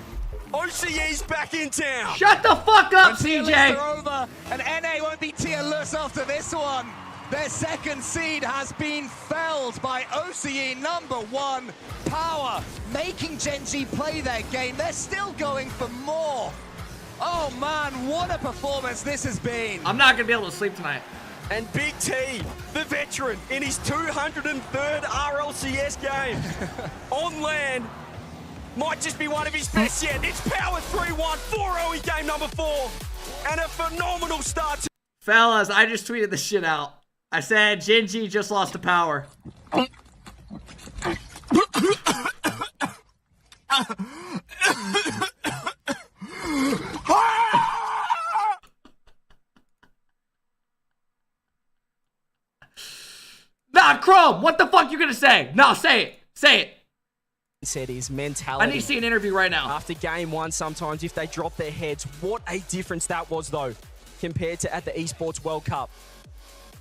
OCE's back in town. Shut the fuck up, And tier lists CJ. are over, and NA won't be tierless after this one. Their second seed has been felled by OCE #1. Power making Genji play their game. They're still going for more. Oh man, what a performance this has been. I'm not gonna be able to sleep tonight. And Big T, the veteran, in his 203rd RLCS game on land, might just be one of his best yet. It's Power 3-1, 4-0 in game number 4, and a phenomenal start to Fellas, I just tweeted this shit out. I said Genji just lost to Power. Nah, Chrome, what the fuck you gonna say? No, say it. Say it. said his mentality. I need to see an interview right now. After game 1, sometimes if they drop their heads, what a difference that was though, compared to at the Esports World Cup.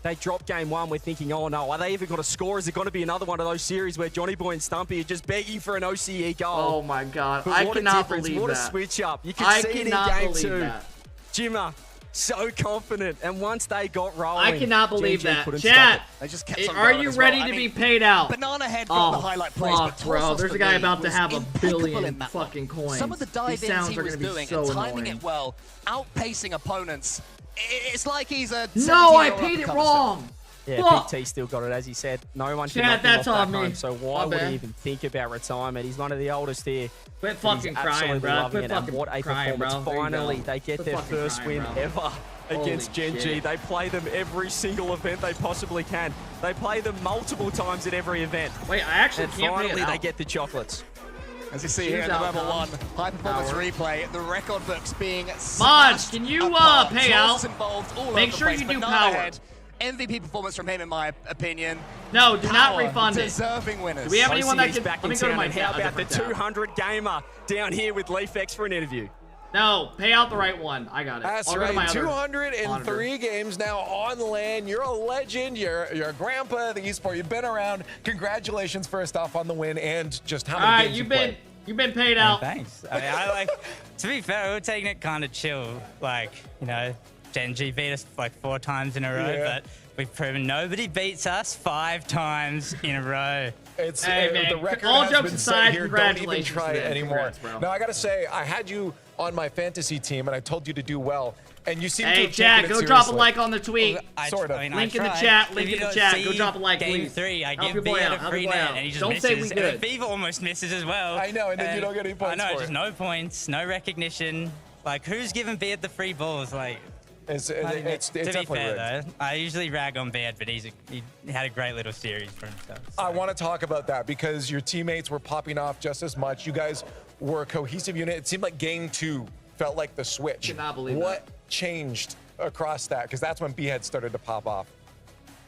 They drop game one. We're thinking, oh no, are they even going to score? Is it going to be another one of those series where Johnny Boy and Stumpy are just begging for an OCE goal? Oh my God. But I what cannot a difference. believe What that. a switch up. You can see it in game two. That. Jimmer, so confident. And once they got rolling, I cannot believe GG that. couldn't Chat, stop it. They just kept on are going you as ready well. to I be mean, paid out? Banana Head got the highlight praise, but bro. Torsos There's a for guy me about to was have a impeccable billion in that fucking one. coins. Some of the dive-ins sounds he are was gonna be doing so and timing annoying. it well, outpacing opponents. It's like he's a No, I 17-year-old paid it uppercut wrong. Yeah, Fuck. Big T still got it, as he said. No one can Chat, knock him that's off on back me. home, so why My would bad. he even think about retirement? He's one of the oldest here. Quit He's fucking crying, absolutely bro. loving Quit it, and fucking what a crying, performance. bro. There you Finally, go. they get Quit their fucking first crying, win bro. ever against Holy Gen G. shit. They play them every single event they possibly can. They play them multiple times at every event. Wait, I actually and can't pay it finally they out. get the chocolates. As you see here in the level 1 high performance replay, the record books being Mods, can you pay out? Involved all Make over sure the place. you do Banana power. Head, MVP performance from him, in my opinion. No, do not Power, refund it. deserving winners. Do we have anyone that OCE's can? back Let in me go to town, my and how tab, a about the different tab. 200 gamer down here with LeafX for an interview? No, pay out the right one. I got it. That's I'll go to my right. other 203 monitor. games now on land. You're a legend. You're a grandpa of the esport. You've been around. Congratulations first off on the win and just how All many right, games you've played. been paid out. Thanks. I mean, I like, to be fair, we were taking it kind of chill. Like, you know, Gen G beat us like 4 times in a row, Yeah. but we've proven nobody beats us 5 times in a row. It's Hey, man, the record all has jokes been aside, set here. Don't even congratulations try to it them. anymore. Congrats, bro. Now I gotta say, I had you on my fantasy team, and I told you to do well, and you seem to Hey, have chat, taken go it drop a seriously. like on the tweet. Sort of. I Link in the tried. chat, If link you in the don't chat. see Go drop a like, Game please. 3, I Help give your boy Beard out, a help free your boy net, out. and he just Don't misses. say we And good. then Fever almost misses as well. I know, and then you don't get any points I know, for just it. no points, no recognition. Like, who's giving Beard the free balls? Like, It's to be definitely fair, rigged. though, I usually rag on Beard, but he had a great little series for himself. I want to talk about that because your teammates were popping off just as much. You guys were a cohesive unit. It seemed like game 2 felt like the switch. Cannot believe what changed across that? Because that's when B-Head started to pop off.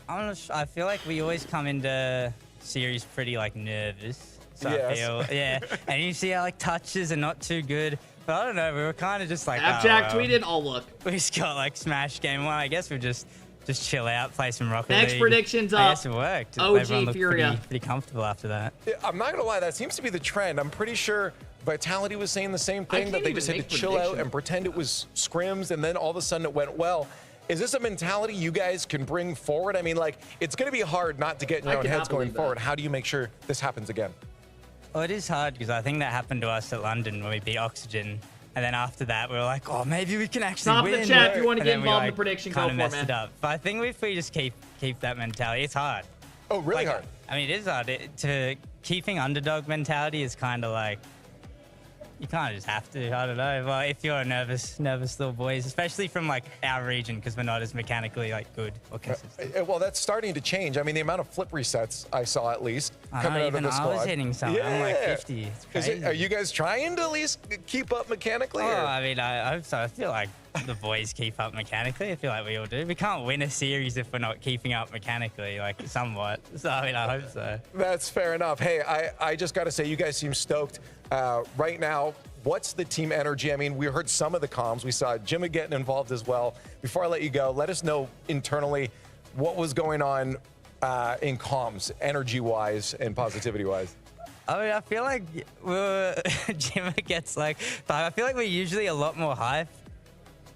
I feel like we always come into series pretty like nervous. So Yes. I feel, yeah. And you see how like touches are not too good. But I don't know, we were kind of just like, Abjack tweeted, I'll look. We just got like smash game 1. I guess we'll just chill out, play some Rocket Next League. predictions I up. guess it worked. OG Everyone looked Furia. pretty comfortable after that. I'm not going to lie, that seems to be the trend. I'm pretty sure Vitality was saying the same thing, that can't they even just had to make chill out predictions. and pretend it was scrims, and then all of a sudden it went well. Is this a mentality you guys can bring forward? I mean, like, it's going to be hard not to get in your I own cannot heads going believe that. forward. How do you make sure this happens again? Well, it is hard because I think that happened to us at London when we beat Oxygen. And then after that, we were like, oh, maybe we can actually Stop win. the chat if you want to And get then we, involved in like, the prediction. Go kind for of it, messed man. it up. But I think if we just keep that mentality, it's hard. Oh, really hard? I mean, it is hard. Keeping underdog mentality is kind of like, you kind of just have to. I don't know. Well, if you're a nervous little boys, especially from like our region, because we're not as mechanically like good or consistent. Well, that's starting to change. I mean, the amount of flip resets I saw at least I coming know, out of even the I squad. was hitting something. I'm like 50. It's crazy. Are you guys trying to at least keep up mechanically? Oh, or? I mean, I hope so. I feel like the boys keep up mechanically. I feel like we all do. We can't win a series if we're not keeping up mechanically, like somewhat. So, I mean, I hope so. That's fair enough. Hey, I just got to say, you guys seem stoked right now. What's the team energy? I mean, we heard some of the comms. We saw Jimmy getting involved as well. Before I let you go, let us know internally what was going on in comms, energy-wise and positivity-wise. I mean, I feel like Jimmy gets like, but I feel like we're usually a lot more hype.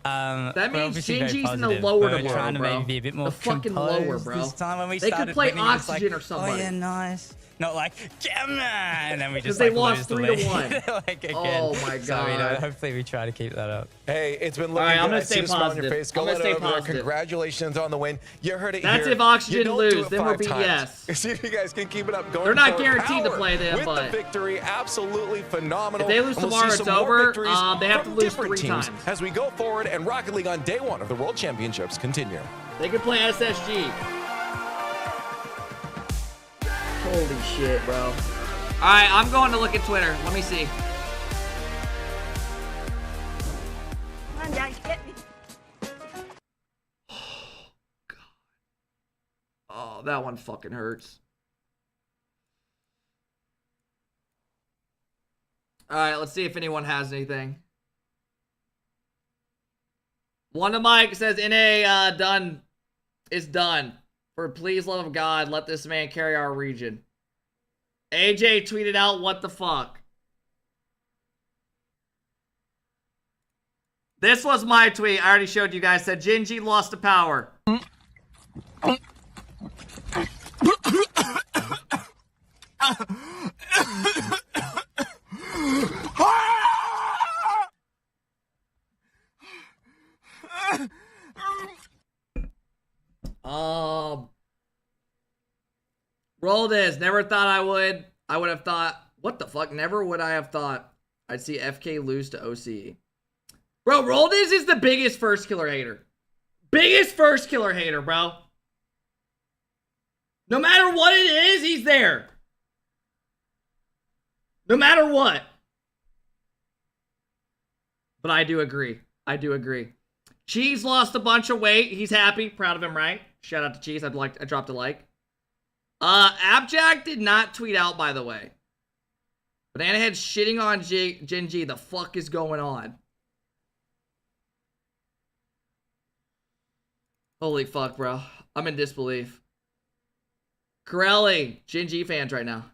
That means Shinji's in the lower We're tomorrow, trying to bro. maybe be a bit more The fucking composed lower, bro. This time when we They could started play winning, it's Oxygen like, or somebody. Oh yeah, nice. Not like, come on, and then we just they like, lost lose the 3-1. lead. Like again. Oh my So, you know, God. hopefully we try to keep that up. Hey, it's been All looking right, I'm good. gonna I see stay the smile on your positive. face. Go I'm gonna let stay it over there. positive. Congratulations on the win. You heard it That's here. if Oxygen You don't lose, do it then we'll 5 be times. yes. See if you guys can keep it up. Going They're not forward. guaranteed to Power play them, with but- the victory, absolutely phenomenal. If they lose And we'll tomorrow, see it's some more over. victories They have to from lose different 3 teams times. as we go forward and Rocket League on day 1 of the World Championships continue. They could play SSG. Holy shit, bro. All right, I'm going to look at Twitter. Let me see. Come on, Daddy, get me. Oh, that one fucking hurts. All right, let's see if anyone has anything. One of Mike says, NA done is done. For please, love of God, let this man carry our region. AJ tweeted out, what the fuck? This was my tweet. I already showed you guys. Said Gen.G lost to power. Roll this. Never thought I would. I would have thought. What the fuck? Never would I have thought I'd see FK lose to OCE. Bro, Roll this is the biggest first killer hater. Biggest first killer hater, bro. No matter what it is, he's there. No matter what. But I do agree. I do agree. Cheese lost a bunch of weight. He's happy. Proud of him, right? Shout out to Cheese. I dropped a like. Abjack did not tweet out, by the way. Banana Head shitting on Gen.G. The fuck is going on? Holy fuck, bro. I'm in disbelief. Corelli, Gen.G fans right now.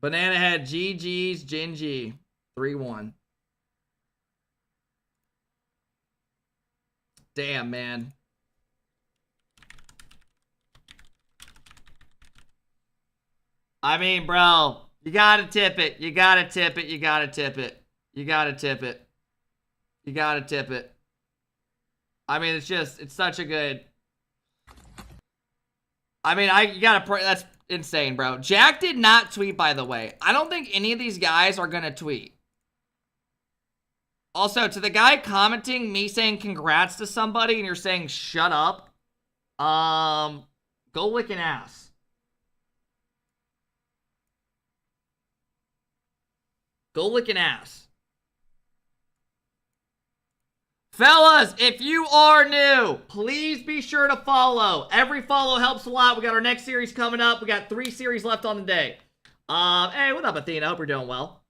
Banana Head, GG's, Gen.G. 3-1. Damn, man. I mean, bro, you gotta tip it. You gotta tip it. You gotta tip it. You gotta tip it. You gotta tip it. I mean, it's such a good. I mean, you gotta, that's insane, bro. Jack did not tweet, by the way. I don't think any of these guys are gonna tweet. Also, to the guy commenting me saying congrats to somebody and you're saying shut up, go lick an ass. Go lick an ass. Fellas, if you are new, please be sure to follow. Every follow helps a lot. We got our next series coming up. We got 3 series left on the day. Hey, what up, Athena? Hope you're doing well.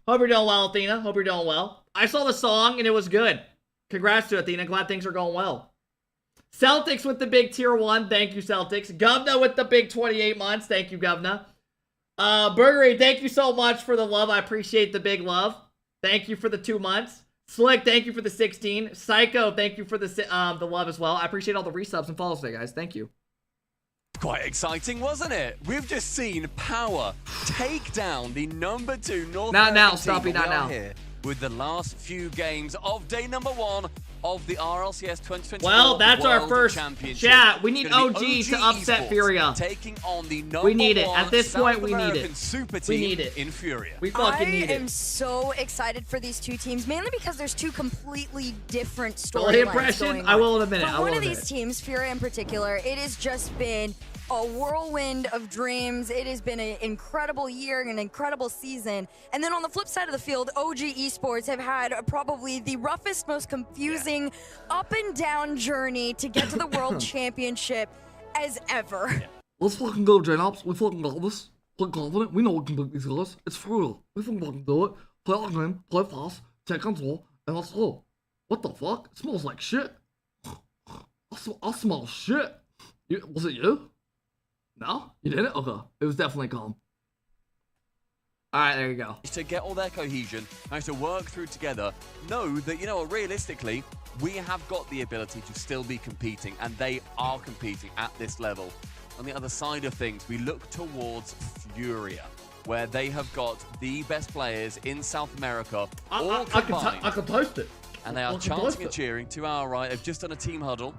Hope you're doing well, Athena. Hope you're doing well. I saw the song and it was good. Congrats to Athena. Glad things are going well. Celtics with the big tier 1. Thank you, Celtics. Govna with the big 28 months. Thank you, Govna. Burgery, thank you so much for the love. I appreciate the big love. Thank you for the 2 months. Slick, thank you for the 16. Psycho, thank you for the love as well. I appreciate all the resubs and follows today, guys. Thank you. Quite exciting, wasn't it? We've just seen Power take down the number 2 North Not American now, team. Stoppy, not now. Here with the last few games of day number 1 of the RLCS 2024 Well, that's our World first Championship. chat. We need It's gonna OG be to upset Esports Furia. Taking on the number We need it. 1 At this South point, we need American it. super We team need it. in Furia. We fucking need I it. am so excited for these 2 teams, mainly because there's 2 completely different Well, storylines impression? going on. I will in a minute. For I will one in of a these minute. teams, Furia in particular, it has just been a whirlwind of dreams. It has been an incredible year, an incredible season. And then on the flip side of the field, OG Esports have had probably the roughest, most confusing up and down journey to get to the World Championship as ever. Let's fucking go, J-Ops. We fucking got this. Play confident. We know we can beat these guys. It's for real. We fucking do it. Play our game. Play fast. Take control. And let's go. What the fuck? It smells like shit. I smell shit. Was it you? No? You did it? Okay. It was definitely calm. Alright, there you go. To get all their cohesion and to work through together, know that, you know, realistically, we have got the ability to still be competing, and they are competing at this level. On the other side of things, we look towards Furia, where they have got the best players in South America, all combined. I can post it. And they are I can post chanting and it. cheering to our right. They've just done a team huddle,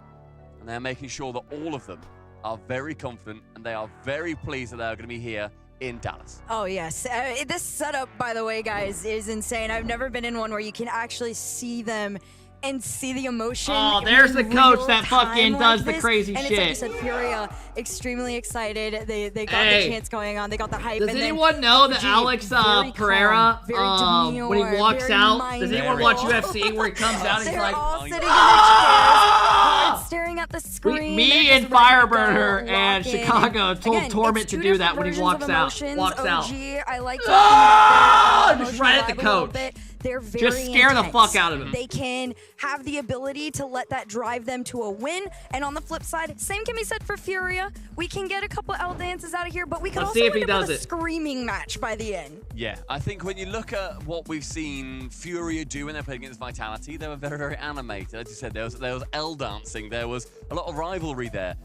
and they're making sure that all of them are very confident, and they are very pleased that they are going to be here in Dallas. Oh, yes. This setup, by the way, guys, is insane. I've never been in one where you can actually see them and see the emotion. Oh, there's the in coach real that fucking time does like the this. crazy and shit. And it's like you said, Furia, extremely excited. They got Hey. the chants going on. They got the hype. Does and then anyone know that OG, Alex very Pereira, calm, very demure, when he walks very out, does anyone watch mindful. UFC where he comes out and he's They're like, all sitting in their chairs, hard staring at the screen. me They're and just ready to Fireburner go, and lock in. Chicago told Again, Torment it's to two do that different when he versions walks of out. emotions. Walks out. OG, I like to Ah! emotional Just right at the vibe a little coach. bit. they're very Just scare the intense. fuck out of him. They can have the ability to let that drive them to a win. And on the flip side, same can be said for Furia. We can get a couple L dances out of here, but we can Let's also see if he end up with does a it. screaming match by the end. Yeah, I think when you look at what we've seen Furia do when they're playing against Vitality, they were very, very animated. As you said, there was L dancing, there was a lot of rivalry there.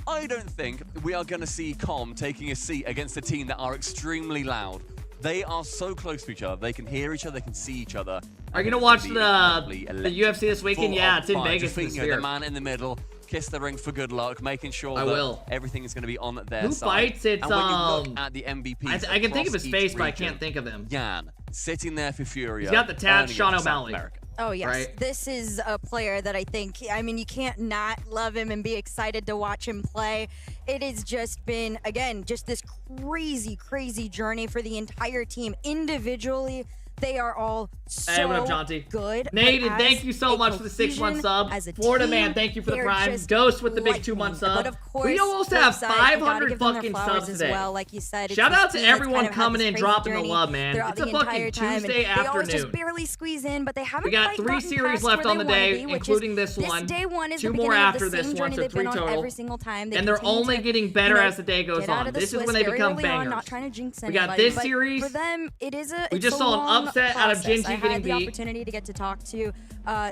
I don't think we are going to see Com taking a seat against a team that are extremely loud. They are so close to each other. They can hear each other. They can see each other. Are you going to watch the UFC this weekend? Yeah, it's in Vegas. The man in the middle, kiss the ring for good luck, making sure that everything is going to be on their Who side. fights? It's, and when you look at the MVPs, I can think of his across face, each but I region, can't think of him. Yan, sitting there for Furia. He's got the tat, earning Sean it for South O'Malley. America. Oh, yes. Right. This is a player that I think, I mean, you can't not love him and be excited to watch him play. It has just been, again, just this crazy, crazy journey for the entire team. Individually, they are all so Hey, what up, Jonty? good. Naden, thank you so much for the 6-month sub. Florida man, thank you for the prime. Ghost with the big 2-month sub. But of course, we almost have 500 fucking subs today. Well, like you said, Shout out to everyone coming in, dropping the love, man. It's a fucking Tuesday They always just afternoon. barely squeeze in, but they haven't We got quite 3 gotten series past left where on the they wanna day, be, which including is this one. Day one is 2 the more beginning of after the this same one, journey so they've 3 been on total. every single time. They And they're continue only to, getting better you know, as the day goes get out on. of the This is Swiss when they very become early on, bangers. not trying to jinx We got anybody, this but series. For them, it is a We it's just a saw an long upset out of process. Genji I getting had the beat. opportunity to get to talk to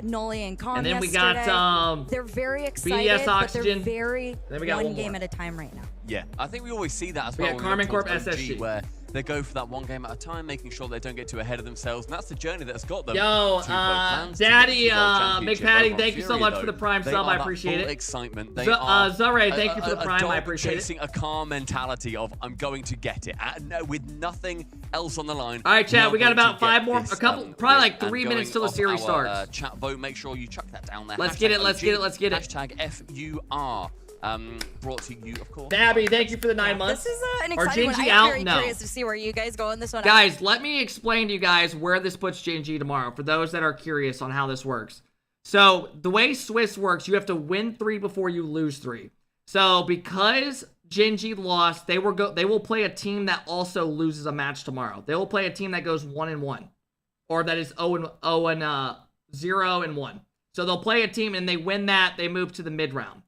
Noli and Con And then we yesterday. got they're very excited, BDS but they're Oxygen. very Then we got one one game more. at a time right now. Yeah, I think we always see that as We well. got when we Carmen look towards Corp OG, SSG. where they go for that one game at a time, making sure they don't get too ahead of themselves, and that's the journey that's got them. Yo, to both plans to Daddy, get to the World Big Championship. Patty, Over thank you so Fury, much though, for the prime they sub. are I that appreciate full it. Excitement. They Zare, thank you for the prime. dog I appreciate it. chasing a calm mentality of I'm going to get it, with nothing else on the line. All right, chat, we got Not going about to 5 get more, this, a couple, probably like and 3 minutes till the going series off our, starts. Chat vote, make sure you chuck that down there. Let's get it, let's Hashtag get it, let's get it. Hashtag FUR. Brought to you, of course. Dabby, thank you for the 9 months. This is an Are exciting one. Genji I'm out? very No. curious to see where you guys go in this one. Guys, let me explain to you guys where this puts Genji tomorrow, for those that are curious on how this works. So, the way Swiss works, you have to win 3 before you lose 3. So, because Genji lost, they will play a team that also loses a match tomorrow. They will play a team that goes 1-1, or that is 0-1. So, they'll play a team, and they win that, they move to the mid-round.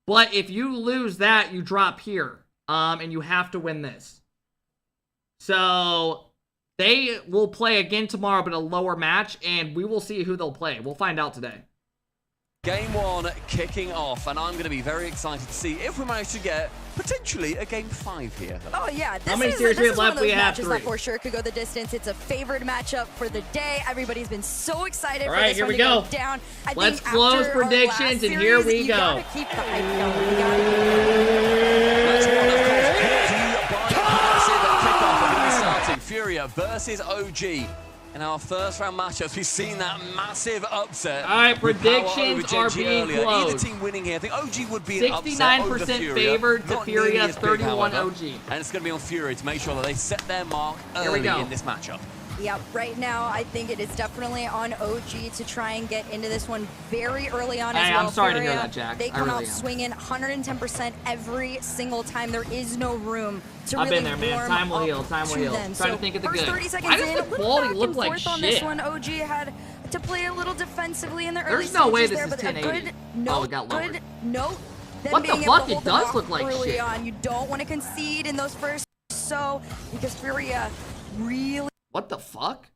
But if you lose that, you drop here, and you have to win this. So they will play again tomorrow, but a lower match, and we will see who they'll play. We'll find out today. Game 1 kicking off, and I'm going to be very excited to see if we manage to get potentially a Game 5 here. Oh yeah, How many this series we is have one left? of those We have matches 3. that for sure could go the distance. It's a favored matchup for the day. Everybody's been so excited All for right, this here one we to go. down. I Let's think close after our predictions, last and here series, we you go. gotta keep the hype going. You gotta Starting Furia versus OG. In our first round matchups, we've seen that massive upset. All right, with power predictions over are Genji being earlier. closed. Either team winning here. I think OG would be an upset over 69% Furia. favored to Not Furia, nearly as big, 31 however. OG. And it's going to be on Furia to make sure that they set their mark Here we early go. in this matchup. Yeah, right now I think it is definitely on OG to try and get into this one very early on as Hey, well. I'm sorry to hear Furia, that, Jack. They I come really out am. swinging 110% every single time. There is no room to I've really been there, man. warm Time will up heal. Time will to heal. them. Trying to So think of the first good. 30 seconds Why does in, the a little quality back look and like forth on shit? this one. OG had to play a little defensively in the early There's no way stages this there, is but a 1080. good note, Oh, it got lowered. good note. Them What the being able fuck? to It hold the does rock look like early shit. on. You don't want to concede in those first because Furia really. What the fuck?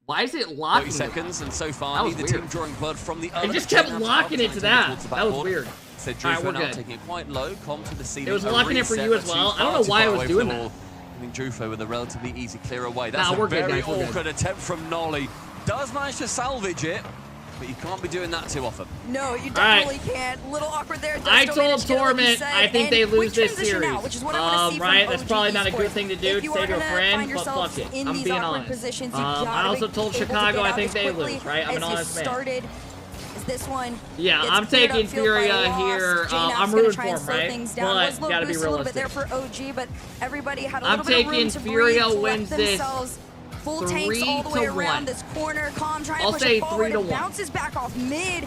Why is it locking 30 it? seconds, and so That far, was neither weird. team drawing blood from the It other. just kept locking it to that. That was weird. Said All right, Drufo we're now good. taking it quite low, Com to the ceiling. It was a locking it for reset, you as but well. too I don't far know why too it far was away doing for the that. ball. I think Drufo with a relatively easy clear away. That's Nah, a we're good, very guys, we're good. awkward attempt from Nolly. Does manage to salvage it, but you can't be doing that too often. No, you All right. definitely can't. Little awkward there. Does I still told manage to get it, like you Torment said, I think and they we lose this transition series. now, which is what I want to see from Right, that's OG probably not a good Esports. thing to do If to you say are to a gonna friend, find but yourself fuck it. in I'm these being awkward honest. positions, you I gotta also be told able to Chicago get I out think as they quickly lose, right? I'm an as you honest man. started. Is this one? Yeah, gets I'm cleared taking upfield by Furia loss. here. JNAP's I'm gonna rooting try for and him, slow right? things down. But Was low gotta be boost a little bit there realistic. for OG, but everybody had a I'm little bit of room taking to Furia breathe, to wins let this themselves full tanks all the way 3-1. around this corner. Calm trying I'll to push say it forward. 3-1. It bounces back off mid.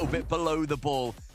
little bit below the ball.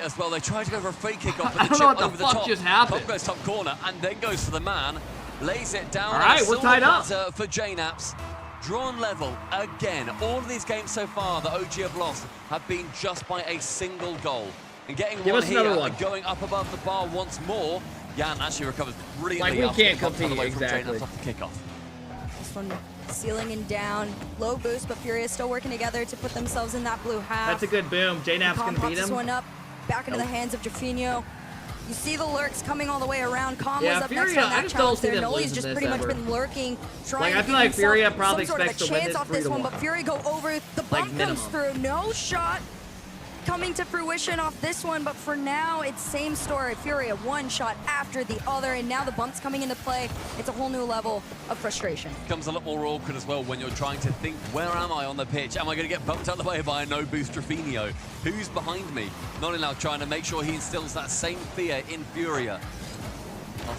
it as well. They tried to go for a free kick off, I but the don't know what chip the over the fuck top. just happened. Top goes top corner and then goes for the man. Lays it down. All right, we're tied up. For JNaps. Drawn level again. All of these games so far that OG have lost have been just by a single goal. And getting Give one us here another one. and going up above the bar once more. Jan actually recovers brilliantly. Like, we after can't the bump compete, away from exactly. JNaps off the kickoff. This one sealing and down. Low boost, but Furia still working together to put themselves in that blue half. That's a good boom. JNap's Calm gonna pops beat this him. one up. back into the hands of Jaffinho. You see the lurks coming all the way around. Calm was up Furia, next on I that just challenge don't see there. them Noli's losing just this pretty much ever. been lurking, trying I to feel give like Furia himself probably some sort of a expects to win chance this off this one, but 3-1. Fury go over. The bump comes through. No shot coming to fruition off this one, but for now, it's same story. Furia, one shot after the other, and now the bump's coming into play. It's a whole new level of frustration. Becomes a lot more awkward as well when you're trying to think, where am I on the pitch? Am I going to get bumped out of the way by a no-boost Jaffinho? Who's behind me? Not now trying to make sure he instills that same fear in Furia.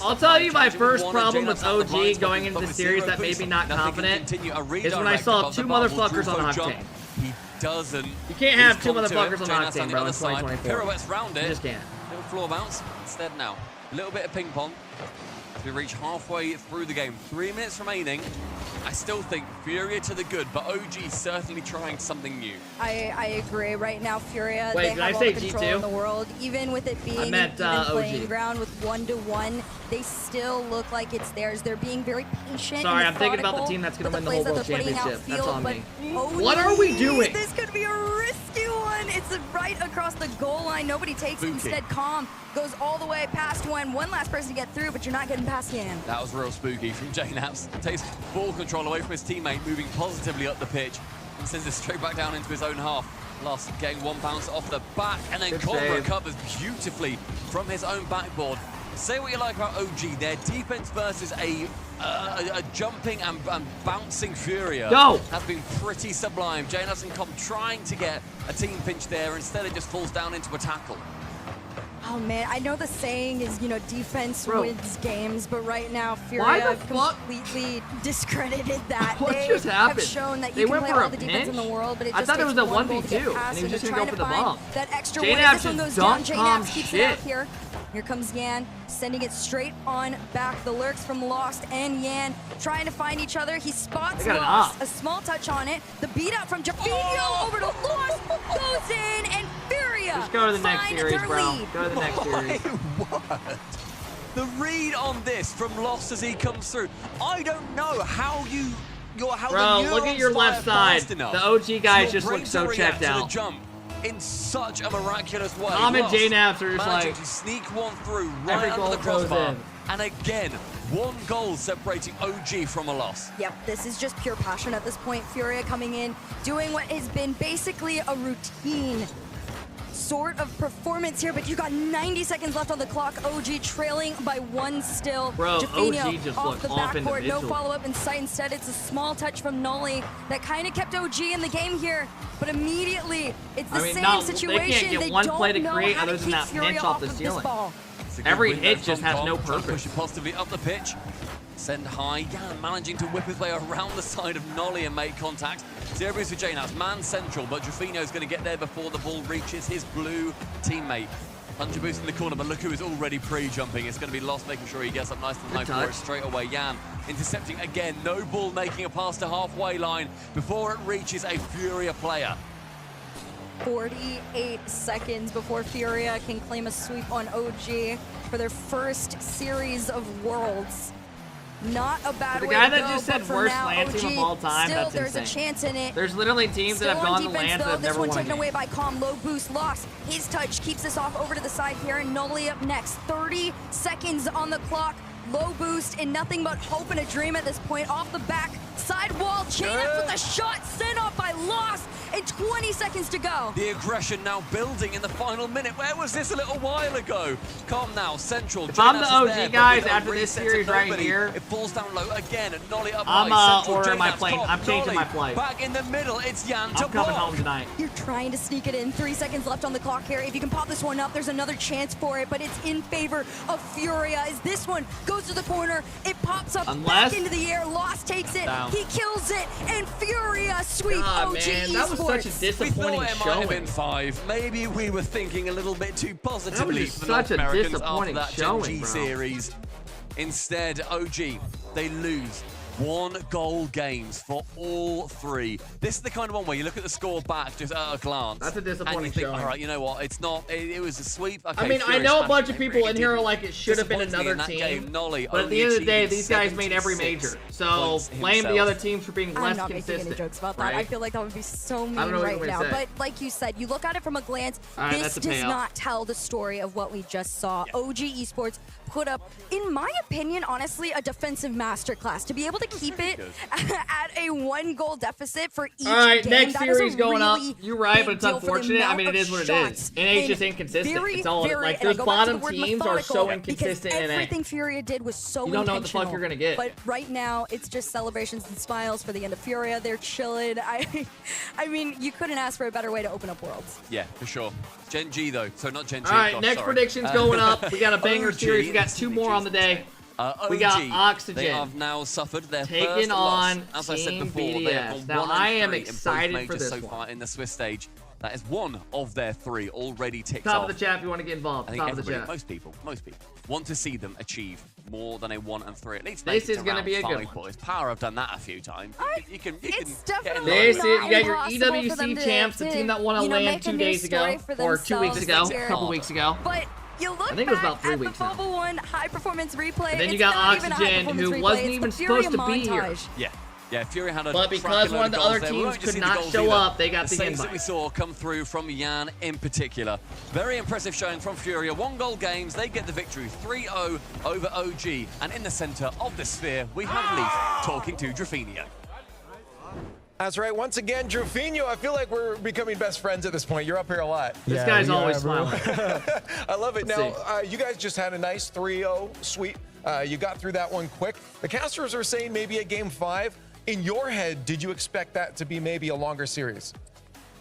I'll tell you my first problem with OG going into the series that made me not confident is when I saw two motherfuckers on Octane. He doesn't. You can't have two motherfuckers on Octane, bro, in 2024. Pirouettes round it. You just can't. Little floor bounce. Instead now, a little bit of ping pong. As we reach halfway through the game, 3 minutes remaining. I still think Furia to the good, but OG certainly trying something new. I agree. Right now, Furia, Wait, they did have I all say the control G2? in the world. Even with it being an even playing ground with 1-1, they still look like it's theirs. They're being very patient. Sorry, and I'm thinking about the methodical team that's going to with win the whole plays that World they're putting Championship. That's outfield, on but me. What are we doing? This could be a risky one. It's right across the goal line. Nobody takes it. Instead, Calm goes all the way past one last person to get through, but you're not getting past Yan. That was real spooky from JNaps. Takes ball control away from his teammate, moving positively up the pitch, and sends it straight back down into his own half. Lost, getting one bounce off the back, and then Cobra recovers beautifully from his own backboard. Say what you like about OG, their defense versus a jumping and bouncing Furia has been pretty sublime. JNaps and Com trying to get a team pinch there, instead it just falls down into a tackle. Oh man, I know the saying is, you know, defense wins games, but right now Why Furia the fuck? completely discredited that. What they just happened? have shown that They you can went play for all a the defense in the pinch? world, but it I just thought it takes was a one goal to get 1v2, past, and he was just they're gonna go trying for the to find bump. that extra J-Naps win. This one just goes down. dunked Calm JNaps keeps shit. it out here. Here comes Yan, sending it straight on back. The lurks from Lost and Yan trying to find each other. He spots They got it Lost. up. A small touch on it. The beat out from Jaffinho over to Lost goes in, and Furia Just go to the next find series, their bro. lead. Go to the next series. The read on this from Lost as he comes through. I don't know how Bro, look at your left side. The OG guys just look so checked out. Jump in such a miraculous way. Tom and Lost JNaps are just managing like, to sneak one through right every under goal the goes crossbar. in. And again, one goal separating OG from a loss. Yep, this is just pure passion at this point. Furia coming in, doing what has been basically a routine sort of performance here, but you got 90 seconds left on the clock. OG trailing by one still. Bro, Jaffinho OG just off looked the off backboard, no individual. follow-up in sight. Instead, it's a small touch from Noli that kind of kept OG in the game here, but immediately it's the same situation. They can't get one don't play to know create how other to than keep that Furia pinch off the of ceiling. This ball. Every hit just has no Push purpose. it positively up the pitch. Send high. Yan managing to whip his way around the side of Nolly and make contact. Zero boost for JNaps. Man central, but Jaffinho's going to get there before the ball reaches his blue teammate. 100 boost in the corner, but look who is already pre-jumping. It's going to be Lost, making sure he gets up nice and high for it straight away. Yan intercepting again. No ball, making a pass to halfway line before it reaches a Furia player. 48 seconds before Furia can claim a sweep on OG for their first series of Worlds. Not a bad The way guy to that go, just but said for worst now, LAN team OG, of all time, still, that's there's insane. a chance in it. There's literally teams that have Still gone on to defense, LANs that though. have This never one won a taken game. away by Calm. Low boost lost. His touch keeps us off over to the side here, and Noli up next. 30 seconds on the clock. Low boost and nothing but hope and a dream at this point. Off the back side wall, JNaps with a shot sent off by Lost, and 20 seconds to go. The aggression now building in the final minute. Where was this a little while ago? Calm now, central. If I'm the JNaps is OG there, but guys with a after this reset to series right nobody. here, It falls down low again, and Nolly up I'm high. Central, ordering my JNaps, plane. Calm, I'm changing my Nolly flight. Back in the middle, it's Yan to I'm coming block. home tonight. You're trying to sneak it in. 3 seconds left on the clock here. If you can pop this one up, there's another chance for it, but it's in favor of Furia as this one goes to the corner. It pops up back into the air. Lost takes it. Down. He kills it, and Furia sweep OG man, that was such a Esports. disappointing We thought it might have showing. been 5. Maybe we were thinking a little bit too positively just for such North a Americans after disappointing that showing, Gen G bro. series. Instead, OG, they lose 1-goal games for all three. This is the kind of one where you look at the score back just at a glance. That's a disappointing and you think, showing. all right, you know what? It's not. It was a sweep. Okay, I mean, I Fury know a smashed bunch it. of They people really in here are didn't. like it should have been Disappoints me another in that team. game. Nolly But at the only end of the day, achieved these guys made every 76 major. So points blame the himself. other teams for being I'm less not consistent. making any jokes about that. right? I feel like that would be so mean I don't know what right you're now. gonna say. But like you said, you look at it from a glance, All right, this that's a does payout. not tell the story of what we just saw. OG Esports put up, in my opinion, honestly, a defensive masterclass. To be able to keep it at a 1-goal deficit for each All right, game, next that is a series going up. really You're right, but big it's deal for the unfortunate. I amount mean, it of is what it shots. is. NA is just And inconsistent. very, It's all very, like and I those go back to the bottom word teams are so methodical, inconsistent because in NA. everything Furia did was so You don't know what the intentional. fuck you're gonna get. But right now, it's just celebrations and smiles for the end of Furia. They're chilling. I mean, you couldn't ask for a better way to open up Worlds. Yeah, for sure. Gen G though, so not Gen G. All right, gosh, next sorry. predictions going up. We got a banger OG, series. We got this is 2 the more on the day. We got OG, Oxygen They have now suffered their taking first on loss. As I said Team before, they have BDS. gone Now, 1 I and am 3 in both excited for majors this so one. far in the Swiss stage. That is 1 of their 3 already ticked Top off. of the chat if you want to get involved. I think Top of the everybody, chat. most people want to see them achieve more than a 1 and 3. At least This make it is to gonna round be a good 5, one. boys. Power have done that a few times. You can get in This is, line you with got your impossible for them EWC to- champs, the team that won a you know, land make a 2 new days ago, story for or 2 weeks ago, themselves a here. couple weeks ago. But you look I think it was back about 3 at weeks the now. Bubble One high performance replay. And then you it's got not even a high Oxygen, performance who replay, wasn't it's even the Fury supposed to be here. montage. Yeah, Fury had a But because tracking one of the load other goals there. We teams won't just could see the not goals show either. up, they got the saves that invite. we saw come through from Yan in particular. Very impressive showing from Furia. 1-goal games, they get the victory. 3-0 over OG. And in the center of the sphere, we have Leaf talking to Drafinio. That's right. Once again, Drufinho, I feel like we're becoming best friends at this point. You're up here a lot. This guy's always smiling. I love it. Let's Now, you guys just had a nice 3-0 sweep. You got through that one quick. The casters are saying maybe at game 5. In your head, did you expect that to be maybe a longer series?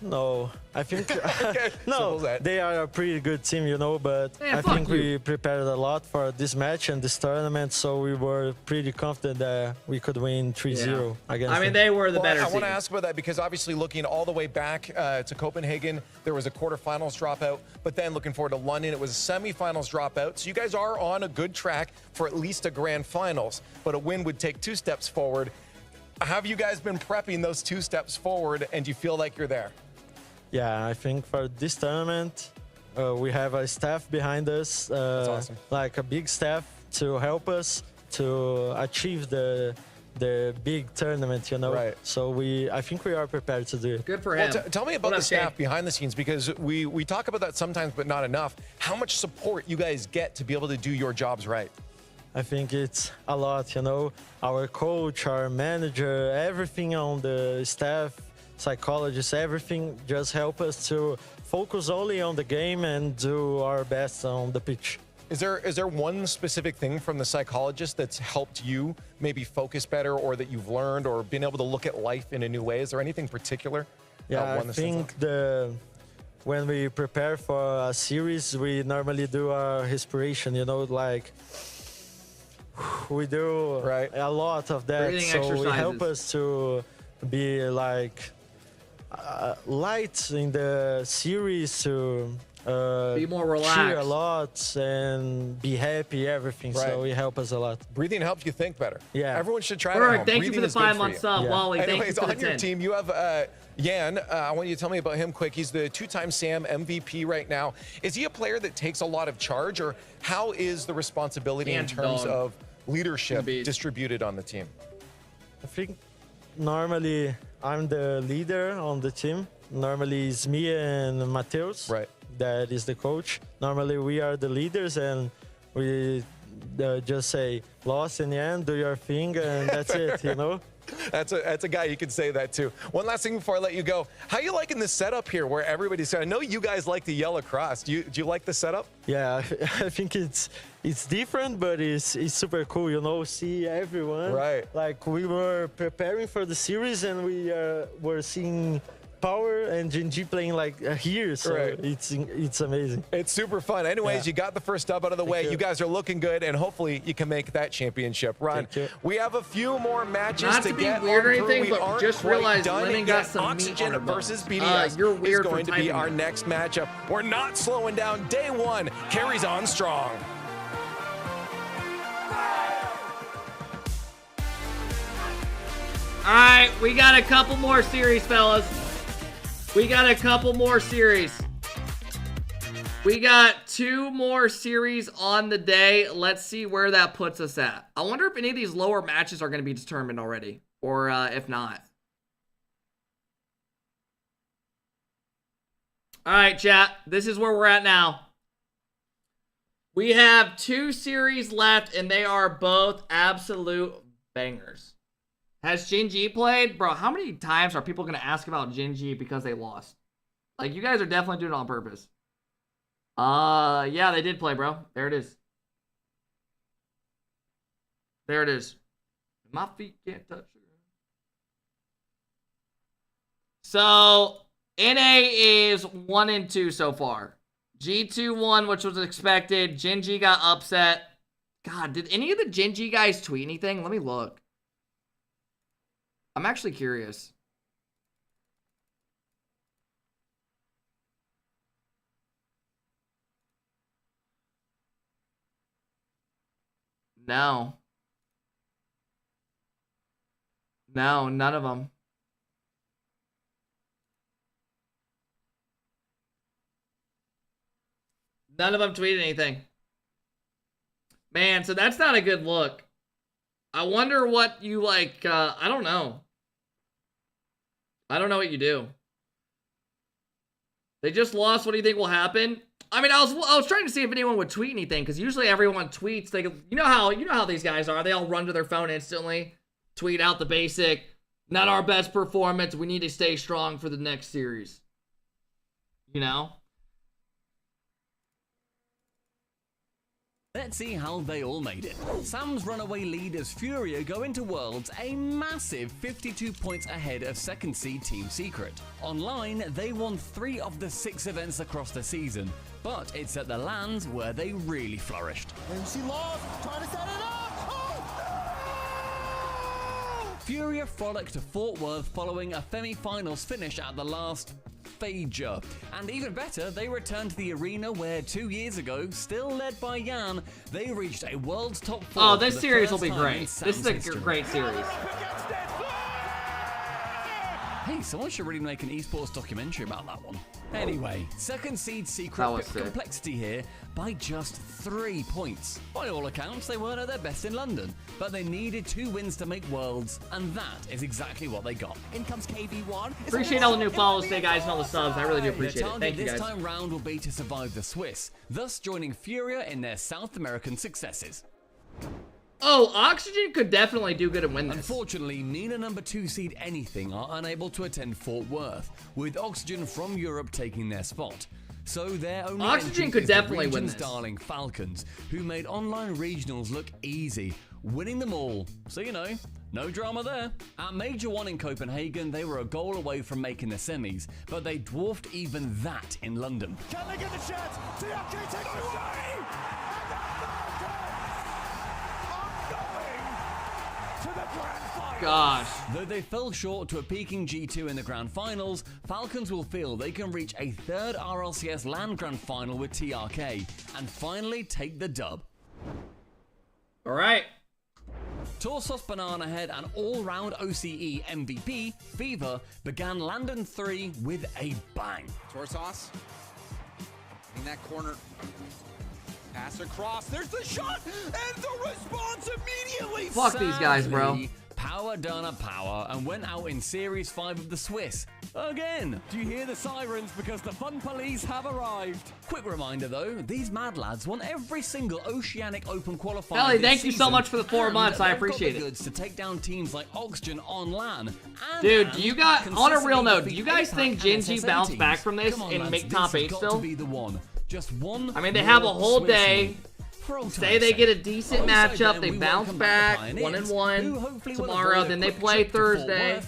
No, I think Okay, no. simple as that. They are a pretty good team, you know. But Man, I fuck think you. we prepared a lot for this match and this tournament, so we were pretty confident that we could win 3-0 against. I mean, them. they were the Well, better I team. want to ask about that because obviously looking all the way back to Copenhagen, there was a quarterfinals dropout, but then looking forward to London, it was a semifinals dropout. So you guys are on a good track for at least a grand finals, but a win would take 2 steps forward. Have you guys been prepping those 2 steps forward, and do you feel like you're there? Yeah, I think for this tournament, we have a staff behind us, That's awesome. like a big staff to help us to achieve the big tournament, you know. Right. So I think we are prepared to do it. Good for Well, him. tell me about What the up, Shane? staff behind the scenes because we talk about that sometimes, but not enough. How much support you guys get to be able to do your jobs right? I think it's a lot, you know. Our coach, our manager, everything on the staff, psychologists, everything just help us to focus only on the game and do our best on the pitch. Is there one specific thing from the psychologist that's helped you maybe focus better or that you've learned or been able to look at life in a new way? Is there anything particular? Yeah, I one that stands out? think when we prepare for a series, we normally do our respiration, you know, like we do a lot of that. Breathing So it help exercises. us to be like light in the series to Be more cheer a relaxed. lot and be happy, everything. So Right. it helps us a lot. Breathing helps you think better. Yeah. Everyone should try it. All at right, home. thank you Breathing for the is good 5-month you. sub, Wally. Thank you Anyways, for the on your 10. team, you have Yan. I want you to tell me about him quick. He's the 2-time SAM MVP right now. Is he a player that takes a lot of charge, or how is the responsibility in Yan's terms dog. of leadership Beast. distributed on the team? I think normally I'm the leader on the team. Normally it's me and Mateus. Right. That is the coach. Normally we are the leaders and we just say, lost in the end, do your thing, and that's it, you know? That's a guy you can say that to. One last thing before I let you go. How you liking the setup here where everybody's, I know you guys like to yell across. Do you like the setup? Yeah, I think it's different, but it's super cool, you know, see everyone. Right. Like we were preparing for the series and we were seeing Power and Gen G playing like here, so Right. it's amazing. It's super fun. Anyways, Yeah. you got the first dub out of the way. You guys are looking good, and hopefully you can make that championship run. Thank you. We have a few more matches Not to to be get weird or on through. anything, We but aren't just quite realized done Lemon yet. got some meat Oxygen on her versus bones. BDS You're is weird for going to be typing our that. next matchup. We're not slowing down. Day 1 carries on strong. Alright, we got a couple more series, fellas. We got a couple more series. We got 2 more series on the day. Let's see where that puts us at. I wonder if any of these lower matches are going to be determined already. Or if not. Alright, chat. This is where we're at now. We have 2 series left, and they are both absolute bangers. Has Gen G played? Bro, how many times are people going to ask about Gen G because they lost? Like, you guys are definitely doing it on purpose. Yeah, they did play, bro. There it is. There it is. My feet can't touch it. So, NA is 1-2 so far. G2 won, which was expected. Gen G got upset. God, did any of the Gen G guys tweet anything? Let me look. I'm actually curious. No. No, none of them. None of them tweeted anything. Man, so that's not a good look. I wonder what you like, I don't know. I don't know what you do. They just lost. What do you think will happen? I mean, I was trying to see if anyone would tweet anything, because usually everyone tweets. They, you know how these guys are. They all run to their phone instantly, tweet out the basic. Not our best performance. We need to stay strong for the next series. You know. Let's see how they all made it. Sam's runaway lead as Furia go into Worlds a massive 52 points ahead of second seed Team Secret. Online, they won 3 of the 6 events across the season, but it's at the LANs where they really flourished. And she lost, trying to set it up! Furia frolicked to Fort Worth following a semi-finals finish at the last Fager. And even better, they returned to the arena where 2 years ago, still led by Yan, they reached a world's top 4. Oh, this series will be great. This is a great series. Hey, someone should really make an esports documentary about that one. Anyway, second seed Secret picked complexity here by just 3 points. By all accounts, they weren't at their best in London, but they needed 2 wins to make Worlds, and that is exactly what they got. In comes KV1. Appreciate all the new follows today, guys, and all the subs. I really do appreciate it. Thank you, guys. This time round will be to survive the Swiss, thus joining Furia in their South American successes. Oh, Oxygen could definitely do good and win this. Unfortunately, Nina number 2 seed Anything are unable to attend Fort Worth, with Oxygen from Europe taking their spot. So their only Oxygen could definitely win this. this. Darling Falcons, who made online regionals look easy, winning them all. So you know, no drama there. At Major 1 in Copenhagen, they were a goal away from making the semis, but they dwarfed even that in London. Can they get the chance? TRK takes it away! Gosh. Though they fell short to a peaking G2 in the grand finals, Falcons will feel they can reach a 3rd RLCS LAN grand final with TRK and finally take the dub. All right. Torsos Banana Head and all-round OCE MVP, Fever, began London 3 with a bang. Torsos in that corner. Pass across. There's the shot and the response immediately. Fuck these guys, bro. Power Dana power and went out in Series 5 of the Swiss. Again. Do you hear the sirens? Because the fun police have arrived. Quick reminder though, these mad lads won every single Oceanic Open qualifier. Ellie, thank you so much for the 4 months. I appreciate it. Goods to take down teams like Oxygen on LAN. Dude, do you got, on a real note, do you guys think Gen G bounce back from this and make top 8 still? Just one. I mean, they have a whole day. Say they get a decent matchup, they bounce back, 1-1 tomorrow, then they play Thursday.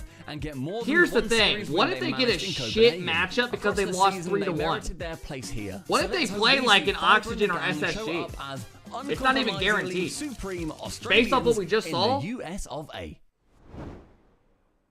Here's the thing, what if they get a shit matchup because they lost 3-1? What if they play like an Oxygen or SSG? It's not even guaranteed. Based off what we just saw?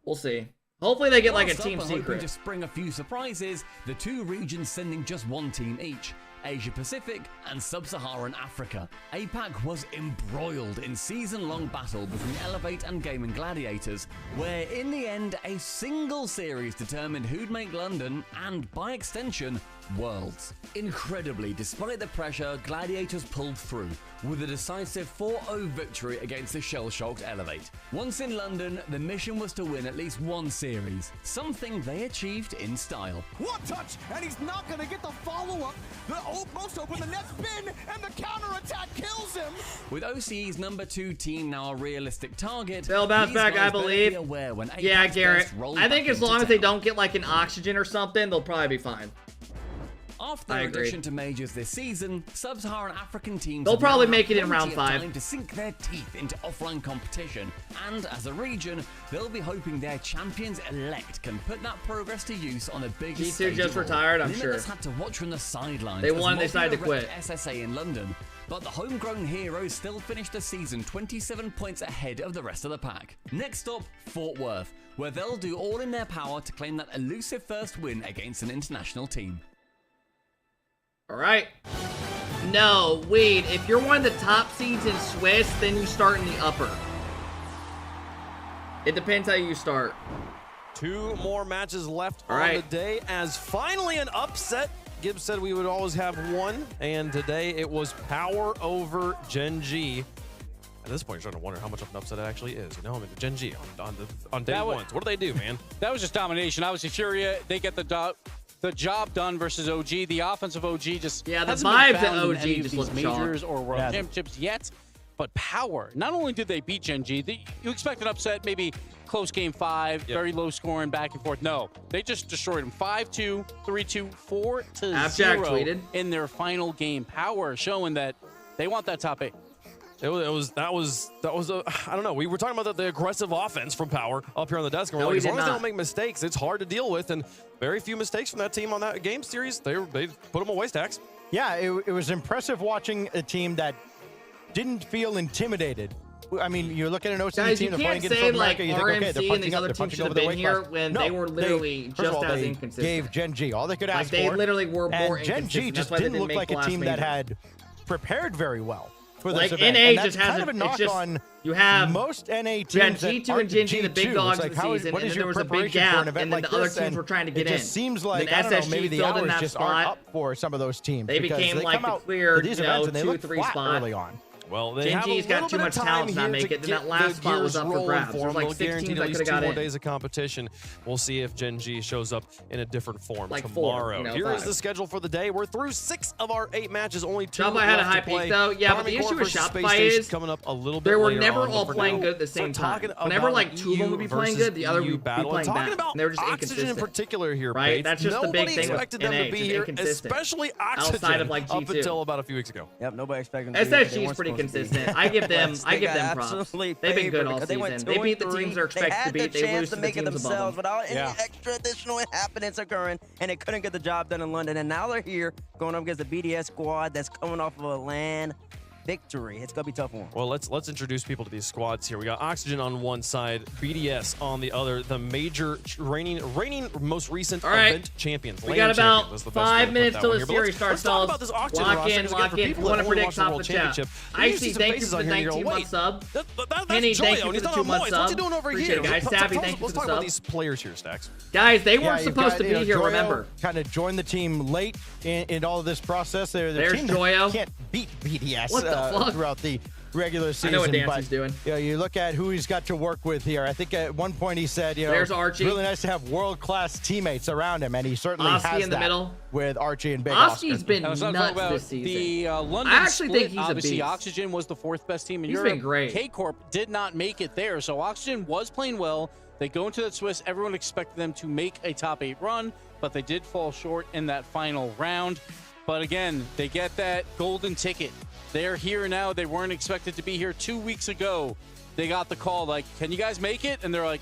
We'll see. Hopefully they get like a Team Secret. To spring a few surprises, the 2 regions sending just 1 team each. Asia Pacific, and Sub-Saharan Africa. APAC was embroiled in season-long battle between Elevate and Gaming Gladiators, where in the end a single series determined who'd make London and, by extension, Worlds. Incredibly, despite the pressure, Gladiators pulled through with a decisive 4-0 victory against the shell-shocked Elevate. Once in London, the mission was to win at least one series, something they achieved in style. One touch, and he's not going to get the follow-up. The most open, the net spin, and the counter-attack kills him. With OCE's number 2 team now a realistic target, they'll bounce back, I believe. Yeah, Garrett. I think as long as they don't get like an oxygen or something, they'll probably be fine. After their addition to majors this season, Sub-Saharan African teams they'll probably make it in round 5 time to sink their teeth into offline competition, and as a region, they'll be hoping their champions-elect can put that progress to use on a big stage. G2 just retired, I'm sure. Limitless had to watch from the sidelines. They won, they decided to quit. SSA in London, but the homegrown heroes still finished the season 27 points ahead of the rest of the pack. Next up, Fort Worth, where they'll do all in their power to claim that elusive first win against an international team. All right. No, wait. If you're one of the top seeds in Swiss, then you start in the upper. It depends how you start. 2 more matches left on the day as finally an upset. Gibbs said we would always have one, and today it was Power over Gen G. At this point, you're starting to wonder how much of an upset it actually is. You know, I mean, Gen G on day 1. So what do they do, man? That was just domination. Obviously, Furia, they get the job done versus OG. The offensive OG just the hasn't vibes been found at in OG any of just these look majors chalk. or world championships yet. But Power, not only did they beat Gen G, you expect an upset, maybe close game 5, very low scoring, back and forth. No, they just destroyed them 5-2, 3-2, 4-0 in their final game. Power showing that they want that top 8. That was I don't know. We were talking about the aggressive offense from Power up here on the desk. And we're like, as long as they don't make mistakes, it's hard to deal with. And very few mistakes from that team on that game series. They put them away, Stacks. Yeah, it was impressive watching a team that didn't feel intimidated. I mean, you look at an OC team, you can't say like RMC and these other teams should have been here when they were literally just as inconsistent. Gave Gen G all they could ask for. They literally were more inconsistent. Gen G just didn't look like a team that had prepared very well. Like NA just hasn't. It's just you have most NA teams. You had G2 and Gen G, the big dogs of the season, and then there was a big gap, and then the other teams were trying to get in. It just seems like I don't know, maybe the hours just aren't up for some of those teams. They became like the clear, 2-3 spot early on. Well, they Gen G's got too much talent to not make it. Then that last spot was up for grabs. There's like 6 teams that could have got in. 2 more days of competition. We'll see if Gen G shows up in a different form like tomorrow. 4, Here is the schedule for the day. We're through 6 of our 8 matches. Only 2 Shopify had a high peak though. Yeah, but the issue with Shopify is coming up a little bit they were later never on, all playing good at the same time. Whenever like 2 of them would be playing good, the other would be playing bad. And they were just inconsistent. In particular here, right? That's just the big thing with expected them to be here, especially Oxygen, outside of like G2. Up until about a few weeks ago. Yep, nobody expected them. SSG is pretty consistent. I give them props. They've been good all season. They beat the teams they're expected to beat. They lose to the teams above them. Without any extra additional happenings occurring, and they couldn't get the job done in London. And now they're here going up against the BDS squad that's coming off of a LAN victory. It's gonna be tough one. Well, let's introduce people to these squads here. We got Oxygen on one side, BDS on the other. The major reigning most recent event champions. We got about 5 minutes till the series starts. Lock in. If you want to predict top of the chat. I see. Thank you for the 19-month sub. Penny, thank you for the 2-month sub. What's he doing over here? Appreciate it, guys. Savvy, thank you for the sub. Let's talk about these players here, Stacks. Guys, they weren't supposed to be here. Remember, kind of joined the team late in all of this process. There's Joyo. Can't beat BDS. What the fuck? Throughout the regular season. I know what Dancy's doing. Yeah, you look at who he's got to work with here. I think at one point he said, there's Archie. Really nice to have world-class teammates around him, and he certainly has in the middle with Archie and Big Oski's been nuts this season. The London I actually split, think he's obviously a beast. Oxygen was the 4th best team in He's Europe. been great. KCorp did not make it there, so Oxygen was playing well. They go into the Swiss. Everyone expected them to make a top 8 run, but they did fall short in that final round. But again, they get that golden ticket. They're here now. They weren't expected to be here 2 weeks ago. They got the call like, can you guys make it? And they're like,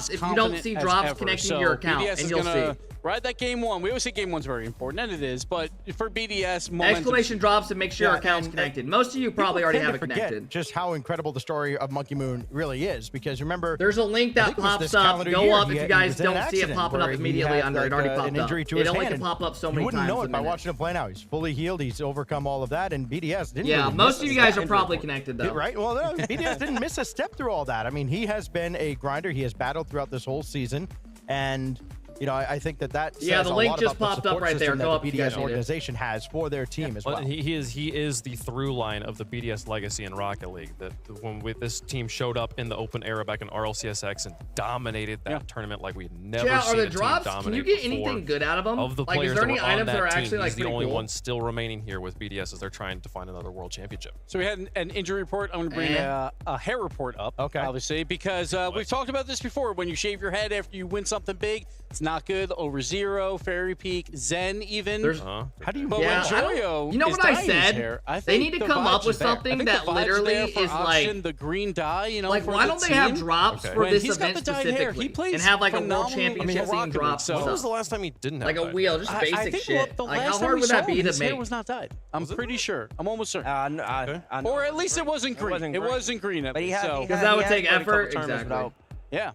drops if you don't see drops connecting to your account, and you'll see. Ride that game one. We always say game one's very important, and it is, but for BDS, momentum. Exclamation drops and make sure your account's connected. Most of you probably already have it connected. Just how incredible the story of Monkey Moon really is, because remember, there's a link that pops up. Go up if you guys don't see it popping up immediately under. It already popped up. It only can pop up so many times. You wouldn't know it by watching him play now. He's fully healed. He's overcome all of that, and BDS didn't. Yeah, really most of you guys are probably connected though. Right? Well, no, BDS didn't miss a step through all that. I mean, he has been a grinder. He has battled throughout this whole season, and you know, I think that says the link just about popped up right there. Go up, the BDS organization has for their team as well. He is the through line of the BDS legacy in Rocket League. That when this team showed up in the open era back in RLCSX and dominated that tournament like we've never seen are the a team drops? dominate Can you get before. anything good out of them? Of the like, players is there any that were on items that are that actually team, like he's the only cool? one still remaining here with BDS as they're trying to find another world championship. So we had an injury report. I'm going to bring a hair report up, obviously, because we've talked about this before. When you shave your head after you win something big, it's not good. Over Zero, Fairy Peak, Zen even. How do you? But when Joyo you know is what I dyeing his said? hair, I They think need to the come up vibes with are there. something I think that the vibes literally there for is Oxygen, like the green dye. You know, like for why the don't they have team. drops for When this he's got event the dyed hair, he specifically plays and have like a world phenomenally championship well. scene drop? So When was the last time he didn't have like a that? wheel, just basic I think shit. the Like last how time hard we would saw that be him, to his hair make? was not dyed. I'm pretty sure. I'm almost certain. I know. Or at least it wasn't green. It wasn't green at But least. Because that would take effort. Exactly. Without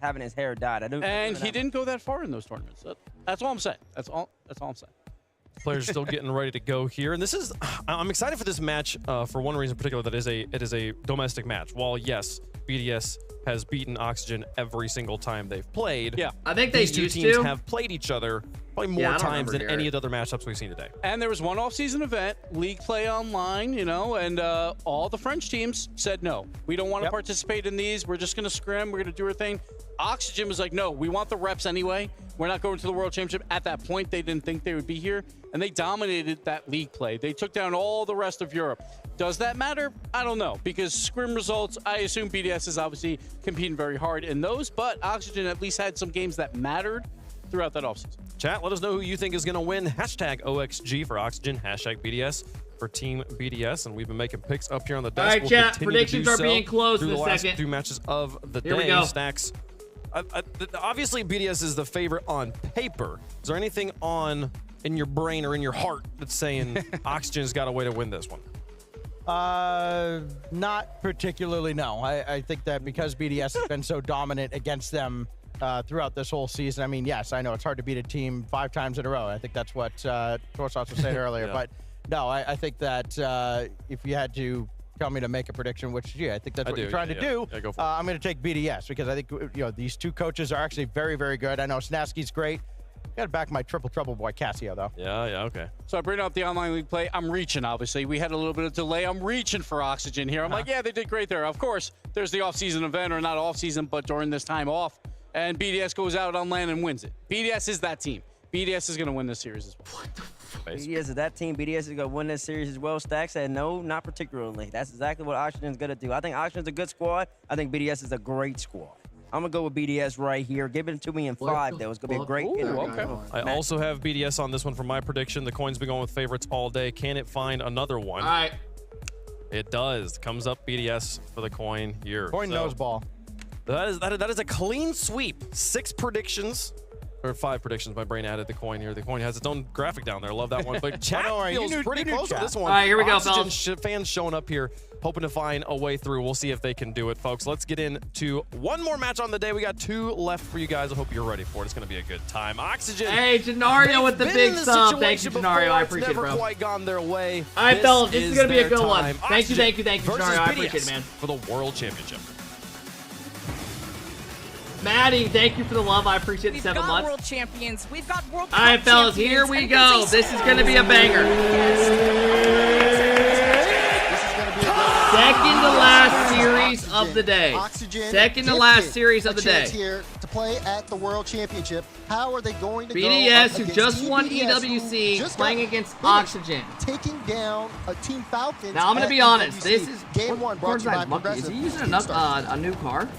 having his hair dyed. And he didn't go that far in those tournaments. That's all I'm saying. That's all I'm saying. Players are still getting ready to go here, and this is I'm excited for this match for one reason in particular, that it is a domestic match. While yes, BDS has beaten Oxygen every single time they've played. Yeah, I think they these two used teams to. have played each other probably more times than any of the other matchups we've seen today. And there was one off-season event, League Play Online, you know, and all the French teams said no. We don't want to participate in these. We're just going to scrim. We're going to do our thing. Oxygen was like, no, we want the reps anyway. We're not going to the World Championship. At that point, they didn't think they would be here, and they dominated that league play. They took down all the rest of Europe. Does that matter? I don't know, because scrim results, I assume BDS is obviously competing very hard in those, but Oxygen at least had some games that mattered throughout that offseason. Chat, let us know who you think is going to win. Hashtag OXG for Oxygen, hashtag BDS for Team BDS, and we've been making picks up here on the desk. All right, we'll chat, continue predictions to do are being closed through in the a last second. 2 matches of the Here we day. go. Stacks. Obviously, BDS is the favorite on paper. Is there anything in your brain or in your heart that's saying Oxygen's got a way to win this one? Not particularly, no. I think that because BDS has been so dominant against them throughout this whole season, I mean, yes, I know it's hard to beat a team 5 times in a row. I think that's what Torsos was saying earlier. Yeah. But no, I think that if you had to tell me to make a prediction, which, I think that's what you're trying to do, Yeah, go for it. I'm going to take BDS because I think, these two coaches are actually very, very good. I know Snasky's great. Got to back my triple trouble boy Cassio, though. Yeah, okay. So I bring up the online league play. I'm reaching, obviously. We had a little bit of delay. I'm reaching for Oxygen here. I'm like, yeah, they did great there. Of course, there's the off-season event, or not off-season, but during this time off, and BDS goes out on land and wins it. BDS is that team. BDS is going to win this series as well. What the fuck? BDS is that team. BDS is going to win this series as well. Stack said no, not particularly. That's exactly what Oxygen's going to do. I think Oxygen's a good squad. I think BDS is a great squad. I'm going to go with BDS right here. Give it to me in 5, though. It's going to be a great I also have BDS on this one for my prediction. The coin's been going with favorites all day. Can it find another one? All right. It does. Comes up BDS for the coin here. Coin nose ball. That is a clean sweep. 6 predictions. Or 5 predictions. My brain added the coin here. The coin has its own graphic down there. I love that one. But chat feels pretty close on this one. All right, here we go, Oxygen fans showing up here, hoping to find a way through. We'll see if they can do it, folks. Let's get into one more match on the day. We got 2 left for you guys. I hope you're ready for it. It's going to be a good time. Oxygen. Hey, Gennario with the big sub. Thank you, Gennario. I appreciate it, bro. Never quite gone their way. All right, fellas, this is going to be a good one. Time. Thank you, Gennario. I appreciate it, man. For the World Championship. Maddie, thank you for the love. I appreciate the 7 months. World champions. We've got world. All right, fellas, here we go. This is going to be a banger. Second to last series of the day. Oxygen Second to last series of the day. Here to play at the World Championship. How are they going to BDS, go who just won EWC, playing against Oxygen, taking down a Team Falcons? Now I'm going to be honest. EWC. This is game 1 brought to you by Progressive. Is he using a new car?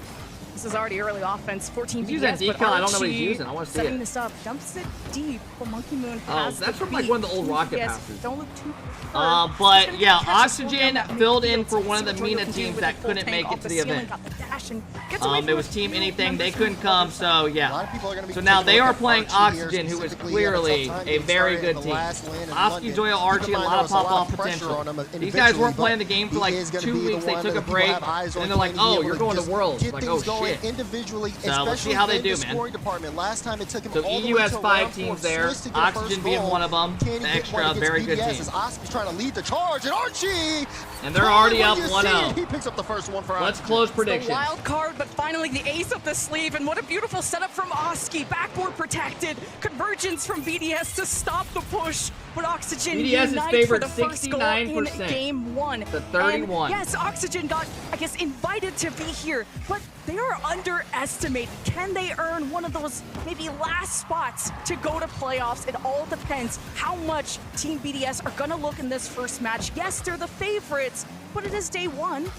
This is already early offense. 14 He's BDS, using a but decal. I don't know what he's Archie using. I want to see setting it. this up. Dumps it deep. But Monkey Moon Oh, has that's the from like beat. one of the old rocket BDS, passes. Don't look too But yeah, Oxygen filled in for one of the MENA teams that couldn't make it to the event. flash and gets away from It was a team few anything. They members couldn't from come, so yeah. So now they are playing Oxygen, who is clearly a very good team. Oski, Joya, Archie, a lot of pop-off potential. These guys weren't playing the game for like 2 weeks. They took a break, and they're like, oh, you're going to Worlds. Like, oh, shit. So let's see how they do, man. Last time it took him So EU has 5 teams there. Oxygen being one of them. An extra, very good team. Oski's trying to lead the charge, and Archie! And they're already up 1-0. He picks up the first one for Let's close The predictions. wild card, but finally the ace up the sleeve, and what a beautiful setup from Oski. Backboard protected, convergence from BDS to stop the push. But Oxygen BDS is unite favored for the first goal in 69% game 1. to 31. And yes, Oxygen got, I guess, invited to be here, but they are underestimated. Can they earn one of those maybe last spots to go to playoffs? It all depends how much Team BDS are going to look in this first match. Yes, they're the favorites, but it is day 1.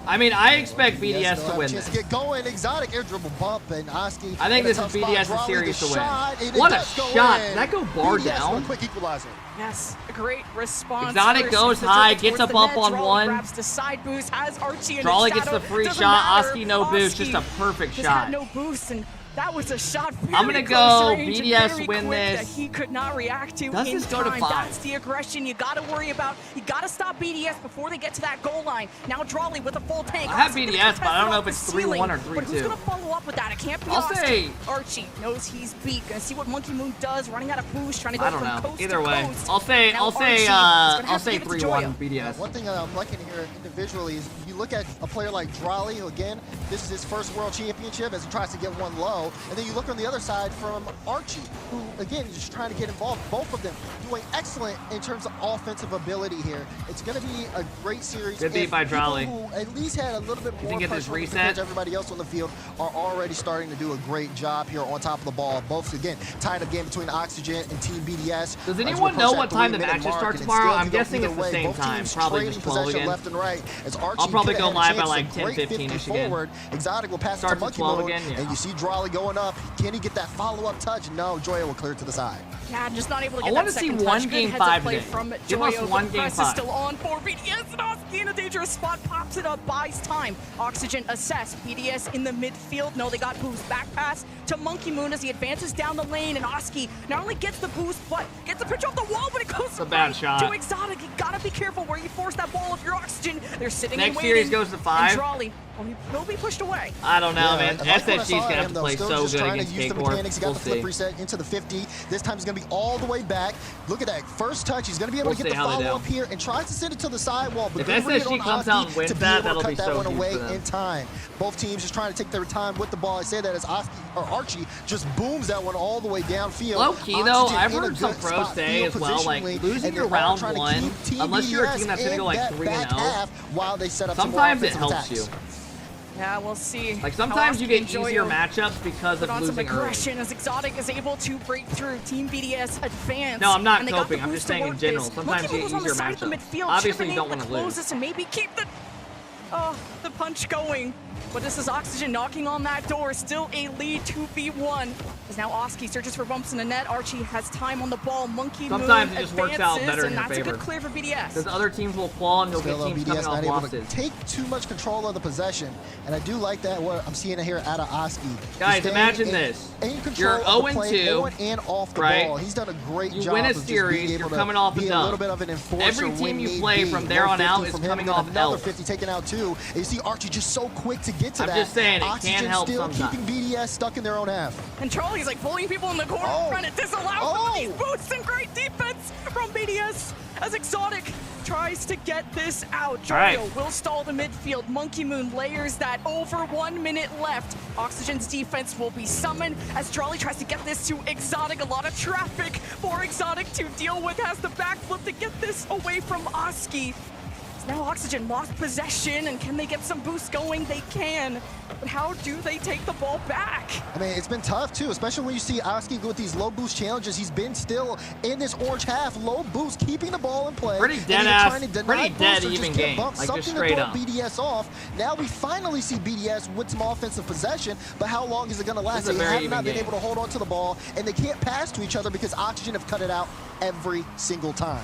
I mean, I expect BDS to win Just this. get going. Exotic air dribble bump, and Oski. I think this is BDS's series to win. What a shot. Did that go bar down? Quick equalizer. Yes, a great response. Exotic goes high, gets a bump on one. Grabs the side boost, has Archie in Drawley the gets shadow. the free Doesn't shot. matter. Oski no boost, Oski just a perfect just shot. had no boost, and that was a shot. I'm gonna very go close range and BDS very win quick this. That he could not react to Does in this go to time. 5? That's the aggression you got to worry about. You got to stop BDS before they get to that goal line. Now Drawley with a full tank. I have Oski gonna BDS, but I don't know if contest it's it off the 3-1 or ceiling. But who's 3-2. gonna follow up with that? It can't be I'll Oski. say- Archie knows he's beat. Gonna see what Monkey Moon does. Running out of boost, trying to go I don't from know. coast Either to way, coast. I'll say Now Archie is gonna I'll have to say give it to 3-1 Joya. BDS. One thing I'm liking here individually is you look at a player like Drawley, who again, this is his first world championship as he tries to get one low. And then you look on the other side from Archie, who again is just trying to get involved. Both of them doing excellent in terms of offensive ability here. It's going to be a great series. Good beat by Drawley. Who at least had a little bit more think it is pressure reset? compared to everybody else on the field are already starting to do a great job here on top of the ball. Both again, tied up game between Oxygen and Team BDS. Does anyone know what time the matches start tomorrow? I'm guessing it's the same time, probably just 12 again. Left and right. As Archie I'll probably could go have live had a by chance like to break 10:15 50 again. forward. Exotic will pass Starts to at Monkey 12 Moon, again, yeah. and you see Drawley going up. Can he get that follow-up touch? No, Joya will clear it to the side. Yeah, just not able to I get wanna that see second one touch. game Good heads-up 5 play today. from Give us Joya. one The game press 5. is still on for BDS, and Oski in a dangerous spot, pops it up, buys time. Oxygen assess. BDS in the midfield. No, they got boost. Back pass to Monkey Moon as he advances down the lane, and Oski not only gets the boost, but gets the pitch off the wall, but it goes a bad right shot. to Exotic. You gotta be careful where you force that ball if you're Oxygen. They're sitting Next and waiting. series goes to 5. And Drawley, well, he'll be pushed away. I don't know, man. I like what I SSG's saw gonna at have him, to though. play Still so just good trying against to use the KCorp. mechanics. He got We'll the flip see. reset into the 50. This time he's going to be all the way back. Look at that first touch. He's going to be able We'll to get see the how they follow-up do. here and tries to send it to the sidewall. But If good read SSG on comes Oski out and wins to be that, able to that'll cut be that so one huge away for them. in time. Both teams just trying to take their time with the ball. I say that as Archie just booms that one all the way downfield. Low key though, Oxygen I've in a heard some good pros spot say field as well, like positionally, losing and your they're all round trying to 1, keep Team unless you're a BDS team that's gonna in go like that 3-0, back half while they set up some more sometimes it offensive helps attacks. you. Yeah, we'll see. Like how sometimes you Oski get and easier Joya matchups because put of on some losing early. aggression as Exotic is able to break through. Team BDS advance. No, I'm not and they got the coping. I'm boost just saying to in work general. this. Sometimes Monkey you was get on the easier side of the matchups. midfield. Obviously, Should've been you don't able want to close lose. this and maybe keep the punch going. But this is Oxygen knocking on that door. Still a lead 2v1. As now Oski searches for bumps in the net. Archie has time on the ball. Monkey Sometimes Moon it just works out advances, better in and your that's favor. a good clear for BDS. Because other teams will claw and you'll Still, get teams BDS coming off not able losses. to take too much control of the possession, and I do like that. What I'm seeing here out of Oski. Guys, imagine this. You're 0-2, on and off the right? ball. He's done a great You job. win a of just series, being you're able coming to off a be dub. a little bit of an enforcer. Every team when you need play be. from there on 150 out is from him, coming and off another L's. 50 taken out too. And you see Archie just so quick to get to I'm that. just saying, it Oxygen can help still sometimes. keeping BDS stuck in their own half. And Charlie's like bullying people in the corner, trying to disallow some of these boosts, and great defense from BDS as Exotic tries to get this out. Joyo will stall the midfield. Monkey Moon layers that over 1 minute left. Oxygen's defense will be summoned as Charlie tries to get this to Exotic. A lot of traffic for Exotic to deal with. Has the backflip to get this away from Oski. Now Oxygen lost possession, and can they get some boost going? They can, but how do they take the ball back? I mean, it's been tough too, especially when you see Oski go with these low boost challenges. He's been still in this orange half, low boost, keeping the ball in play. Pretty dead ass, pretty dead even game, like just straight up. BDS off. Now we finally see BDS with some offensive possession, but how long is it going to last? This is a They very have not even been game. able to hold on to the ball, and they can't pass to each other because Oxygen have cut it out every single time.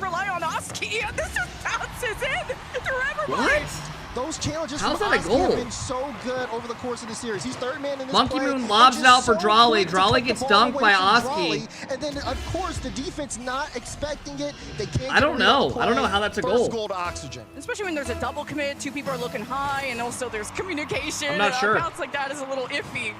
rely on Oski, and this just bounces in through everybody. those challenges How's from that a Oski goal? have been so good over the course of the series. He's third man in this Monkey play, Moon and lobs it just out for so Drawley. quick to Drawley cut gets the ball dunked away by from Oski. Drawley, and then, of course, the defense not expecting it. They can't I don't get rid of know. the I don't know play. how that's a First goal. goal to Oxygen. Especially when there's a double commit, two people are looking high, and also there's communication. I'm not sure. Bounce like that is a little iffy.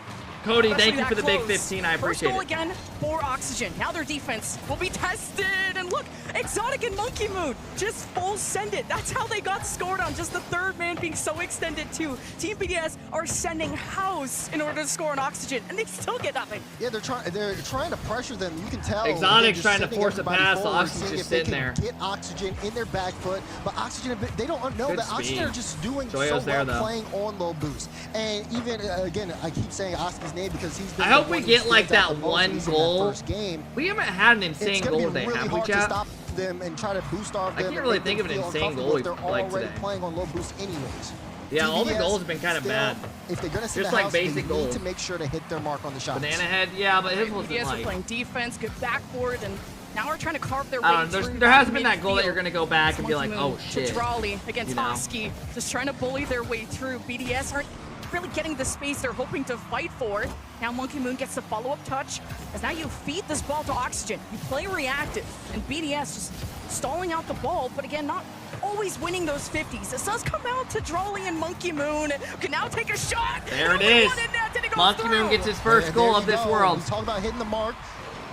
Cody, Especially thank you that for the big close. 15. I First appreciate goal it. again for Oxygen. Now their defense will be tested. And look, Exotic and Monkey Moon just full send it. That's how they got scored on. Just the third man being so extended too. Team BDS are sending house in order to score on Oxygen, and they still get nothing. Yeah, they're trying to pressure them. You can tell. Exotic's they're just trying to sending force a everybody pass. forward, Oxygen's seeing just if they sitting can there. Get Oxygen in their back foot, but Oxygen, they don't know Good that Oxygen speed. are just doing Joyo's so there, well though. playing on low boost. And even again, I keep saying Oski's name because he's been I the hope we one who get like stands out that the most, at one least in that goal. first game. We haven't had an It's insane gonna goal be today, really have we, hard to chat? stop them and try to boost off I them. can't and really make think them of an feel insane uncomfortable goal if they're like already today. playing on low boost anyways. Yeah, all the TBS goals have been kind of still, bad. If they're going to see Just the like house, basic they goals. need to make sure to hit their mark on the shots. Banana head, yeah, but his wasn't BDS are like. playing defense, good backboard, and now we're trying to carve their way I don't know. through There that hasn't been that goal that midfield. you're gonna go back and be like, Monkey oh Moon shit. To Drawley against You know? Oski, just trying to bully their way through. BDS aren't really getting the space they're hoping to fight for. Now Monkey Moon gets the follow-up touch, as now you feed this ball to Oxygen. You play reactive, and BDS just stalling out the ball, but again, not always winning those 50s. This does come out to Drawley and Monkey Moon, who can now take a shot. There it Only is. one in net, and it goes Monkey Moon through. gets his first goal of this world. We talk about hitting the mark.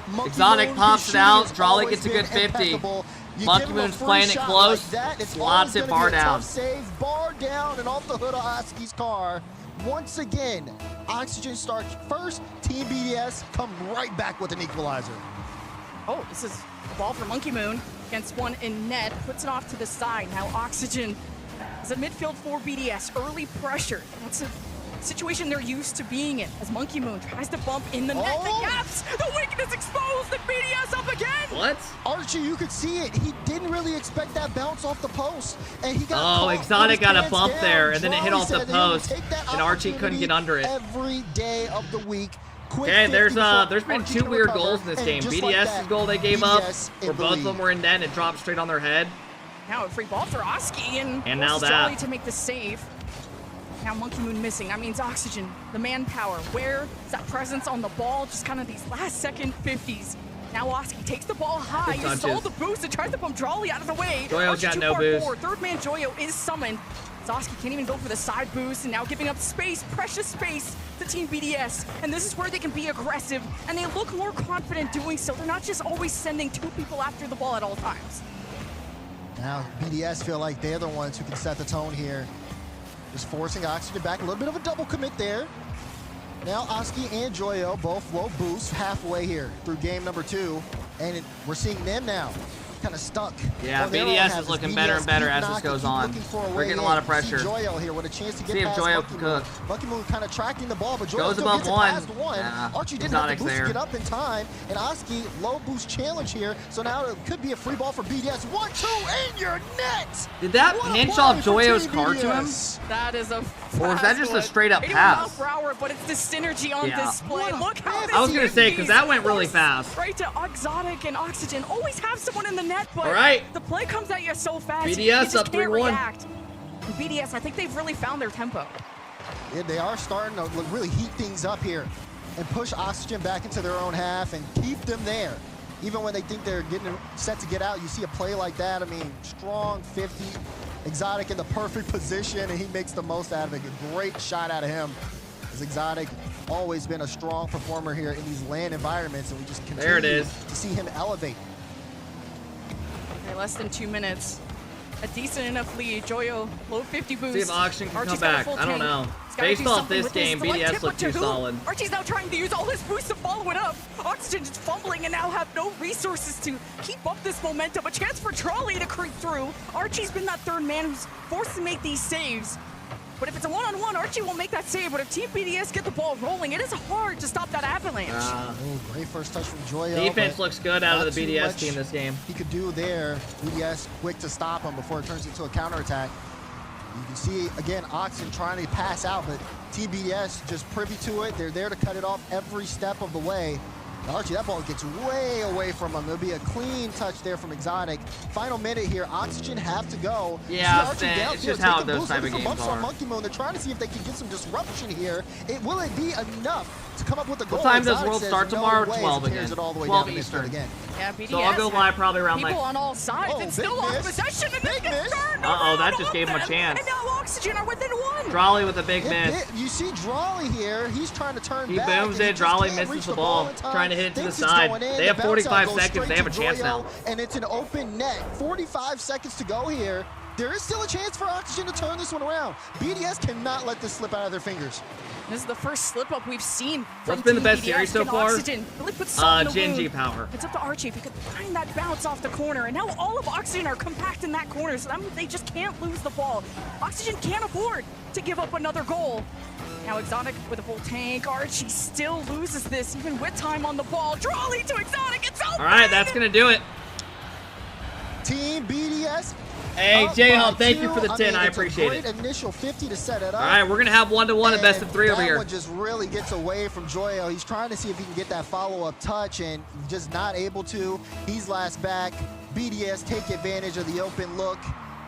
Monkey Exotic Moon, pops his it out. shooting has Drawley always gets a good been 50. impeccable. You Monkey give him a Moon's free playing it shot close. like that, it's Slots always it gonna bar be a down. tough save, bar down, and off the hood of Oski's car. Once again, Oxygen starts first. Team BDS come right back with an equalizer. Oh, this is a ball for Monkey Moon against one in net. Puts it off to the side. Now Oxygen is a midfield for BDS. Early pressure. That's a situation they're used to being in. As Monkey Moon tries to bump in the net. The gaps. The weakness exposed. The BDS up again. What? Archie, you could see it. He didn't really expect that bounce off the post, and he got Oh, caught Exotic with his got a pants bump down. there, and then it hit Drawley off the said that he would post, take that and Archie couldn't get under it. Every day of the week. Quick Okay, 50 there's before been Archie two can weird recover, goals in this and game. just like BDS's that, goal they gave up, BDS in where the both of lead. them were in net and it dropped straight on their head. Now a free ball for Oski, and now forces that. Drawley to make the save. Now Monkey Moon missing. That means Oxygen, the manpower. Where is that presence on the ball? Just kind of these last second 50s. Now Oski takes the ball high. Good He stole touches. the boost and tries to bump Drawley out of the way. Joyo's Archie got too no far boost. forward. Third man Joyo is summoned. Oski can't even go for the side boost, and now giving up space, precious space to Team BDS. And this is where they can be aggressive, and they look more confident doing so. They're not just always sending two people after the ball at all times. Now BDS feel like they're the ones who can set the tone here. Just forcing Oxygen back. A little bit of a double commit there. Now Oski and Joyo both low boost halfway here through game number 2. And we're seeing them now kind of stuck. Yeah, on their own BDS half is as looking BDS better and better keep as this knocking, goes keep on. looking for a We're way getting a in. lot of You see pressure. Joyo here with a chance to get See if past Joyo Monkey can Moon. cook. Monkey Moon kind of tracking the ball, but Joyo Goes still above gets it one. past one. Nah, Archie didn't have the Exotic's boost there. to get up in time, and Oski low boost challenge here. So now it could be a free ball for BDS. 1-2 in your net. Did that What a pinch play off for Joyo's Team car to him? BDS. That is a Or was that just a fast straight up 81 pass? miles per hour, but it's the synergy on Yeah. display. Look how I was gonna say, 'cause that went really fast. Right to Exotic and Oxygen. Always have someone in the net, but All right. the play comes at you so fast. BDS you just up can't 3-1. react. And BDS, I think they've really found their tempo. Yeah, they are starting to really heat things up here and push Oxygen back into their own half and keep them there. Even when they think they're getting set to get out, you see a play like that. I mean, strong 50, Exotic in the perfect position, and he makes the most out of it. A great shot out of him. As Exotic always been a strong performer here in these land environments, and we just continue There it is. to see him elevate. Okay, less than 2 minutes. A decent enough lead. Joyo, low 50 boost. See if Oxygen can Archie's come got a back. full I don't tank. know. He's gotta Based do off something this with game, Select BDS tip, looked but to too who? solid. Archie's now trying to use all his boost to follow it up. Oxygen just fumbling and now have no resources to keep up this momentum. A chance for Drawley to creep through. Archie's been that third man who's forced to make these saves. But if it's a one-on-one, Archie won't make that save. But if Team BDS get the ball rolling, it is hard to stop that avalanche. Great first touch from Joyo. Defense but looks good out not of the too BDS much team this game. He could do there. BDS quick to stop him before it turns into a counterattack. You can see, again, Oxen trying to pass out, but Team BDS just privy to it. They're there to cut it off every step of the way. Archie, that ball gets way away from him. There'll be a clean touch there from Exotic. Final minute here. Oxygen have to go. Yeah, it's just how those type of games are. Monkey Moon. They're trying to see if they can get some disruption here. Will it be enough to come up with a goal? What time does World start tomorrow? 12 again. 12 Eastern. Again. Yeah, BDS so I'll go live probably around people like... on all sides. It's still off possession. And big miss. That just gave him a chance. And now Oxygen are within one. Drawley with a big miss. You see Drawley here. He's trying to turn back. He booms it. Drawley misses the ball. Trying to hit it to the side. They have 45 seconds. They have a chance now. And it's an open net. 45 seconds to go here. There is still a chance for Oxygen to turn this one around. BDS cannot let this slip out of their fingers. This is the first slip-up we've seen from What's been the best BDS. series so far? Oxygen really put salt in the Gen G wound. power. It's up to Archie if he could find that bounce off the corner. And now all of Oxygen are compact in that corner, so that means they just can't lose the ball. Oxygen can't afford to give up another goal. Now Exotic with a full tank. Archie still loses this, even with time on the ball. Drawley to Exotic. It's open! All right, that's going to do it. Team BDS. Hey, J-Hub, thank you for the 10. I appreciate it. Great initial 50 to set it up. All right, we're going to have 1-to-1 at best of 3 over here. That one just really gets away from Joyo. He's trying to see if he can get that follow-up touch and just not able to. He's last back. BDS take advantage of the open look.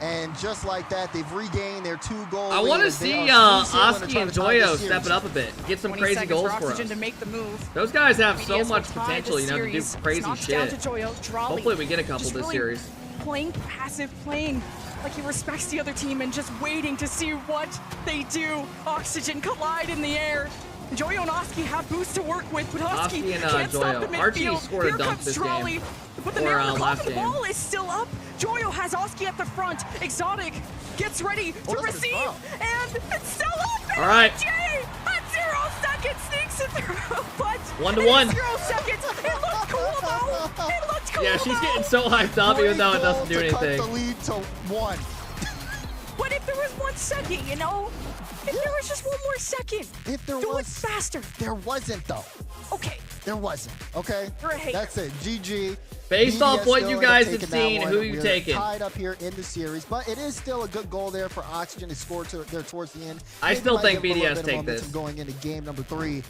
And just like that, they've regained their 2-goal lead. I want to see Oski and Joyo step it up a bit. Get some crazy goals for us. To make the move. Those guys have so much potential, you know, to do crazy shit. Joyo, hopefully we get a couple this series. Playing passive, playing like he respects the other team and just waiting to see what they do. Oxygen collide in the air. Joyo and Oski have boosts to work with, but Oski can't stop the midfield. Archie scored a dunk this game. But the nail in the coffin, the ball is still up. Joyo has Oski at the front. Exotic gets ready to receive, and it's still up. All right. Jay at 0 seconds sneaks it through, but 1-to-1. 0 seconds. It looks cool though. It looks cool. Yeah, she's getting so hyped up, even though it doesn't do anything. Cut the lead to 1. But if there was 1 second, you know, if there was just 1 more second, if there do was, it faster. There wasn't though. Okay. There wasn't. Okay. You're a hater. That's it. GG. Based off what you guys have seen, who you taking? Tied up here in the series, but it is still a good goal there for Oxygen to score there towards the end. I still think BDS take this. Going into game number 3.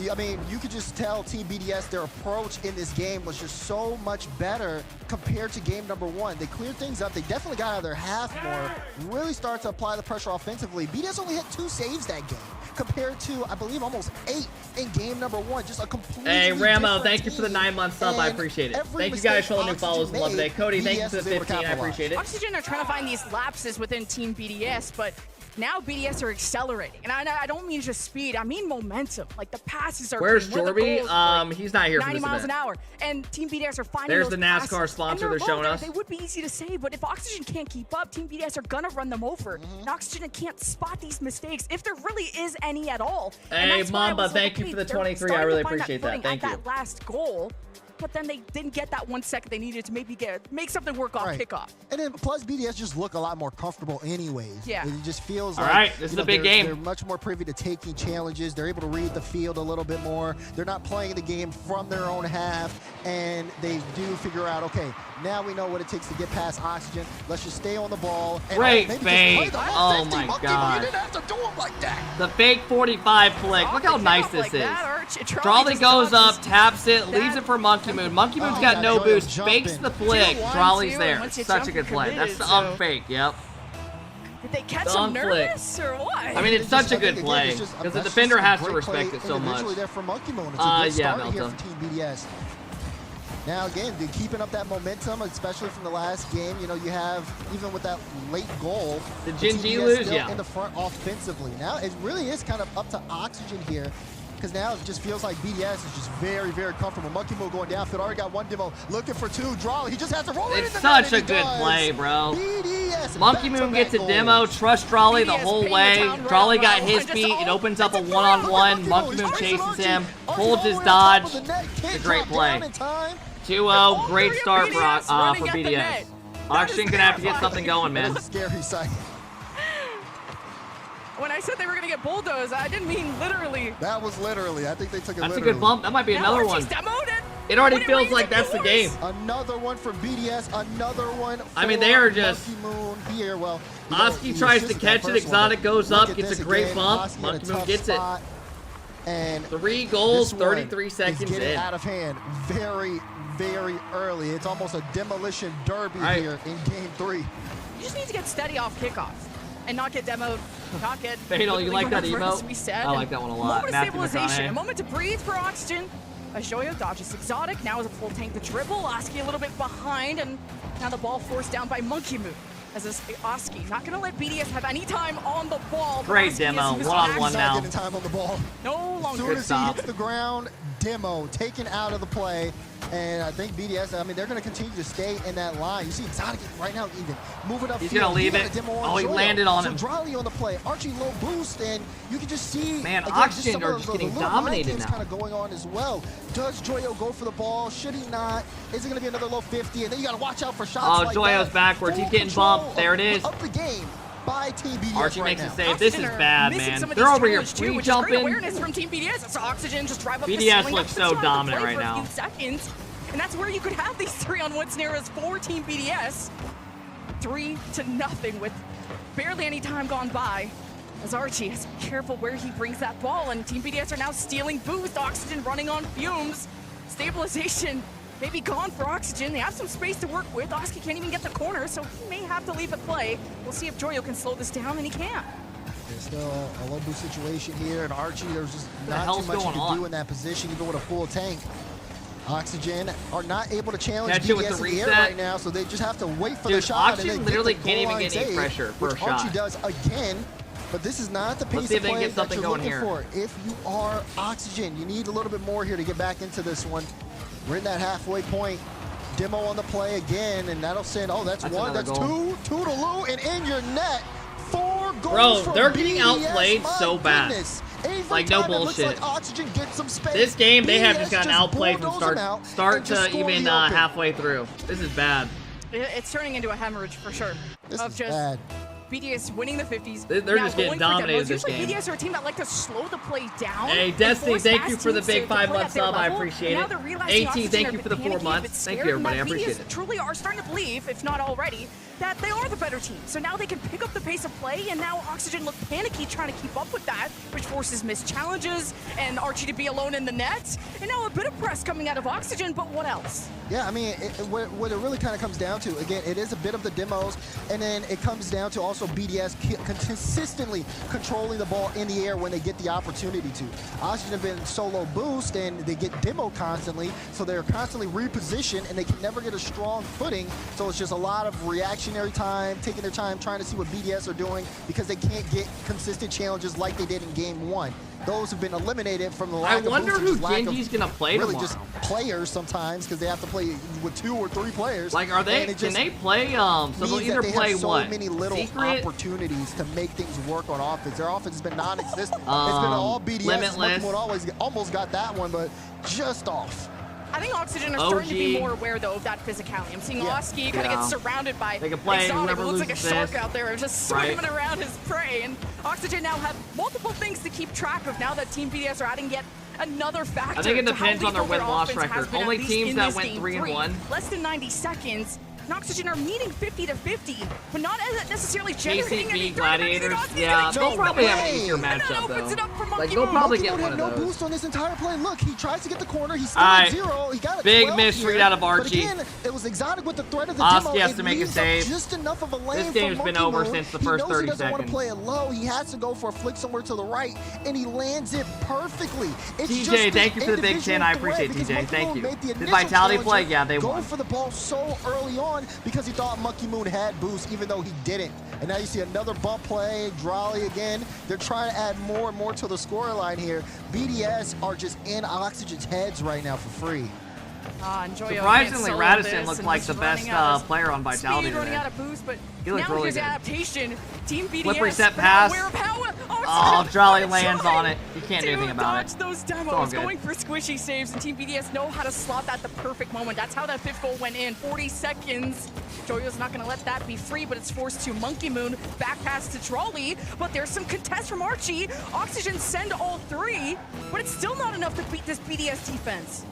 I mean, you could just tell Team BDS, their approach in this game was just so much better compared to game number 1. They cleared things up. They definitely got out of their half more, really started to apply the pressure offensively. BDS only hit 2 saves that game compared to, I believe, almost 8 in game number 1. Just a completely Hey, Ramo, thank you for the 9-month sub. I appreciate it. Thank you guys for all the new follows and love today. Cody, thank you for the 15. I appreciate it. Oxygen are trying to find these lapses within Team BDS, but now BDS are accelerating. And I don't mean just speed, I mean momentum. Like the passes are Where's Jorby? He's not here for 90 this miles event. an hour. And Team BDS are finding There's those the NASCAR passes. sponsor they're showing us. They would be easy to say, but if Oxygen can't keep up, Team BDS are gonna run them over. And Oxygen can't spot these mistakes, if there really is any at all. Hey, Mamba, thank you for the 23. I really appreciate that. Thank you. That last goal, but then they didn't get that 1 second they needed to maybe make something work off kickoff. And then plus BDS just look a lot more comfortable anyways. Yeah. It just feels All like right, this is a big game. They're much more privy to taking challenges. They're able to read the field a little bit more. They're not playing the game from their own half, and they do figure out, okay, now we know what it takes to get past Oxygen. Let's just stay on the ball. And Great maybe fake. just play the Oh 50. my Monkey, God. You didn't have to do them like that. The fake 45 flick. Look how nice this is. Drawley goes up, taps it, leaves it for Monkey Moon. Monkey Moon's got no boost, fakes the flick. Drawley's there. Such a good play. That's the unfake, yep. Did they catch him nervous or what? I mean, it's such a good play because the defender has to respect it so much. There for Monkey Moon. It's a good yeah, start here for Team BDS. Now again, they're keeping up that momentum, especially from the last game. You know, you have, even with that late goal, Did Gen G lose? still Yeah. in the front offensively. Now it really is kind of up to Oxygen here, because now it just feels like BDS is just very, very comfortable. Monkey Moon going downfield, already got 1 demo, looking for 2. Drawley, he just has to roll it in It's the such net, a good play, bro. BDS Monkey Moon gets a demo, trust Drawley the whole way. Drawley got his beat, it opens up a one-on-one. Monkey Moon chases him, holds his dodge. It's a great play. 2-0, great start for BDS. Oxygen gonna have to get something going, man. Scary sight. When I said they were going to get bulldozed, I didn't mean literally. That was literally. I think they took it That's literally. a good bump. That might be another one. It already feels like that's the game. Another one for BDS. Another one for I mean, they are just... Monkey Moon here. Well, Oski tries to catch it. Exotic goes up, gets a great bump. Monkey Moon gets it. And 3 goals, this one 33 seconds is getting in. out of hand very, very early. It's almost a demolition derby here in game 3. You just need to get steady off kickoffs and not get demoed, not get. Fatal, you like that emote? Reset, I like that one a lot. Moment of Matthew stabilization, McConaughey. a moment to breathe for Oxygen. As Joyo dodges Exotic, now is a full tank to dribble. Oski a little bit behind, and now the ball forced down by Monkey Moon. As this Oski not going to let BDS have any time on the ball. Great demo, one-on-one now. Getting time on the ball. No longer. As soon as he hits the ground, demo taken out of the play. And I think BDS, I mean, they're going to continue to stay in that line. You see Exotic right now even moving up. He's going to leave it. Oh, he landed on him. So Drolly on the play. Archie low boost, and you can just see. Man, again, Oxygen are just getting dominated now. Kind of going on as well. Does Joyo go for the ball? Should he not? Is it going to be another low 50? And then you got to watch out for shots like Joyo's that. backwards. He's getting bumped. There it is. Up the game by Team BDS Archie right makes now. a save. This is bad, man. They're over here free jumping. Awareness from Team BDS. It's Oxygen just drive up the BDS ceiling, looks up the so top, dominant play right for a now. few seconds. And that's where you could have these 3-on-1 scenarios for Team BDS. 3-0 with barely any time gone by. As Archie is careful where he brings that ball, and Team BDS are now stealing boost. Oxygen running on fumes. Stabilization maybe gone for Oxygen. They have some space to work with. Oski can't even get the corner, so he may have to leave it play. We'll see if Joyo can slow this down, and he can. There's still a low boost situation here, and Archie, there's just the not hell's too much going he can on? do in that position, even with a full tank. Oxygen are not able to challenge Catch it with BDS the in the air reset. right now, so they just have to wait for Dude, the shot. Oxygen and then literally get the can't goal even line get any save, pressure for a which Archie shot. does again, but this is not the Let's pace see of if they can play get that something you're going looking here. for. If you are Oxygen, you need a little bit more here to get back into this one. We're in that halfway point. Demo on the play again, and that'll send, oh, that's one, another that's goal. two, Toodaloo, and in your net. 4 goals Bro, from they're getting BDS. outplayed My so bad. goodness. Every Like, no time it looks bullshit. like Oxygen gets some space, This game, they have BDS just gotten outplayed from bulldoze them out start and just to score even the open. halfway through. This is bad. It's turning into a hemorrhage for sure. This of is just bad. BDS winning the 50s. They're now just getting going for dominated demos. this Usually game. BDS are a team that like to slow the play down. Hey, and Destiny, force thank fast you for the teams big to play 5-month at their sub. I level. appreciate Now it. they're realizing 18, Oxygen thank are you for the 4 panicky, months. a bit Thank scared, you, and everybody. I that appreciate BDS it. truly are starting to believe, if not already, that they are the better team. So now they can pick up the pace of play, and now Oxygen look panicky trying to keep up with that, which forces missed challenges and Archie to be alone in the net. And now a bit of press coming out of Oxygen, but what else? Yeah, I mean, what it really kind of comes down to, again, it is a bit of the demos, and then it comes down to also BDS consistently controlling the ball in the air when they get the opportunity to. Oxygen have been solo boost, and they get demo constantly, so they're constantly repositioned, and they can never get a strong footing, so it's just a lot of reactionary time, taking their time, trying to see what BDS are doing, because they can't get consistent challenges like they did in Game 1. Those have been eliminated from the lack I wonder of boost, who just lack of Genji's gonna play really tomorrow. just players sometimes, because they have to play with 2 or 3 players. Like, are they? And it Can just they play? So they'll means that either they play have so what? many little Secret? opportunities to make things work on offense. Their offense has been non-existent. It's been all BDS. Limitless. Almost got that one, but just off. I think Oxygen are starting to be more aware, though, of that physicality. I'm seeing Oski kind of get surrounded by They can play Exotic. It whoever looks like a loses shark this. out there just swimming around his prey. And Oxygen now have multiple things to keep track of now that Team BDS are adding yet another factor. I think it to how depends on their lethal win-loss offense has record. been, at Only least teams in that this went game 3-1. Less than 90 seconds. And Oxygen are meeting 50-50, but not necessarily generating any KCP Gladiators, yeah, they'll probably have an easier matchup, though. Like, they'll probably get one of no those. boost on this entire play. Look, he tries to get the corner. He's still Alright. at 0. He got a Big 12 misread here, out of but Archie. again, it was Exotic with the threat of the Oski demo. has It to make a leaves up save. just enough of a lane This game's for been Monkey over Moon. since the first he knows 30 he doesn't want to seconds. play it low. He has to go for a flick somewhere to the right, and he lands it perfectly. It's TJ, just thank you for the big individual 10. I threat appreciate because TJ. Monkey Thank Moon you. made the This initial vitality play, challenger yeah, they go won. for the ball so early on because he thought Monkey Moon had boost, even though he didn't. And now you see another bump play, Drolly again. They're trying to add more and more to the scoreline here. BDS are just in Oxygen's heads right now for free. Surprisingly, Radisson looked like the best player on Vitality Speed running today. out of boost, but He looked now really here's good. adaptation. Team BDS. Flip reset but pass. aware of how Oh, Jolly Oxygen lands trying on it. You can't do to anything about dodge it. those It's all demos, good. going for squishy saves, and Team BDS know how to slot that the perfect moment. That's how that 5th goal went in. 40 seconds. Joyo's not going to let that be free, but it's forced to Monkey Moon. Back pass to Trolley, but there's some contest from Archie. Oxygen send all 3, but it's still not enough to beat this BDS defense.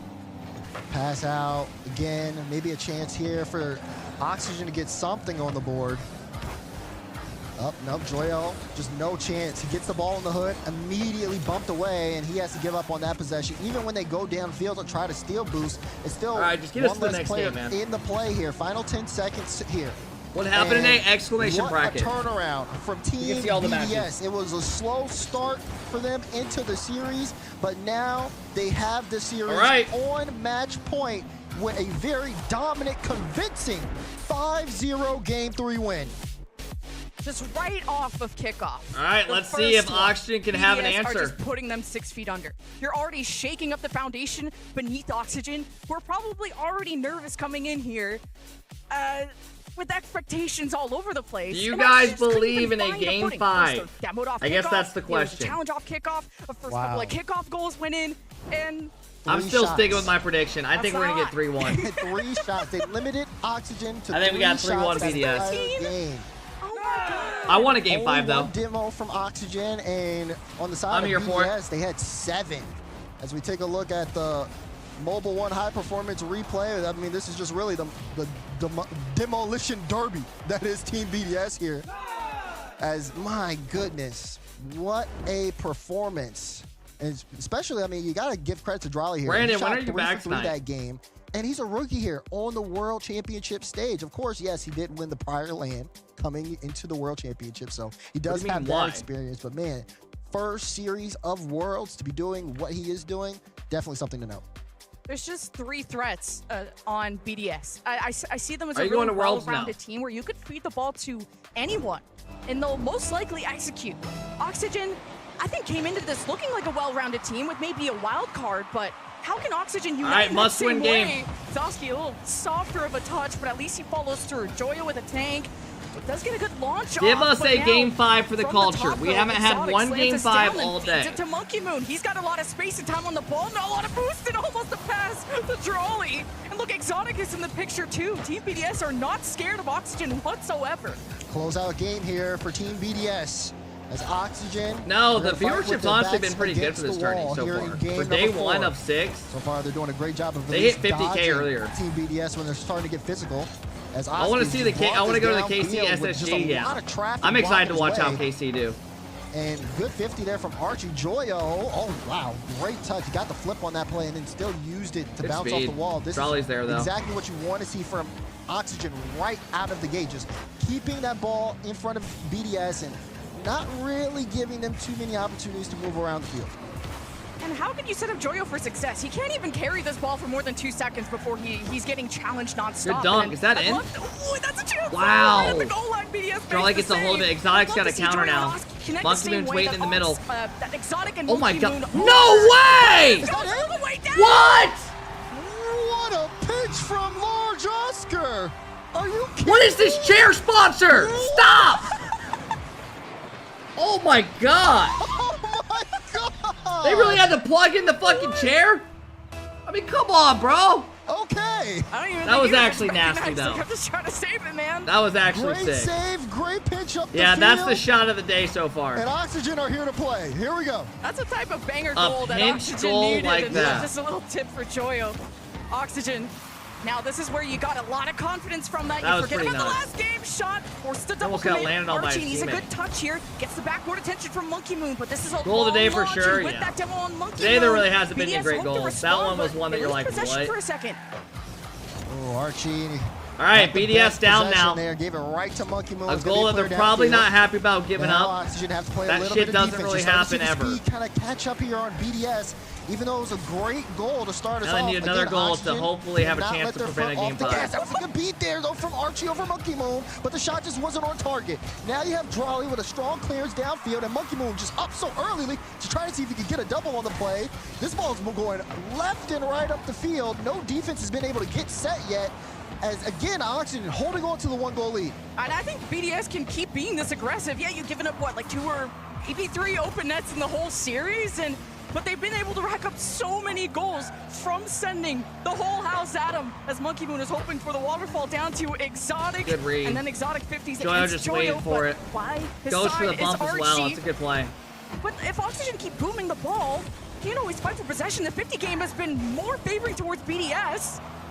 Pass out again. Maybe a chance here for Oxygen to get something on the board. Up, no, Joyo, just no chance. He gets the ball in the hood, immediately bumped away, and he has to give up on that possession. Even when they go downfield to try to steal boost, it's still all right, just get us to the next game, man. In the play here. Final 10 seconds here. What happened today? Exclamation what bracket. A turnaround from Team BDS. It was a slow start for them into the series, but now they have the series on match point with a very dominant, convincing 5-0 Game 3 win. Just right off of kickoff. All right, let's see if Oxygen can have an BDS answer. Are just putting them 6 feet under. You're already shaking up the foundation beneath Oxygen. We're probably already nervous coming in here with expectations all over the place. Do you guys believe in a Game 5? I guess that's the It was a question. challenge off kickoff. The first couple of kickoff goals went in, and I'm still sticking with my prediction. I think we're going to get 3-1. 3 shots. They limited Oxygen to 3 shots. I think we got 3-1 BDS. Game. I want a Game 5, though. One demo from Oxygen, and on the side I'm of here for BDS, they had 7. As we take a look at the Mobile One high performance replay, I mean, this is just really the demolition derby that is Team BDS here. As, my goodness, what a performance. And especially, I mean, you got to give credit to Drolly here. Brandon, he when shot are you 3 back for 3 tonight? that game. And he's a rookie here on the World Championship stage. Of course, yes, he did win the prior LAN coming into the World Championship, so he does have that experience. But man, first series of Worlds to be doing what he is doing, definitely something to note. there's just 3 threats on BDS. I see them as Are a you really going to Worlds well-rounded now? team where you could feed the ball to anyone, and they'll most likely execute. Oxygen, I think, came into this looking like a well-rounded team with maybe a wild card, but how can Oxygen unite All right, in that must-win same game. way? Zosky, a little softer of a touch, but at least he follows through. Joya with a tank. Does get a good launch Give off, us but a now, Game 5 for the from culture. top, We though, haven't had Exotic one slams Game us 5 down all and day. feeds it to Monkey Moon. He's got a lot of space and time on the ball, not a lot of boost, and almost a pass to Drawley. And look, Exotic is in the picture too. Team BDS are not scared of Oxygen whatsoever. Closeout game here for Team BDS. As Oxygen. No, they're the gonna fight viewership's with their honestly backs been pretty good against for this the tourney wall so here far. in game For day number 1 4. of 6. So far, they're doing a great job of They hit least 50K dodging earlier. Team BDS when they're starting to get physical. As I want to see the Oxygen I want to go to the brought this KC downfield with just a SSG. lot Yeah, of traffic I'm excited to blocking watch his how way. KC do. And good 50 there from Archie. Joyo, oh wow, great touch. He got the flip on that play and then still used it to Good bounce speed. off the wall. This Trolley's is there, though. exactly what you want to see from Oxygen right out of the gate. Just keeping that ball in front of BDS and not really giving them too many opportunities to move around the field. And how can you set up Joyo for success? He can't even carry this ball for more than 2 seconds before he's getting challenged nonstop. Good dunk. And Is that I in? Ooh, that's a chance. Wow. At the goal line, BDS Drawley gets a hold of it. Exotic's got a counter now. Monkey Moon's waiting in the middle. That Exotic and Oh my Monkey god. Moon No way! Goes all the way down. What? What a pitch from Large Oscar! Are you kidding? What is this chair sponsor? Stop! Oh my god! Oh my god! They really had to plug in the fucking chair? I mean, come on, bro. Okay. I don't even That think was he actually recognized nasty, it. though. I'm just trying to save it, man. That was actually Great sick. save, great pitch up Yeah, the that's field. the shot of the day so far. And Oxygen are here to play. Here we go. That's a type of banger A goal that pinch Oxygen goal needed. like and that. Just a little tip for Joyo. Oxygen. Now this is where you got a lot of confidence from that. That You was forget pretty about the nuts. last game shot. Forced to double Almost got commit. landed on by Archie his needs a teammate. good touch here. Gets the backboard attention from Monkey Moon, but this is a Goal long today for launch, sure, and with yeah. that demo on Monkey Today Moon, there really hasn't been any BDS great hoped to goals. respond, That one was but one that they you're lose like, possession what? for a second. Oh, Archie. All right, got the BDS best down possession now. There, gave it right to Monkey Moon. A It's gonna be goal that they're clear probably downfield. not happy about giving Now up. Oxygen have to play a That little shit bit of doesn't defense. really You're starting happen to see ever. the speed kind of catch up here on BDS, even though it was a great goal to start us Now they off. need another Again, goal to Oxygen hopefully have a cannot chance let to their prevent a foot Game off the 5. gas. That was a good beat there, though, from Archie over Monkey Moon, but the shot just wasn't on target. Now you have Drawley with a strong clearance downfield, and Monkey Moon just up so early to try to see if he could get a double on the play. This ball's been going left and right up the field. No defense has been able to get set yet. As again, Oxygen holding on to the 1-goal lead. And I think BDS can keep being this aggressive. Yeah, you've given up, what, like 2 or maybe 3 open nets in the whole series, but they've been able to rack up so many goals from sending the whole house at them, as Monkey Moon is hoping for the waterfall down to Exotic. Good read. And then Exotic 50s Joyo against just Joyo, waiting for but it. Why? His Goes for the side bump is as well. Archie. It's a good play. But if Oxygen keep booming the ball, can't always fight for possession. The 50 game has been more favoring towards BDS.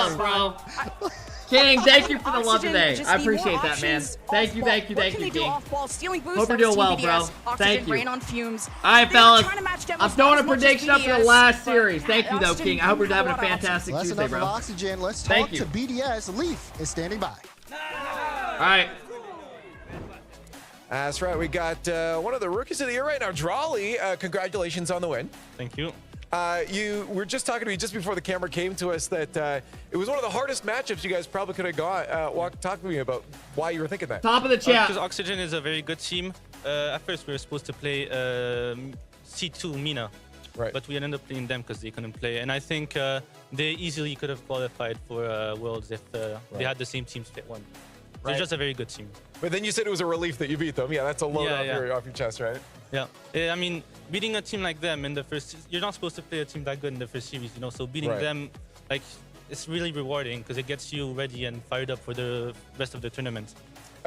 up, bro? King, thank you for the love today. I appreciate that, man. Thank you, King. Hope you're doing well, bro. Thank you. All right, fellas. I'm throwing a prediction up for the last series. Thank you, though, King. I hope we're having a fantastic Tuesday, bro. Oxygen. Let's talk to BDS. Leaf is standing by. All right. That's right. We got one of the rookies of the year right now, Drawley. Congratulations on the win. Thank you. You were just talking to me just before the camera came to us that it was one of the hardest matchups you guys probably could have got. Talk to me about why you were thinking that. Top of the chat. Because Oxygen is a very good team. At first, we were supposed to play C2 Mina. Right. But we ended up playing them because they couldn't play. And I think they easily could have qualified for Worlds if they had the same team split one. So Right. it's just a very good team. But then you said it was a relief that you beat them. Yeah, that's a load off your chest, right? Yeah. I mean, beating a team like them in the first... You're not supposed to play a team that good in the first series, you know? So beating Right. them, like, it's really rewarding because it gets you ready and fired up for the rest of the tournament.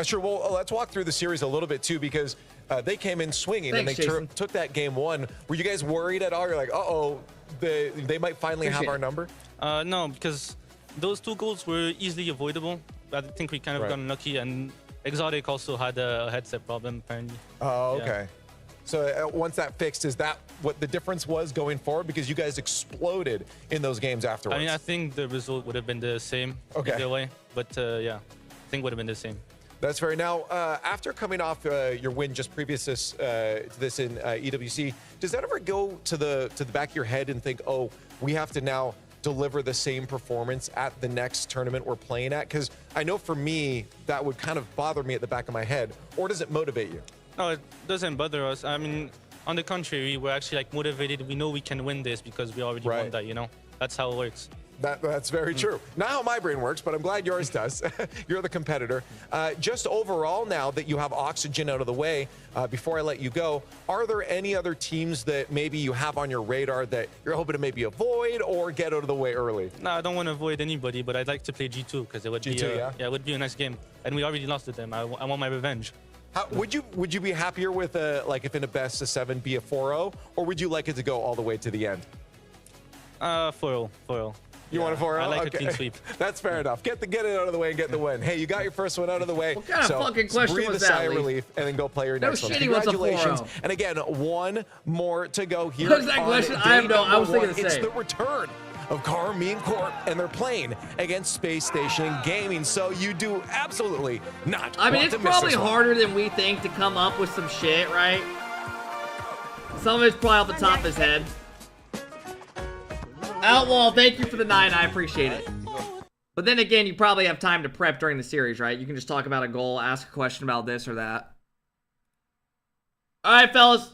Sure. Well, let's walk through the series a little bit, too, because they came in swinging Thanks, and they Jason. took that game one. Were you guys worried at all? You're like, uh-oh, they might finally have our number? No, because those 2 goals were easily avoidable. I think we kind of got unlucky, and Exotic also had a headset problem, apparently. Oh, Yeah. okay. So once that fixed, is that what the difference was going forward? Because you guys exploded in those games afterwards. I mean, I think the result would have been the same either way, but yeah, I think would have been the same. That's fair. Now, after coming off your win just previous to this in EWC, does that ever go to the back of your head and think, oh, we have to now deliver the same performance at the next tournament we're playing at? Because I know for me, that would kind of bother me at the back of my head. Or does it motivate you? No, it doesn't bother us. I mean, on the contrary, we're actually like motivated. We know we can win this because we already won that, you know? That's how it works. That's very true. Not how my brain works, but I'm glad yours does. You're the competitor. Just overall, now that you have Oxygen out of the way, before I let you go, are there any other teams that maybe you have on your radar that you're hoping to maybe avoid or get out of the way early? No, I don't want to avoid anybody, but I'd like to play G2 because it would be it would be a nice game. And we already lost to them. I want my revenge. Would you be happier with like if in a best of 7 be a 4-0, or would you like it to go all the way to the end? 4-0. You want a 4-0? I like a clean sweep. That's fair enough. Get it out of the way and get the win. Hey, you got your first one out of the way. What kind of fucking question breathe was a that, sigh of Leaf? relief and then go play your No next one. shitty, what's a 4-0? Congratulations. And again, one more to go here. What is that on question? day I have no- I was number thinking the one. It's same. the return of KCorp, and they're playing against Space Station Gaming. So you do absolutely not. I mean, want it's to miss probably this one. harder than we think to come up with some shit, right? Some of it's probably off the top of his head. Outlaw, thank you for the 9. I appreciate it. But then again, you probably have time to prep during the series, right? You can just talk about a goal, ask a question about this or that. All right, fellas.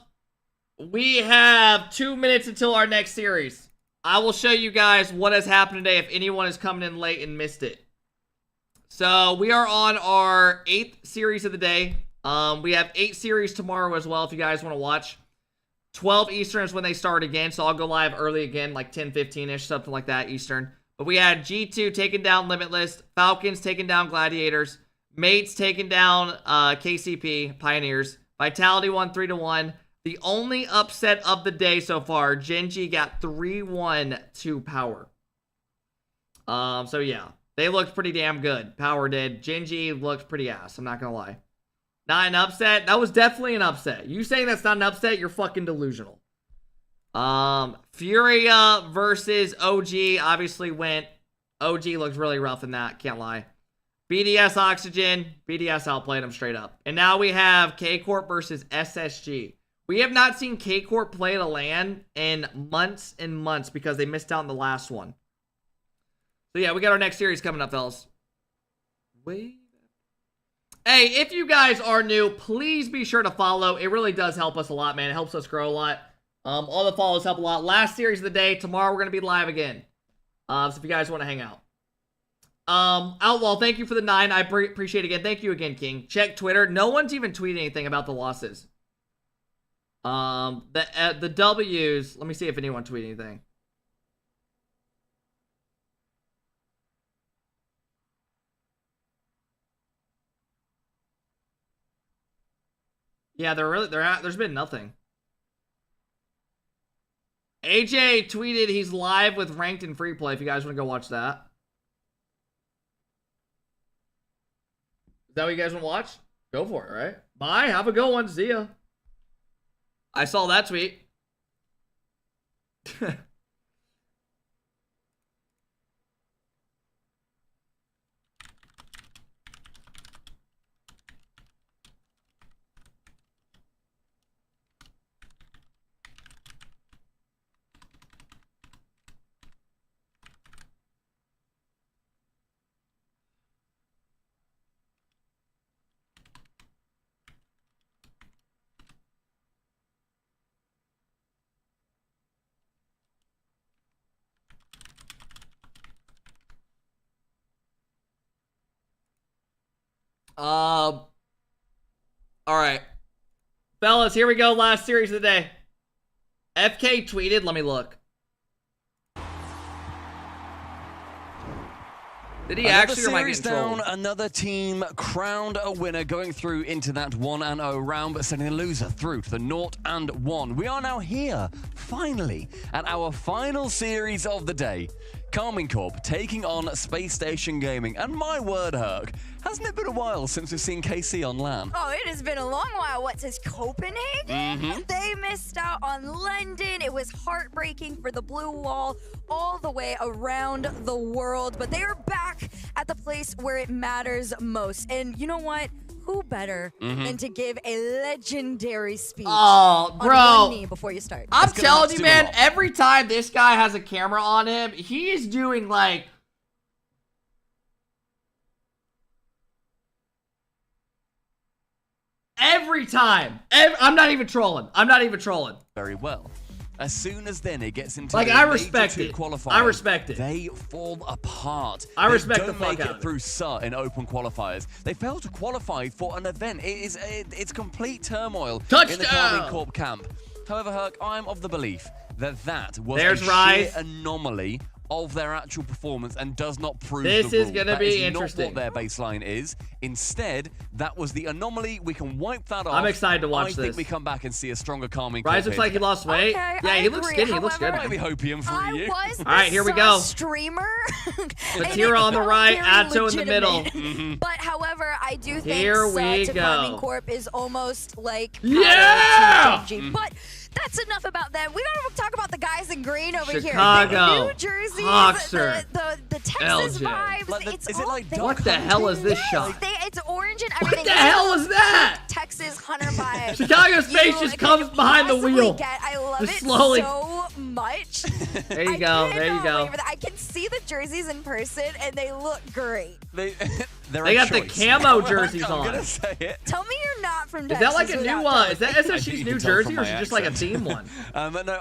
We have 2 minutes until our next series. I will show you guys what has happened today if anyone is coming in late and missed it. So we are on our 8th series of the day. We have 8 series tomorrow as well if you guys want to watch. 12 Eastern is when they start again, so I'll go live early again, like 10:15-ish, something like that Eastern. But we had G2 taking down Limitless, Falcons taking down Gladiators, Mates taking down KCP, Pioneers. Vitality won 3-1. The only upset of the day so far, Genji got 3-1 to Power. So yeah, they looked pretty damn good. Power did. Genji looked pretty ass, I'm not gonna lie. Not an upset. That was definitely an upset. You saying that's not an upset, you're fucking delusional. Furia versus OG obviously went. OG looked really rough in that, can't lie. BDS Oxygen, BDS outplayed them straight up. And now we have KCorp versus SSG. We have not seen KCorp play at a LAN in months and months because they missed out on the last one. So yeah, we got our next series coming up, fellas. Hey, if you guys are new, please be sure to follow. It really does help us a lot, man. It helps us grow a lot. All the follows help a lot. Last series of the day. Tomorrow we're going to be live again. So if you guys want to hang out. Outlaw, thank you for the 9. I appreciate it again. Thank you again, King. Check Twitter. No one's even tweeted anything about the losses. The W's. Let me see if anyone tweeted anything. Yeah, there's been nothing. AJ tweeted he's live with Ranked and Free Play if you guys want to go watch that. Is that what you guys want to watch? Go for it, right? Bye, have a good one. See ya. I saw that tweet. All right. Fellas, here we go. Last series of the day. FK tweeted. Let me look. Did he Another actually, or am I series getting trolled? down, another team crowned a winner, going through into that 1-0 round, but sending a loser through to the 0-1. We are now here, finally, at our final series of the day. KCorp taking on Space Station Gaming. And my word, Herc, hasn't it been a while since we've seen KC on LAN? Oh, it has been a long while. What, says Copenhagen? They missed out on London. It was heartbreaking for the Blue Wall all the way around the world. But they are back at the place where it matters most. And you know what? Who better than to give a legendary speech Oh, bro. on one knee before you start? I'm telling you, man, every time this guy has a camera on him, he is doing like... Every time. I'm not even trolling. I'm not even trolling. Very well. As soon as then it gets into Like, the I major respect two it. qualifiers, I respect it. They fall apart. I respect they the don't fuck make out of it through SUT in open qualifiers. They fail to qualify for an event. It's complete turmoil in the KCorp camp. However, Herc, I'm of the belief that that was There's a sheer Rise. anomaly of their actual performance and does not prove the This is rule. gonna That be is interesting. not what their baseline is. Instead, that was the anomaly. We can wipe that off. I'm excited to watch I this. think we come back and see a stronger calming. Rise looks like he lost weight. Okay, yeah, I he looks agree. skinny. He looks good. However, Maybe hopium for I you. was All right, here we go. streamer. Batira on the right, Atto in the middle. But however, I do think Here we to go. KCorp is almost like Yeah! But that's enough about them. We gotta talk about the guys in green over Chicago, here. The New Jersey, Hoxer, the Texas LJ. vibes. Like It's all there. What the hell is this shot? It's orange and everything. What the hell is that? Texas Hunter vibes. Chicago Space just comes behind the wheel. I love Just it slowly. so much. There you go. There you go. I can see the jerseys in person, and they look great. They got the camo jerseys I'm on. gonna say it. Tell me you're not from Is Texas. that like a new without is that I SSG's think you New can tell Jersey, from or is my it just like a accent. team one? But no,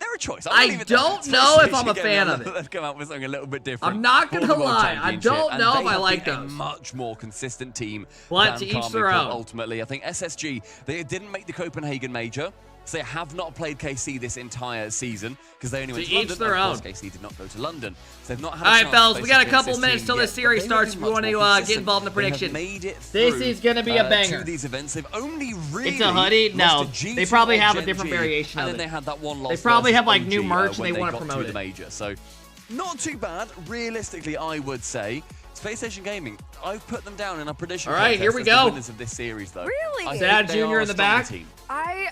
they're a choice. I even don't know. know if Space I'm a Station fan Gaming, of it. They've come out with something a little bit different. I'm not for gonna the World lie, I Championship, don't and know they if I have like been a those. much more consistent team. But than to each KCorp their own. Ultimately, I think SSG, they didn't make the Copenhagen major. So they have not played KC this entire season because they only went To to London. each their and of own. course, KC did not go to London. So they've not had All a right, chance fellas, to we got a face couple this minutes team till yet, this but series they starts. will If be you want much to more get consistent. involved in the They have prediction, made it this through, is gonna be a banger. to these events. They've only really It's a hoodie? No, lost to G2 they probably or have a Gen different G, variation and of then it. they had that one loss. They probably versus have, like, OG, new merch when and they wanna got promote to it. the major. So not too bad, realistically, I would say. Space Station Gaming, I've put them down in our prediction. All right, here contest we as the go. winners of this series, though. Really? I Dad think they Jr. are in the a stronger back. team.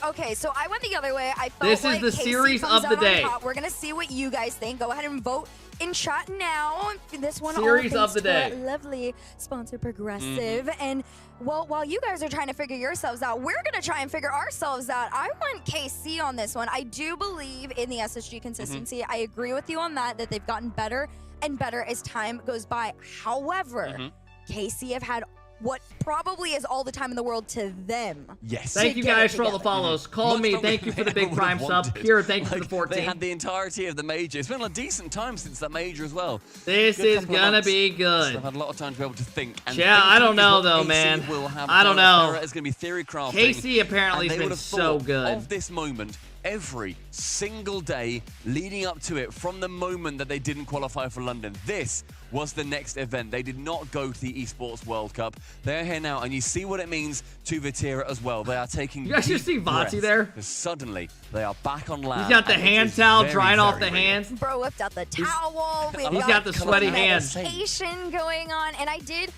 Okay, so I went the other way. I felt This like is the KC series comes of the out on day. top. We're gonna see what you guys think. Go ahead and vote in chat now. This one Series all of the thanks to day. our lovely sponsor Progressive. And well, while you guys are trying to figure yourselves out, we're gonna try and figure ourselves out. I went KC on this one. I do believe in the SSG consistency. I agree with you on that they've gotten better and better as time goes by. However, KC have had what probably is all the time in the world to them. Yes. Thank you guys for all the follows. Call me. Thank you for the big prime sub. Pure, thank you for the 14. They had the entirety of the major. It's been a decent time since that major as well. This Good is couple of gonna months. be good. They've had a lot of time to be able to think. And Yeah, I don't thinking is know what though, KC man. will have I don't know. It's going to be theory crafting. KC apparently and has they been would have so thought good. of this moment every single day leading up to it from the moment that they didn't qualify for London. This was the next event. They did not go to the Esports World Cup. They're here now, and you see what it means to Vatira as well. They are taking You guys just see deep Vati breaths, there? because suddenly they are back on land. He's got the and it hand is towel very, drying off very the real. hands. Bro whipped out the towel. He's got the sweaty hands. Meditation going on, and I did.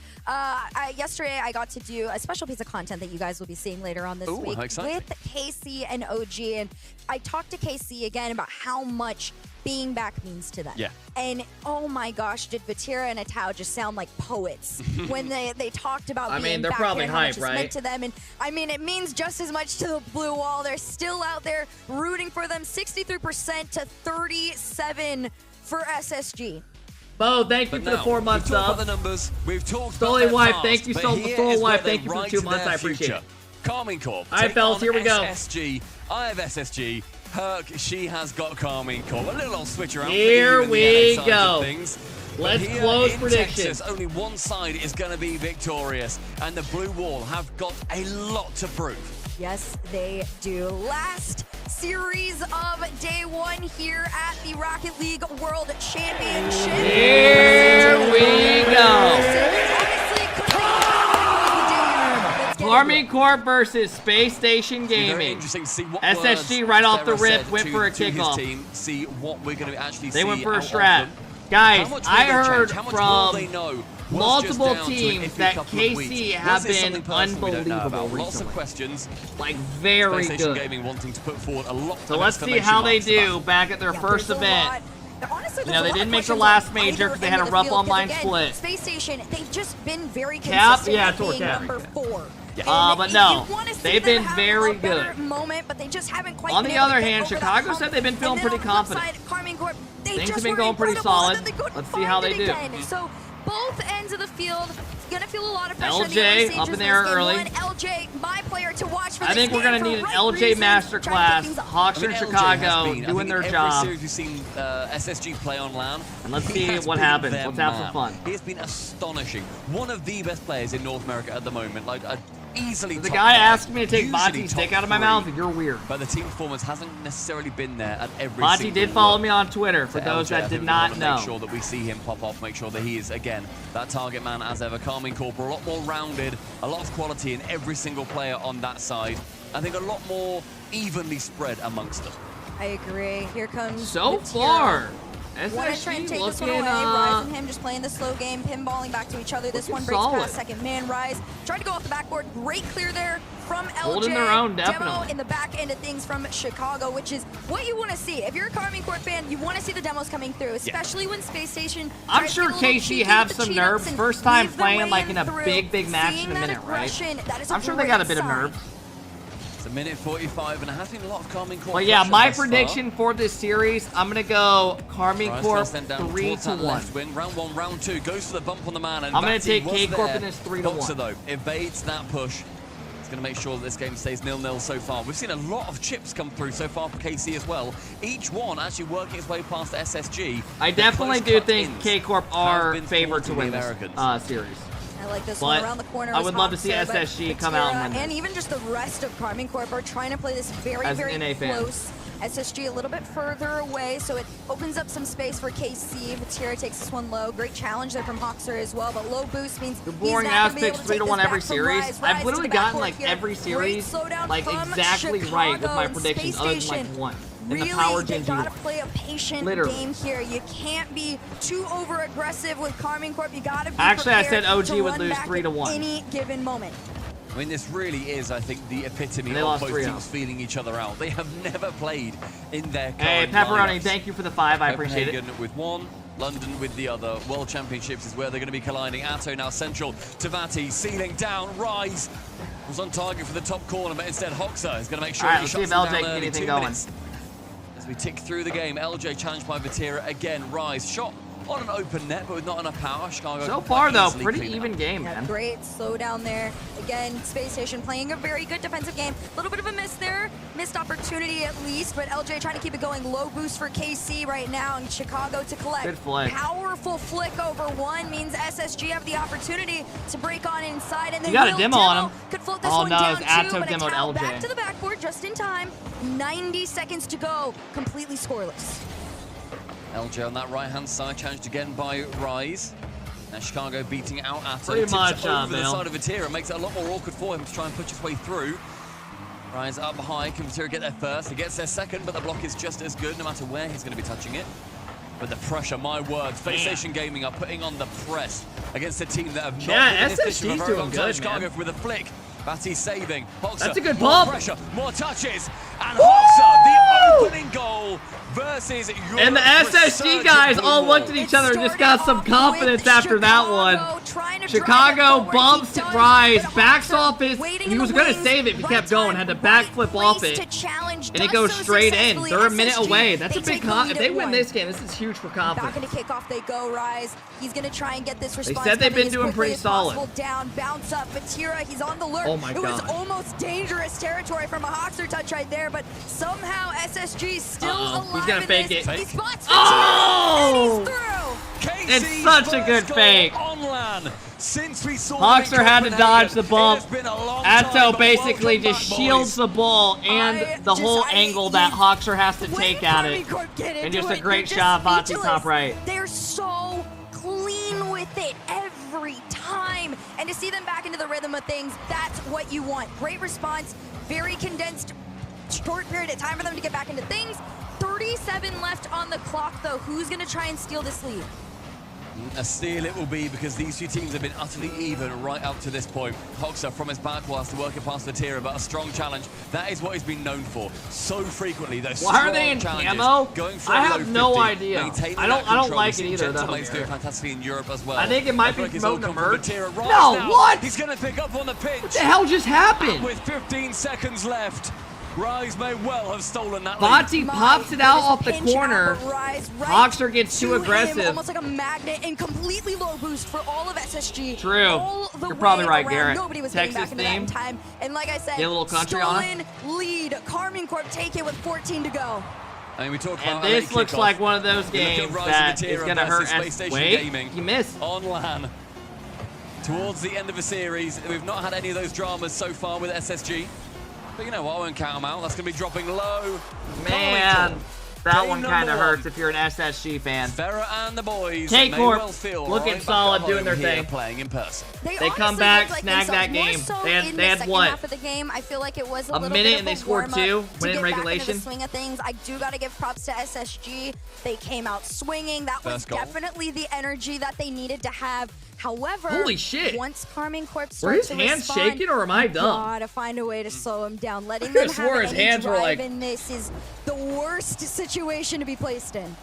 Yesterday, I got to do a special piece of content that you guys will be seeing later on this Ooh, week how exciting. with KC and OG, and I talked to KC again about how much being back means to them. Yeah. And oh my gosh, did Vatira and Atau just sound like poets when they talked about I being mean, they're back probably there and how much hype, it's right? meant to them. And I mean, it means just as much to the Blue Wall. They're still out there rooting for them. 63% to 37 for SSG. Bo, thank you But for the now, 4 months we've talked up. about the numbers. We've talked Stolly about their Wife, past, thank you but so here Stolly is where Wife, they thank you for write 2 months. their I appreciate future. it. KCorp. All right, fellas, here we go. SSG. I have SSG. Herc, she has got KCorp. A little old switch around. Here for you in the we NA side go. of things. Let's here close in predictions. Texas, only one side is going to be victorious, and the Blue Wall have got a lot to prove. Yes, they do. Last series of day one here at the Rocket League World Championship. Here we go. KCorp versus Space Station Gaming. SSG right off the rip went for a kickoff. See what we're going to actually they see went for a out strat. of them. Guys, How much will I they heard change? How much from will they know? multiple Was just down to an teams iffy that couple of weeks. KC have Was it been something personal we don't know unbelievable about? Lots of recently. questions. Like very PlayStation good. Gaming wanting to put forward a lot So of let's see exclamation how they marks do about back at their first event. Honestly, You know, they didn't make the last major because they had a rough online split. Space Station, they've just been very consistent Cap, yeah, at being Cap. number 4. But no, they've been very good. Moment, but they just haven't quite On been the able to other get hand, over that Chicago hump. said they've been feeling And then pretty on the flip confident. side, Karmine Corp, they Things just have been were going pretty incredible, solid. and then they couldn't Let's see how find they it do. again. So both ends of the field gonna feel a lot of pressure. LJ up in there early. LJ, my player to watch for I think we're gonna need an LJ masterclass. Hawks in Chicago doing their job. Every series we've seen SSG play on LAN. And let's he see has what been happens. their Let's have some man. fun. He has been astonishing. One of the best players in North America at the moment. Like easily. The top guy 5, asked me to take usually Monty's top dick out of my 3, mouth, and you're weird. But the team performance hasn't necessarily been there at every Monty single did follow look. me on Twitter, for To those LJ, I that think did we not want to know. Make sure that we see him pop off, make sure that he is, again, that target man as ever. Karmine Corp, a lot more rounded, a lot of quality in every single player on that side. I think a lot more evenly spread amongst them. I agree. Here comes So Matira. far, Want to try and SSG take this one looking, away. Rise and him just playing the slow game, pinballing back to each other. This one breaks solid. past second man. Rise tried to go off the backboard. Great clear there from LJ. Holding their own, Demo definitely. in the back end of things from Chicago, which is what you want to see. If you're a Karmine Corp fan, you want to see the demos coming through, especially when Space Station. I'm sure KC have some nerves. First time playing like in a big match in a minute, right? I'm sure they got a bit of nerves. It's a minute 45, and it has been a lot of Karmine Corp. But yeah, pressure my thus far. prediction for this series, I'm gonna go Karmine Rise Corp first, then down 3-1. towards that left wing. Round 1, round 2 goes for the bump on the man. And I'm gonna Vati take was KCorp there. in this 3-1. Boxer, though, evades that push. It's going to make sure that this game stays 0-0 so far. We've seen a lot of chips come through so far for KC as well. Each one actually working its way past the SSG. I definitely do think KCorp are favored to win this series. I like this But one around the corner. I would love to see Hawks there, SSG but come out and Matira win this. and even just the rest of Karmine Corp are trying to play this very, As an very NA fan. close. SSG a little bit further away, so it opens up some space for KC. Matira takes this one low. Great challenge there from Hawkser as well, but low boost means The boring ass picks 3-1 every series. I've literally gotten like every series like exactly right with my predictions other than like one. In the Power Really, Gen you G gotta one. play a patient Literally. game here. You can't be too over aggressive with Karmine Corp. You gotta be Actually, I said prepared OG to would run lose back 3-1. at any given moment. I mean, this really is, I think, the epitome They of lost both 3-0. teams feeling each other out. They have never played in their Hey, current Pepperoni, lineups. thank you for the 5. I appreciate it. Copenhagen with one, London with the other. World Championships is where they're going to be colliding. Atto now central. Tavati ceiling down. Rise was on target for the top corner, but instead Hoxer is going to make sure All right, he let's shuts see if them LJ down can get early. anything 2 going. minutes as we tick through the game. LJ challenged by Vatira again. Rise shot on an open net, but with not enough power. Chicago So far, though, easily pretty clean it even up. game, Yeah, man. great slow down there. Again, Space Station playing a very good defensive game. A little bit of a miss there. Missed opportunity at least, but LJ trying to keep it going. Low boost for KC right now, and Chicago to collect. Good flick. Powerful flick over one means SSG have the opportunity to break on inside, and then You got a Will demo on him. Could float this Oh, one no, down it's Atto too, but a demoed towel LJ. back to the backboard just in time. 90 seconds to go. Completely scoreless. LJ on that right-hand side, challenged again by Rise. Now Chicago beating out Atto. Pretty Tips much, it over the Bill. side of Vatira. Makes it a lot more awkward for him to try and push his way through. Rise up high. Can Vatira get there first? He gets there second, but the block is just as good no matter where he's going to be touching it. But the pressure, my word, Space Station Gaming are putting on the press against a team that have not Yeah, been in this position for a SSG's very long doing time. good, Chicago man. with a flick. Batty saving. Hoxer, That's a good more pump. pressure, more touches. And Hoxer, the opening goal versus Europe. And the SSG guys all looked at each other and just got some confidence after that one. Chicago bumps Rise, backs off his. He was going to save it if he kept going, had to backflip off it. And it goes straight in. They're a minute away. That's a big if they win this game, this is huge for Back confidence. into kickoff they go, Rise. He's going to try and get this response. said they've coming been as doing quickly pretty as solid. possible. Down, bounce up. Vatira, he's on the lurk. Oh my It was God. almost dangerous territory from a Hawkser touch right there, but somehow SSG still alive He's gonna in fake this. it. He spots Vatira, Oh! and he's through. It's such a good fake. Since we saw Hawkster had to dodge the bump. Atto basically just shields the ball and the whole angle that Hawkster has to take at it. And just a great shot, Vati top right. They're so clean with it every time. And to see them back into the rhythm of things, that's what you want. Great response, very condensed, short period of time for them to get back into things. 37 left on the clock, though. Who's going to try and steal this lead? A steal it will be, because these two teams have been utterly even right up to this point. Hawkster from his back whilst working past Vatira, but a strong challenge. That is what he's been known for. So frequently, those Why are they in camo? Going for I a have low no 50, idea. I don't like it either, though. Gentleman's doing fantastically in Europe as well. I think it might be promoting the merch. No, what? He's going to pick up on the pinch. What the hell just happened? With 15 seconds left. Rise may well have stolen that Vati lead. pops it out off the corner. Hawkster gets too aggressive. Almost like a magnet and completely low boost for all of SSG. True. You're probably right, Garrett. Nobody was getting back Texas into that in theme. time. And like I said, Get a little country on it. stolen lead. KCorp take it with 14 to go. I mean, we talk And about this looks kickoff. like one of those You look at games Rise that of is Vatira going to versus hurt. Space Station Wait, Gaming you missed. on LAN. Towards the end of the series, we've not had any of those dramas so far with SSG. But you know what, I won't count them out. That's going to be dropping low. Man, that Game one number kind of one. hurts if you're an SSG fan. Vera and the boys KCorp may well feel looking right solid, back at doing their home here thing. Playing in person. They honestly come back, looked like snag that themselves. More game. so They had- in they the had second what? half of the game, I feel like it was a A little minute bit and of they a scored warm-up two, to win in get back into regulation. the swing of things. I do got to give props to SSG. They came out swinging. That was First goal. definitely the energy that they needed to have. However, Holy shit. once KCorp Were started his to hands respond, shaking or am I dumb? gotta find a way to slow him down. Letting I them swore have his any hands were drive like- in this is the worst situation to be placed in.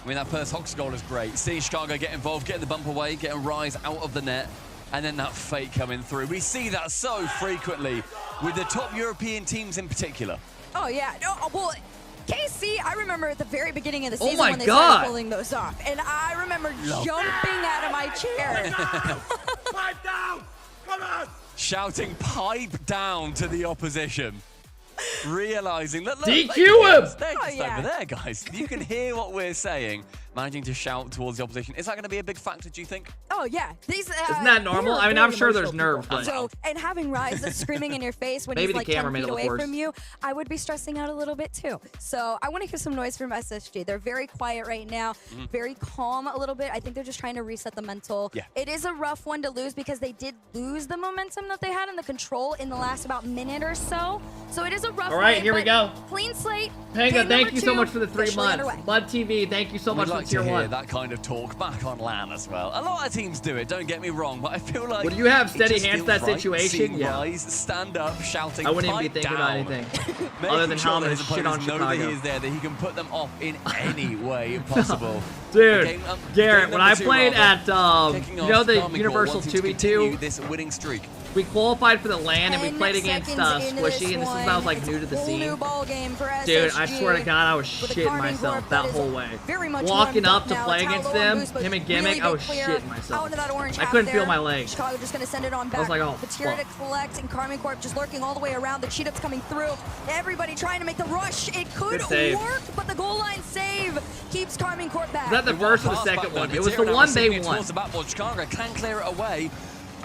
I mean, that first Hawks goal is great. Seeing Chicago get involved, getting the bump away, getting Rise out of the net, and then that fake coming through. We see that so frequently with the top European teams in particular. Oh, yeah. No, well, KC, I remember at the very beginning of the Oh season my when they God. started pulling those off. And I remember jumping out of my chair. Pipe down! Come on! Shouting pipe down to the opposition. Realizing that, look, DQ they can- him! They're Oh, just over there, guys. You can hear what we're saying. Managing to shout towards the opposition. Is that going to be a big factor, do you think? Oh, yeah. These, Isn't that normal? they're I mean, I'm very sure there's emotional nerves, people. but- So, and having Rise that's screaming in your face when Maybe he's the like camera 10 made feet it look away worse. from you, I would be stressing out a little bit too. So I want to hear some noise from SSG. They're very quiet right now, very calm a little bit. I think they're just trying to reset the mental. Yeah. It is a rough one to lose because they did lose the momentum that they had and the control in the last about minute or so. So it is a rough All right, way, here we but go. Clean slate. Panga, Game thank number you so 2, much for the 3 officially months. underway. Bud TV, thank you so much We'd for like tier to hear 1. that kind of talk back on LAN as well. A lot of teams do it, don't get me wrong, but I feel like... Would you have it steady just hands feels that right situation? seeing Yeah. Rise stand up, shouting I wouldn't even be pipe thinking down. about anything Making other than sure how I'm that gonna his shit on opponents know that he Chicago. is there, that he can put them off in any way possible. Dude, Game Garrett, when I number 2, played rather, at, kicking you off know the Army Corps Universal wanting to continue 2v2? this winning streak. We qualified for the LAN and we 10 played against seconds into Squishy, and this is when I was like one. new to the It's a whole scene. new ball game for Dude, I SSG. swear to God, I was With a shitting KCorp myself that that is whole way. very much Walking warmed up to now. play It's against how low them, boost, but him and really Gimmick, I big was clear shitting myself. Out into that orange I half couldn't there. feel my leg. Chicago just going to send it on back. I was like, oh, Vatira fuck. to collect, and KCorp just lurking all the way around. The cheat-ups coming through. Everybody trying to make the rush. It could Good save. work, but the goal line save keeps KCorp back. Is that the first or the second one? It was the Vatira now one they receiving it won. towards the backboard. Chicago can clear it away,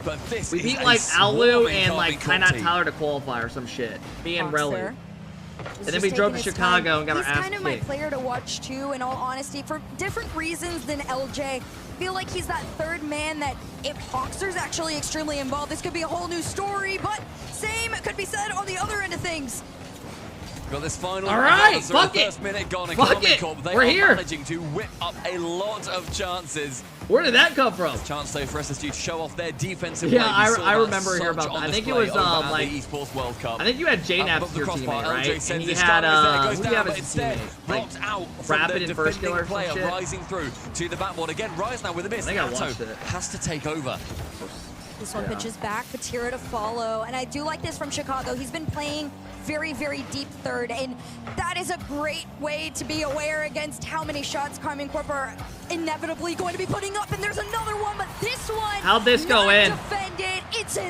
but this We is beat a like Alu swarming and like Carmine Kinda Corp team. Tyler to qualify or some shit. Me and Fox Relly. there. And then we drove to Chicago and got our He's ass kind of my kicked. player to watch too, in all honesty, for different reasons than LJ. I feel like he's that third man that if Hawkster's actually extremely involved, this could be a whole new story, but same could be said on the other end of things. Got this final. All right, answer, fuck the it. first minute gone. And Fuck Carmine it. Corp, they We're are here. managing to whip up a lot of chances. Where did that come from? Chance though for SSG to show off their defensive Yeah, play. We saw I that remember hearing such about that. on I think it display was, over at like- the Esports World Cup. I think you had Up JNAP above as the your crossbar, teammate, LJ right? sends And you it, had, Scarlett is there, goes who do down, you have but as a instead teammate? blocked Like, out from Rapid the and First defending Killer or some player, shit? rising through to the backboard. Again, Rise now with a miss. I think I Atto watched it. has to take over. This one pitches back, Vatira to follow, and I do like this from Chicago. He's been playing very, very deep third, and that is a great way to be aware against how many shots KCorp are inevitably going to be putting up, and there's another one, but this one, How'd this go not in? defended, it's in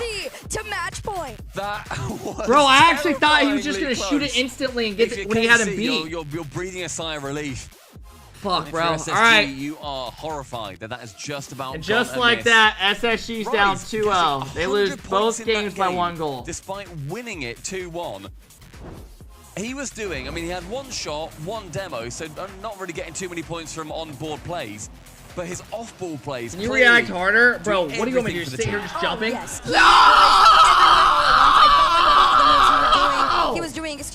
SSC to match point. That was Bro, I actually thought he was just gonna shoot it close. instantly and get If it you're when he had him KC, beat. You're breathing a sigh of relief. Fuck, If bro. you're All SSG, right. You are horrified that is just about And just gone like amiss. that, SSG's Right, down because 2-0. They lose 100 points both in that games by game, 1 goal. Despite winning it 2-1, he was doing, I mean, he had 1 shot, 1 demo, so not really getting too many points from on-board plays. But his off-ball plays. Can you react harder? Bro, do what do you want me to do? everything for the Sit here team. just jumping? Yes. No! I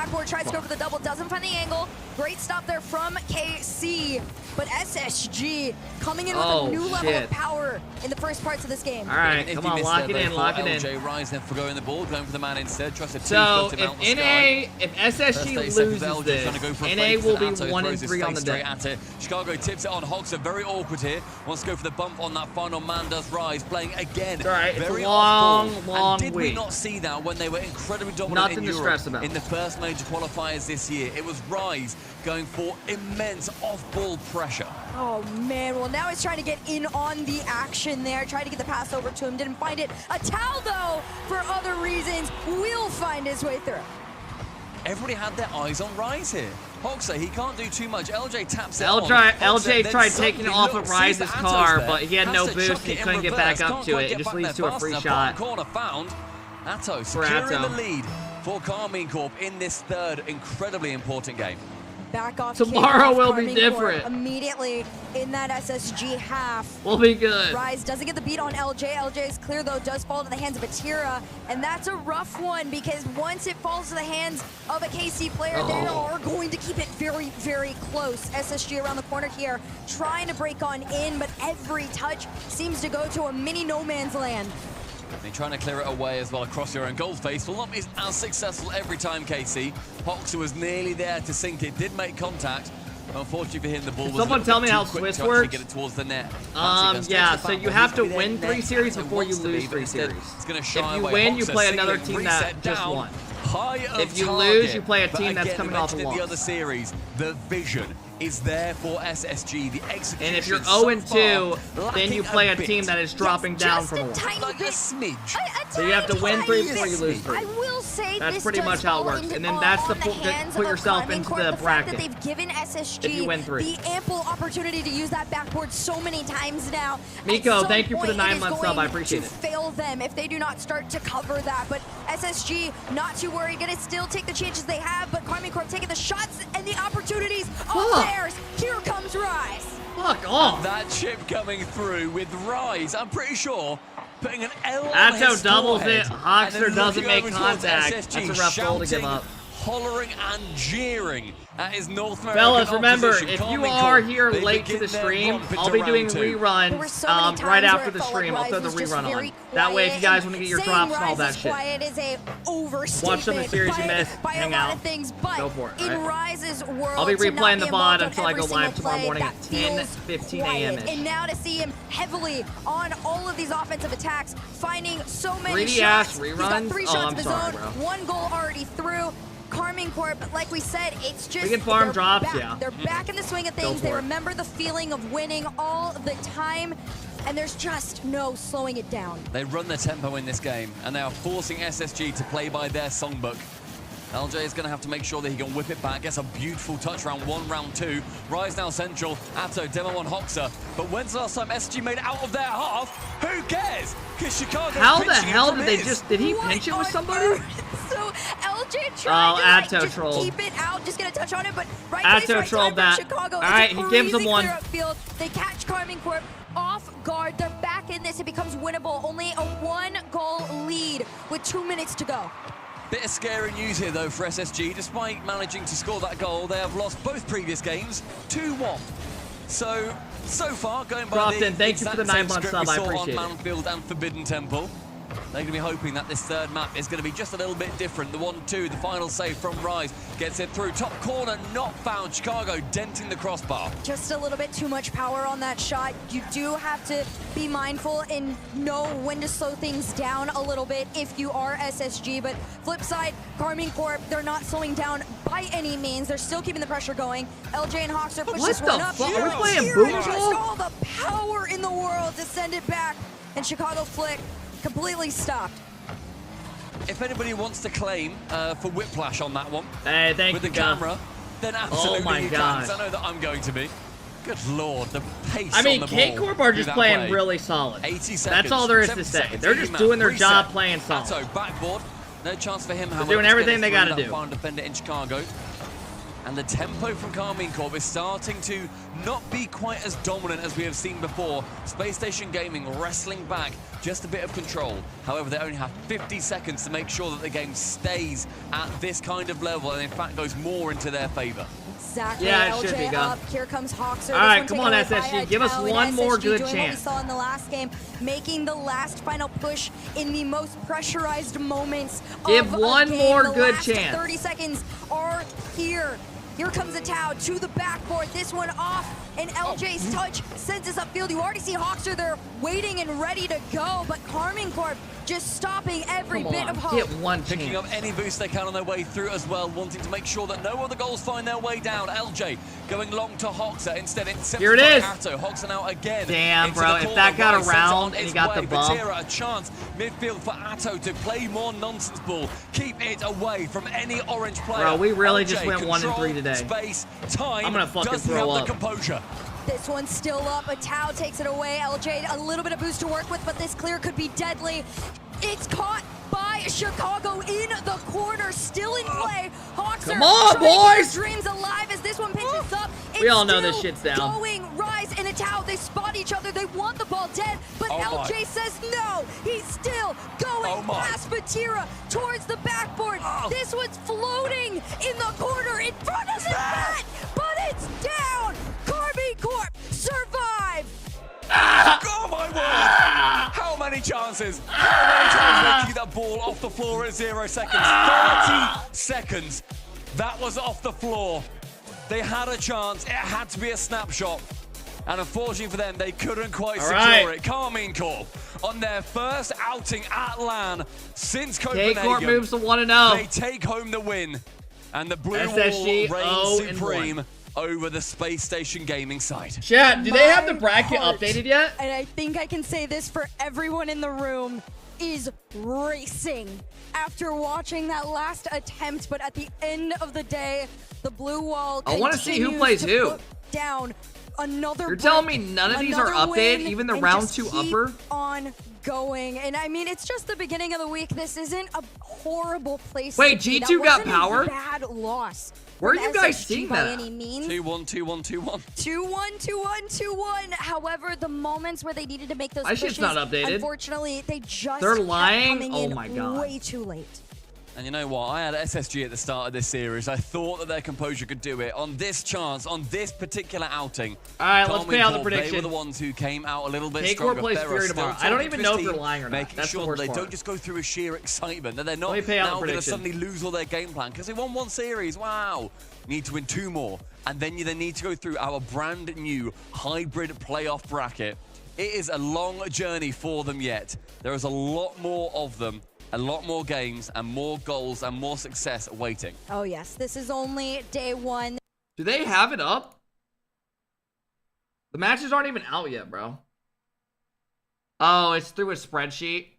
backboard, tries to go for the double, doesn't find the angle. Great stop there from KC, but SSG coming in with a new level of power in the first parts of this game. All right, come on, lock it in, lock it in. LJ Rise then forgoing the ball, going for the man instead, tries to So two-foot him out the if sky. NA, if SSG loses this, NA will be 1-3 on the day. Chicago tips it on. Hoxha very awkward here. Wants to go for the bump on that final man. Does Rise playing again. It's all right. It's very a long, long week. Did we not see that when they were incredibly dominant Nothing in to Europe stress about. in the first major qualifiers this year? It was Rise going for immense off-ball pressure. Oh, man. Well, now he's trying to get in on the action there. Tried to get the pass over to him. Didn't find it. A towel, though, for other reasons, will find his way through. Everybody had their eyes on Rise here. Hoxha, he can't do too much. LJ taps it LJ tried taking it off of Rise's car, but he had no boost and he couldn't get back up to it. It just leads to a free shot. Corner found. Atto securing the lead for KCorp in this third incredibly important game. Back off. Tomorrow will be different. Immediately in that SSG half. We'll be good. Rise doesn't get the beat on LJ. LJ is clear, though, does fall to the hands of Atira. And that's a rough one because once it falls to the hands of a KC player, they are going to keep it very, very close. SSG around the corner here, trying to break on in, but every touch seems to go to a mini no man's land. They're trying to clear it away as well across your own goal face. Will not be as successful every time, KC. Hoxha was nearly there to sink it, did make contact. Unfortunately for him, the ball was someone tell me how Swiss works? Get it towards the net. Yeah, so you have to win 3 series before you lose 3 series. If you win, you play another team that just won. If you lose, you play a team that's coming off a loss. The other series, the vision is there for SSG. The execution. And if you're 0-2, then you play a team that is dropping down from a loss. Like a smidge. So you have to win 3 before you lose 3. I will say that's pretty much how it works. And then that's the put yourself into the bracket. They've given SSG if you win 3. the ample opportunity to use that backboard so many times now. Miko, thank you for the 9-month sub. I appreciate it. Fail them if they do not start to cover that. But SSG not too worried. Gonna still take the chances they have. But KCorp taking the shots and the opportunities of theirs. Here comes Rise. Fuck off. And that chip coming through with Rise. I'm pretty sure putting an L on Atto his doubles forehead, it. Hoxha doesn't make contact. SSG, That's a rough goal to give up. Hollering and jeering at his North American Fellas, remember, opposition. if you KCorp, are here they late to the begin their stream, romp into I'll be doing round 2. reruns right after the stream. I'll throw the rerun on. That way, if you guys want to get your drops and all that shit. Quiet is a Watch some of the series you missed, hang out, go for it. In Rise's world, I'll be replaying the VOD until I go live tomorrow morning at 10:15 a.m. And now to see him heavily on all of these offensive attacks, finding so many Greedy shots. ass reruns? He's got 3 shots I'm of his sorry, own, bro. 1 goal already through. KCorp, like we said, it's just we can farm they're drops, back. yeah. They're back in the swing of things. They remember the feeling of winning all the time, and there's just no slowing it down. They run the tempo in this game, and they are forcing SSG to play by their songbook. LJ is going to have to make sure that he can whip it back. Gets a beautiful touch round 1, round 2. Rise now central. Atto, demo on Hoxha. But when's the last time SSG made it out of their half? Who cares? Because Chicago. How the hell did they just? Did he pinch it with somebody? So LJ tried to just keep it out, just get a touch on it, but right Atto place, trolled right time that. for Chicago. All right, he gives them one. Upfield. They catch KCorp off guard. They're back in this. It becomes winnable. Only a 1-goal lead with 2 minutes to go. Bit of scary news here, though, for SSG. Despite managing to score that goal, they have lost both previous games 2-1. So far, going by Crofton, the thank you for the exact same 9-month script sub. we I saw appreciate on it. Manfield and Forbidden Temple. They're going to be hoping that this third map is going to be just a little bit different. The 1-2, the final save from Rise, gets it through. Top corner, not found. Chicago denting the crossbar. Just a little bit too much power on that shot. You do have to be mindful and know when to slow things down a little bit if you are SSG. But flip side, KCorp, they're not slowing down by any means. They're still keeping the pressure going. LJ and Hoxha push this one up. Are we playing Just boom? all the power in the world to send it back. And Chicago Flick completely stopped. If anybody wants to claim for whiplash on that one, hey, thank with you, the camera, then absolutely oh my you God. can. I know that I'm going to be. Good Lord, the pace I mean, on the ball KCorp are just through that playing play. really solid. 80 seconds. That's all there is to 7 say. seconds. They're just doing their Reset. job playing solid. Atto, backboard. No chance for him. They're doing everything they gotta do. Final defender in Chicago. And the tempo from KCorp is starting to not be quite as dominant as we have seen before. Space Station Gaming wrestling back, just a bit of control. However, they only have 50 seconds to make sure that the game stays at this kind of level and in fact goes more into their favor. Exactly. Yeah, it LJ should be, up. Here comes Hoxha. All right, come on, SSG. Give us one more good doing chance. What we saw in the last game, making the last final push in the most pressurized moments Give of one a game. more the good last chance. 30 seconds are here. Here comes a Tau to the backboard. This one off, and LJ's touch sends us upfield. You already see Hawkster there waiting and ready to go, but KCorp just stopping every bit of hope. Picking up any boost they can on their way through as well, wanting to make sure that no other goals find their way down. LJ going long to Hoxer, instead intercepted Here it is. Atto. Hoxer now again. Damn, bro, if that got around and he got the bump. Vatira, a chance midfield for Atto to play more nonsense ball. Keep it away from any orange player. Bro, we really LJ, just went 1 and 3 today. Space, time, I'm gonna fucking doesn't throw have up. the composure. This one's still up. A Tau takes it away. LJ, a little bit of boost to work with, but this clear could be deadly. It's caught by Chicago in the corner, still in play. Hawkster Come on, boys! Dreams alive as this one pitches up. We all know this shit's down. Going, Rise and a Tau, they spot each other. They want the ball dead, but LJ says no. He's still going past Vatira towards the backboard. This one's floating in the corner in front of the net, but it's down. KCorp survive. Oh my word! How many chances? How many times did they keep that ball off the floor at 0 seconds? 30 seconds. That was off the floor. They had a chance. It had to be a snapshot. And unfortunately for them, they couldn't quite secure it. KCorp on their first outing at LAN since Copenhagen. KCorp moves to 1-0. They take home the win. And the blue SSG wall reigns supreme over the Space Station Gaming side. Chat, do they have the bracket updated yet? And I think I can say this for everyone in the room, is racing after watching that last attempt. But at the end of the day, the blue wall I want to see who plays who. Down another. You're telling me none of these are updated, even the round 2 upper? On going, and I mean, it's just the beginning of the week. This isn't a horrible place. Wait, to be. G2 got That wasn't a power? bad loss. Where are from you guys SSG seeing by that? any means. 2-1, 2-1, 2-1. 2-1, 2-1, 2-1. However, the moments where they needed to make those My shit's pushes, not updated. unfortunately, they just They're kept lying? coming Oh in my God. way too late. And you know what? I had SSG at the start of this series. I thought that their composure could do it. On this chance, on this particular outing. All right, let's play out the KCorp, prediction. They were the ones who came out a little bit KCorp stronger. plays They're Fury still tomorrow. I don't talking even to know his if they're team, lying or not. making That's sure the worst they part. don't just go through a sheer excitement. That they're not Let me pay out the now going to prediction. suddenly lose all their game plan because they won 1 series. Wow. Need to win 2 more. And then you need to go through our brand new hybrid playoff bracket. It is a long journey for them yet. There is a lot more of them. A lot more games and more goals and more success awaiting. Oh yes, this is only day 1. Do they have it up? The matches aren't even out yet, bro. Oh, it's through a spreadsheet.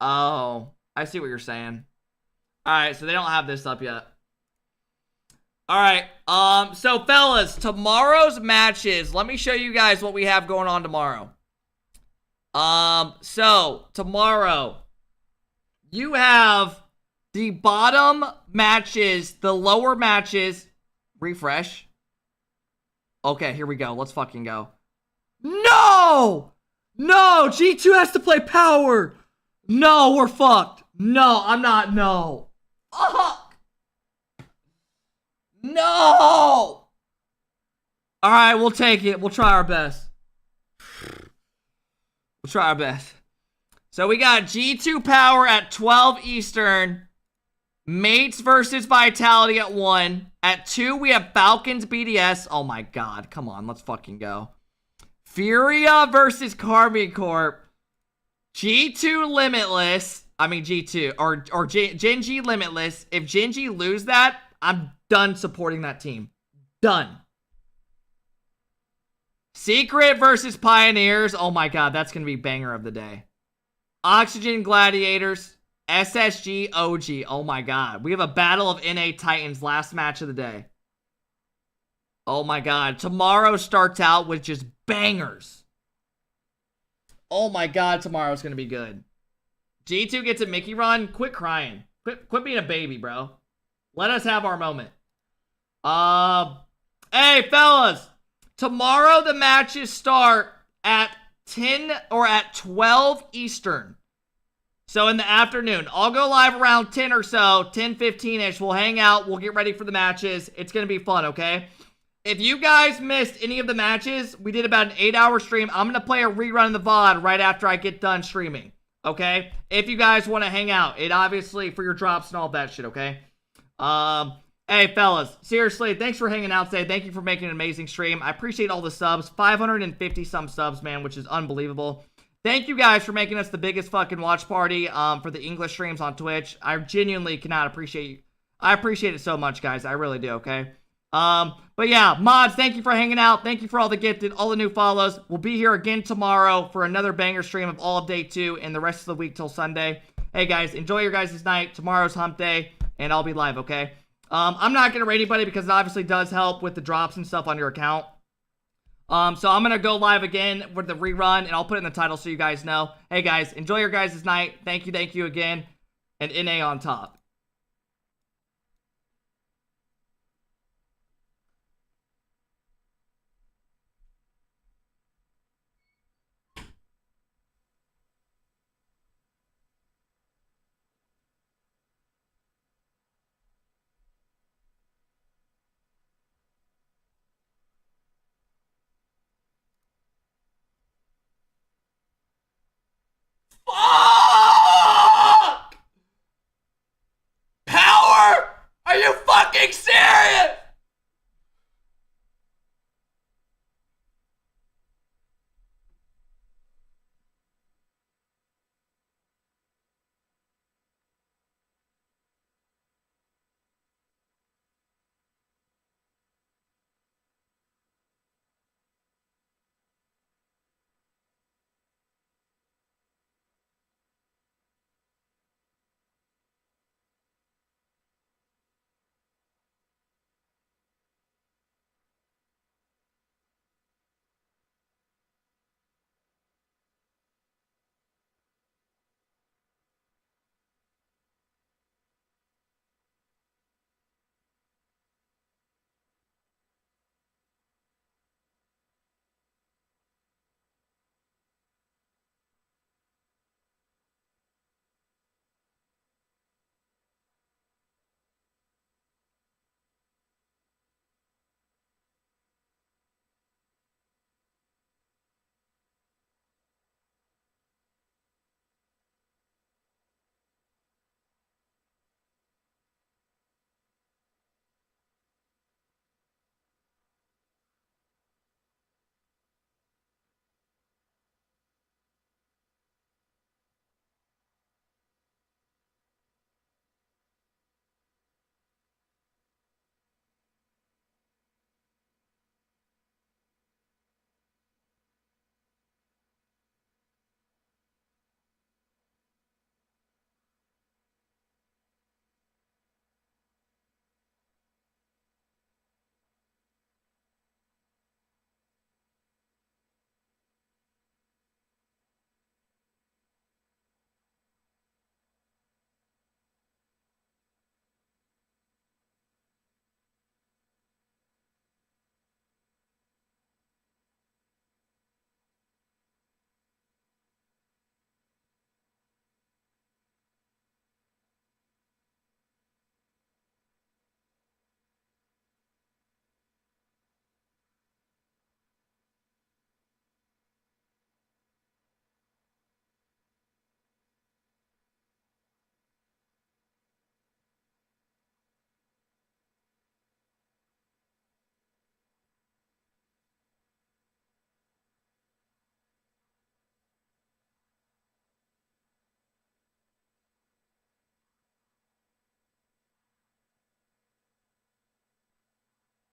Oh, I see what you're saying. All right, so they don't have this up yet. All right, so fellas, tomorrow's matches. Let me show you guys what we have going on tomorrow. So tomorrow you have the bottom matches, the lower matches. Refresh. Okay, here we go. Let's fucking go. No! No, G2 has to play power. No, we're fucked. No, I'm not. No. Fuck. No. All right, we'll take it. We'll try our best. We'll try our best. So we got G2 Power at 12 Eastern. Mates versus Vitality at 1. At 2, we have Falcons BDS. Oh my god. Come on, let's fucking go. Furia versus KCorp. G2 Limitless. I mean G2. Or Gen G Limitless. If Gen G lose that, I'm done supporting that team. Done. Secret versus Pioneers. Oh my god, that's going to be banger of the day. Oxygen Gladiators. SSG OG. Oh my god. We have a battle of NA Titans, last match of the day. Oh my god. Tomorrow starts out with just bangers. Oh my god, tomorrow's going to be good. G2 gets a Mickey run. Quit crying. Quit being a baby, bro. Let us have our moment. Hey, fellas. Tomorrow the matches start at 10 or at 12 Eastern. So in the afternoon. I'll go live around 10 or so, 10:15-ish. We'll hang out. We'll get ready for the matches. It's going to be fun, okay? If you guys missed any of the matches, we did about an 8-hour stream. I'm going to play a rerun of the VOD right after I get done streaming, okay? If you guys want to hang out. It obviously for your drops and all that shit, okay? Hey, fellas, seriously, thanks for hanging out today. Thank you for making an amazing stream. I appreciate all the subs. 550 some subs, man, which is unbelievable. Thank you guys for making us the biggest fucking watch party for the English streams on Twitch. I genuinely cannot appreciate you. I appreciate it so much, guys. I really do, okay? But yeah, mods, thank you for hanging out. Thank you for all the gifted, all the new follows. We'll be here again tomorrow for another banger stream of all of day 2 and the rest of the week till Sunday. Hey, guys, enjoy your guys' night. Tomorrow's hump day, and I'll be live, okay? I'm not going to rate anybody because it obviously does help with the drops and stuff on your account. So I'm going to go live again with the rerun, and I'll put it in the title so you guys know. Hey, guys, enjoy your guys' night. Thank you again. And NA on top. Fuck! Power? Are you fucking serious?